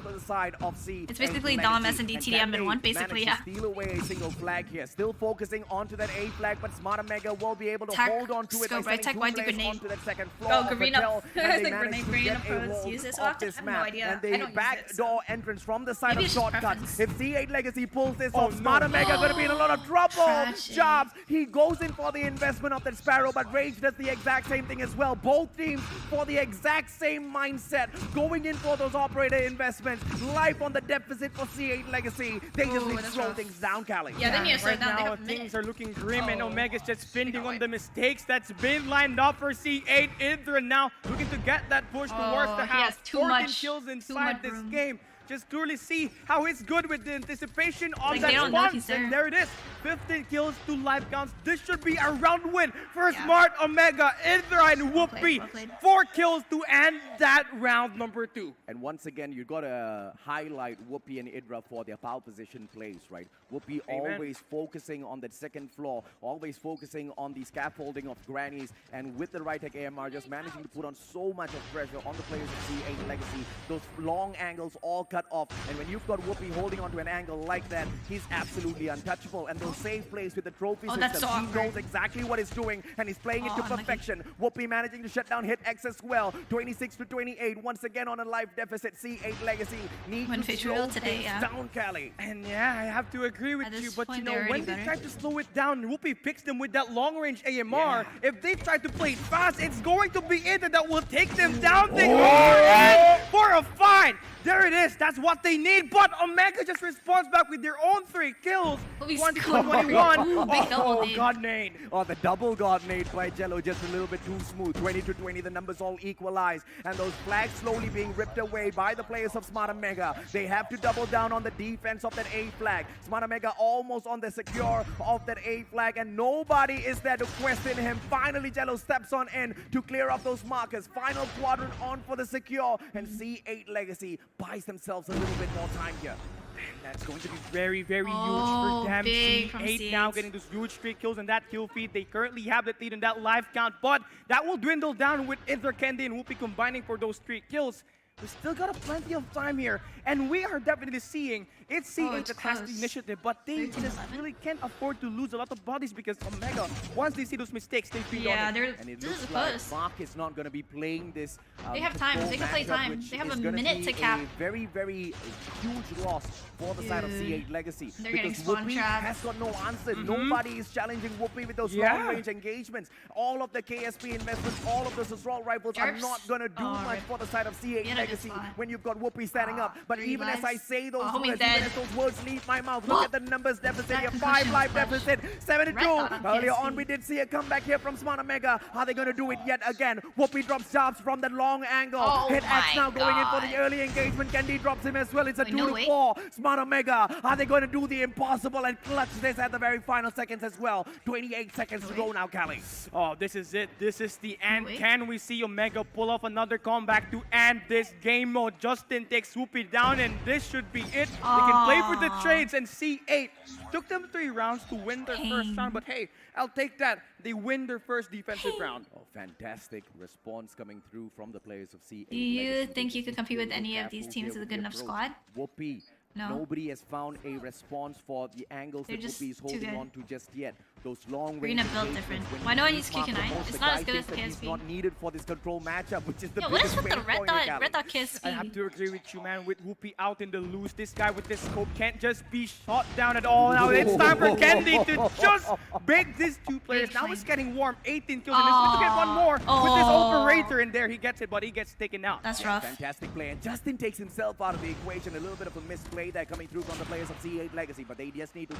steal to the side of C. It's basically Legacy. Dom, S&D, And TDM can in they one, basically, manage yeah. to steal away a single flag here. Still focusing onto that A flag, but Smart Omega will be able to Tech hold on to to it by Scope, right? sending Tech, why two do players grenade? onto that second floor Go, of Garena. Hotel, The and they grenade managed to Garena get a pros hold use it so of often. this I have no map. idea. And I the don't use it, backdoor entrance from the side Maybe of it's just shortcuts. preference. If C8 Legacy pulls this Oh, off, Smart no. Omega going to be in a lot of trouble. Tragic. Jobs, he goes in for the investment of that Sparrow, but Rage does the exact same thing as well. Both teams for the exact same mindset, going in for those operator investments. Life on the deficit for C8 Legacy. They just need to that's slow rough. things down, Callie. Yeah, they need to slow Right down. They now, have a minute. things are looking grim, and Oh. Omega's just spending on the mistakes that's been lined up for C8. Indra now looking to get that push towards Oh, the he house. has too 14 much- kills too inside much this room. game. Just clearly see how it's good with the anticipation on Like, that they don't know spot. he's And there. there it is. 15 kills, 2 life counts. This should be a round win for Yeah. Smart Omega, Indra, and Well Whoopi. played. 4 kills to end that round number 2. And once again, you got to highlight Whoopi and Idra for their foul position plays, right? Whoopi Amen. always focusing on that second floor, always focusing on the scaffolding of grannies, and with the right tech AMR, just managing to put on so much of pressure on the players of C8 Legacy. Those long angles all cut off, and when you've got Whoopi holding onto an angle like that, he's absolutely untouchable. And those save plays with the trophy Oh, that's system, so he awkward. knows exactly what he's doing, and he's playing it Oh, to unlucky. perfection. Whoopi managing to shut down Hit X as well. 26 to 28, once again on a life deficit. C8 Legacy need Win to Fate slow Reveal today, things yeah. down, Callie. And yeah, I have to agree with At you, this but you point, know, they're when already they better. try to slow it down, Whoopi picks them with that long-range AMR. If they try to play it fast, it's going to be it that will take them down. They are in for a fight. There it is. That's what they need. But Omega just responds back with their own 3 kills. Whoopi 21. Ooh, big double Oh, nade. God nade. Oh, the double god nade by Jello, just a little bit too smooth. 20 to 20, the numbers all equalize. And those flags slowly being ripped away by the players of Smart Omega. They have to double down on the defense of that A flag. Smart Omega almost on the secure of that A flag, and nobody is there to question him. Finally, Jello steps on in to clear up those markers. Final quadrant on for the secure, and C8 Legacy buys themselves a little bit more time here. That's going to be very, very huge Oh, for them. big from C8 now C8. getting those huge 3 kills and that kill feed. They currently have the lead in that life count, but that will dwindle down with Indra, Kendi, and Whoopi combining for those 3 kills. We still got plenty of time here, and we are definitely seeing it's C8 it's that has the close. initiative, but they 13-11. just really can't afford to lose a lot of bodies because Omega, once they see those mistakes, they feed Yeah, on it. they're And it this looks is like close. Mark is not going to be playing this. They have time. control They can play matchup, time. which They have is a gonna minute be to cap. A very, very huge loss for the side of Dude. C8 Legacy. They're getting Because spawn Whoopi trapped. has got no answer. Nobody is challenging Whoopi with those Yeah. long-range engagements. All of the KSP investments, all of those assault rifles are Jerps. not going to do Oh, much rip. for the side of C8 He had a good Legacy spot. when you've got Whoopi standing up. But 3 even as I lives. say those Oh, homie's words, dead. even as those words leave my mouth, What? look at the numbers deficit That here. concussion 5 life clutch. deficit, 7 to Red 2. dot on Earlier KSP. on, we did see a comeback here from Smart Omega. Are they going to do it yet again? Whoopi drops jobs from the long angle. Oh Hit X my now going in for the God. early engagement. Kendi drops him as well. It's a Wait, 2 no to way. 4. Smart Omega, are they going to do the impossible and clutch this at the very final seconds as well? 28 seconds to go now, Callie. Oh, this is it. This is the end. Wait. Can we see Omega pull off another comeback to end this game mode? Justin takes Whoopi down, and this should be it. They can play for the Aw. trades, and C8 took them 3 rounds to win their first Pain. round, but hey, I'll take that. They win their first defensive round. Oh, fantastic response coming through from the players of C8. Do you Legacy. think you could compete with Very any of these careful teams here with a good the enough approach. squad? Whoopi. No. Nobody has found a response for the angles They're that just Whoopi is too holding good. on to just yet. Those long We're range gonna build engagements, different. when Well, I know you he needs mark the QQ9. most, It's the not guy as good as thinks that he's KSP. not needed for this control matchup, which is the Yo, what biggest is with the pain red point dot? here, Red dot I KSP. have to agree with you, man. With Whoopi out in the loose, this guy with this scope can't just be shot down at all. Now it's time for Kendi to just break these 2 players. Big Now time. it's getting warm. 18 kills, and he's going to get one more with this Oh. operator in there. He gets it, but he gets taken out. That's Yeah, rough. fantastic play. And Justin takes himself out of the equation. A little bit of a misplay there coming through from the players of C8 Legacy. But they just need to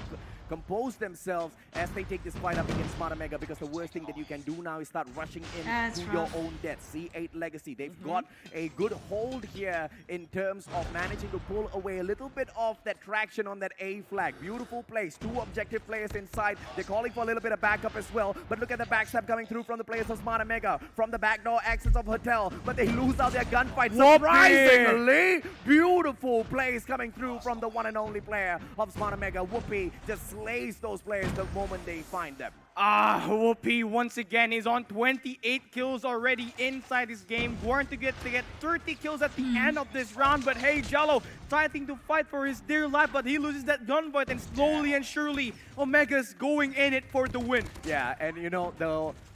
compose themselves as they take this fight up against Smart Omega, because the worst thing that you can do now is start rushing in That's to your rough. own death. C8 Legacy, they've got a good hold here in terms of managing to pull away a little bit of that traction on that A flag. Beautiful place. 2 objective players inside. They're calling for a little bit of backup as well. But look at the backstab coming through from the players of Smart Omega. From the backdoor access of Hotel. But they lose out their gunfight. Whoopee. Surprisingly, beautiful plays coming through from the one and only player of Smart Omega. Whoopi just slays those players the moment they find them. Whoopi once again is on 28 kills already inside this game. Going to get 30 kills at the end of this round. But hey, Jello trying to fight for his dear life, but he loses that gunfight, and slowly and surely Omega's going in it for the win. Yeah, and you know,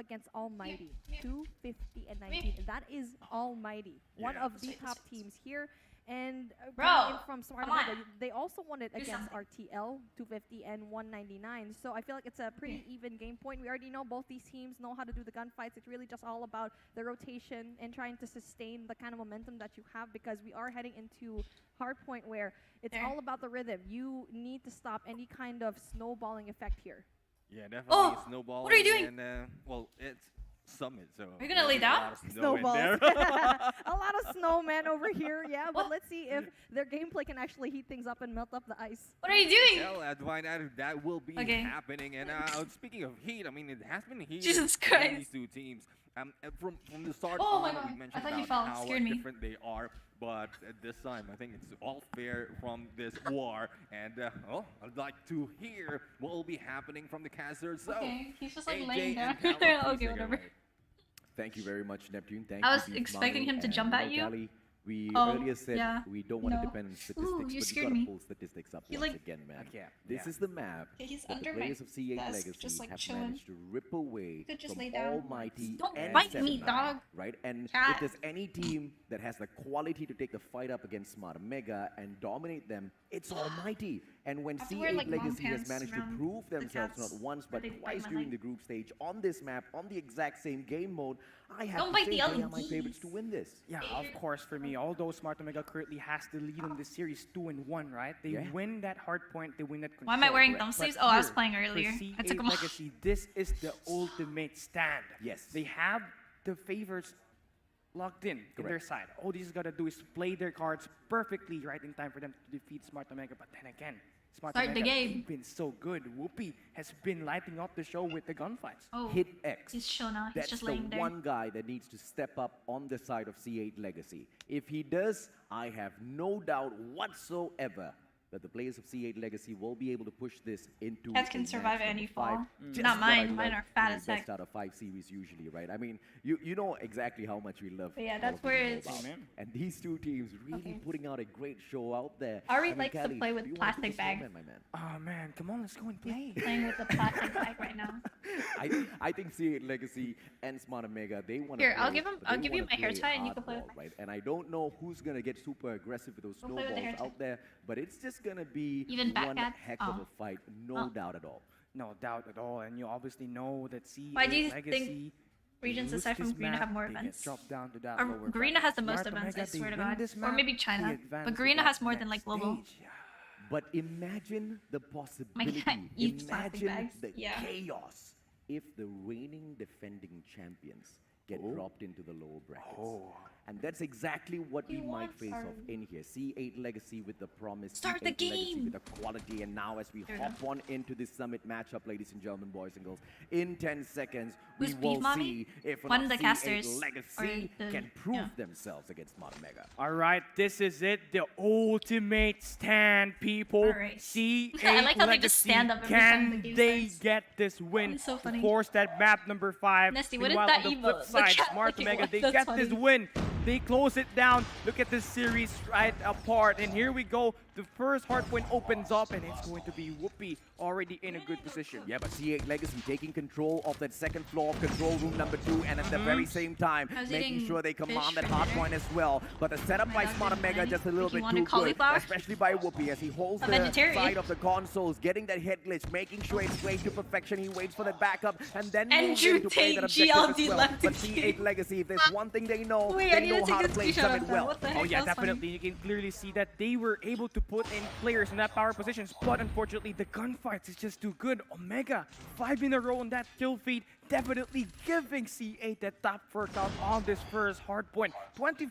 against Almighty. 250 and 19. That is Almighty. One Yeah. of the top teams here. And Bro, coming in from Smart come on. Omega, they also won it Do against something. RTL 250 and 199. So I feel like it's a pretty even game point. We already know both these teams know how to do the gunfights. It's really just all about the rotation and trying to sustain the kind of momentum that you have, because we are heading into Hardpoint where it's all about the rhythm. You need to stop any kind of snowballing effect here. Yeah, definitely Oh, snowballing. what are you doing? And, well, it's Summit, so. Are you gonna lay there's a down? lot of snow in Snowballs. there. A lot of snowmen over here, yeah. But let's see if their gameplay can actually heat things up and melt up the ice. What are you doing? Well, I'd find out if that will be Okay. happening. And speaking of heat, I mean, it has been heated Jesus between Christ. these two teams. From the start Oh on, my we God. mentioned I thought you about fell. how Scared me. different they are. But this time, I think it's all fair from this war. And, I'd like to hear what will be happening from the casters. So, Okay, he's just like AJ laying down. and Carol, please Okay, take it whatever. away. Thank you very much, Neptune. Thank I you, was Beef expecting Mommy. him to And jump at you. Callie, we Oh, earlier said yeah. we don't want to No. depend on statistics, Ooh, you but we scared gotta me. pull statistics up He, once like- again, man. Yeah, This is the map Okay, he's that the under my players of C8 desk, Legacy just, like, have chilling. managed to rip away could just from lay down. Almighty Don't and bite me, 7-9, dog. right? And Cat. if there's any team that has the quality to take the fight up against Smart Omega and dominate them, it's Almighty. And when I have to wear, C8 like, long Legacy has pants managed to around prove the themselves cats not once where but they bite twice my during leg. the group stage on this map, on the exact same game mode, I have Don't to bite say the they are my LEDs. favorites to win this. Yeah, of course, for me, although Smart Omega currently has the lead on this series 2-1, right? They Yeah. win that hard point, they win that control. Why am I wearing correct? thumb But sleeves? Oh, I was here, playing for earlier. I C8 took 'em off. Legacy, this is the ultimate stand. Yes. They have the favors locked in their Correct. side. All these gotta do is play their cards perfectly right in time for them to defeat Smart Omega. But then again, Smart Start the Omega, game. they've been so good. Whoopi has been lighting up the show with the gunfights. Oh, Hit X. he's chill now. He's That's just the laying there. one guy that needs to step up on the side of C8 Legacy. If he does, I have no doubt whatsoever that the players of C8 Legacy will be able to push this into Cats can a survive match any number 5. fall. Just Not what I mine. Mine love are fat in as the heck. best out of 5 series usually, right? I mean, you know exactly how much we love But yeah, Call that's of Duty where it's- Mobile. Amen. And these two teams really Okay. putting out a great show out there. Ari I mean, likes to Callie, play with do you wanna plastic do the bags. snowman, my man? Oh man, come on, let's go and play. Playing with the plastic bag right now. I think C8 Legacy and Smart Omega, they want to Here, I'll give him- I'll give you my hair tie and you can play with hardball, right? And I don't know who's gonna get super aggressive with those We'll play with the hair snowballs tie. out there, but it's just gonna be Even back one cats? heck of Oh. a fight, no Oh. doubt at all. No doubt at all, and you obviously know that C8 Why do you Legacy, think regions lose aside from this Garena map, have more they get events? dropped down to that Or lower Garena bracket. has the most Smart events, I Omega, they swear to win God. this Or map, maybe they China. advance But to Garena that has more than next like global. stage. But imagine the possibility, cat eats plastic imagine bags. the Yeah. chaos if the reigning defending champions get dropped into the lower brackets. And that's exactly what we might face off in here. C8 Legacy with the promise, Start C8 the Legacy game. with the quality, and now as we There we hop on into this summit matchup, ladies and gentlemen, boys and girls, in 10 seconds, Who's we Beef will Mommy? see if or One not of the C8 casters, Legacy or the- can prove yeah. themselves against Smart Omega. All right, this is it, the ultimate stand, people. All right. C8 I like how they just Legacy, stand up every time the can game they starts. get this win? It's so funny. Of course, that map number 5. Nesty, what is Meanwhile, that on the emote? flip The side, cat Smart looking Omega, one. they That's get this funny. win. They close it down. Look at this series right apart. And here we go. The first hardpoint opens up, and it's going to be Whoopi already in a good position. Yeah, but C8 Legacy taking control of that second floor of control room number 2, and at the very same time, I was making eating sure they command fish that for hard dinner. point as well. But the setup by dog Smart didn't Omega mind. just a little Think he bit wanted too good, cauliflower? especially by Whoopi as he holds A the vegetarian. side of the consoles, getting that head glitch, making sure it's played to perfection. He waits for the backup, and then Andrew moves in to play that Tate, objective GLD as well. left But to C8 Legacy, if there's one thing they know, Wait, I they need to know take how to a play screenshot Summit of that. well. What the Oh heck? yeah, That was funny. definitely. You can clearly see that they were able to put in players in that power positions, but unfortunately the gunfights is just too good. Omega, 5 in a row on that kill feed, definitely giving C8 that top 4 count on this first hard point.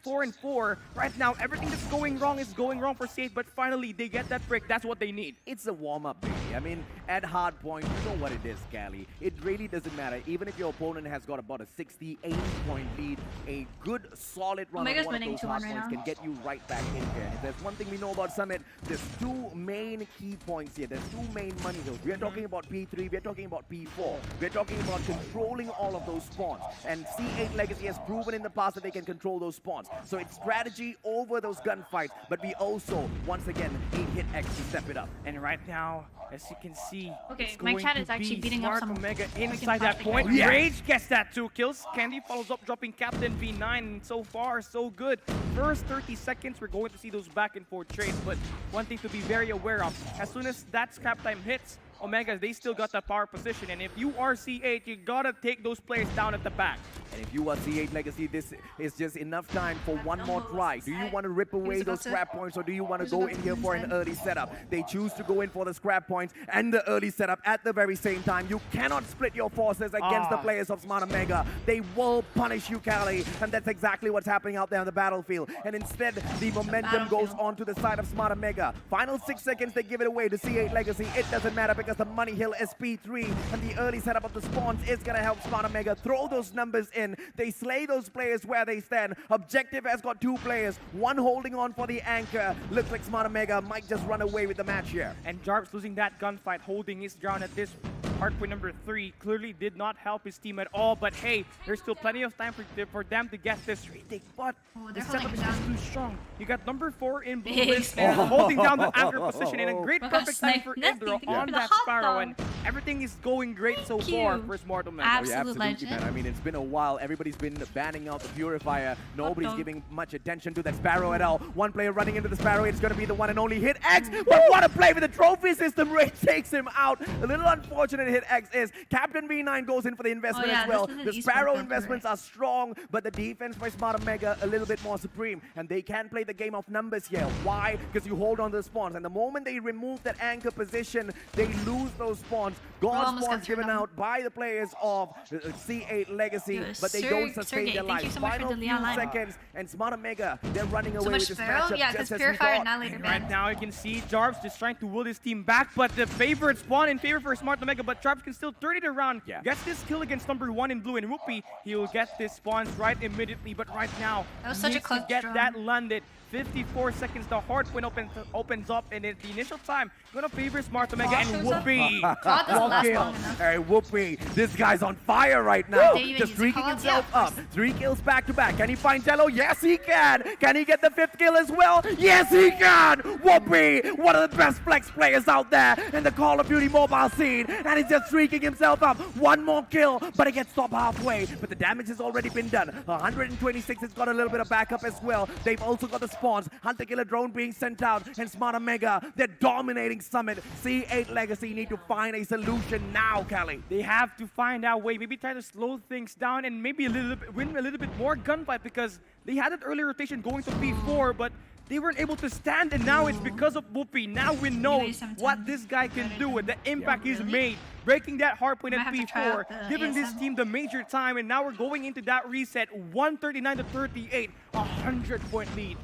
24-4. Right now, everything that's going wrong is going wrong for C8, but finally they get that break. That's what they need. It's a warm-up, baby. I mean, at hard point, you know what it is, Callie. It really doesn't matter. Even if your opponent has got about a 68-point lead, a good, solid run Omega's on one of winning those 2-1 hard right points now. can get you right back in here. And if there's one thing we know about Summit, it, there's two main key points here. There's two main money hills. We are talking about P3, we are talking about P4. We are talking about controlling all of those spawns. And C8 Legacy has proven in the past that they can control those spawns. So it's strategy over those gunfights, but we also, once again, need Hit X to step it up. And right now, as you can see, Okay, it's my going chat to is actually be beating up Smart some Omega freaking inside that plastic point. guys. Yes. Rage gets that 2 kills. Candy follows up, dropping Captain V9. And so far, so good. First 30 seconds, we're going to see those back and forth trades. But one thing to be very aware of, as soon as that scrap time hits, Omega, they still got the power position. And if you are C8, you gotta take those players down at the back. And if you are C8 Legacy, this is just enough time for one more try. Do you want to rip away those scrap points, or do you want to go in here for an early setup? They choose to go in for the scrap points and the early setup at the very same time. You cannot split your forces against the players of Smart Omega. They will punish you, Cali, and that's exactly what's happening out there on the battlefield. And instead, the momentum goes on to the side of Smart Omega. Final 6 seconds, they give it away to C8 Legacy. It doesn't matter because the money hill is P3, and the early setup of the spawns is going to help Smart Omega throw those numbers in. They slay those players where they stand. Objective has got 2 players, one holding on for the anchor. Looks like Smart Omega might just run away with the match here. And Jarps losing that gunfight, holding his ground at this hardpoint number 3, clearly did not help his team at all. But hey, there's still plenty of time for them to get this retake. But the setup is just too strong. You got number 4 in Blacklist holding down the anchor position, and a great perfect time for Indra on that Sparrow. And everything is going great so far for Smart Omega. Absolutely, man. I mean, it's been a while. Everybody's been banning out the Purifier. Nobody's giving much attention to that Sparrow at all. One player running into the Sparrow. It's going to be the one and only Hit X. But what a play with the trophy system. Ray takes him out. A little unfortunate Hit X is. Captain V9 goes in for the investment as well. The Sparrow investments are strong, but the defense by Smart Omega a little bit more supreme. And they can play the game of numbers here. Why? Because you hold on to the spawns. And the moment they remove that anchor position, they lose those spawns. God spawns given out by the players of C8 Legacy, but they don't sustain their lives. Final few seconds, and Smart Omega, they're running away with this matchup just as we thought. And right now you can see Jarps just trying to will his team back, but the favorite spawn in favor for Smart Omega, but Jarps can still turn it around. Gets this kill against number 1 in blue, and Whoopi, he will get this spawns right immediately, but right now, that was such a close to get that landed. 54 seconds, the Hardpoint opens up, and at the initial time, gonna favor Smart Omega, and Whoopi. One kill. Hey, Whoopi, this guy's on fire right now. Just streaking himself up. 3 kills back to back. Can he find Jello? Yes, he can. Can he get the 5th kill as well? Yes, he can. Whoopi, one of the best flex players out there in the Call of Duty mobile scene, and he's just streaking himself up. One more kill, but it gets stopped halfway. But the damage has already been done. 126 has got a little bit of backup as well. They've also got the spawns. Hunter Killer drone being sent out, and Smart Omega, they're dominating Summit. C8 Legacy need to find a solution now, Callie. They have to find out a way, maybe try to slow things down and maybe win a little bit more gunfight, because they had an early rotation going to P4, but they weren't able to stand, and now it's because of Whoopi. Now we know what this guy can do and the impact he's made. Breaking that hardpoint at P4, giving this team the major time, and now we're going into that reset, 139 to 38, 100-point lead.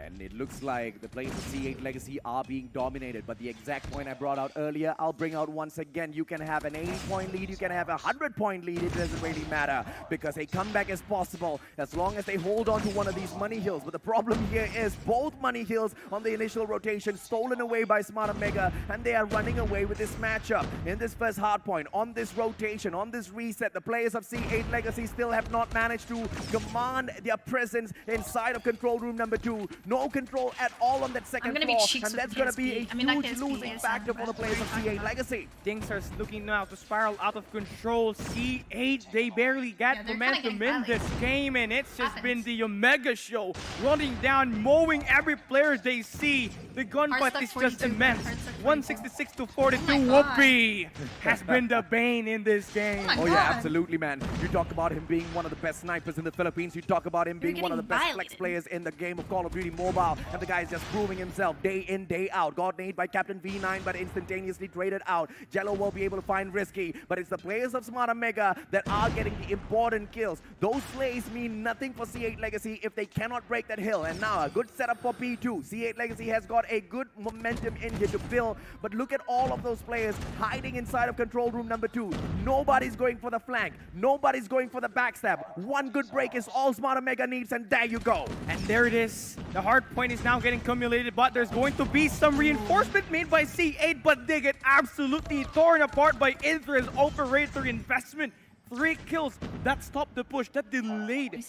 And it looks like the players of C8 Legacy are being dominated, but the exact point I brought out earlier, I'll bring out once again. You can have an 80-point lead, you can have a 100-point lead, it doesn't really matter, because a comeback is possible as long as they hold on to one of these money hills. But the problem here is both money hills on the initial rotation stolen away by Smart Omega, and they are running away with this matchup. In this first hardpoint, on this rotation, on this reset, the players of C8 Legacy still have not managed to command their presence inside of control room number 2. No control at all on that second floor, and that's going to be a huge losing factor for the players of C8 Legacy. Things are looking now to spiral out of control. C8, they barely got momentum in this game, and it's just been the Omega show, running down, mowing every player they see. The gunfight is just immense. 166 to 42. Whoopi has been the bane in this game. Oh yeah, absolutely, man. You talk about him being one of the best snipers in the Philippines. You talk about him being one of the best flex players in the game of Call of Duty Mobile. And the guy is just proving himself day in, day out. Got nade by Captain V9, but instantaneously traded out. Jello will be able to find Risky, but it's the players of Smart Omega that are getting the important kills. Those slays mean nothing for C8 Legacy if they cannot break that hill. And now a good setup for P2. C8 Legacy has got a good momentum in here to fill, but look at all of those players hiding inside of control room number 2. Nobody's going for the flank. Nobody's going for the backstab. One good break is all Smart Omega needs, and there you go. And there it is. The hard Hardpoint is now getting cumulated, but there's going to be some reinforcement made by C8, but they get absolutely torn apart by Indra's operator investment. 3 kills, that stopped the push, that delayed.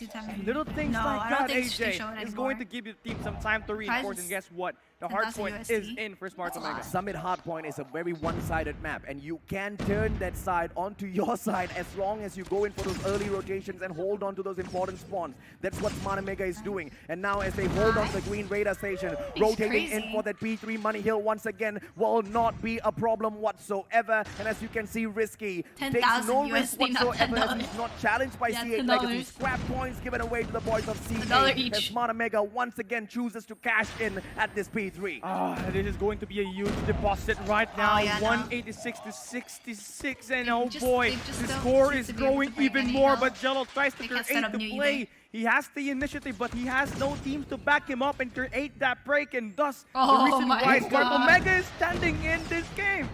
Little things like that, AJ, is going to give your team some time to reinforce, and guess what? The Hardpoint is in for Smart Omega. Summit Hardpoint is a very one-sided map, and you can turn that side onto your side as long as you go in for those early rotations and hold on to those important spawns. That's what Smart Omega is doing. And now as they hold on to the green radar station, rotating in for that P3 Money Hill once again will not be a problem whatsoever. And as you can see, Risky takes no risk whatsoever as he's not challenged by C8 Legacy. Scrap points given away to the boys of C8 as Smart Omega once again chooses to cash in at this P3. This is going to be a huge deposit right now. 186 to 66, and oh boy, the score is growing even more. But Jello tries to create the play. He has the initiative, but he has no teams to back him up and create that break, and thus the reason why Smart Omega is standing in this game.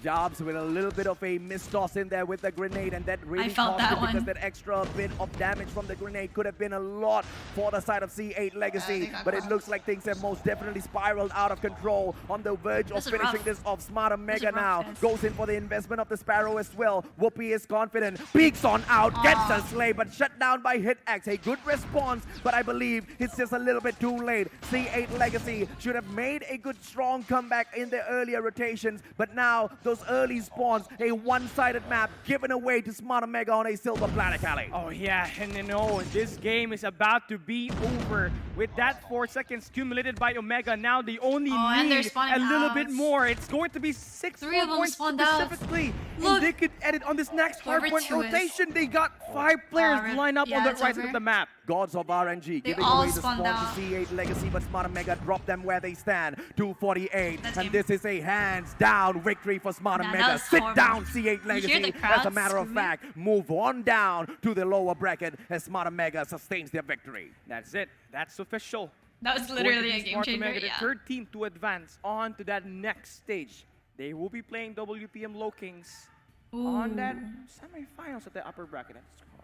Jobs with a little bit of a mistoss in there with the grenade, and that really cost it because that extra bit of damage from the grenade could have been a lot for the side of C8 Legacy, but it looks like things have most definitely spiraled out of control. On the verge of finishing this off, Smart Omega now goes in for the investment of the Sparrow as well. Whoopi is confident, peeks on out, gets a slay, but shut down by Hit X. A good response, but I believe it's just a little bit too late. C8 Legacy should have made a good strong comeback in the earlier rotations, but now those early spawns, a one-sided map given away to Smart Omega on a silver planet, Callie. Oh yeah, and you know, this game is about to be over. With that 4 seconds cumulated by Omega, now they only need a little bit more. It's going to be 6 more points specifically. And they could edit on this next Hardpoint rotation. They got 5 players lined up on the right side of the map. Gods of RNG giving away the spawn to C8 Legacy, but Smart Omega drop them where they stand. 248, and this is a hands-down victory for Smart Omega. Sit down, C8 Legacy. As a matter of fact, move on down to the lower bracket as Smart Omega sustains their victory. That's it. That's official. That was literally a game changer, Omega, the third team to advance on to that next stage. They will be playing WPM Low Kings on that semifinals at the upper bracket.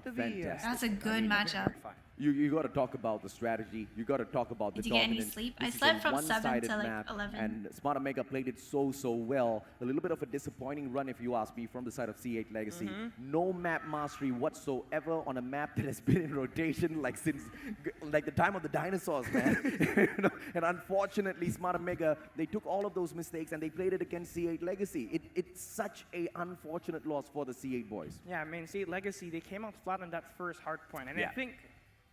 That's a good matchup. You got to talk about the strategy. You got to talk about the dominance. Did you get any sleep? I slept from 7 to like 11. And Smart Omega played it so well. A little bit of a disappointing run, if you ask me, from the side of C8 Legacy. No map mastery whatsoever on a map that has been in rotation like since like the time of the dinosaurs, man. And unfortunately, Smart Omega, they took all of those mistakes and they played it against C8 Legacy. It's such a unfortunate loss for the C8 boys. Yeah, I mean, C8 Legacy, they came out flat on that first Hardpoint, and I think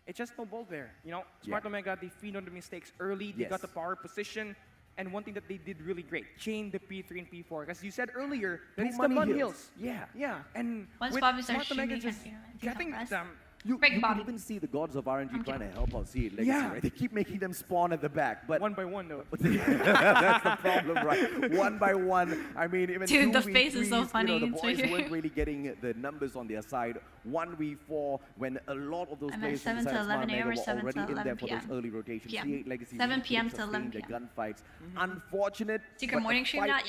it just snowballed there. You know, Smart Omega, they feed on the mistakes early. They got the power position. And one thing that they did really great, chain the P3 and P4. Because you said earlier that it's the Money Hills. Yeah. And once with Bobby Smart Omega just getting them. You can even see the Gods of RNG trying to help out C8 Legacy, right? They keep making them spawn at the back, but one by one, though. That's the problem, right? One by one. I mean, even dude, 2v3s, the face is so funny. the boys weren't really getting the numbers on their side. 1v4 when a lot of those players from 7 to 11 a.m. or 7 already to 11 in there for p.m. those early rotations. C8 Legacy 7 p.m. to 11 the p.m. gunfights. Unfortunate. Secret morning stream, not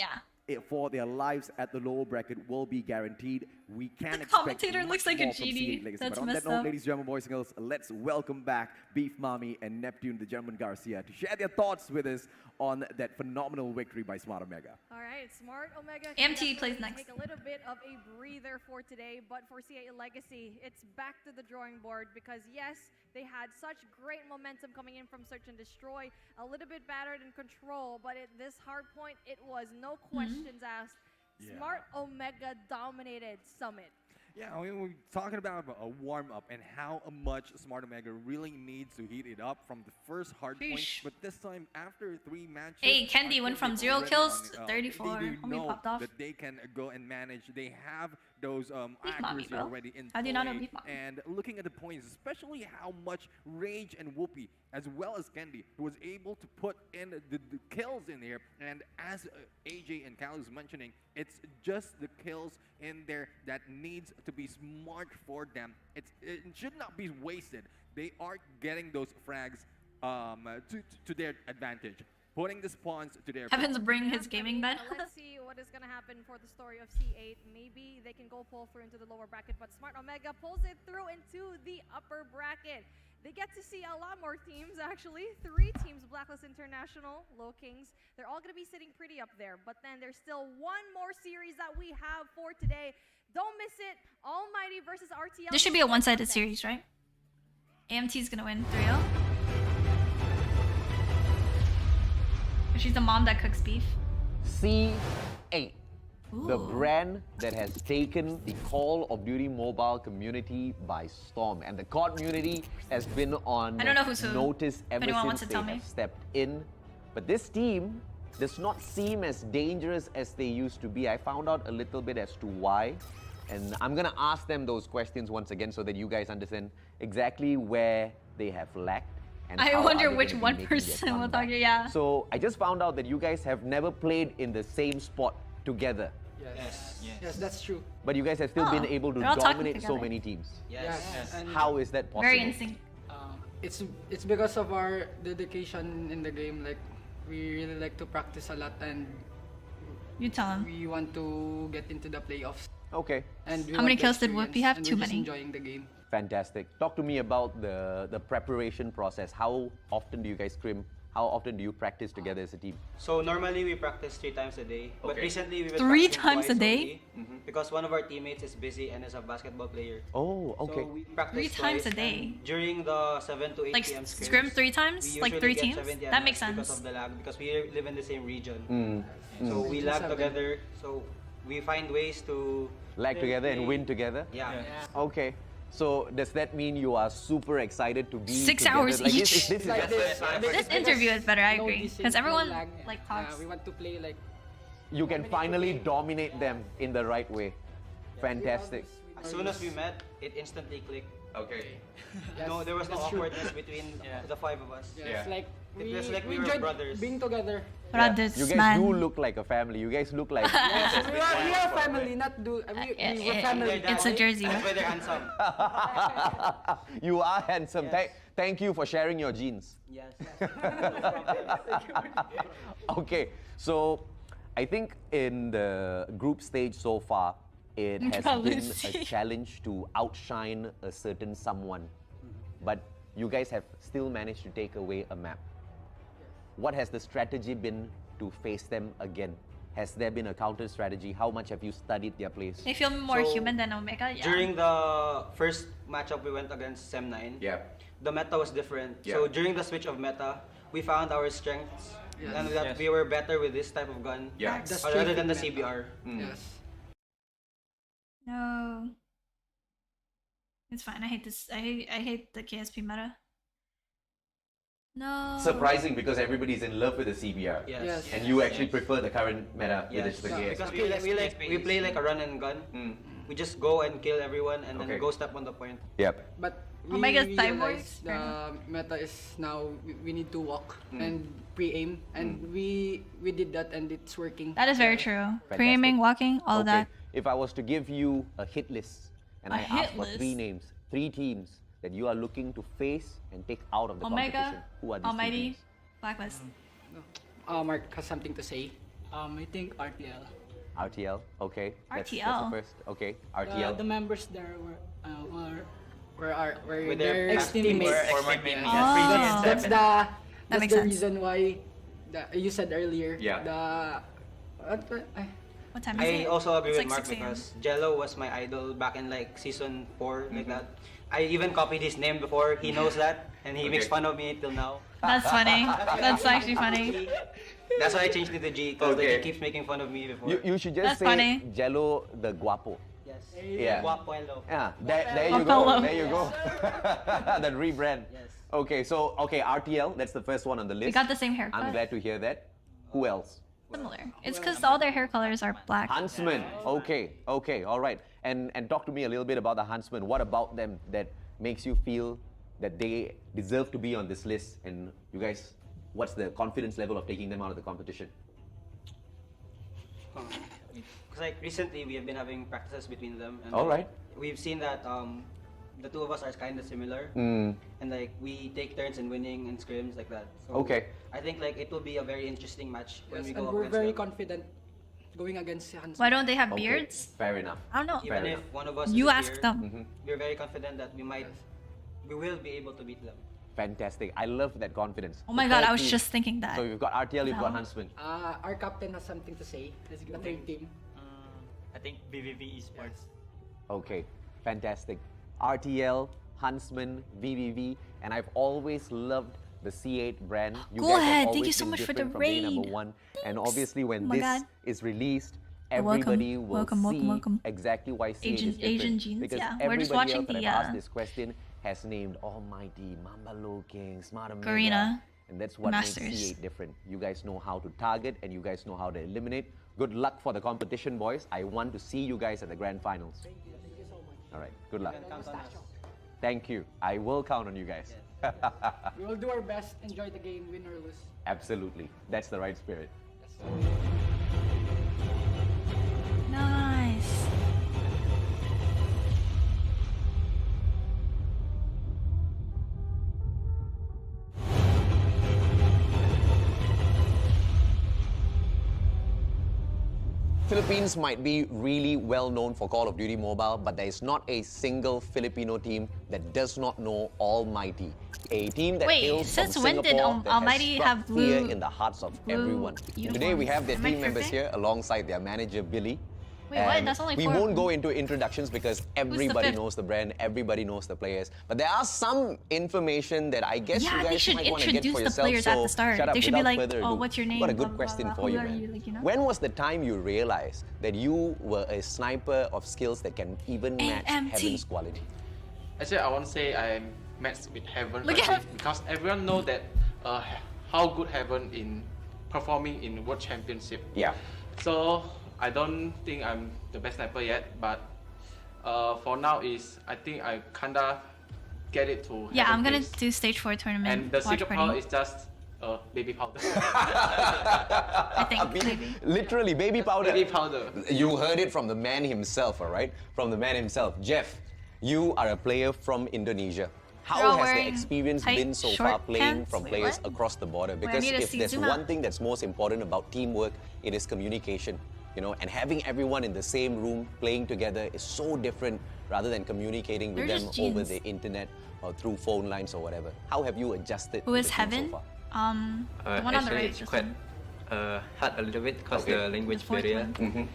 for their lives at the lower bracket will be guaranteed. We can expect commentator looks like a genie. That's but on that note, ladies and gentlemen, boys and girls, let's welcome back Beef Mommy and Neptune, the German Garcia, to share their thoughts with us on that phenomenal victory by Smart Omega. All right, Smart Omega MT plays next. Take a little bit of a breather for today, but for C8 Legacy, it's back to the drawing board because yes, they had such great momentum coming in from Search and Destroy, a little bit battered in control, but at this hard point, it was no questions asked. Smart Omega dominated Summit. Yeah, I mean, we're talking about a warm-up and how much Smart Omega really needs to heat it up from the first hard point. But this time, after 3 matches... Hey, Candy went from 0 kills to 34. They know popped off. That they can go and manage. They have those accuracy already in How do you not know Beef Mommy? And looking at the points, especially how much Rage and Whoopi, as well as Candy, was able to put in the kills in here. And as AJ and Cal is mentioning, it's just the kills in there that needs to be smart for them. It should not be wasted. They are getting those frags to their advantage. Putting the spawns to their... Heavens bring his gaming bed. Let's see what is going to happen for the story of C8. Maybe they can go pull through into the lower bracket, but Smart Omega pulls it through into the upper bracket. they get to see a lot more teams, actually. 3 teams, Blacklist International, Low Kings. They're all going to be sitting pretty up there. But then there's still one more series that we have for today. Don't miss it. Almighty versus RTL. This should be a one-sided series, right? AMT is gonna win 3-0. She's the mom that cooks beef. C8. The brand that has taken the Call of Duty mobile community by storm. And the COD community has been on I don't know who's who. notice ever anyone wants since to they tell me. have stepped in. But this team does not seem as dangerous as they used to be. I found out a little bit as to why. And I'm going to ask them those questions once again so that you guys understand exactly where they have lacked. And I how wonder are they which gonna be one making their person will comeback. talk to you, yeah. So I just found out that you guys have never played in the same spot together. Yes, that's true. But you guys have still been able to they're all talking dominate so together. many teams. Yes. And How is that possible? Very in sync. it's because of our dedication in the game. Like we really like to practice a lot, and You tell him. we want to get into the playoffs. Okay. And we How many want the kills did Whoopi experience, have? and Too we're just many. enjoying the game. Fantastic. Talk to me about the preparation process. How often do you guys scrim? How often do you practice together as a team? So normally we practice 3 times a day, but Okay. recently we've been 3 practicing times a twice day? only, because one of our teammates is busy and is a basketball player. Oh, okay. So we practice 3 times twice, a day? and during the 7 to 8 Like p.m. scrim 3 times? we Like usually 3 get teams? 70 That makes because sense. of the lag, because we live in the same region. So Mm. we lag together. So we find ways to Lag together and play- win together? Yeah. Okay. So does that mean you are super excited to be 6 together? hours Like, each. This is Like This interview is better, I No agree. dissing, Because everyone no lag. like talks. We want to play like you can finally dominate them in the right way. Fantastic. As soon as we met, it instantly clicked. Okay. No, there was no that's true. awkwardness between the 5 of us. It's like It was like we were enjoyed brothers. being together. Brothers, You guys man. do look like a family. You guys look like we are family, not we were family. It's a jersey. That's why they're handsome. you are handsome. Thank you for sharing your genes. Yes. Okay, so I think in the group stage so far, it has been a challenge to outshine a certain someone. But you guys have still managed to take away a map. What has the strategy been to face them again? Has there been a counter strategy? How much have you studied their plays? They feel more So, human than Omega. Yeah. During the first matchup we went against Sem9, the meta was different. So during the switch of meta, we found our strengths and that we were better with this type of gun rather than the CBR. Yes. No. It's fine. I hate this. I hate the KSP meta. No. Surprising because everybody's in love with the CBR. Yes. And you actually prefer the current meta with Yes, the KS. because we play like a run and gun. We just go and kill everyone and then go step on the point. Yep. But Omega we cyborgs. realized the meta is now we need to walk and pre-aim, and we did that and it's working. That is very true. Pre-aiming, walking, all of that. If I was to give you a hit list and A I ask hit for list? 3 names, 3 teams that you are looking to face and take out of the Omega, competition, who are these 3 Almighty, teams? Blacklist. Mark has something to say. I think RTL. RTL, okay. That's the RTL. first. Okay, RTL. The members there were Where With their ex-teammates. former teammates. Oh. That's That the makes sense. reason why you said earlier. Yeah. What time is I it? also agree It's with like Mark 6 a.m. because Jello was my idol back in like season 4, like that. I even copied his name before. He knows that, and he makes fun of me till now. That's funny. That's actually funny. That's why I changed it to G, because he keeps making fun of me before. You should just That's say funny. Jello the Guapo. Yes. Yeah. Guapuelo. Yeah, there you go. Guapello. There you go. That rebrand. Yes. Okay, so RTL, that's the first one on the list. We got the same haircut. I'm glad to hear that. Who else? Similar. It's because all their hair colors are black. Huntsman. Okay, all right. And talk to me a little bit about the Huntsman. What about them that makes you feel that they deserve to be on this list? And you guys, what's the confidence level of taking them out of the competition? Because like recently we have been having practices between them. And All right. We've seen that the 2 of us are kind of similar. And like we take turns in winning and scrims like that. So Okay. I think like it will be a very interesting match when we And go up we're against very them. confident going against Huntsman. Why don't they have Okay, beards? fair enough. I don't know. Even Fair if enough. one of us You is a ask peer, them. we're very confident that we might we will be able to beat them. Fantastic. I love that confidence. Oh my god, I was just thinking that. So you've got RTL, you've got Huntsman. Our captain has something to say. The third team. I think BVV Esports. Okay, fantastic. RTL, Huntsman, VVV, and I've always loved the C8 brand. You Go guys have ahead. always Thank you so been much for the different from being raid. number one. And obviously, when Oh my this God. is released, Welcome. everybody will Welcome, welcome, see welcome. exactly why C8 is Asian- different. Asian genes, because yeah. We're everybody just watching else that the, I've asked this question has named Almighty, Mambalo King, Smart Omega. Garena, And that's what Masters. makes C8 different. You guys know how to target and you guys know how to eliminate. Good luck for the competition, boys. I want to see you guys at the grand finals. Thank you so much. All right, good luck. Thank you. I will count on you guys. We will do our best, enjoy the game, win or lose. Absolutely. That's the right spirit. Nice. Philippines might be really well known for Call of Duty Mobile, but there is not a single Filipino team that does not know Almighty. A team that Wait, hails from since when did Singapore that Almighty has struck have blue- fear in the hearts of blue everyone. Today we have their uniforms? Am I team members tripping? here alongside their manager Billy. Wait, what? And That's only we 4 won't go into introductions because everybody fifth? knows the brand, everybody knows the players. But there are some information that I guess Yeah, you they guys should might want to get introduce for the yourself. players So at the start. shut up, They should be without like, further oh, ado, what's your I've name? got a Blah, good blah, question blah, for blah. you, Who are man. you, like, you know? When was the time you realized that you were a sniper of skills that can even match AMT. Heaven's quality? Actually, I won't say I matched with Heaven Look at him. because everyone know that how good Heaven in performing in World Championship. Yeah. So I don't think I'm the best sniper yet, but for now I think I kinda get it to. Yeah, Heaven I'm gonna pace. do stage 4 tournament. And the watch secret party. power is just baby powder. I think maybe. Literally, baby powder. Baby powder. You heard it from the man himself, all right? From the man himself. Jeff, you are a player from Indonesia. They're How all has the wearing experience tight, been so short far playing pants? from Wait, players what? across the border? Wait, I Because need to if see- there's zoom one out. thing that's most important about teamwork, it is communication. You know, and having everyone in the same room playing together is so different rather than communicating with They're them just over genes. the internet or through phone lines or whatever. How have you adjusted? Who to is the team so Heaven? far? The one on the Actually, right. it's this quite one. hard a little bit because Okay. the language The fourth barrier. one.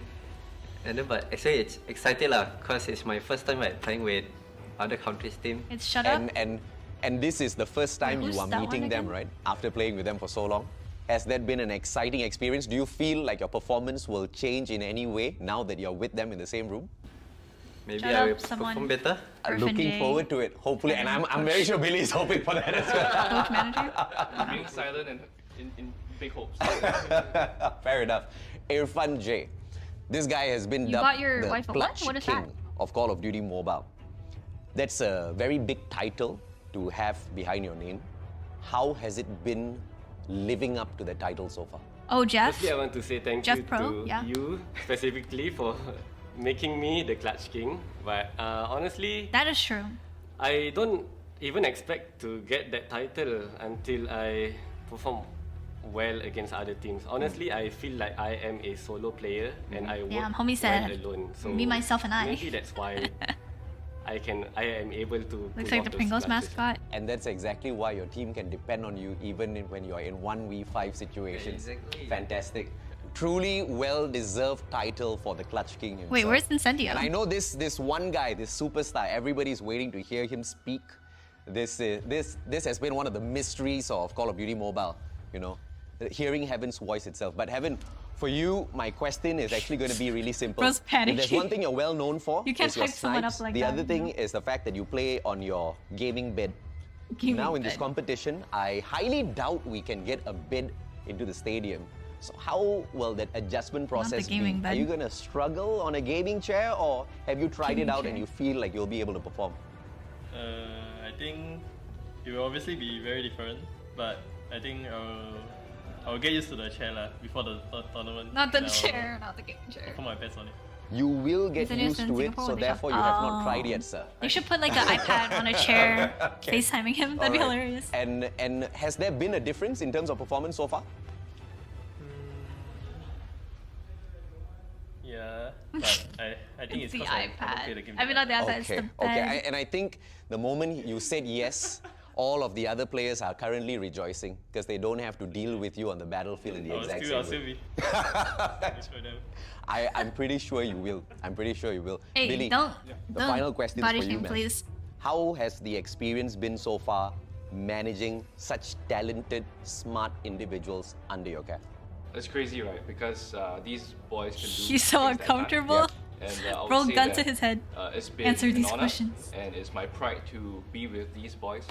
And then, but actually, it's excited lah because it's my first time like playing with other countries' team. It's shut up. And this is the first time Wait, you who's are that meeting one them, again? right? After playing with them for so long. Has that been an exciting experience? Do you feel like your performance will change in any way now that you're with them in the same room? Maybe Shut I will up, someone. perform better. Looking forward to it, hopefully. And I'm very sure Billy is hoping for that as well. Coach manager. Being silent and in big hopes. Fair enough. Irfan J. This guy has been You dubbed got your the wife a Clutch what? What is King that? of Call of Duty Mobile. That's a very big title to have behind your name. How has it been living up to the title so far? Oh, Jeff. Firstly, I want to say thank Jeff you Pro, to yeah. you specifically for making me the Clutch King. But honestly, That is true. I don't even expect to get that title until I perform well against other teams. Honestly, I feel like I am a solo player and I work Damn, homie said, well alone. So me, myself, and I. Maybe that's why I am able to. Looks pull like off the those Pringles clutches. mascot. And that's exactly why your team can depend on you even when you are in 1v5 situations. Exactly. Fantastic. Truly well-deserved title for the Clutch King himself. Wait, where's Incendio? And I know this one guy, this superstar, everybody's waiting to hear him speak. This has been one of the mysteries of Call of Duty Mobile, you know, hearing Heaven's voice itself. But Heaven, for you, my question is actually going to be really simple. Bro's panicking. If there's one thing you're well known for, You can't is your hype someone up snipes. like the that, other you thing know? is the fact that you play on your gaming bed. Now in this bed. competition, I highly doubt we can get a bid into the stadium. So how will that adjustment process be? gaming Are bed. you going to struggle on a gaming chair, or have you tried it Gaming out chair. and you feel like you'll be able to perform? I think it will obviously be very different, but I think I'll get used to the chair lah before the tournament. Not the and I'll chair, not the gaming chair. Put my best on it. You will get Isn't it used in to it, Singapore so when they have- therefore you have not Oh. tried yet, sir. They should put like an iPad on a chair, Okay. FaceTiming him. That'd be Alright. hilarious. And has there been a difference in terms of performance so far? Yeah, better, but I think it's the because I haven't iPad. played the game. I mean, not the iPad, it's Okay, the okay. bed. And I think the moment you said yes, all of the other players are currently rejoicing because they don't have to deal with you on the battlefield in the exact I'll same still way. be. It's for them. I'm pretty sure you will. I'm pretty sure you will. Hey, Billy, don't the final question body for you, shame, man. please. How has the experience been so far managing such talented, smart individuals under your care? It's crazy, right? Because these boys can do He's so things that I can't. uncomfortable. And I would Roll say gun that, to his head. It's been Answer an these honor, questions. and it's my pride to be with these boys.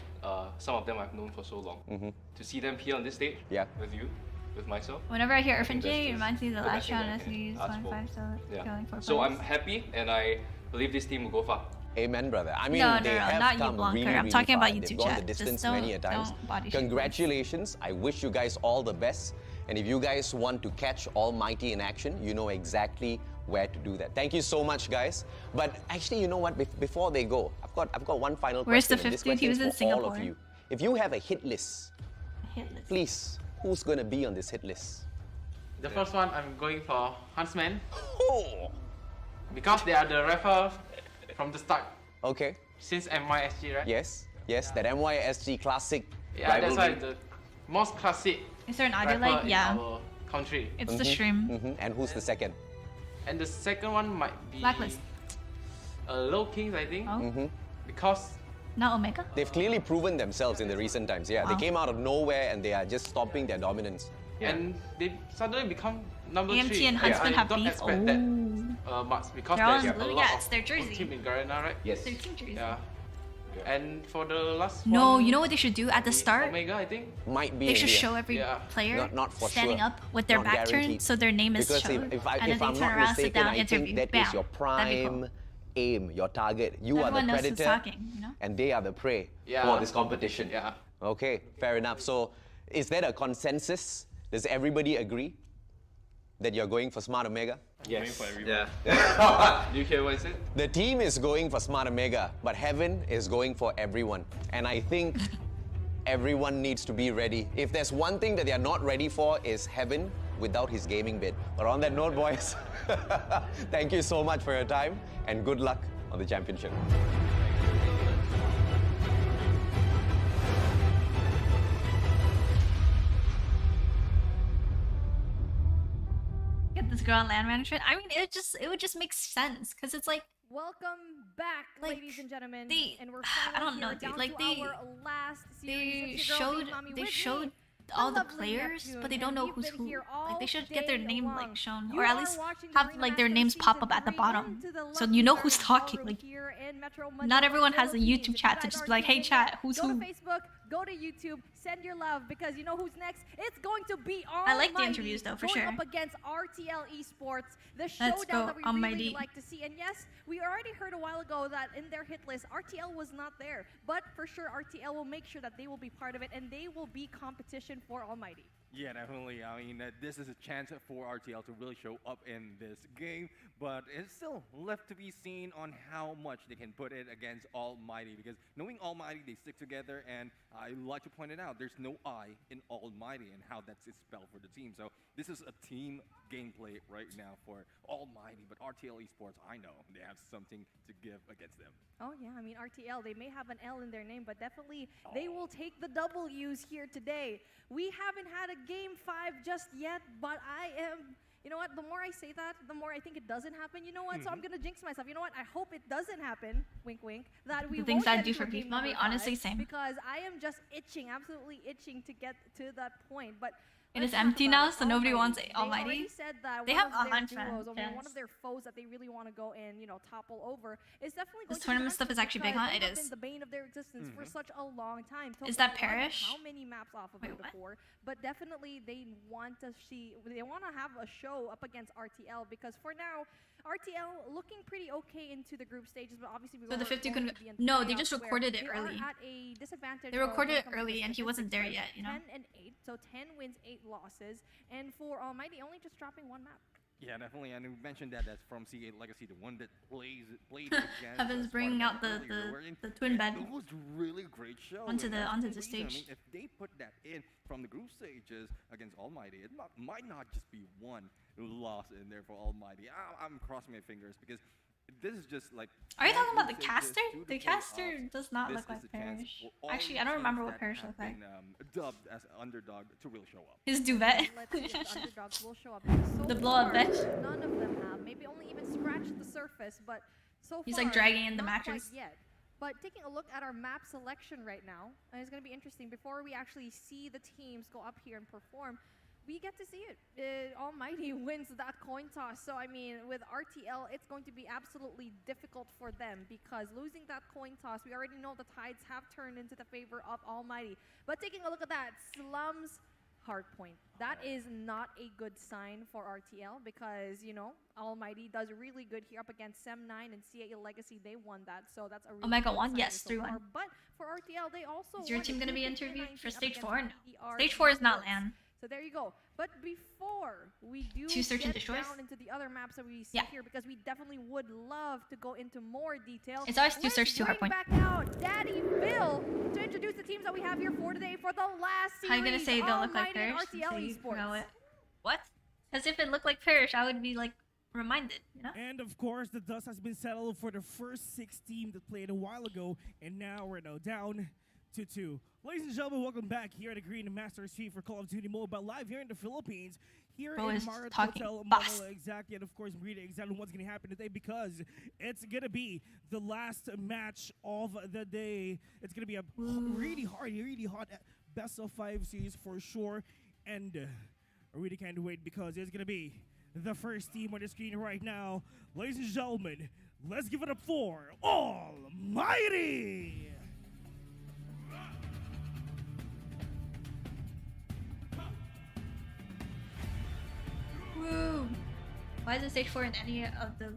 Some of them I've known for so long. To see them here on this stage with you, with myself. Whenever I hear I think Orphan J, it that's reminds me of the the last best thing round that I as can we used ask for. 1-5, so killing 4 So I'm players. happy, and I believe this team will go far. Amen, brother. I mean, No, they no, have not you, come Blanca. really, I'm really talking far. about you They've two, gone chat. the Just distance don't- many a times. don't body shame, Congratulations. I wish you guys all the best. And if you guys want to catch Almighty in action, you know exactly where to do that. Thank you so much, guys. But actually, you know what? Before they go, I've got one final Where's question. the and this fifth dude? He question was is in for all of Singapore. you. If you have a hit list, Hit list. please, who's going to be on this hit list? The first one, I'm going for Huntsman. Oh. Because they are the referee from the start. Okay. Since MYSG, right? Yes, that MYSG classic Yeah, that's why rivalry. the most classic. Is there an audio rapper like? in Yeah. our country. It's the stream. And who's the second? And the second one might be Blacklist. Low Kings, I think. Oh. Because Not Omega? They've clearly proven themselves in the recent times. Yeah, Wow. they came out of nowhere and they are just stomping their dominance. and they suddenly become number AMT 3. and Huntsman I have don't beef? expect that much because They're all there's in a blue? lot Yeah, of it's their jersey. team in Garena, right? Yes. Their team jersey. Yeah. And for the last No, one, you know what they should do at the start? Omega, I think. Might be They should India. show every player Not for standing sure. up with their Not back turned guaranteed. so their name is Because shown. if and then I'm they not turn around, sit mistaken, down, I interview. think that Bam. is your That'd be cool. prime aim, your target. You are Everyone the knows who's predator, talking, you know? and they are the prey for this competition. Yeah. Okay, fair enough. So, is there a consensus? Does everybody agree that you're going for Smart Omega? Yes. Yeah. Do you hear what I said? The team is going for Smart Omega, but Heaven is going for everyone. And I think everyone needs to be ready. If there's one thing that they are not ready for, is Heaven without his gaming bit. But on that note, boys, thank you so much for your time and good luck on the championship. Get this girl on land management. I mean, it would just make sense because it's like Welcome back, ladies and gentlemen. And we're I don't know, here dude. down Like to they our last they series. It's your girl, showed Big Mommy, they with showed me, all the lovely players, Neptune, but they don't and know we've who's been who. here Like they all should get their day name long. like shown, You or at are least watching have Garena like their Masters names pop Season up at the 3 bottom, into the so Lucky you know Star who's talking. Ballroom Like here in Metro not Manila, everyone has a Philippines. YouTube If chat you to guys just be are like, hey tuning in, chat, who's go who? to Facebook, go to YouTube, send your love because you know who's next. It's going to be I like the Almighty interviews, though, for going sure. up against RTL Esports, the Let's showdown go, that we Almighty. really like to see. And yes, we already heard a while ago that in their hit list, RTL was not there, but for sure RTL will make sure that they will be part of it and they will be competition for Almighty. Yeah, definitely. I mean, this is a chance for RTL to really show up in this game, but it's still left to be seen on how much they can put it against Almighty, because knowing Almighty, they stick together, and I like to point it out, there's no I in Almighty and how that's spelled for the team. So this is a team gameplay right now for Almighty, but RTL Esports, I know they have something to give against them. Oh yeah, I mean RTL, they may have an L in their name, but definitely they will take the W's here today. We haven't had a game 5 just yet, but you know what, the more I say that, the more I think it doesn't happen. You know what, so I'm gonna jinx myself. You know what, I hope it doesn't happen, wink wink, that we The things won't I'd get do into for a Beef game Mommy, number honestly, 5, same. because I am just itching, absolutely itching to get to that point. But It let's is talk empty about now, it. so nobody wants They Almighty. already said that They one have of a their Huntsman duos, or maybe one fans. of their foes that they really want to go and topple over is definitely going This to be tournament stuff is Huntsman, actually big, because huh? It they have is. been the bane of their existence for such a long time. Is Total that won Parish? How many maps off of Wait, it what? before? But definitely they want to have a show up against RTL, because for now RTL looking pretty okay into the group stages, but obviously we So the were 50 going couldn't. to be in the No, they playoffs just where recorded it they are early. at a disadvantage. They when recorded it comes to early, and he wasn't there yet. You know. 10 and 8, so 10 wins, 8 losses, and for Almighty only just dropping one map. Yeah, definitely. And we mentioned that that's from C8 Legacy, the one that played against. Heaven's bringing out the twin bed. It was really a great show. Onto the reason, stage. I mean, if they put that in from the group stages against Almighty, it might not just be one loss in there for Almighty. I'm crossing my fingers because this is just like. Are you talking about the caster? The caster does not look like Parrish. Actually, I don't remember what Parrish looked like. Dubbed as underdog to really show up. His duvet. Let's see if the underdogs will show up. The blow-up bed. None of them have. Maybe only even scratched the surface, but so He's far, like dragging in the not mattress. quite yet. But taking a look at our map selection right now, and it's going to be interesting. Before we actually see the teams go up here and perform, we get to see it. Almighty wins that coin toss. So, I mean, with RTL, it's going to be absolutely difficult for them because losing that coin toss, we already know the tides have turned into the favor of Almighty. But taking a look at that, Slums, Hardpoint. That is not a good sign for RTL because, you know, Almighty does really good here up against Sem9 and C8 Legacy. They won that, so that's a really Omega good won, sign yes, so 3-1. far. But for RTL, they also Is your won team going to be 2-19 interviewed for up stage against 4? No. EDR Stage 4 is not Esports. LAN. So there you go. But before we do Two search and get destroys? down into the other maps that we see here, because we definitely would love to go into more detail. It's always two search, two bring Hardpoint. back out Daddy Phil to introduce the teams that we have here for today for the last series. How are you going to say they'll look like Almighty and Parrish? RTL So you Esports. know it. What? As if it looked like Parrish, I would be like reminded, you know? And of course, the dust has been settled for the first 6 teams that played a while ago, and now we're now down to 2. Ladies and gentlemen, welcome back here at the Green Master Street for Call of Duty Mobile live here in the Philippines. Here Bro in is Marat talking Hotel fast. Manila, exactly, and of course, I'm reading exactly what's going to happen today because it's going to be the last match of the day. It's going to be a really hot best of 5 series for sure, and I really can't wait because it's going to be the first team on the screen right now. Ladies and gentlemen, let's give it up for Almighty! Woo! Why isn't stage 4 in any of the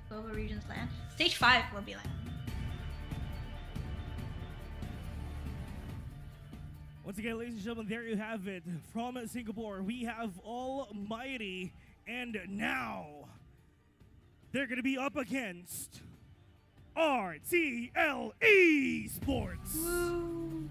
global regions land? Stage 5 will be land. Once again, ladies and gentlemen, there you have it. From Singapore, we have Almighty, and now they're going to be up against RTL Esports. Woo!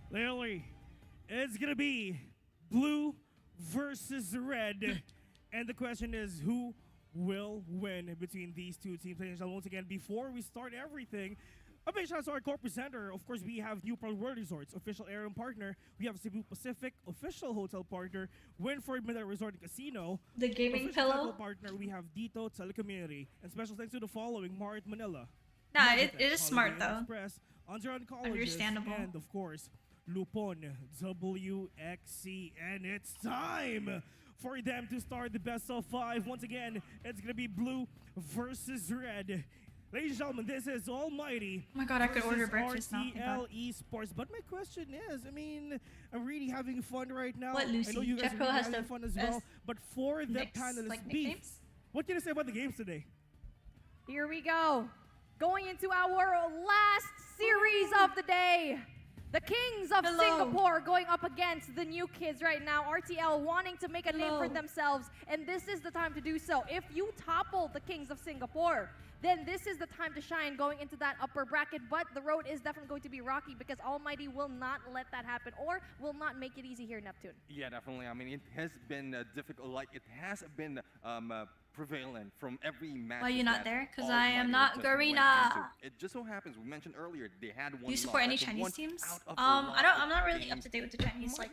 Literally, it's going to be blue versus red. And the question is, who will win between these two teams? Ladies and gentlemen, once again, before we start everything, a big shout out to our co-presenter. Of course, we have New World Resorts, official airline partner. We have Cebu Pacific, official hotel partner. Winford Midnight Resort and Casino. The gaming official pillow. telco partner. We have Dito Telecommunity. And special thanks to the following: Marit Manila. Nah, it is smart Holiday Inn though. Express, Andron Colleges, Understandable. and of course, Lupon WXC. And it's time for them to start the best of 5. Once again, it's going to be blue versus red. Ladies and gentlemen, this is Almighty. Oh my god, I could order breakfast now. RTL Esports. But my question is, I mean, I'm really having fun right now. What, Lucy? I know you guys Jeff are Pro really has having the fun as best well. But for the mix, panelists, like beef, nicknames? what can you say about the games today? Here we go. Going into our last series of the day. The Kings of Singapore going up against the new kids right now. RTL wanting to make a name for themselves, and this is the time to do so. If you topple the Kings of Singapore, then this is the time to shine going into that upper bracket. But the road is definitely going to be rocky because Almighty will not let that happen or will not make it easy here in Neptune. Yeah, definitely. I mean, it has been difficult. Like, it has been prevalent from every match. Why are you not there? Because I am not Garena. It just so happens, we mentioned earlier, they had one. Do you support any Chinese teams? I'm not really up to date with the Chinese like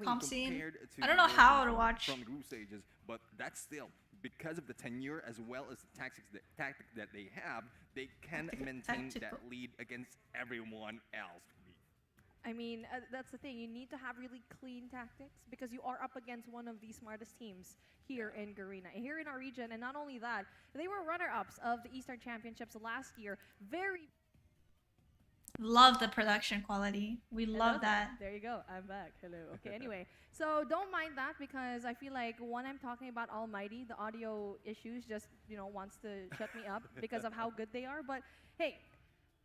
comp scene. I don't know how to watch. From group stages, but that's still because of the tenure as well as the tactic that they have, they can maintain that lead against everyone else. I mean, that's the thing. You need to have really clean tactics because you are up against one of the smartest teams here in Garena, here in our region. And not only that, they were runner-ups of the Eastern Championships last year. Love the production quality. We love that. There you go. I'm back. Hello. Okay, anyway. So don't mind that because I feel like when I'm talking about Almighty, the audio issues just, wants to shut me up because of how good they are. But hey,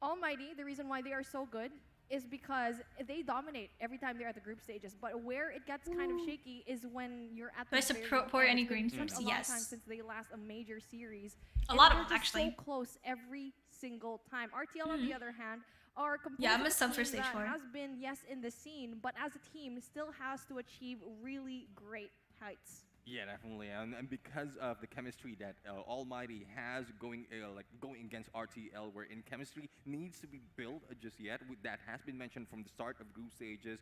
Almighty, the reason why they are so good is because they dominate every time they're at the group stages. But where it gets kind of shaky is when you're at the Do I support any green teams? Yes. A long time Yes. since they last a major series. A lot of they're them, just actually. so close every single time. RTL, on the other hand, are composed Yeah, I'm of a sub for team stage that 4. has been, yes, in the scene, but as a team still has to achieve really great heights. Yeah, definitely, and because of the chemistry that Almighty has going against RTL, wherein chemistry needs to be built just yet. That has been mentioned from the start of group stages.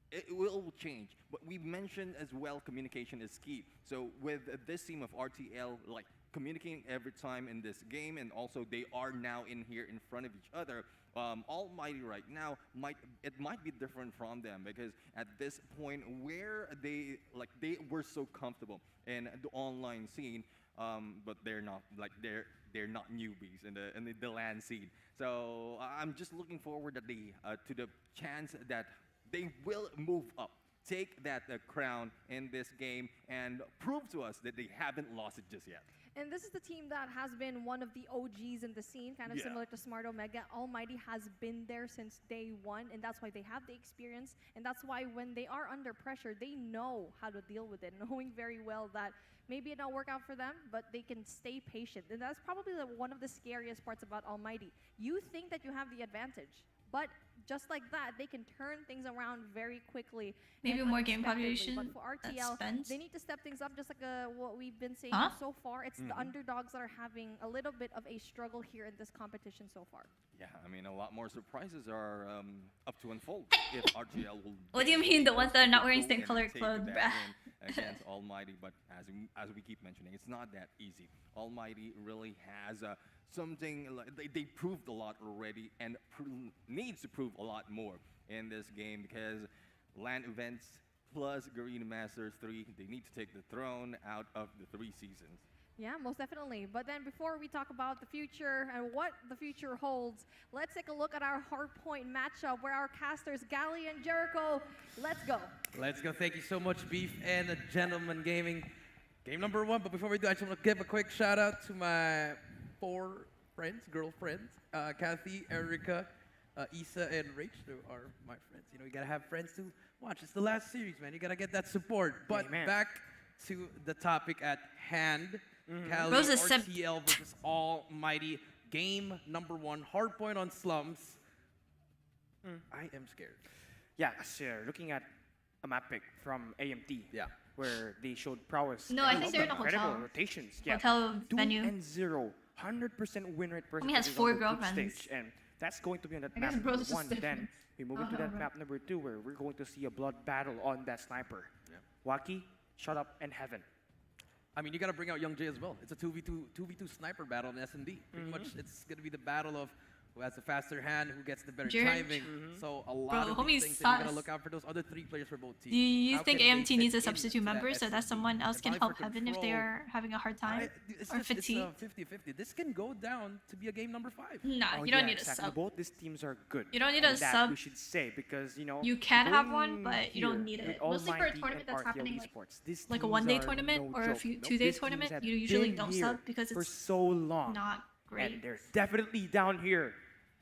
It will change, but we mentioned as well communication is key. So with this team of RTL, communicating every time in this game, and also they are now in here in front of each other. Almighty right now might be different from them because at this point where they were so comfortable in the online scene, but they're not they're not newbies in the LAN scene. So I'm just looking forward to the chance that they will move up, take that crown in this game, and prove to us that they haven't lost it just yet. And this is the team that has been one of the OGs in the scene, kind of similar to Smart Omega. Almighty has been there since day one, and that's why they have the experience, and that's why when they are under pressure, they know how to deal with it, knowing very well that maybe it not work out for them, but they can stay patient. And that's probably one of the scariest parts about Almighty. You think that you have the advantage, but just like that, they can turn things around very quickly. Maybe more game unexpectedly. population But for RTL, spent. they need to step things up, just like what we've been saying Huh? so far. It's the underdogs that are having a little bit of a struggle here in this competition so far. Yeah, I mean, a lot more surprises are up to unfold if RTL will. What do you mean the ones that are not wearing go same and color take clothes, that bruh? win against Almighty, but as we keep mentioning, it's not that easy. Almighty really has something they proved a lot already, and needs to prove a lot more in this game because LAN events plus Garena Masters 3, they need to take the throne out of the 3 seasons. Yeah, most definitely. But then before we talk about the future and what the future holds, let's take a look at our Hardpoint matchup where our casters, Gally and Jericho, let's go. Let's go. Thank you so much, Beef and Gentleman Gaming. Game number 1, but before we do, I just want to give a quick shout out to my 4 girlfriends, Kathy, Erica, Issa, and Rach, who are my friends. You know, you gotta have friends to watch. It's the last series, man. You gotta get that support. But back to the topic at hand. Cali, RTL versus Almighty. Game number 1, Hardpoint on Slums. I am scared. Yeah, so looking at a map pick from AMT, where they showed prowess. No, I think they're in a incredible hotel. rotations. Hotel venue. 2-0, 100% win rate He has 4 girlfriends. stage, and that's going to be on that I guess map bros number is just 1. Then different. we move into that map number 2, where we're going to see a blood battle on that sniper. Waki, Shut Up, and Heaven. I mean, you got to bring out Young Jay as well. It's a 2v2 sniper battle in S&D. Pretty much, it's going to be the battle of who has the faster hand, who gets the better timing. So a lot of these things that you got to look out for those other 3 players for both teams. Do you How think can they AMT fit needs a into substitute that member so that S&D? someone else can And help for Heaven if Control, they're having a hard time or fatigue? It's 50-50. This can go down to be a game number 5. Nah, you don't need a sub. Both these teams are good. You don't need a And that sub. we should say, because, you know, You can have one, going but you don't need here it. with Mostly for a Almighty tournament and that's RTL happening Esports, these like a teams one-day are tournament no or a joke. few Nope, 2-day these teams tournament. have You usually been don't here sub because for it's so long. not great. And they're definitely down here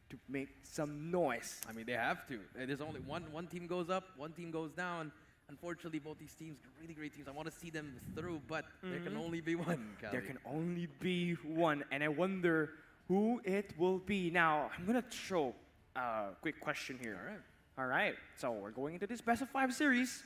to make some noise. I mean, they have to. There's only one team goes up, one team goes down. Unfortunately, both these teams are really great teams. I want to see them through, but there can only be one. There can only be one, and I wonder who it will be. Now, I'm gonna throw a quick question here. All right. So we're going into this best of 5 series.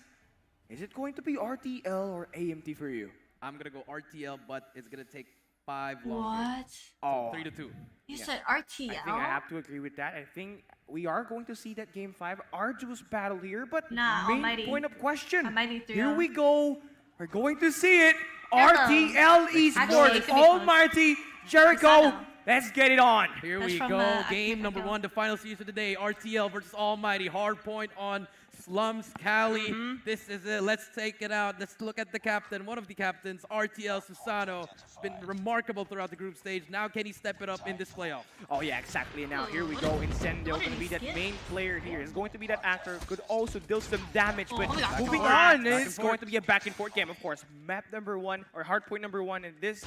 Is it going to be RTL or AMT for you? I'm gonna go RTL, but it's gonna take 5 longer. What? So 3-2. You said RTL? I think I have to agree with that. I think we are going to see that game 5 arduous battle here, but Nah, main Almighty. point of question. Almighty 3-0. Here we go. We're going to see it. Hello. RTL Actually, it Esports, could be Almighty, Jericho. Let's get it on. Here That's we from go. the Game number 1, the final series of the day. RTL versus Almighty. Hardpoint on Slums, Cali, this is it. Let's take it out. Let's look at the captain, one of the captains, RTL Susano. Been remarkable throughout the group stage. Now can he step it up in this playoff? Oh yeah, exactly. Now here we go. Incendio going to be that main player here. It's going to be that anchor. Could also deal some damage. But moving on, it's going to be a back and forth game, of course. Map number 1 or hardpoint number 1, and this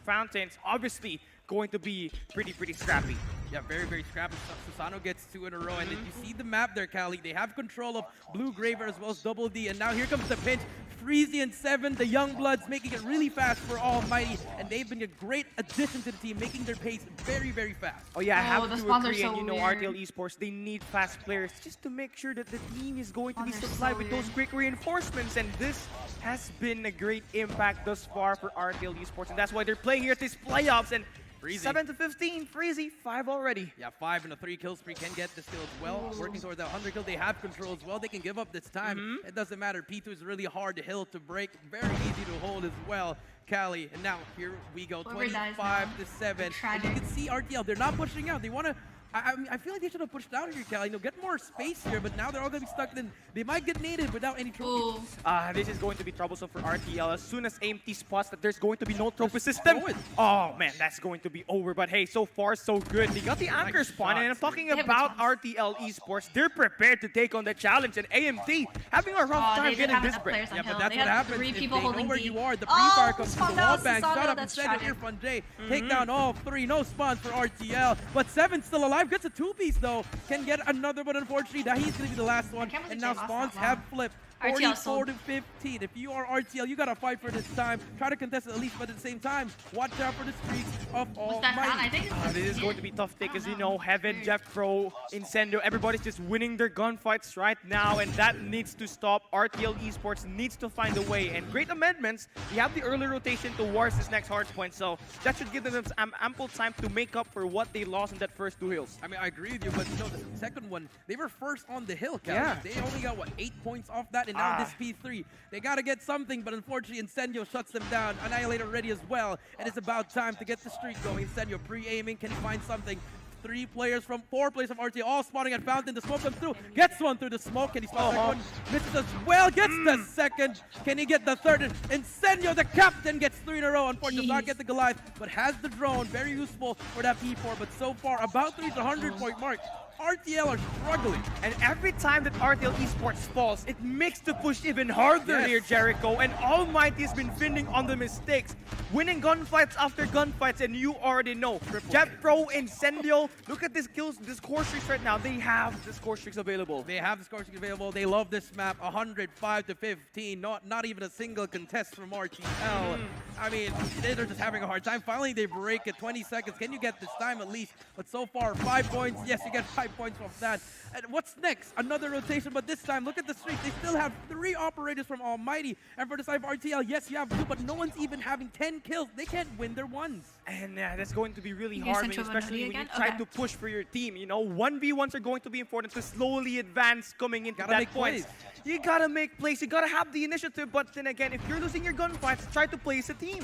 fountain's obviously going to be pretty scrappy. Yeah, very scrappy. Susano gets 2 in a row, and then you see the map there, Cali. They have control of Blue Graver as well as Double D, and now here comes the pinch. Freezy and 7, the young bloods making it really fast for Almighty, and they've been a great addition to the team, making their pace very fast. Oh yeah, I have to agree, and you know RTL Esports, they need fast players just to make sure that the team is going to be supplied with those quick reinforcements, and this has been a great impact thus far for RTL Esports, and that's why they're playing here at these playoffs, and Freezy. 7 to 15, Freezy, 5 already. Yeah, 5 and a 3 kill spree can get this kill as well. Working towards that 100 kill, they have control as well. They can give up this time. It doesn't matter. P2 is really hard hill to break. Very easy to hold as well. Cali, and now here we go, 25 to 7. And you can see RTL, they're not pushing out. They want to I feel like they should have pushed down here, Cali. Get more space here, but now they're all going to be stuck. Then they might get native without any trophies. This is going to be troublesome for RTL. As soon as AMT spots that there's going to be no trophy system, oh man, that's going to be over. But hey, so far so good. They got the anchor spawn, and I'm talking about RTL Esports. They're prepared to take on the challenge, and AMT having a rough time getting this break. Yeah, but that's what happens. If they know where you are, the pre-fire comes to the wall bang. Shut up and send your Irfan J. Take down all 3. No spawns for RTL, but 7's still alive. Gets a 2-piece though. Can get another, but unfortunately, that he's going to be the last one. And now spawns have flipped. 44 to 15. If you are RTL, you gotta fight for this time. Try to contest it at least, but at the same time, watch out for the streaks of Almighty. This is going to be tough take, as you know, Heaven, Jeff Pro, Incendio, everybody's just winning their gunfights right now, and that needs to stop. RTL Esports needs to find a way, and great amendments. We have the early rotation towards this next hardpoint, so that should give them ample time to make up for what they lost in that first 2 hills. I mean, I agree with you, but the second one, they were first on the hill, Cal. Yeah. They only got, what, 8 points off that? And now this P3, they gotta get something, but unfortunately Incendio shuts them down. Annihilator ready as well, and it's about time to get the streak going. Incendio pre-aiming, can he find something? 4 players from RTA all spawning at Fountain. The smoke comes through, gets one through the smoke. Can he spot that one? Misses as well, gets the second. Can he get the third? And Incendio, the captain, gets 3 in a row. Unfortunately, does not get the Goliath, but has the drone. Very useful for that P4, but so far, about to reach the 100-point mark. RTL are struggling. And every time that RTL Esports falls, it makes the push even harder here, Jericho. And Almighty has been fending on the mistakes, winning gunfights after gunfights, and you already know. Jet Pro, Incendio, look at this kills, the score streaks right now. They have the score streaks available. They have the score streaks available. They love this map. 105 to 15. Not even a single contest from RTL. I mean, they're just having a hard time. Finally, they break it. 20 seconds. Can you get this time at least? But so far, 5 points. Yes, you get 5 points off that. And what's next? Another rotation, but this time, look at the streak. They still have 3 operators from Almighty. And for the side of RTL, yes, you have 2, but no one's even having 10 kills. They can't win their ones. And that's going to be really hard, especially when you try to push for your team. You know, 1v1s are going to be important to slowly advance coming into that point. You gotta make plays, you gotta have the initiative, but then again, if you're losing your gunfights, try to play as a team.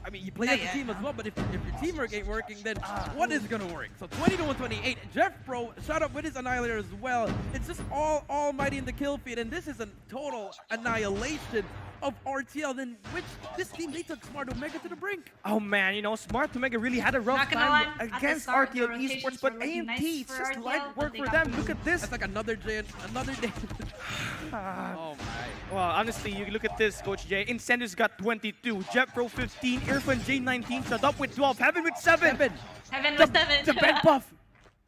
I mean, you play as a team as well, but if your teamwork ain't working, then what is gonna work? So 20 to 128. Jeff Pro shot up with his Annihilator as well. It's just Almighty in the kill feed, and this is a total annihilation of RTL. Then this team, they took Smart Omega to the brink. Oh man, you know, Smart Omega really had a rough time against RTL Esports, but AMT, it's just light work for them. Look at this. That's like another day. Oh my. Well, honestly, you look at this, Coach J. Incendio's got 22, Jet Pro 15, Irfan J 19, shut up with 12, Heaven with 7. Heaven with 7. The bed buff.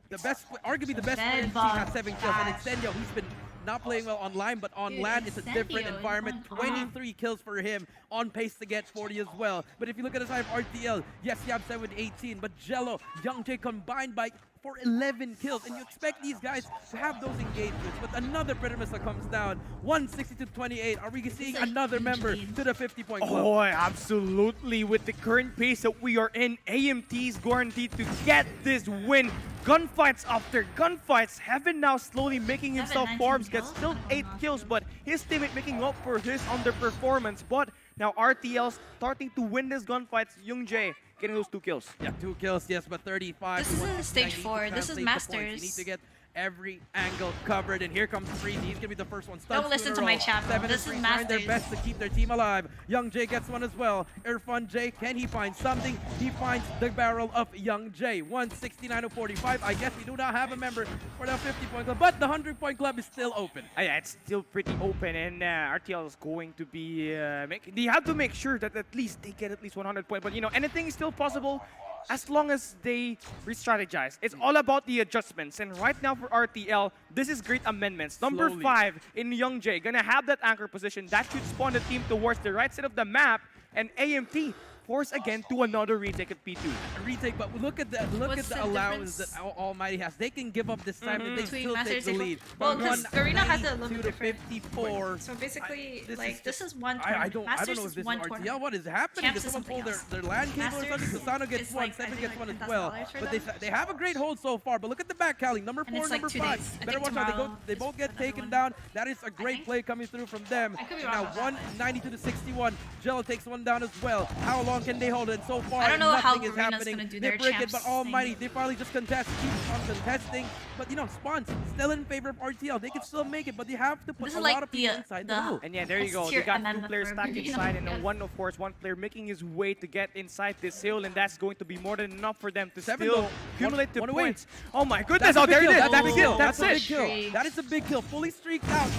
The best, arguably the best player in the team has 7 kills, and Incendio, he's been not playing well online, but on land it's a different environment. 23 kills for him, on pace to get 40 as well. But if you look at the side of RTL, yes, you have 7 with 18, but Jello, Young J combined by for 11 kills, and you expect these guys to have those engagements, but another Predator Missile comes down. 160 to 28. Are we seeing another member to the 50-point club? Oh, absolutely. With the current pace that we are in, AMT is guaranteed to get this win. Gunfights after gunfights. Heaven now slowly making himself farms, gets still 8 kills, but his teammate making up for his underperformance. But now RTL starting to win this gunfights. Young J getting those 2 kills. Yeah, 2 kills, yes, but 35. This is in stage 4. This is Masters. You need to get Every angle covered, and here comes Freezy. He's gonna be the first one. Don't listen to my chat, bro. This is trying their Masters. best to keep their team alive. Young Jay gets one as well. Irfan J, can he find something? He finds the barrel of Young Jay. 169 to 45. I guess we do not have a member for the 50-point club, but the 100-point club is still open. Yeah, it's still pretty open, and RTL is going to be they have to make sure that at least they get at least 100 points. But you know, anything is still possible as long as they re-strategize. It's all about the adjustments. And right now for RTL, this is great amendments. Number 5 in Young Jay, gonna have that anchor position. That should spawn the team towards the right side of the map. And AMT force again to another retake at P2. Retake, but look at the allowance that Almighty has. They can give up this time and they still take the lead. Well, because Garena has a little bit different. 54. So basically, this is one turn. I don't know if this is RTL. What is happening? Did someone pull their land cable or something? Susano gets one, Seven gets one as well. But they have a great hold so far. But look at the back, Callie. Number 4, number 5. Better watch out. They both get taken down. That is a great play coming through from them. Now 192 to 61. Jello takes one down as well. How long can they hold it? So far, I don't know how nothing is Garena's happening. gonna do They their break it, champs but Almighty, they finally just contest, keep on contesting. But you know, Spawns still in favor of RTL. They can still make it, but they have to put a lot of people inside the middle. And yeah, there you go. They got 2 players stacked inside, and one player making his way to get inside this hill, and that's going to be more than enough for them to still accumulate the points. Oh my goodness! Oh, there it is. That's a big kill. That's it. That is a big kill. Fully streaked out.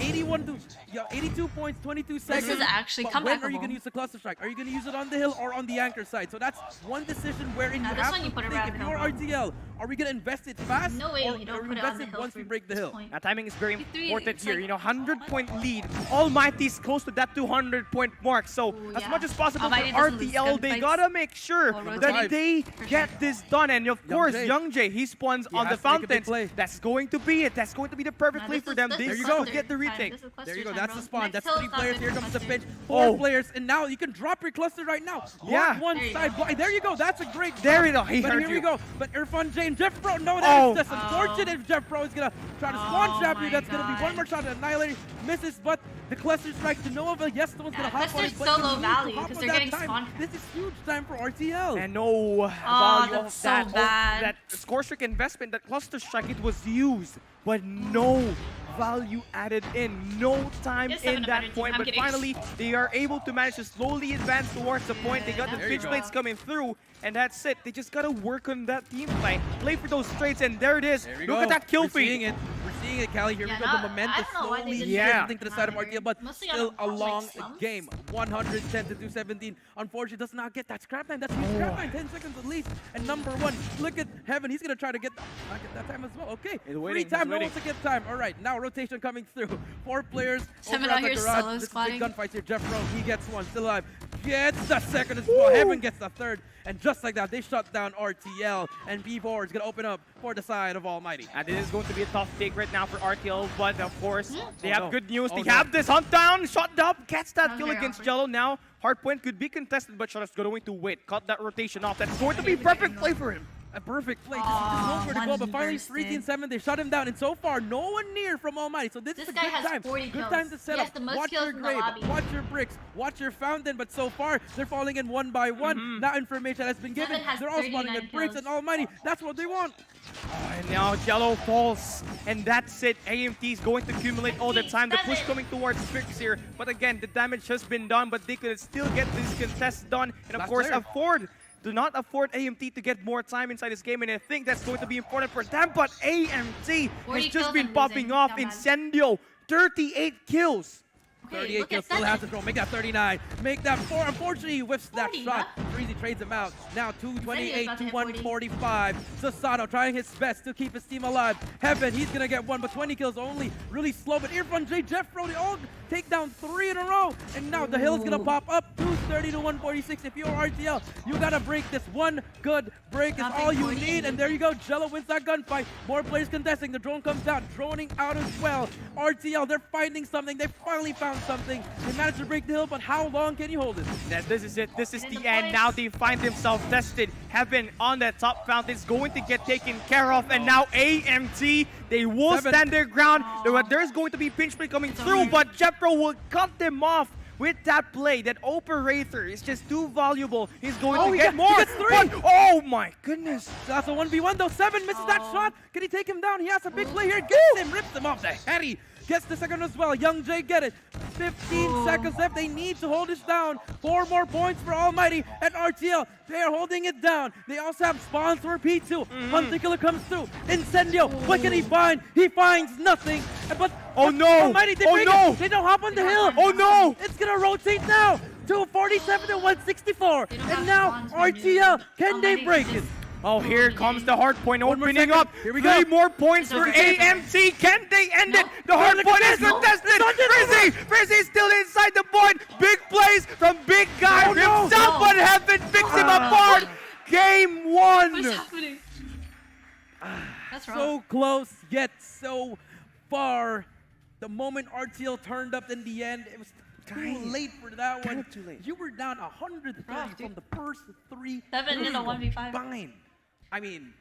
82 points, 22 seconds. This is actually but comebackable. when are you going to use the cluster strike? Are you going to use it on the hill or on the anchor side? So that's one decision wherein you have to think, if you're RTL, are we going to invest it fast? No way or you don't are we put it on the invest it hill once we break the hill? Now, timing is very important it's here. like- You know, 100-point lead. Almighty's close to that 200-point mark. So, as much as possible for Almighty doesn't lose RTL, they gunfights. gotta make sure that they get this done. And of course, Jay. Young Jay, he spawns on the has to make a big fountains. play. That's going to be it. That's going to be the perfect play for them. They There you still go. get the retake. There you go. That's the spawn. That's Next 3 hill is players. not Here good comes the cluster. pitch. 4 players. And now you can drop your cluster right now. Yeah. Block one There you side. go. There you go. That's a great There drop. you go. He But heard here you. we go. But Irfan J and Jeff Pro. No, that is just Oh. unfortunate if Jeff Pro is going to try to spawn trap you. my That's going to be God. one more shot. Annihilator misses, but the cluster strike to no avail. Yes, someone's going to hop on it. cluster's but so you low need to value hop 'cause on they're that getting time. spawned. This is huge time for RTL. And no value of that's so that. bad. That score streak investment, that cluster strike, it was used, but no value added in, no time Yes, in 7 that of point. I'm But kidding. finally, they are able to manage to slowly advance towards the point. They got the There you pitch go. blades coming through, and that's it. They just gotta work on that team play for those trades, and there it is. There we Look go. at that kill We're feed. seeing it. We're seeing it, Callie. Here Yeah, we go. no, The momentum I don't know why they slowly didn't shifting to the side of RTL, but Mostly still on, a like, long Slums. game. 110 to 217. Unfortunately, does not get that scrap time. That's huge scrap time. 10 seconds at least. And number 1, look at Heaven. He's going to try to get that time as well. Okay. He's Free waiting, time. he's No waiting. one to get time. All right. Now rotation coming through. 4 players. Seven over out at the here garage. solo This is squatting. big gunfights here. Jeff Pro, he gets one. Still alive. Gets the second as well. Heaven gets the third. And just like that, they shut down RTL. And B4 is going to open up for the side of Almighty. And this is going to be a tough take right now for RTL, but of course, they Oh, have no. good news. Oh, they no. have this hunt down, shot up, gets that That was kill very against awkward. Jello. Now, Hardpoint could be contested, but Shot is going to wait. Cut that rotation off. That's going to be perfect play for him. A perfect play. Just nowhere to go, but finally 3-7, they shut him down. And so far, no one near from Almighty. So this is a guy good has time. 40 Good kills. time to set He has up. the most Watch kills your in the grave, lobby. watch your bricks, watch your fountain. But so far, they're falling in one by one. Now information has been given. Seven has They're all spawning 39 at bricks, kills. and Almighty, that's what they want. And now Jello falls, and that's it. AMT is going to accumulate all the time. The push coming towards Fix here, but again, the damage has been done, but they could still get this contest done, and of Last course player. do not afford AMT to get more time inside this game, and I think that's going to be important for them, but AMT 40 has just kills been and popping losing. off. Not bad. Incendio, 38 kills. 38 look kills, at still has Seven. to throw. Make that 39. Make that 4. Unfortunately, he whiffs that 40, shot. Freezy trades him out. Now 228 about to to hit 40. 145. Sasato trying his best to keep his team alive. Heaven, he's going to get 1, but 20 kills only. Really slow, but Irfan J, Jeff Pro, they all take down 3 in a row. And now the hill's going to pop up. 230 to 146. If you're RTL, you got to break this. One good break is Dropping all you 40. need. And there you go. Jello wins that gunfight. More players contesting. The drone comes out, droning out as well. RTL, they're finding something. They finally found something. They managed to break the hill, but how long can you hold it? This is it. This is And the the end. points. Now they find themselves tested. Heaven on that top fountain is going to get taken care of. And now AMT, they will Seven. stand their ground. There's going to be pinch play coming through, but Jepro will cut them off with that play, that operator is just too valuable. He's going to he get more. He gets 3. But, oh my goodness. That's a 1v1 though. 7 misses that shot. Can he take him down? He has a big play here. Gets him, rips him off the head. Gets the second as well. Young Jay get it. 15 seconds left. They need to hold this down. 4 more points for Almighty and RTL. They are holding it down. They also have spawns for P2. Hunter Killer comes through. Incendio. What can he find? He finds nothing. But Almighty, they break it. They don't hop on the hill. Oh no! It's gonna rotate now. 247 to 164. And now RTL. Can they break it? Oh, here comes the Hardpoint opening up. Here we 3 go. more points for AMC. Can they end it? The Hardpoint is contested. Frizzy is still inside the point. Big plays from Big Guy himself, but Heaven picks him apart. Game 1. What's happening? That's wrong. So close, yet so far. The moment RTL turned up in the end, it was too late for that one. Too late. You were down 130 from the first 3. 7 in a 1v5. Fine. I mean,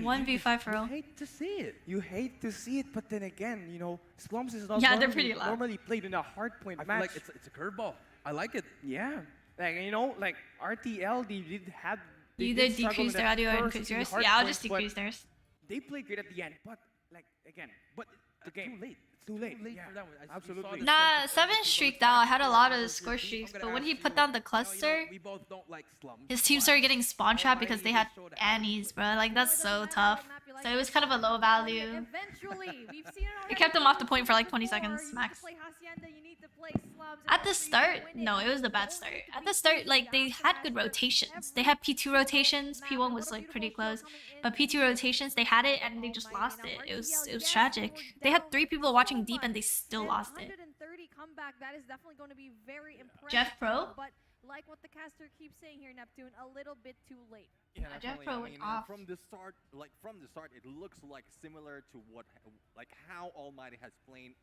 1v5 for real. hate to see it. You hate to see it, but then again, you know, Slums is not Yeah, they're pretty loud. normally played in a Hardpoint I feel match. like it's a curveball. I like it. Yeah. Like, you know, like RTL, they did have... they Either did struggle decrease in their that audio or first increase in yours. Hardpoint, Yeah, I'll just but decrease theirs. They played good at the end, but, like, again, but the game... Too late. Too late. Too late Yeah, for that one. absolutely. Nah, 7 streaked out. Had a lot of score streaks, but when he put down the cluster, We both don't like Slums. his team started getting spawn trapped because they had Annies, bro. Like, that's so tough. So it was kind of a low value. Eventually, we've seen it It kept them off the point for like 20 seconds max. play Hacienda, you need to play Slums. At the start, no, it was the bad start. At the start, like, they had good rotations. They had P2 rotations. P1 was like pretty close, but P2 rotations, they had it and they just lost it. It was tragic. They had 3 people watching deep and they still lost it. 130 comeback, that is definitely going to be very impressive. Jeff Pro? But like what the caster keeps saying here, Neptune, a little bit too late. Yeah, Jeff definitely. Pro I went mean, off. from the start, it looks like similar to what, like how Almighty has played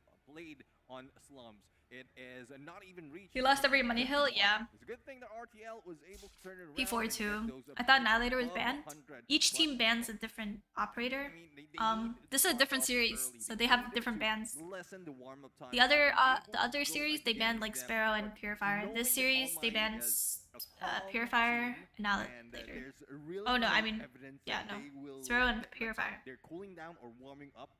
on Slums. It is not even reaching. He lost every money hill, yeah. It's a good thing that RTL was able to turn it around. P4 too. I thought Annihilator was banned. Each team bans a different operator. This is a different series, so they have different bans. The other series they banned like Sparrow and Purifier. This series they banned Purifier and Annihilator. Oh no, I mean yeah, no. Sparrow and Purifier. They're cooling down or warming up.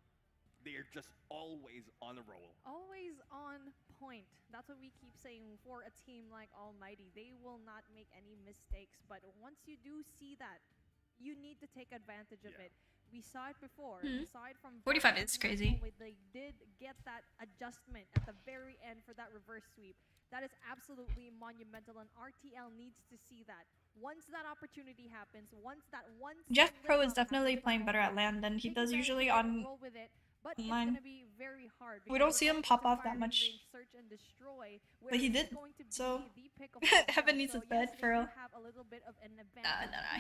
They're just always on a roll. Always on point. That's what we keep saying for a team like Almighty. They will not make any mistakes, but once you do see that, you need to take advantage of it. We saw it before. Aside from 45 is crazy. They did get that adjustment at the very end for that reverse sweep. That is absolutely monumental, and RTL needs to see that. Once that opportunity happens, once that Jeff Pro is definitely playing better at LAN than he does usually on but online. It's gonna be very hard. We don't see him pop off that much. Search and destroy, But he did, so Heaven needs his bed for real. No,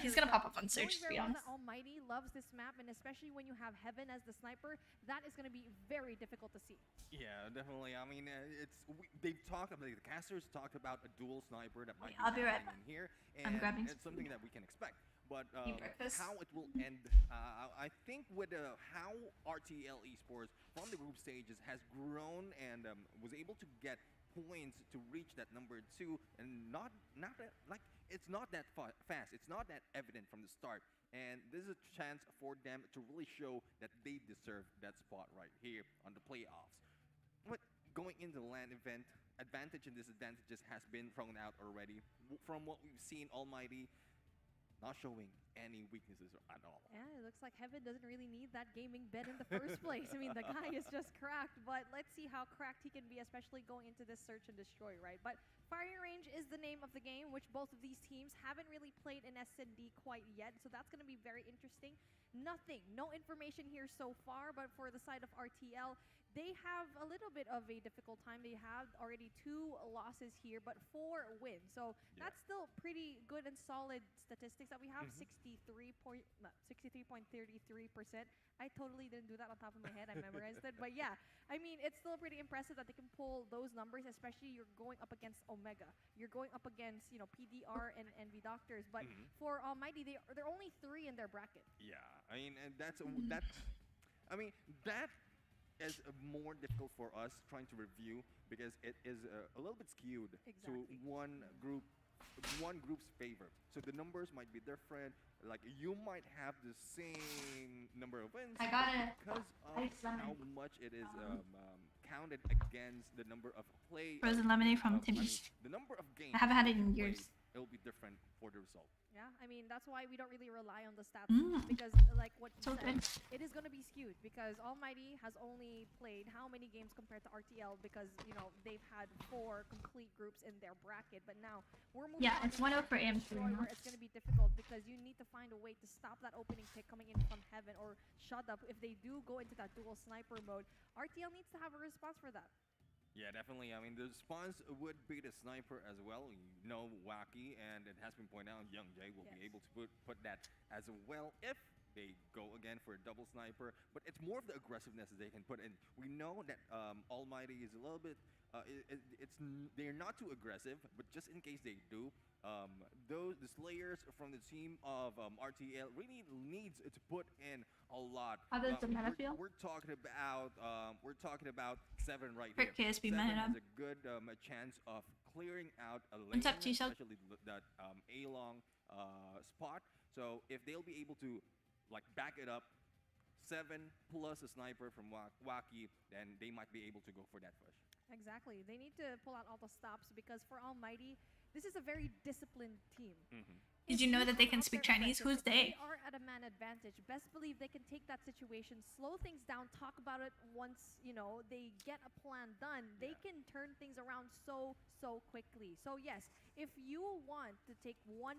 he's gonna pop up on Search, to be honest. Almighty loves this map, and especially when you have Heaven as the sniper, that is gonna be very difficult to see. Yeah, definitely. I mean, they've talked about, the casters talked about a dual sniper that might I'll be right back in here, I'm and grabbing it's something that we can expect. But breakfast. how it will end, I think with how RTL Esports from the group stages has grown and was able to get points to reach that number 2, and not like it's not that fast. It's not that evident from the start. And this is a chance for them to really show that they deserve that spot right here on the playoffs. But going into the LAN event, advantage and disadvantages has been thrown out already. From what we've seen, Almighty not showing any weaknesses at all. Yeah, it looks like Heaven doesn't really need that gaming bed in the first place. I mean, the guy is just cracked, but let's see how cracked he can be, especially going into this search and destroy, right? But firing range is the name of the game, which both of these teams haven't really played in S&D quite yet, so that's going to be very interesting. No information here so far, but for the side of RTL, they have a little bit of a difficult time. They have already 2 losses here, but 4 wins. So that's still pretty good and solid statistics that we have. 63.33%. I totally didn't do that on top of my head. I memorized it. But yeah, I mean, it's still pretty impressive that they can pull those numbers, especially you're going up against Omega. You're going up against, PDR and NV Doctors. But for Almighty, they're only 3 in their bracket. Yeah, I mean, and that is more difficult for us trying to review because it is a little bit skewed to one group's favor. So the numbers might be different. Like you might have the same number of wins, I got it. because of how much it is counted against the number of play. Frozen lemonade from Timmy's. The number of games. I haven't had it in years. It'll be different for the result. Yeah, I mean, that's why we don't really rely on the stats because, like what you So said, good. it is going to be skewed because Almighty has only played how many games compared to RTL because, you know, they've had 4 complete groups in their bracket, but now we're moving on It's to 1-0 for AM3 destroy now. where it's going to be difficult because you need to find a way to stop that opening pick coming in from heaven or shut up if they do go into that dual sniper mode. RTL needs to have a response for that. Yeah, definitely. I mean, the response would be the sniper as well. You know, Wacky, and it has been pointed out, Young Jay will be able to put that as well if they go again for a double sniper. But it's more of the aggressiveness that they can put in. We know that Almighty is a little bit. They're not too aggressive, but just in case they do, the Slayers from the team of RTL really needs to put in a lot. How does the meta feel? We're talking about 7 right Quick here. KSP 7 meta. has a good chance of clearing out a lane, What's up, T-Shell? especially that A-long spot. So if they'll be able to like back it up, 7 plus a sniper from Wacky, then they might be able to go for that push. Exactly. They need to pull out all the stops because for Almighty, this is a very disciplined team. Did you know that they can speak Chinese? Who's they? They are at a man advantage. Best believe they can take that situation, slow things down, talk about it once, you know, they get a plan done. They can turn things around so quickly. So yes, if you want to take one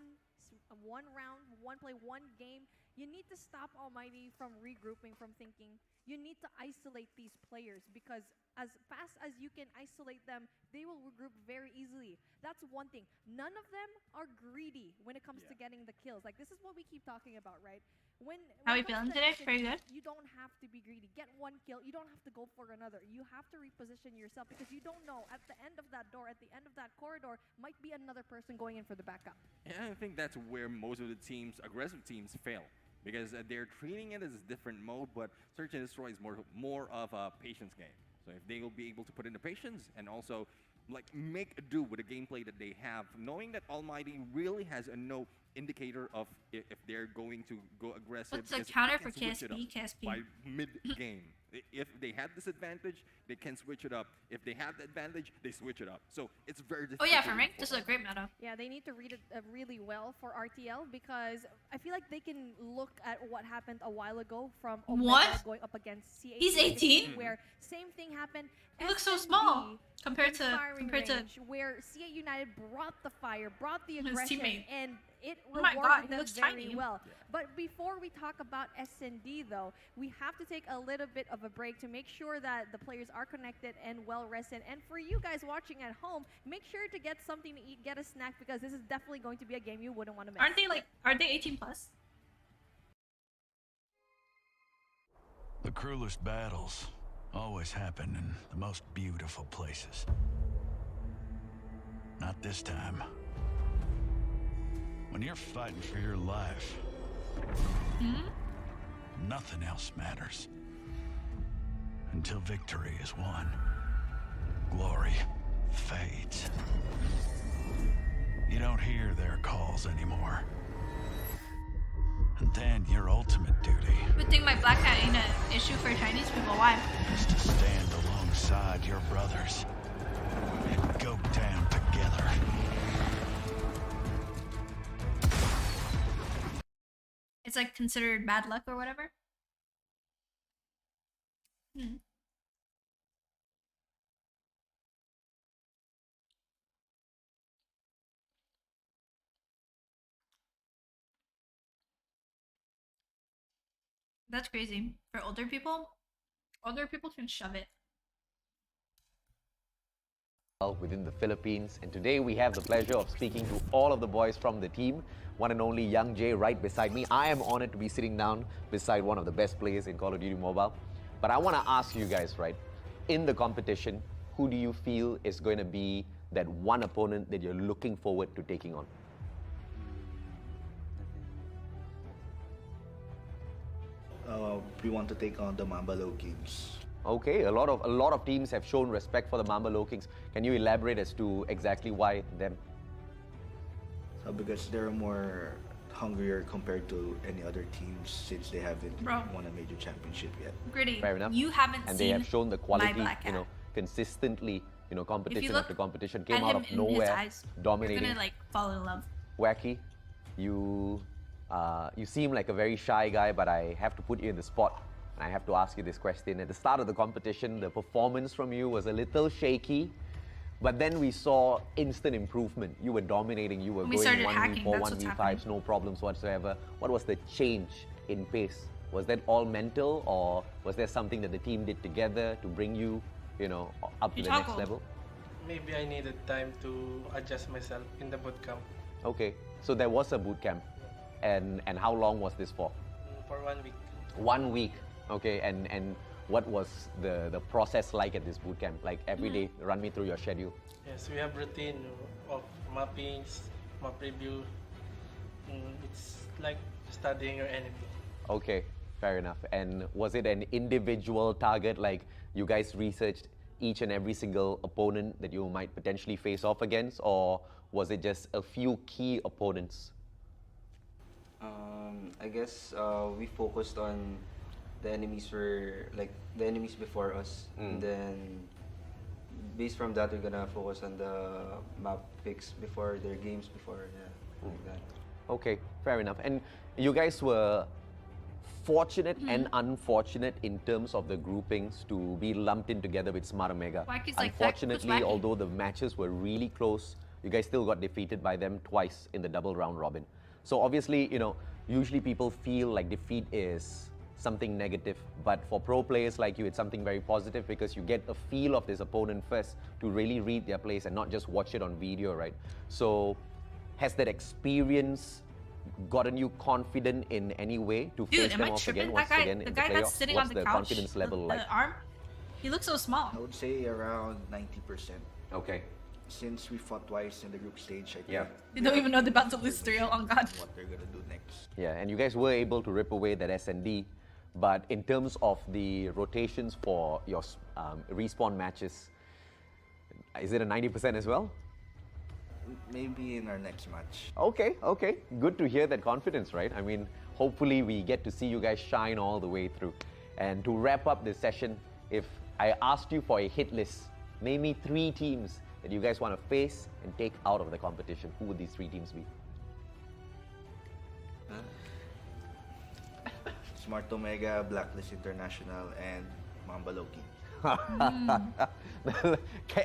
round, one play, one game, you need to stop Almighty from regrouping, from thinking. You need to isolate these players because as fast as you can isolate them, they will regroup very easily. That's one thing. None of them are greedy when it comes to getting the kills. Like, this is what we keep talking about, right? How we it comes feeling to today? SNG, Very good. You don't have to be greedy. Get one kill. You don't have to go for another. You have to reposition yourself because you don't know at the end of that door, at the end of that corridor, might be another person going in for the backup. And I think that's where most of the teams, aggressive teams, fail. Because they're treating it as a different mode, but Search and Destroy is more of a patience game. So if they will be able to put in the patience and also like make do with the gameplay that they have, knowing that Almighty really has no indicator of if they're going to go aggressive. What's the because counter they for can switch it KSP? up by mid-game. If they have this advantage, they can switch it up. If they have the advantage, they switch it up. So it's very difficult. Oh yeah, for rank, this is a great meta. Yeah, they need to read it really well for RTL because I feel like they can look at what happened a while ago from Omega going up against C18. He's 18? Where same thing happened. He looks so SND small compared to where C8 United brought the fire, brought the His aggression, teammate. and it Oh my rewarded God, he them looks very tiny. well. But before we talk about SND though, we have to take a little bit of a break to make sure that the players are connected and well rested. And for you guys watching at home, make sure to get something to eat, get a snack because this is definitely going to be a game you wouldn't want to miss. Are they 18 plus? The cruelest battles always happen in the most beautiful places. Not this time. When you're fighting for your life, nothing else matters. Until victory is won, glory fades. You don't hear their calls anymore. And then your ultimate duty Good thing my black hat ain't an issue for Chinese people. Why? is to stand alongside your brothers and go down together. It's like considered bad luck or whatever. That's crazy. For older people can shove it. Within the Philippines, and today we have the pleasure of speaking to all of the boys from the team, one and only Young Jay right beside me. I am honored to be sitting down beside one of the best players in Call of Duty Mobile. But I want to ask you guys, right, in the competition, who do you feel is going to be that one opponent that you're looking forward to taking on? We want to take on the Mambalo Kings. Okay, a lot of teams have shown respect for the Mamba Low Kings. Can you elaborate as to exactly why them? So because they're more hungrier compared to any other teams since they haven't won a major championship yet. Gritty, Fair enough. you haven't and seen they have shown the quality, Black Cat. consistently, competition look after competition, at came out him of in nowhere, his eyes, dominating. You're gonna like fall in love. Wacky, you seem like a very shy guy, but I have to put you in the spot. And I have to ask you this question. At the start of the competition, the performance from you was a little shaky, but then we saw instant improvement. You were dominating, you were When we going started 1v4, hacking, that's what's 1v5s, no problems whatsoever. What was the change in pace? Was that all mental, or was there something that the team did together to bring you, up to the next level? Maybe I needed time to adjust myself in the boot camp. Okay, so there was a boot camp. And how long was this for? For 1 week. 1 week, okay, and what was the process like at this boot camp? Like every day, run me through your schedule. Yes, we have routine of mappings, map review. It's like studying your enemy. Okay, fair enough. And was it an individual target, like you guys researched each and every single opponent that you might potentially face off against, or was it just a few key opponents? I guess we focused on the enemies the enemies before us, and then based from that, we're gonna focus on the map picks before their games like that. Okay, fair enough. And you guys were fortunate and unfortunate in terms of the groupings to be lumped in together with Smart Omega. Wacky's like that, Unfortunately, who's Wacky? although the matches were really close, you guys still got defeated by them twice in the double round robin. So obviously, usually people feel like defeat is something negative, but for pro players like you, it's something very positive because you get a feel of this opponent first to really read their plays and not just watch it on video, right? So has that experience gotten you confident in any way to face them off again once again The in guy the that's playoffs? sitting What's on the the couch, confidence level like? the arm, he looks so small. I would say around 90%. Okay. Since we fought twice in the group stage, I think. Yeah. They don't even know they're about to lose 3-0, oh god. What they're gonna do next. Yeah, and you guys were able to rip away that S&D, but in terms of the rotations for your respawn matches, is it a 90% as well? Maybe in our next match. Okay, okay. Good to hear that confidence, right? I mean, hopefully we get to see you guys shine all the way through. And to wrap up this session, if I asked you for a hit list, name me 3 teams that you guys want to face and take out of the competition, who would these 3 teams be? Smart Omega, Blacklist International, and Mamba Low King.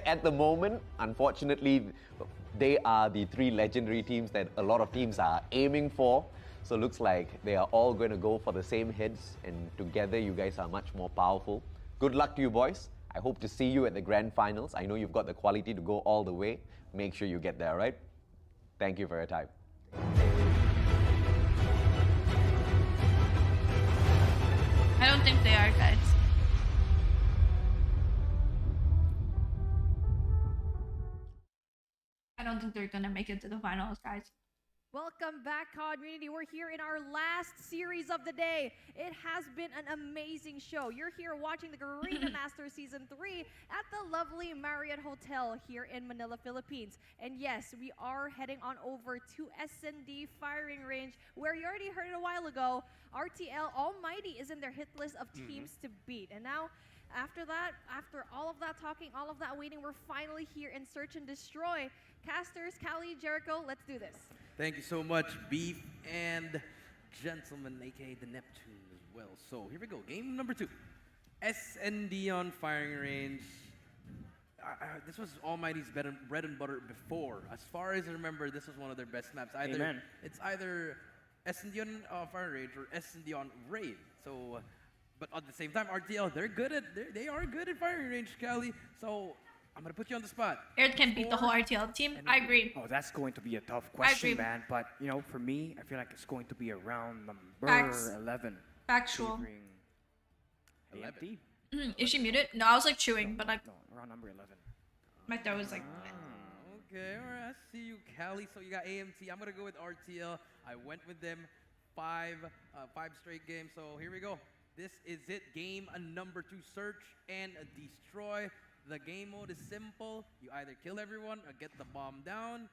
At the moment, unfortunately, they are the 3 legendary teams that a lot of teams are aiming for. So it looks like they are all going to go for the same heads, and together you guys are much more powerful. Good luck to you boys. I hope to see you at the grand finals. I know you've got the quality to go all the way. Make sure you get there, right? Thank you for your time. I don't think they are, guys. I don't think they're gonna make it to the finals, guys. Welcome back, community. We're here in our last series of the day. It has been an amazing show. You're here watching the Garena Masters Season 3 at the lovely Marriott Hotel here in Manila, Philippines. And yes, we are heading on over to S&D firing range, where you already heard it a while ago. RTL Almighty is in their hit list of teams to beat. And now, after that, after all of that talking, all of that waiting, we're finally here in Search and Destroy. Casters, Callie, Jericho, let's do this. Thank you so much, Beef and Gentleman, aka the Neptune as well. So here we go, game number 2. S&D on firing range. This was Almighty's bread and butter before. As far as I remember, this was one of their best maps. Amen. It's either S&D on firing range or S&D on raid. So, but at the same time, RTL, they are good at firing range, Callie. So I'm gonna put you on the spot. Aerith can beat the whole RTL team. I agree. Oh, that's going to be a tough question, agree. man. But for me, I feel like it's going to be around number Facts. 11. Factual. favoring AMT. Is she muted? No, I was like chewing, but like No, around number 11. my throat was like. Okay, all right. I see you, Callie. So you got AMT. I'm gonna go with RTL. I went with them 5 straight games. So here we go. This is it. Game number 2. Search and destroy. The game mode is simple. You either kill everyone or get the bomb down.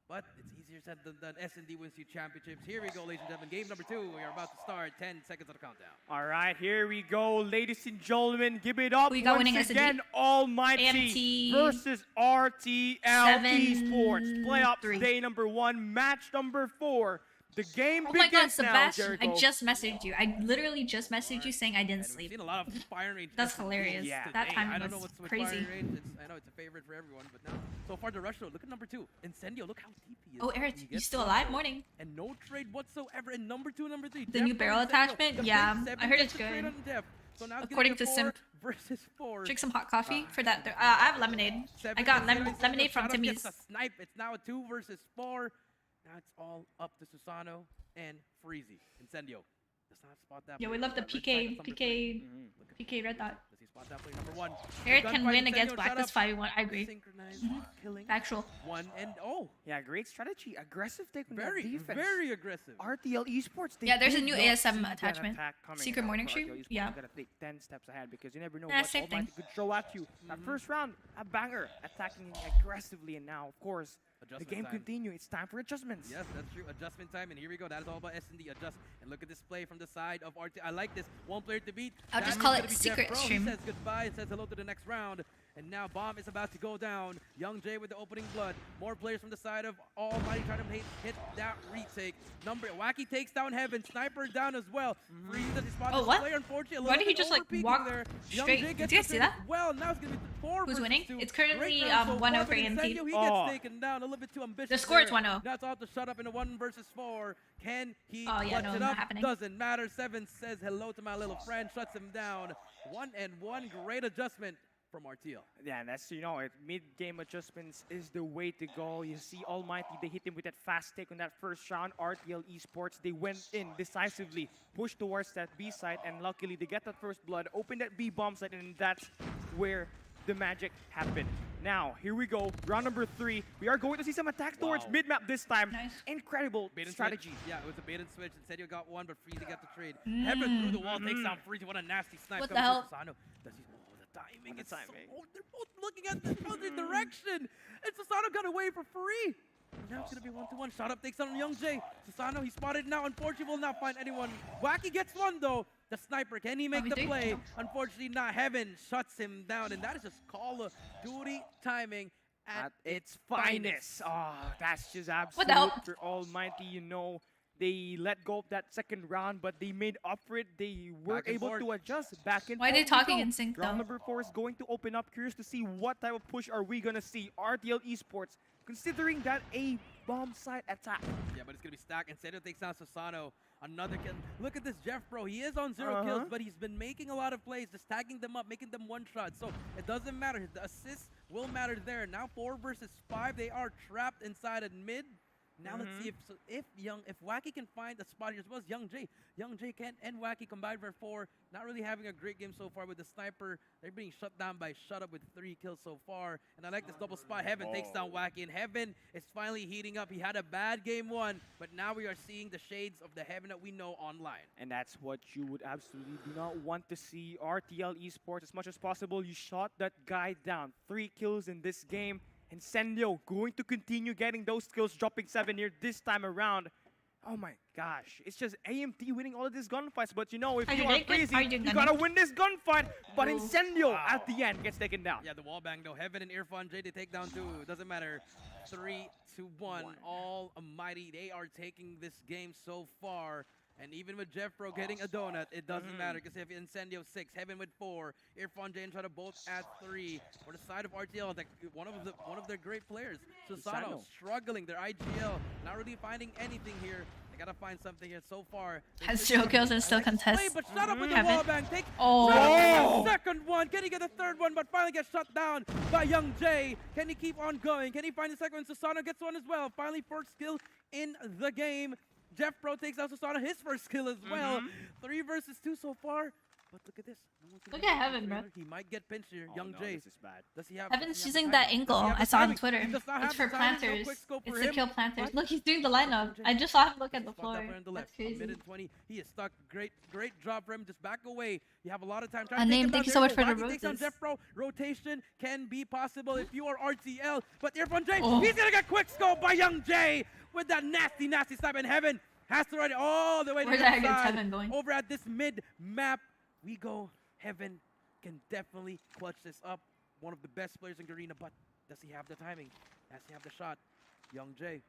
But it's easier said than done. S&D wins you championships. Here we go, ladies and gentlemen. Game number 2. We are about to start. 10 seconds on the countdown. All right, here we go, ladies and gentlemen. Give it up Who you got once winning again. S&D? Almighty AMT versus RTL 7, Esports. Playoffs 3. day number 1, match number 4. The game Oh my god, begins now, Sebastian, Jericho. I just messaged you. I literally just messaged you saying I didn't sleep. Seen a lot of firing range. That's hilarious. Yeah. That Hey, timing I don't know was what's with crazy. firing range. I know it's a favorite for everyone, but now so far the rush load. Look at number 2. Incendio, look how deep he is. Oh, Aerith, He you gets still one alive? kill. Morning. And no trade whatsoever. And number 2, number 3. The new barrel attachment? Yeah, I heard it's good. So now According to Simp. versus 4. Drink some hot coffee for that. I have lemonade. I got lemonade from Timmy's. Gets a snipe. It's now a 2 versus 4. Now it's all up to Susano and Freezy. Incendio does not spot that. Yeah, we player. love the Red flag PK, is number 3. PK red dot. Does he spot that player? Number 1. Aerith can Gunfight, win Incendio, against shut Blacklist up. 5v1. I agree. Synchronized killing. Factual. 1 and oh. Yeah, great strategy. Aggressive take on Very, that defense. very aggressive. RTL Esports. They Yeah, there's a did new not ASM see that attachment. attack coming. Secret morning For stream? RTL Esports, Yeah. You gotta think 10 steps ahead because you never know Nah, what same Almighty thing. could throw at you. That first round, a banger, attacking aggressively, and now, of course, the Adjustment game time. continues. It's time for adjustments. Yes, that's true. Adjustment time, and here we go. That is all about S&D. Adjust. And look at this play from the side of RT. I like this. One player to beat. I'll That just is call gonna it be secret Jeff Pro. stream. He says goodbye and says hello to the next round. And now Bomb is about to go down. Young Jay with the opening blood. More players from the side of Almighty trying to hit that retake. Wacky takes down Heaven. Sniper down as well. Freeze does he spot Oh, this what? player, unfortunately. Why did he just like walk there. straight? Young Jay Did gets you guys the see trade that? as well. Now it's going to be 4 Who's versus winning? 2. It's currently Great round so 1-0 far, for but AMT. Incendio, he gets taken down. A little bit too ambitious. The score is there. 1-0. Now it's all to shut up in a 1 versus 4. Can he Oh, yeah, clutch no, it not up? happening. Doesn't matter. 7 says hello to my little friend, shuts him down. 1-1, great adjustment from RTL. Yeah, and that's, mid-game adjustments is the way to go. You see Almighty, they hit him with that fast take on that first round. RTL Esports, they went in decisively, pushed towards that B site, and luckily they get that first blood, open that B bomb site, and that's where the magic happened. Now, here we go, round number 3. We are going to see some attacks towards mid-map this time. Nice. Incredible Bait and strategy. switch. Yeah, it was a bait and switch. Incendio got 1, but Freezy got the trade. Mm. Heaven through the wall, takes down Freezy. What a nasty snipe. What the coming hell? from Susano. Does he? Oh, the timing. It's timing. So, they're both looking at the other direction. And Susano got away for free. Now it's going to be 1-1. Shot up takes on Young Jay. Susano, he spotted now. Unfortunately, will not find anyone. Wacky gets 1, though. The sniper, can he make the play? Unfortunately, not. Heaven shuts him down. And that is just Call of Duty timing at its finest. Oh, that's just What the hell? absolute for Almighty, They let go of that second round, but they made up for it. They were Back and able forth. to adjust back and Why are they forth. talking We go. in sync, Round though? number 4 is going to open up. Curious to see what type of push are we going to see. RTL Esports, considering that a bomb site attack. Yeah, but it's going to be stacked. Incendio takes down Susano. Another kill. Look at this Jeff Pro. He is on 0 kills, but he's been making a lot of plays, just tagging them up, making them one shot. So it doesn't matter. The assists will matter there. Now 4 versus 5. They are trapped inside at mid. Now let's see if Wacky can find a spot here as well as Young Jay. Young Jay and Wacky combined for 4. Not really having a great game so far with the sniper. They're being shut down by Shut Up with 3 kills so far. And I like this double spot. Heaven takes down Wacky, and Heaven is finally heating up. He had a bad game 1, but now we are seeing the shades of the Heaven that we know online. And that's what you would absolutely do not want to see. RTL Esports, as much as possible, you shot that guy down. 3 kills in this game. Incendio going to continue getting those kills, dropping 7 here this time around. Oh my gosh, it's just AMT winning all of these gunfights. But if you are crazy, you gotta win this gunfight. But Incendio at the end gets taken down. Yeah, the wall bang though. Heaven and Irfan J, they take down 2. Doesn't matter. 3-1. Almighty, they are taking this game so far. And even with Jeff Pro getting a donut, it doesn't matter because if Incendio 6, Heaven with 4, Irfan J and Shada both at 3. For the side of RTL, like one of their great players, Susano struggling. Their IGL not really finding anything here. They gotta find something here so far. Has 0 kills and still contests. But Shut Up with the Heaven. wall bang. Take Oh. second one. Can he get the third one? But finally gets shut down by Young Jay. Can he keep on going? Can he find the second one? Susano gets one as well. Finally, first kill in the game. Jeff Pro takes out Susano, his first kill as well. 3 versus 2 so far. But look at this. Look at Heaven, bro. He might get pinched here. Oh, Young no, Jay. this is bad. Does he have? Heaven's using that angle I saw on Twitter. It's for planters. It's to kill planters. Look, he's doing the lineup. I just saw him look at the floor. That's crazy. Mid and 20. He is stuck. Great drop for him. Just back away. You have a lot of time. Unnamed, thank you so much for the roses. Takes on Jeffro. Rotation can be possible if you are RTL. But Irfan Jay, he's gonna get quick scope by Young Jay with that nasty snipe. And Heaven has to ride it all the way to the Where the heck is side. Heaven going? Over at this mid map, we go. Heaven can definitely clutch this up. One of the best players in Garena, but does he have the timing? Does he have the shot? Young Jay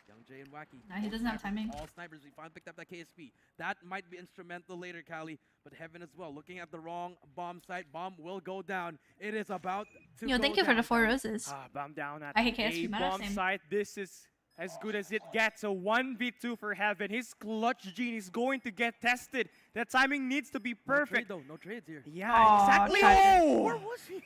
and Wacky. No, he doesn't have timing. All snipers. We finally picked up that KSP. That might be instrumental later, Kali. But Heaven as well. Looking at the wrong bomb site. Bomb will go down. It is about to Yo, go thank you for down. the 4 roses. Bomb down at I hate the KSP, A man, bomb same. site. This is as good as it gets. A 1v2 for Heaven. His clutch gene is going to get tested. The timing needs to be perfect. No trades here. Yeah, exactly. Oh! Where was he?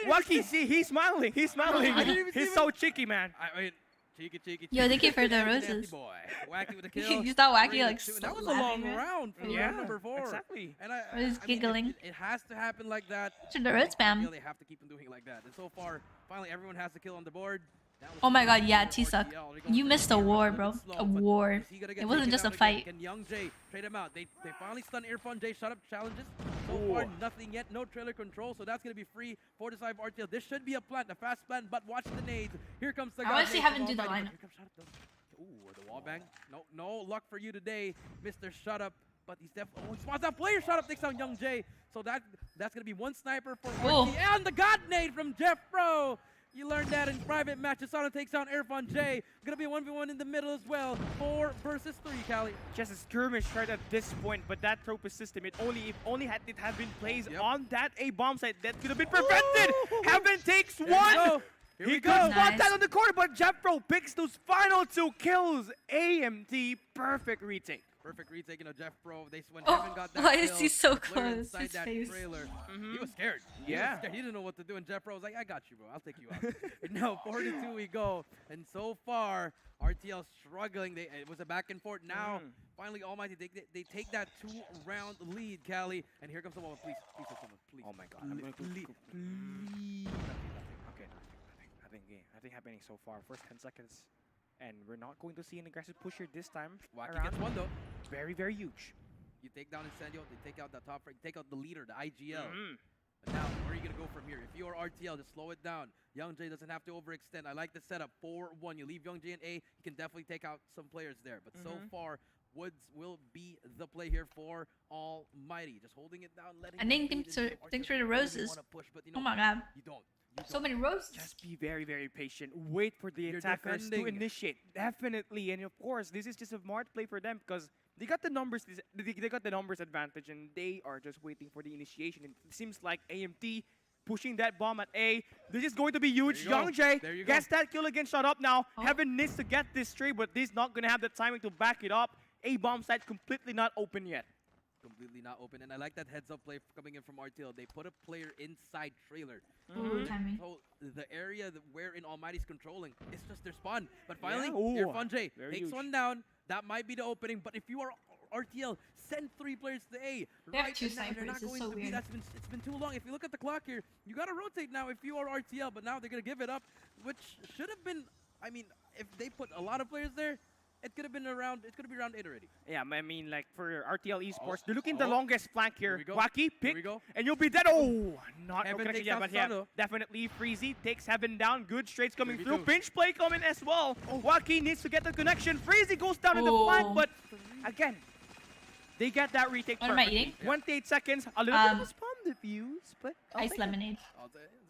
Wacky, see, he's smiling. He's smiling. He's so cheeky, man. I mean, cheeky. Yo, thank you for the roses. Boy. Wacky with a kill. You saw Wacky like that was a long laughing, round for round number 4. Exactly. And He's giggling. It has to happen like that. To the red spam. They have to keep him doing like that. And so far, finally, everyone has the kill on the board. Oh my god, yeah, T-Suck. You missed a war, bro. A war. It wasn't just a fight. Can Young Jay trade him out? They finally stun Irfan Jay. Shut up challenges. So far, nothing yet. No trailer control, so that's going to be free for the side of RTL. This should be a plant, a fast plant, but watch the nades. Here comes the guy. I want to see Heaven do the lineup. Ooh, the wall bang. No luck for you today, Mr. Shut Up. But he's definitely. Oh, he spawns that player. Shut Up takes down Young Jay. So that's going to be one sniper for RTL. And the God nade from Jeff Pro. You learned that in private matches. Sana takes down Irfan Jay. Gonna be a 1v1 in the middle as well. 4 versus 3, Kali. Just a skirmish right at this point, but that Trovo system, if only had it had been placed on that A bomb site, that could have been prevented. Heaven takes one. Here he we could go. spot that on the corner, but Jeffro picks those final 2 kills. AMT, perfect retake. Perfect retake, Jeff Pro. When Heaven got that why kill, is he so clear close? inside His that face. trailer. He was scared. Yeah. He didn't know what to do, and Jeff Pro was like, I got you, bro. I'll take you out. And now 4-2 we go. And so far, RTL struggling. It was a back and forth. Now, finally, Almighty, they take that 2-round lead, Kali. And here comes someone. Please, someone, please. Oh my god. Please. Okay, nothing happening so far. First 10 seconds. And we're not going to see an aggressive push here this time. Wacky gets one, though. Very, very huge. You take down Incendio, they take out the top frag, take out the leader, the IGL. And now, where are you going to go from here? If you're RTL, just slow it down. Young Jay doesn't have to overextend. I like the setup. 4-1. You leave Young Jay in A, he can definitely take out some players there. But so far, Woods will be the play here for Almighty. Just holding it down, letting it thanks for the roses. Oh my god. You don't. So many roses. Just be very, very patient. Wait for the attackers to initiate. Definitely. And of course, this is just a smart play for them because they got the numbers. They got the numbers advantage, and they are just waiting for the initiation. And it seems like AMT pushing that bomb at A. This is going to be huge. Young Jay gets that kill again. Shut up now. Heaven needs to get this straight, but he's not gonna have the timing to back it up. A bomb site completely not open yet. Completely not open, and I like that heads-up play coming in from RTL. They put a player inside trailer. So the area wherein Almighty's controlling, it's just their spawn. But finally, Irfan Jay takes one down. That might be the opening, but if you are RTL, send 3 players to A. They have 2 snipers, it's so weird. It's been too long. If you look at the clock here, you gotta rotate now if you are RTL, but now they're gonna give it up, which should have been, I mean, if they put a lot of players there, it could have been around. It could be round 8 already. Yeah, I mean, like for RTL Esports, they're looking the longest flank here. Here we go. Wacky, pick, and you'll be dead. Oh, not no connection yet, but yeah, definitely Freezy takes Heaven down. Good straights coming through. Pinch play coming as well. Wacky needs to get the connection. Freezy goes down in the flank, but again, they get that retake. What am I eating? 28 seconds. A little bit of a spawn diffuse, but ice lemonade.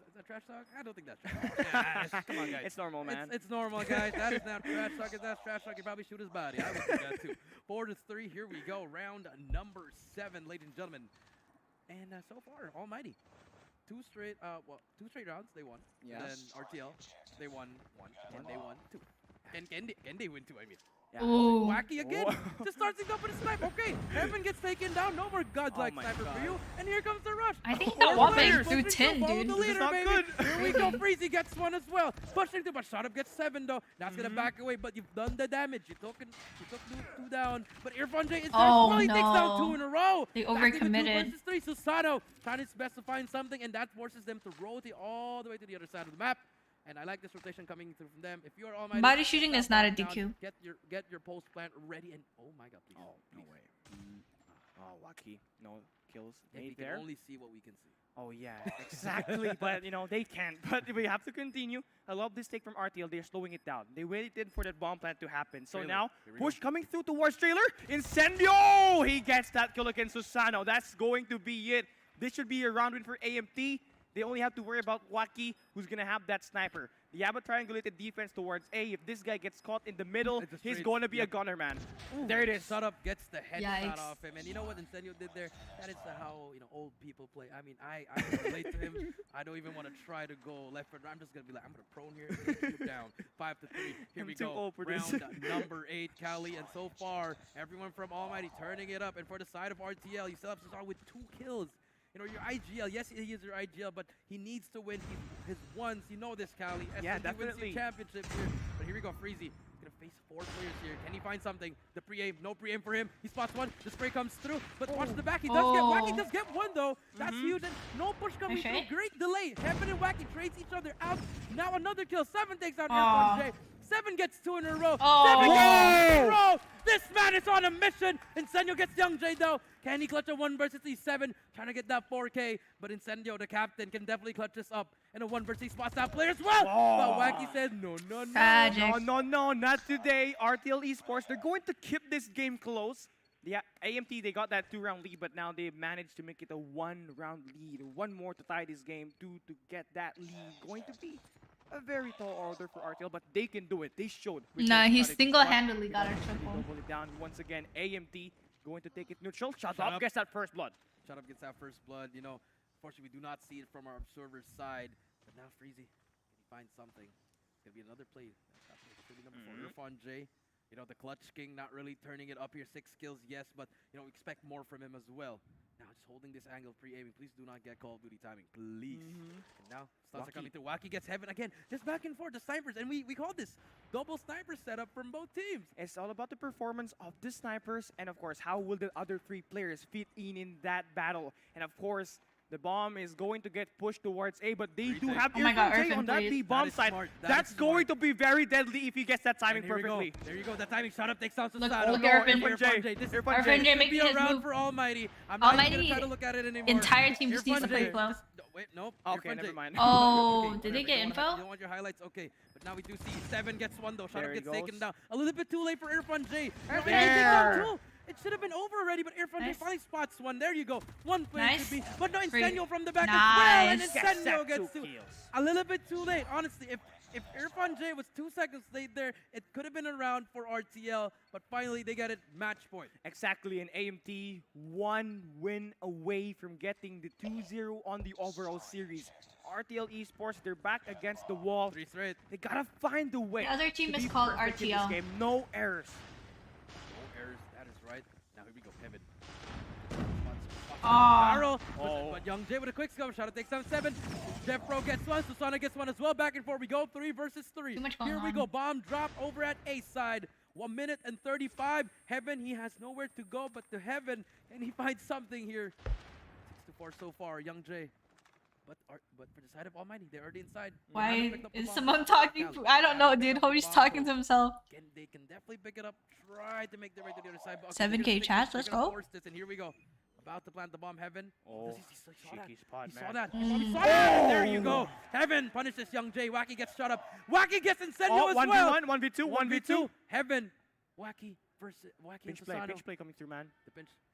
Is that trash talk? I don't think that's trash talk. Come on, guys. It's normal, man. It's normal, guys. That is not trash talk. If that's trash talk, you probably shoot his body. I would think that too. 4-3. Here we go. Round number 7, ladies and gentlemen. And so far, Almighty. 2 straight rounds they won. Yes. Then RTL, they won 1, and they won 2. Can they win too? I mean. Yeah. Ooh. Wacky again. Just starts up with a snipe. Okay, Heaven gets taken down. No more godlike sniper for you. And here comes the rush. I think that wallbang through 10, dude. The leader, baby. Here we go. Freezy gets one as well. Pushing through, but Shot Up gets 7 though. That's gonna back away, but you've done the damage. You took 2 down. But Irfan J is there. Oh, He takes down no. 2 in a row. They Back into 2 overcommitted. versus 3. Susano trying his best to find something, and that forces them to rotate all the way to the other side of the map. And I like this rotation coming through from them. If you are Almighty, Body shooting is not a down, DQ. Get your post plant ready, and oh my god, please. Oh, no way. Oh, Wacky. No kills Yeah, made we there. can only see what we can see. Oh yeah, exactly. But you know they can't. But we have to continue. I love this take from RTL. They're slowing it down. They waited for that bomb plant to happen. So Trailer. now Here we push go. coming through towards Trailer. Incendio! He gets that kill against Susano. That's going to be it. This should be a round win for AMT. They only have to worry about Wacky, who's gonna have that sniper. They have a triangulated defense towards A. If this guy gets caught in the middle, he's going to be a gunner, man. There it is. Shut Up gets the headshot Yikes. off him, and you know what Incendio did there? That is how old people play. I mean, I can relate to him. I don't even want to try to go left or right. I'm just gonna be like, I'm gonna prone here, and keep down 5-3. Here I'm we too go. old for this. Round number 8, Cali, and so far everyone from Almighty turning it up. And for the side of RTL, you still have Cesar with 2 kills. You know, your IGL, yes, he is your IGL, but he needs to win his ones. You know this, Cali. Yeah, SMG wins definitely. the championship here. But here we go, Freezy. He's going to face 4 players here. Can he find something? The pre-aim, no pre-aim for him. He spots one. The spray comes through, but watch the back. He does get Wacky does get one, though. That's huge. And no push coming through. Great delay. Heaven and Wacky trades each other out. Now another kill. 7 takes out Airport J. 7 gets 2 in a row. 7 gets 2 in a row. This man is on a mission. Incendio gets Young J, though. Can he clutch a 1 versus 7? Trying to get that 4K. But Incendio, the captain, can definitely clutch this up. And a 1 versus spots that player as well. But Wacky said, no. No, not today. RTL Esports, they're going to keep this game close. Yeah, AMT, they got that 2-round lead, but now they've managed to make it a 1-round lead. 1 more to tie this game, 2 to get that lead. Going to be a very tall order for RTL, but they can do it. They showed. Nah, he single-handedly got a triple. Double it down once again. AMT going to take it neutral. Shut up gets that first blood. Shut Up gets that first blood. You know, unfortunately, we do not see it from our observer's side. But now Freezy, can he find something? It's going to be another play. That's number 4. Irfan J. You know, the Clutch King not really turning it up here. 6 kills, yes, but, you know, we expect more from him as well. Now, just holding this angle, pre-aiming. Please do not get Call of Duty timing, please. And now, stuns are coming through. Wacky gets Heaven again. Just back and forth, the snipers. And we call this double sniper setup from both teams. It's all about the performance of the snipers, and of course, how will the other 3 players fit in that battle. And of course, the bomb is going to get pushed towards A, but they do have Irfan J on that B bomb side. That's going to be very deadly if he gets that timing perfectly. There you go. That timing. Shut Up takes out Look, Susano. look at Irfan J. This is Irfan J making be his around move. for Almighty. I'm not even gonna try to look at it anymore. Entire team just needs to Irfan play J. flow. Wait, nope. Okay, Irfan never J. mind. Oh, Okay, did they whatever. get You info? don't want your highlights? Okay. But now we do see 7 gets 1 though. Shut There Up he gets taken goes. down. A little bit too late for Irfan J. Irfan J There. takes down 2. It should have been over already, but Irfan J Nice. finally spots 1. There you go. 1 play Nice. to be. But no, Free. Incendio from the back Nice. as well. And Gets Incendio that gets 2 2. kills. A little bit too late. Honestly, if Irfan J was 2 seconds late there, it could have been a round for RTL. But finally, they get it match point. Exactly, and AMT 1 win away from getting the 2-0 on the overall series. RTL Esports, they're back against the wall. 3 straight. They gotta find a way. The other team to is be called perfect in this RTL. game. No errors. No errors. That is right. Now here we go. Heaven. Aw. Barrel. Oh. But Young J with a quick scope. Shot takes down 7. Jeff Pro gets 1. Susana gets 1 as well. Back and forth we go. 3 versus 3. Too much going Here we on. go. Bomb drop over at A side. 1 minute and 35. Heaven, he has nowhere to go but to Heaven. And he finds something here. 6-4 so far. Young J. But for the side of Almighty, they're already inside. They haven't Why picked up the is bomb. someone talking? I don't know, dude. Hobie's talking to himself. They can definitely pick it up. Try to make their way to the other side. But 7K chats, let's go. And here we go. About to plant the bomb, Heaven. Oh, He saw cheeky spot, He man. saw that. He saw that. There you go. Heaven punishes Young J. Wacky gets shot up. Wacky gets Incendio as well. 1v1, 1v2, 1v2. Heaven. Wacky versus Wacky and Susano. Pinch play coming through, man.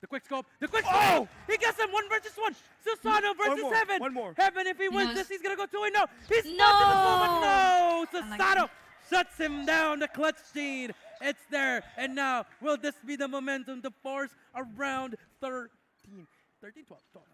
The quick scope. The quick scope. He gets him 1 versus 1. Susano versus more, Heaven. one more. Heaven, if he wins Yes. this, he's going to go 2-0. He's No. stuck in the moment. No. like Susano that. shuts him down. The clutch steed. It's there. And now, will this be the momentum to force a round 13? 13, 12, 12.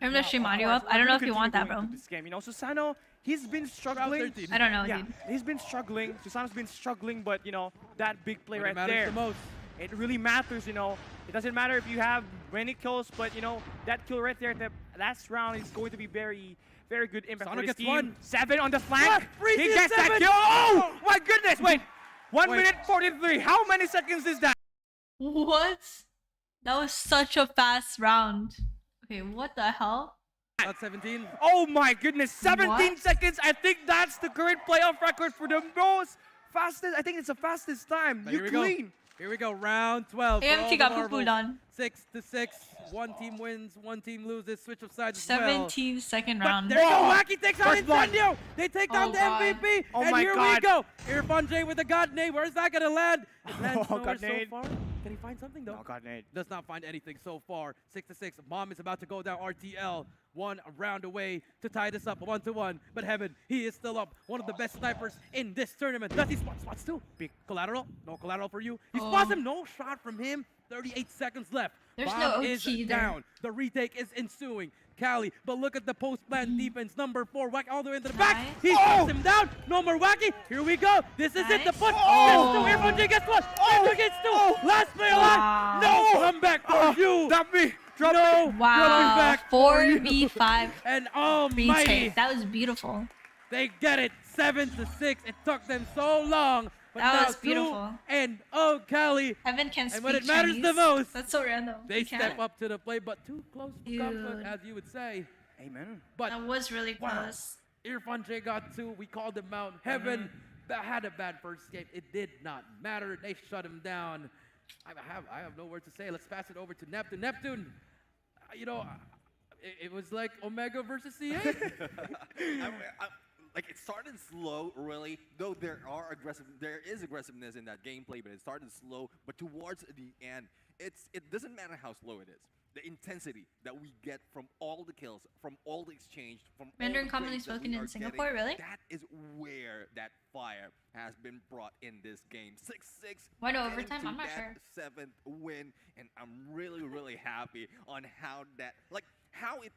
I'm gonna stream audio up. I don't know if you want that, bro. This game, you know, Susano, he's been struggling. I don't know, yeah, dude. he's been struggling. Susano's been struggling, but you know, that big play right matters there, the most. It really matters, you know. It doesn't matter if you have many kills, but you know, that kill right there, the last round is going to be very, very good impact Sano for this gets team. one. 7 on the flank. What? He gets that 7. kill. Oh my goodness! Wait, 1 Wait. minute 43. How many seconds is that? What? That was such a fast round. Okay, what the hell? About 17. Oh my goodness, 17 What? seconds. I think that's the current playoff record for the most fastest. I think it's the fastest time. But You here we go. clean. Here we go, round 12. for all AMT the got marbles. poo-pooed on. 6-6. One team wins, one team loses. Switch of sides as well. 17-second round. But there you go. Wacky takes out First blood. Incendio. They take down Oh, the God. MVP. Oh and my here God. we go. Irfan J with the God nade. Where's that going to land? It lands Oh, nowhere God so nade. far. Can he find something, though? Oh, God, Nate. Does not find anything so far. 6-6. Mom is about to go down RTL. One round away to tie this up 1-1. But Heaven, he is still up. One of the best snipers in this tournament. Does he spot? Spots too. Big collateral. No collateral for you. He spots him. No shot from him. 38 seconds left. There's Bomb no OT is there. down. The retake is ensuing. Cali, but look at the post-plan defense. Number 4, whack all the way into the back. Nice. He puts him down. No more Wacky. Here we go. This is it. The Nice. push. Oh. Gets 2. Irfan J gets 1. Irfan gets 2. Last player alive. No comeback for you. That me. No coming Wow. back for you. 4v5 And almighty, retake. That was beautiful. they get it. 7-6. It took them so long. But That now was beautiful. And oh, Cali. Heaven can speak And when it matters Chinese. the most, That's so random. they He step can't. up to the plate, but too close for comfort, Dude. as you would say. Amen. But That was really wow. close. Irfan J got 2. We called him out. Heaven had a bad first game. It did not matter. They shut him down. I have no word to say. Let's pass it over to Neptune. Neptune, you know, it was like Omega versus CA. Like it started slow, really. Though there is aggressiveness in that gameplay, but it started slow. But towards the end, it doesn't matter how slow it is. The intensity that we get from all the kills, from all the exchange, from Mandarin all the commonly trades that spoken we in are Singapore, getting, really? That is where that fire has been brought in this game. 6-6. Why no getting overtime? to I'm not that sure. 7th win, and I'm really, really happy on how that, how it,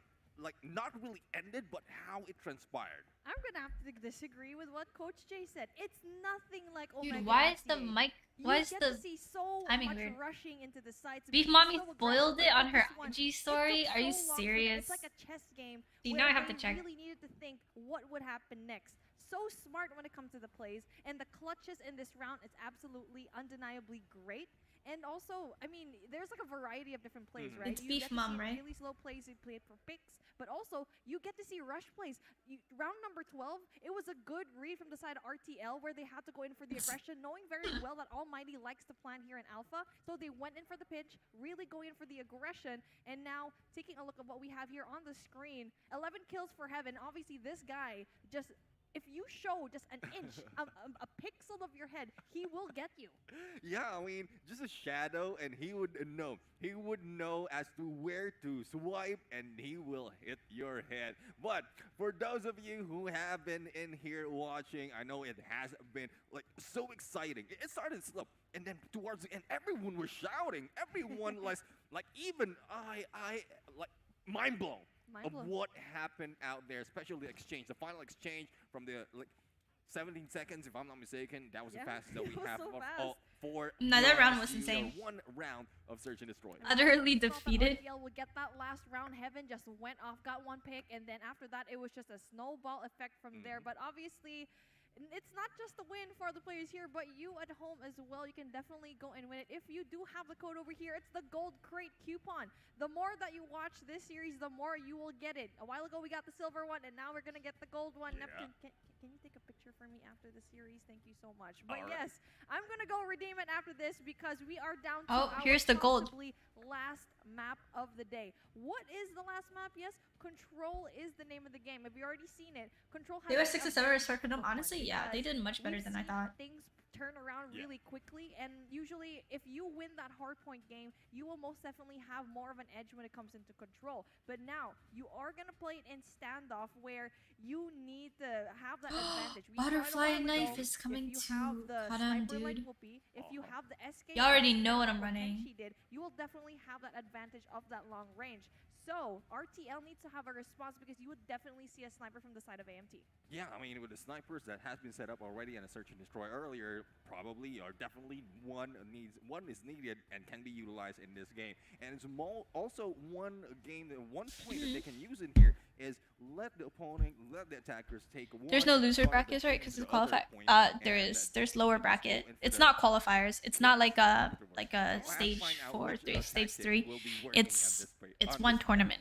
not really ended, but how it transpired. I'm gonna have to disagree with what Coach Jay said. It's nothing like Omega. Dude, why is the FCA. mic? You Why is get the to see so timing much weird? rushing into the sites. Beef being Mommy so spoiled aggressive, it on but her this one, IG story? it took Are you so long for them. serious? It's like a chess game. See, where now I have they to check. really needed to think what would happen next. So smart when it comes to the plays, and the clutches in this round is absolutely, undeniably great. And also, I mean, there's like a variety of different plays, right? It's You Beef get to Mom, see right? really slow plays, you played for picks, but also you get to see rush plays. Round number 12, it was a good read from the side of RTL where they had to go in for the aggression, knowing very well that Almighty likes to plan here in Alpha. So they went in for the pitch, really going in for the aggression, and now taking a look at what we have here on the screen. 11 kills for Heaven. Obviously, this guy just... If you show just an inch, a pixel of your head, he will get you. Yeah, I mean, just a shadow, and he would know. He would know as to where to swipe, and he will hit your head. But for those of you who have been in here watching, I know it has been so exciting. It started slow, and then towards the end, everyone was shouting. Everyone was even I mind blown. Of what happened out there, especially the exchange, the final exchange from the 17 seconds, if I'm not mistaken. That was the fastest that we have for No, that round was insane. One round of search and destroy. Utterly defeated. RTL would get that last round. Heaven just went off, got one pick, and then after that, it was just a snowball effect from there. But obviously, it's not just the win for the players here, but you at home as well. You can definitely go and win it. If you do have the code over here, it's the Gold Crate coupon. The more that you watch this series, the more you will get it. A while ago, we got the silver one, and now we're going to get the gold one. Yeah. Neptune, can you take a picture for me after the series? Thank you so much. But yes, I'm going to go redeem it after this because we are down to our here's the gold. possibly last map of the day. What is the last map? Yes, Control is the name of the game. Have you already seen it? Control has They were a 6 to 7 very for them. good one Honestly, yeah, they because did much better we've than I seen thought. Things turn around really quickly, and usually if you win that hardpoint game, you will most definitely have more of an edge when it comes into Control. But now you are going to play it in standoff where you need to have that advantage. We Butterfly tried a while knife ago, is coming if you to have the cut him, sniper like dude. Whoopi, if you have the SK, You already know what I'm like running. Tenchi did, you will definitely have that advantage of that long range. So RTL needs to have a response because you would definitely see a sniper from the side of AMT. Yeah, I mean, with the snipers that has been set up already and a search and destroy earlier, probably or definitely one is needed and can be utilized in this game. And it's also one point that they can use in here is let the attackers take one. There's no loser brackets, right? Because it's qualifier. There's lower bracket. It's not qualifiers. It's not like a stage 4, stage 3. It's one tournament.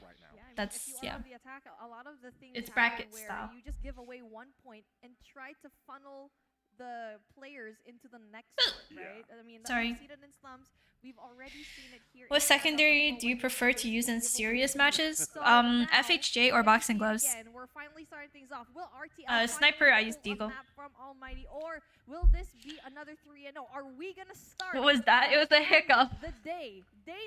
That's The attack, a lot of the things it's bracket where style. you just give away 1 point and try to funnel the players into the next one, right? I mean, Sorry. we've seen it in Slums. We've already seen it here. What secondary do you prefer to use in serious matches? FHJ or boxing gloves? Again, we're finally starting things off. Will RTL Sniper, I use Deagle. from Almighty, or will this be another 3-0? Are we gonna start? What was that? It was a hiccup. The day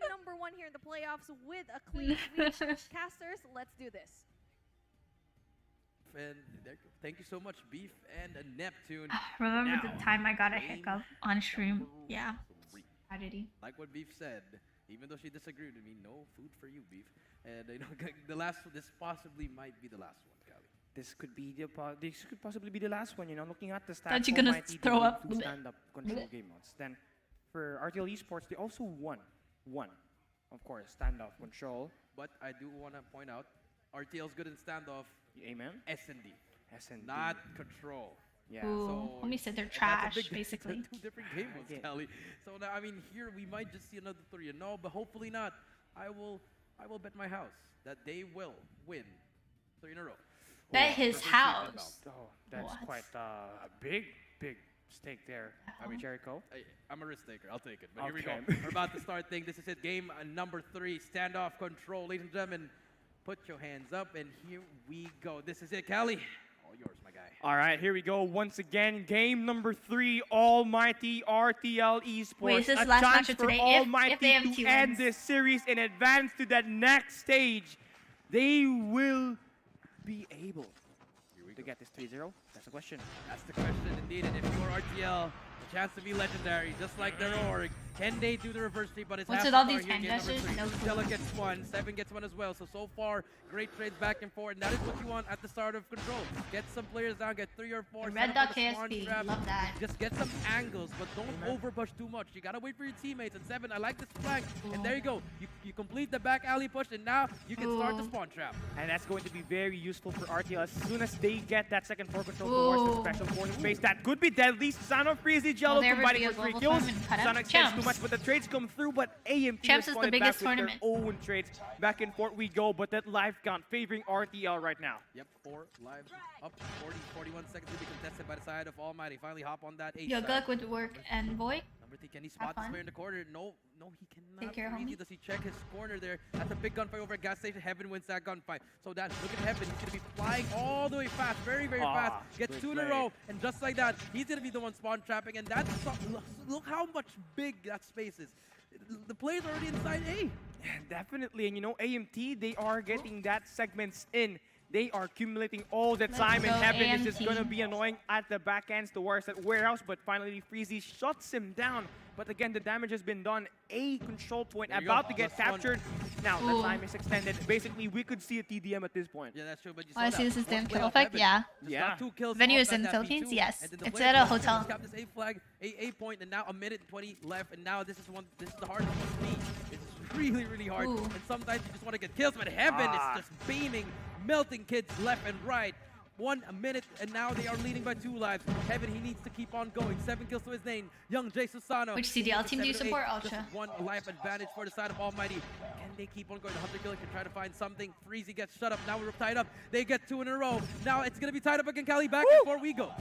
number 1 here in the playoffs with a clean sweep. Casters, let's do this. And thank you so much, Beef and Neptune. Remember the time I got a hiccup on stream? Yeah. Tragedy. Like what Beef said, even though she disagreed with me, no food for you, Beef. And you know, this possibly might be the last one, Kali. This could possibly be the last one. You know, looking at the stats. Thought you're gonna throw up. Stand-up control game modes. Then for RTL Esports, they also won, of course, standoff control. But I do want to point out, RTL's good in standoff. Amen. S&D, not control. Yeah. Ooh, so homie said they're trash, that's basically. Two different game modes, Kelly. So now, I mean, here we might just see another 3-0, but hopefully not. I will bet my house that they will win 3 in a row. Bet his house. Oh, that's quite a big stake there. I mean, Jericho. I'm a risk taker. I'll take it. But here we go. We're about to start things. This is it. Game number 3. Standoff control. Ladies and gentlemen, put your hands up, and here we go. This is it, Callie. All yours, my guy. All right, here we go. Once again, game number 3, Almighty RTL Esports. Wait, is this a last chance match of for today? Almighty if AMT to end wins. this series and advance to that next stage. They will be able to get this 3-0. That's the question. That's the question, indeed. And if you're RTL, a chance to be legendary, just like their org. Can they do the reverse sweep? But it's What's half with the all star these here in game number hand 3. gestures? No Stella clue. gets 1, 7 gets 1 as well. So far, great trades back and forth. And that is what you want at the start of control. Get some players down, get 3 or 4. Red dot KSP, love that. Just get some angles, but don't overpush too much. You gotta wait for your teammates. And 7, I like this flank. And there you go. You complete the back alley push, and now you can start the spawn trap. And that's going to be very useful for RTL as soon as they get that second floor control towards the special force space. That could be deadly. Son of Freezy Jello combining for 3 kills. Sonic says too much, but the trades come through, but AMT Champs is the biggest back with tournament. their own trades. Back and forth we go, but that live count favoring RTL right now. Yep, 4 lives up, 41 seconds to be contested by the side of Almighty. Finally hop on that 8 Yo, side. good luck with work and Void. Number 3, can he spot this player in the corner? No, he cannot. Take care, Freezy, homie. does he check his corner there? That's a big gunfight over at gas station. Heaven wins that gunfight. So that, look at Heaven. He's going to be flying all the way fast, very fast. Gets 2 in a row, and just like that, he's going to be the one spawn trapping. And that's, look how much big that space is. The player's already inside A. Definitely, and you know, AMT, they are getting that segments in. They are accumulating all the time, and Heaven is just going to be annoying at the back ends towards that warehouse, but finally Freezy shuts him down. But again, the damage has been done. A control point about to get captured. Now, the time is extended. Basically, we could see a TDM at this point. Yeah, that's true, but you Oh, I see this is Dan kill effect? Yeah. Venue is in the Philippines? Yes. It's at a hotel. Got this A flag, A point, and now a minute and 20 left, and now this is the hardest one to beat. It's really hard, and sometimes you just want to get kills, but Heaven is just beaming, melting kids left and right. 1 minute, and now they are leading by 2 lives. Heaven, he needs to keep on going. 7 kills to his name. Young Jay Susano. Which CDL team do you support, Ultra? Just 1 life advantage for the side of Almighty. Can they keep on going? The Hunter Killer can try to find something. Freezy gets shut up. Now we're tied up. They get 2 in a row. Now it's going to be tied up again. Cali, back and forth we go.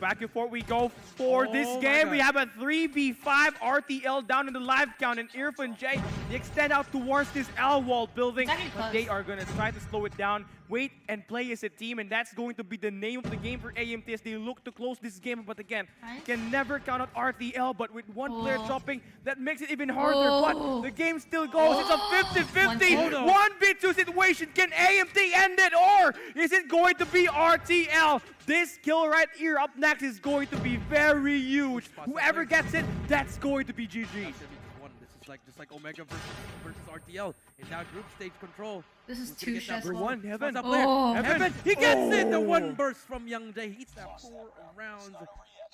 Back and forth we go for this game. We have a 3v5 RTL down in the live count, and Irfan J, they extend out towards this L wall building, but they are going to try to slow it down. Wait and play as a team, and that's going to be the name of the game for AMT as they look to close this game. But again, can never count out RTL, but with 1 player dropping, that makes it even harder. But the game still goes. It's a 50-50, 1v2 situation. Can AMT end it, or is it going to be RTL? This kill right here up next is going to be very huge. Whoever gets it, that's going to be GG. just like Omega versus RTL. And now group stage control. This is Who's too gonna get stressful. number one? Heaven. Oh. Heaven. He gets it. The one burst from Young Jae. He eats that 4 rounds.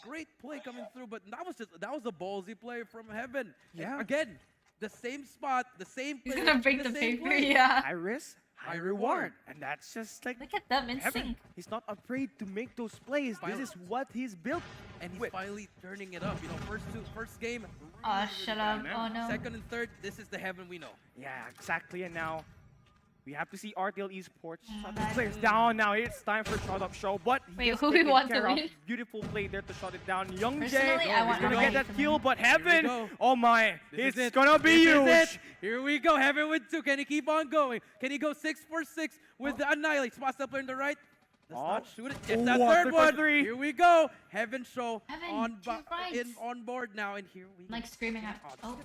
Great play coming through, but that was a ballsy play from Heaven. Yeah. And again, the same spot, the same play. He's gonna break the same paper, play. yeah. High risk, high reward. And that's just like... Look at them in Heaven. sync. He's not afraid to make those plays. This is what he's built. And he's finally turning it up. You know, first game. Oh, shut up. Oh, no. Second and third, this is the Heaven we know. Yeah, exactly. And now we have to see RTL Esports shut these players down. Now it's time for shut up show. But wait, who we want to win? Beautiful play there to shut it down. Young Personally, Jae I want is gonna get that kill, but Heaven, oh my, it's gonna be This is huge. it. Here we go. Heaven with 2. Can he keep on going? Can he go 6 for 6 with the Annihilate? Spot step player in the right. Does not shoot it. Yes, that third one. Here we go. Heaven show on board now, and here we go. Like screaming out. Oh,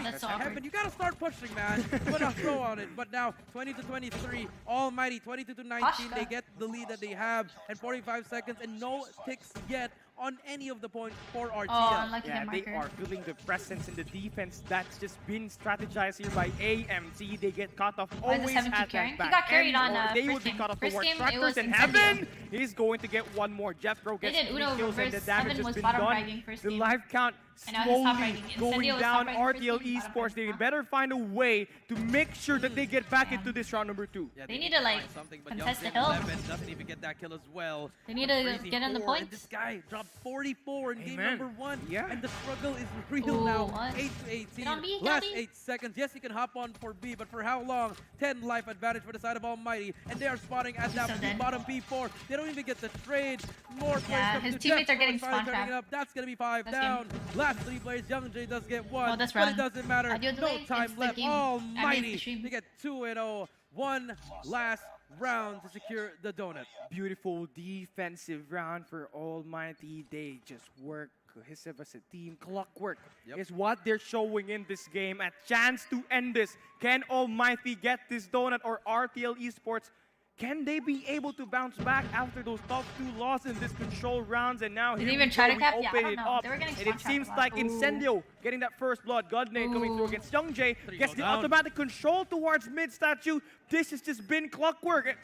that's so Heaven, awkward. you gotta start pushing, man. Put a throw on it. But now 20-23, Almighty 22-19. They get the lead that they have, and 45 seconds, and no ticks yet on any of the points for RTL. Yeah, they are feeling the presence in the defense that's just been strategized here by AMT. They get cut off Why is always the 17 at carrying? that He back got carried end, on or they first would be game. cut off First towards game, it Tractors, was and Incendio. Heaven, he's going to get one more. Jeffro They gets did 3 Uno kills, and the reverse. damage Heaven has was been bottom done. fragging first The game. life count And now he's top slowly fragging. Incendio going was down. top fragging first RTL game, bottom Esports, they better find a way to make sure that they get back into this round number 2. Yeah, They need to like contest the hill. 11 doesn't even get that kill as well. They need to get in the points. points. This guy dropped 44 in game Amen. number 1. Yeah. And the struggle is real Ooh, now. what? 8-18. Get on B, get on Last B. 8 seconds. Yes, he can hop on for B, but for how long? 10 life advantage for the side of Almighty. And they are spotting at that so dead. bottom P4. They don't even get the trade. More players Yeah, come his to teammates Jeff are getting Pro, finally spawn turning trapped. it up. That's going to be 5 This down. Last 3 players. Young J does get 1. Well, this but run. it doesn't matter. Audio No delay, time it's the left. game. I mean, the Almighty. stream. They get 2-0. One last round to secure the donut. Beautiful defensive round for Almighty. They just work cohesive as a team. Clockwork is what they're showing in this game. A chance to end this. Can Almighty get this donut, or RTL Esports? Can they be able to bounce back after those top 2 losses in this control rounds? And now Did here they even we try go, to we cap? Yeah, I open don't it know. up. They were getting And spawn it seems trapped like a lot. Incendio getting that first blood. Godnade coming through against Young Jae. Gets the down. automatic control towards mid statue. This has just been clockwork.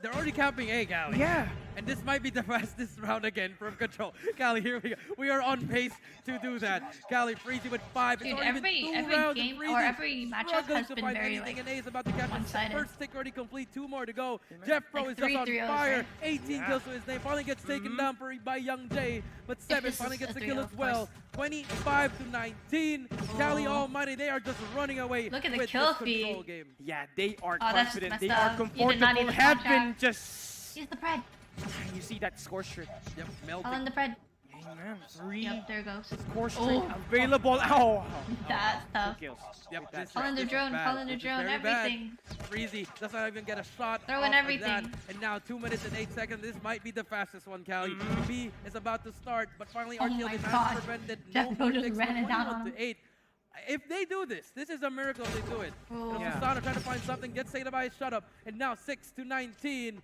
They're already camping A, Callie. Yeah. And this might be the fastest round again from control. Callie, here we go. We are on pace to do that. Callie, Freezy with 5. Dude, it's already been 2 every rounds, game and or Freezy every matchup struggling has to been find very anything, like and A is about to catch one-sided. first tick already complete. 2 more to go. Jeff Pro Like is just on 3-3-0s, fire. right? 18 kills to his name. Finally gets taken down by Young Jae. But 7 this finally is gets a the kill 3-0, as of well. 25-19. Callie Almighty, they are just running away. Look at the with kill this feed. control game. Yeah, they are Oh, that's confident. messed They up. are You did not need comfortable. the spawn Heaven trap. just... Use the pred. You see that score streak. Yep, All in the pred. Amen. 3 Yep, there goes. score streak Oh. available. Oh. That's tough. Kills. Yep, Call in the drone, call in the drone, everything. Freezy does not even get a shot. Throw in off of everything. that. And now 2 minutes and 8 seconds. This might be the fastest one, Callie. B is about to start, but finally Oh RTL my did God. not prevent it. Jeff No Pro more just ticks, ran it down 21 on him. to 8. If they do this is a miracle if they do it. Oh. Yeah. Susana trying to find something, gets saved by a shut up. And now 6-19.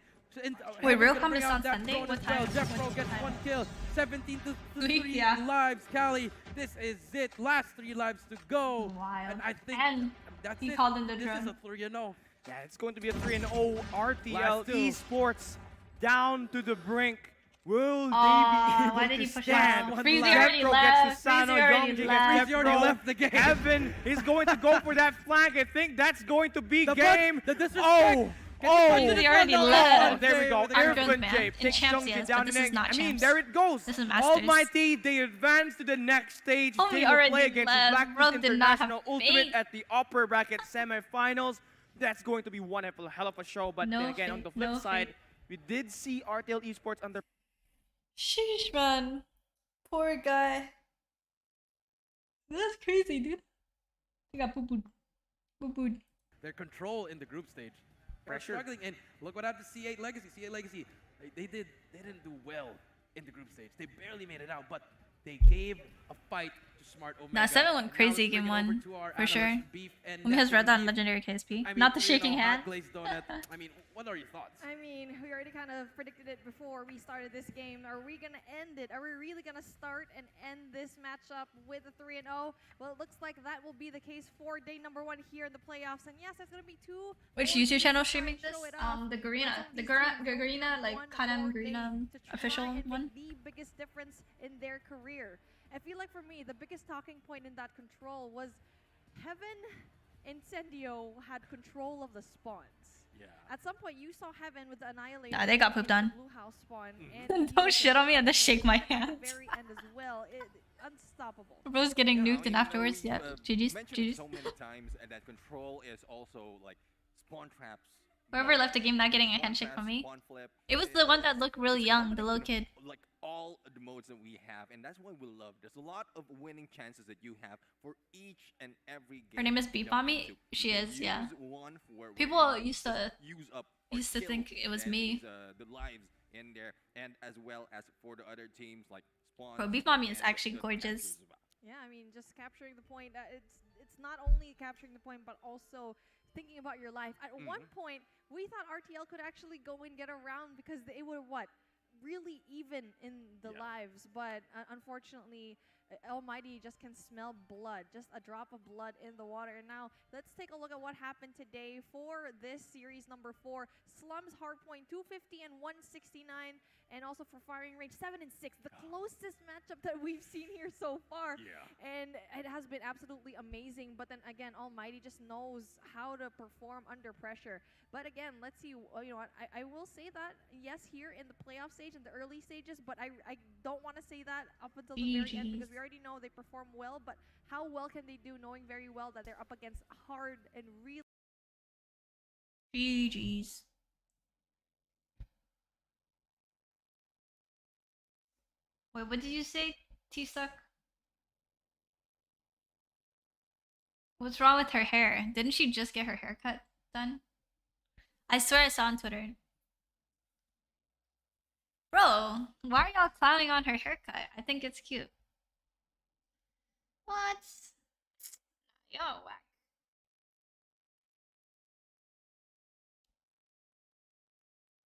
Wait, real Heaven's gonna come bring this out on that Sunday? drone What as well. time? Jeff Pro What gets time? 1 kill. 17 to 3 Yeah. lives. Callie, this is it. Last 3 lives to go. Wild. And I think And that's he it. called in the This drone. is a 3-0. Yeah, it's going to be a 3-0 RTL Last 2. Esports down to the brink. Will they Aw, be able why did to he push stand? out? Freezy already Jeffro left. gets Susano, Freezy already Young left. gets Freezy already Jeffro. left the game. Heaven is going to go for that flank. I think that's going to be The game. butt, the disrespect. Oh! Freezy already left. There we go. I'm good, Earthman man. J In takes champs, Young yes, down but this the is neck. not I mean, champs. there it goes. This is Masters. Almighty, they advance to the next stage. Oh, They he will already play against left. Blacklist Bro did not have International Ultimate faith. at the upper bracket semifinals. That's going to be one hell of a show. But No then again, on the faith, flip no side, faith. we did see RTL Esports under. Sheesh, man. Poor guy. That's crazy, dude. He got poo-pooed. Poo-pooed. Their control in the group stage. They're Pressure. struggling, and look what happened to C8 Legacy. C8 Legacy, they didn't do well in the group stage. They barely made it out, but they gave a fight to Smart Omega. Nah, 7 went crazy game 1 for sure. Umi has read that on Legendary KSP. Not the shaking hand. I mean, what are your thoughts? I mean, we already kind of predicted it before we started this game. Are we going to end it? Are we really going to start and end this matchup with a 3-0? Well, it looks like that will be the case for day number 1 here in the playoffs. And yes, that's going to be 2. Which YouTube channel streaming this? The Garena. The Garena, like Kanan Garena official one. The biggest difference in their career. I feel like for me, the biggest talking point in that control was Heaven Incendio had control of the spawns. Yeah. At some point, you saw Heaven with the Annihilator. Nah, they got pooped on. Blue house spawn, and don't shit on me and then shake my hands. At the very end as well. Unstoppable. Bro's getting nuked and afterwards, yeah. GG's. GG's. So many times, and that control is also like spawn traps. Whoever left the game not getting a handshake from me. It was the one that looked really young, the little kid. Like all the modes that we have, and that's what we love. There's a lot of winning chances that you have for each and every game. Her name is Beep on me. She is, yeah. People used to think it was me. The lives in there, and as well as for the other teams like Spawn. Bro, Beep on me is actually gorgeous. Yeah, I mean, just capturing the point. It's not only capturing the point, but also thinking about your life. At one point, we thought RTL could actually go and get around because it would really even in the lives, but unfortunately Almighty just can smell blood, just a drop of blood in the water. And now let's take a look at what happened today for this series number 4. Slums Hardpoint 250 and 169, and also for firing range 7 and 6, the closest matchup that we've seen here so far. And it has been absolutely amazing, but then again, Almighty just knows how to perform under pressure. But again, let's see. You know what, I will say that yes, here in the playoff stage, in the early stages, but I don't want to say that up until the very end, because we already know they perform well, but how well can they do knowing very well that they're up against hard and real GG's. Wait, what did you say, T-Stuck? What's wrong with her hair? Didn't she just get her haircut done? I swear I saw on Twitter. Bro, why are y'all clowning on her haircut? I think it's cute. What? Y'all whack.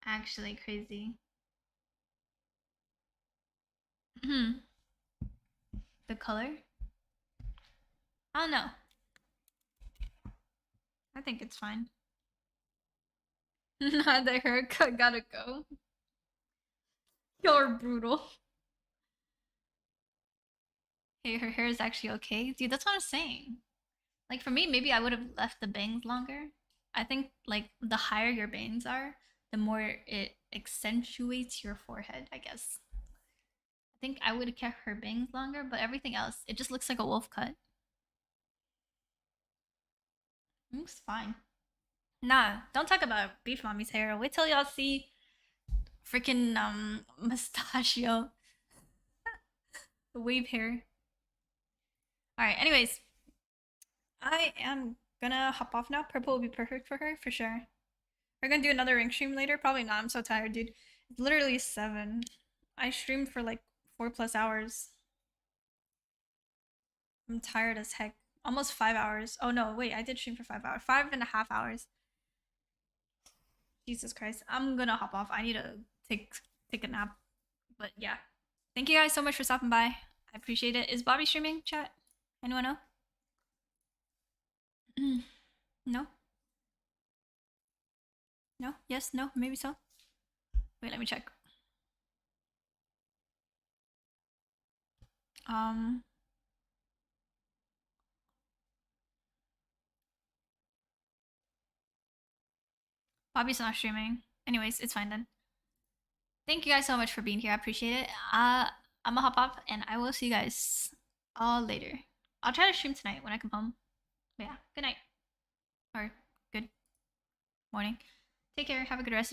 Actually crazy. The color? I don't know. I think it's fine. Nah, the haircut gotta go. You're brutal. Hey, her hair is actually okay. Dude, that's what I'm saying. Like, for me, maybe I would have left the bangs longer. I think, like, the higher your bangs are, the more it accentuates your forehead, I guess. I think I would have kept her bangs longer, but everything else, it just looks like a wolf cut. Looks fine. Nah, don't talk about Beef Mommy's hair. Wait till y'all see freaking mustachio. The wave hair. Alright, anyways. I am gonna hop off now. Purple will be perfect for her, for sure. We're gonna do another ring stream later. Probably not. I'm so tired, dude. It's literally 7. I streamed for like 4+ hours. I'm tired as heck. Almost 5 hours. Oh no, wait, I did stream for 5 hours. 5.5 hours. Jesus Christ. I'm gonna hop off. I need to take a nap. But yeah. Thank you guys so much for stopping by. I appreciate it. Is Bobby streaming, chat? Anyone know? No? No? Yes? No? Maybe so? Wait, let me check. Bobby's not streaming. Anyways, it's fine then. Thank you guys so much for being here. I appreciate it. I'm gonna hop off and I will see you guys all later. I'll try to stream tonight when I come home. But yeah, good night. Or good morning. Take care. Have a good rest.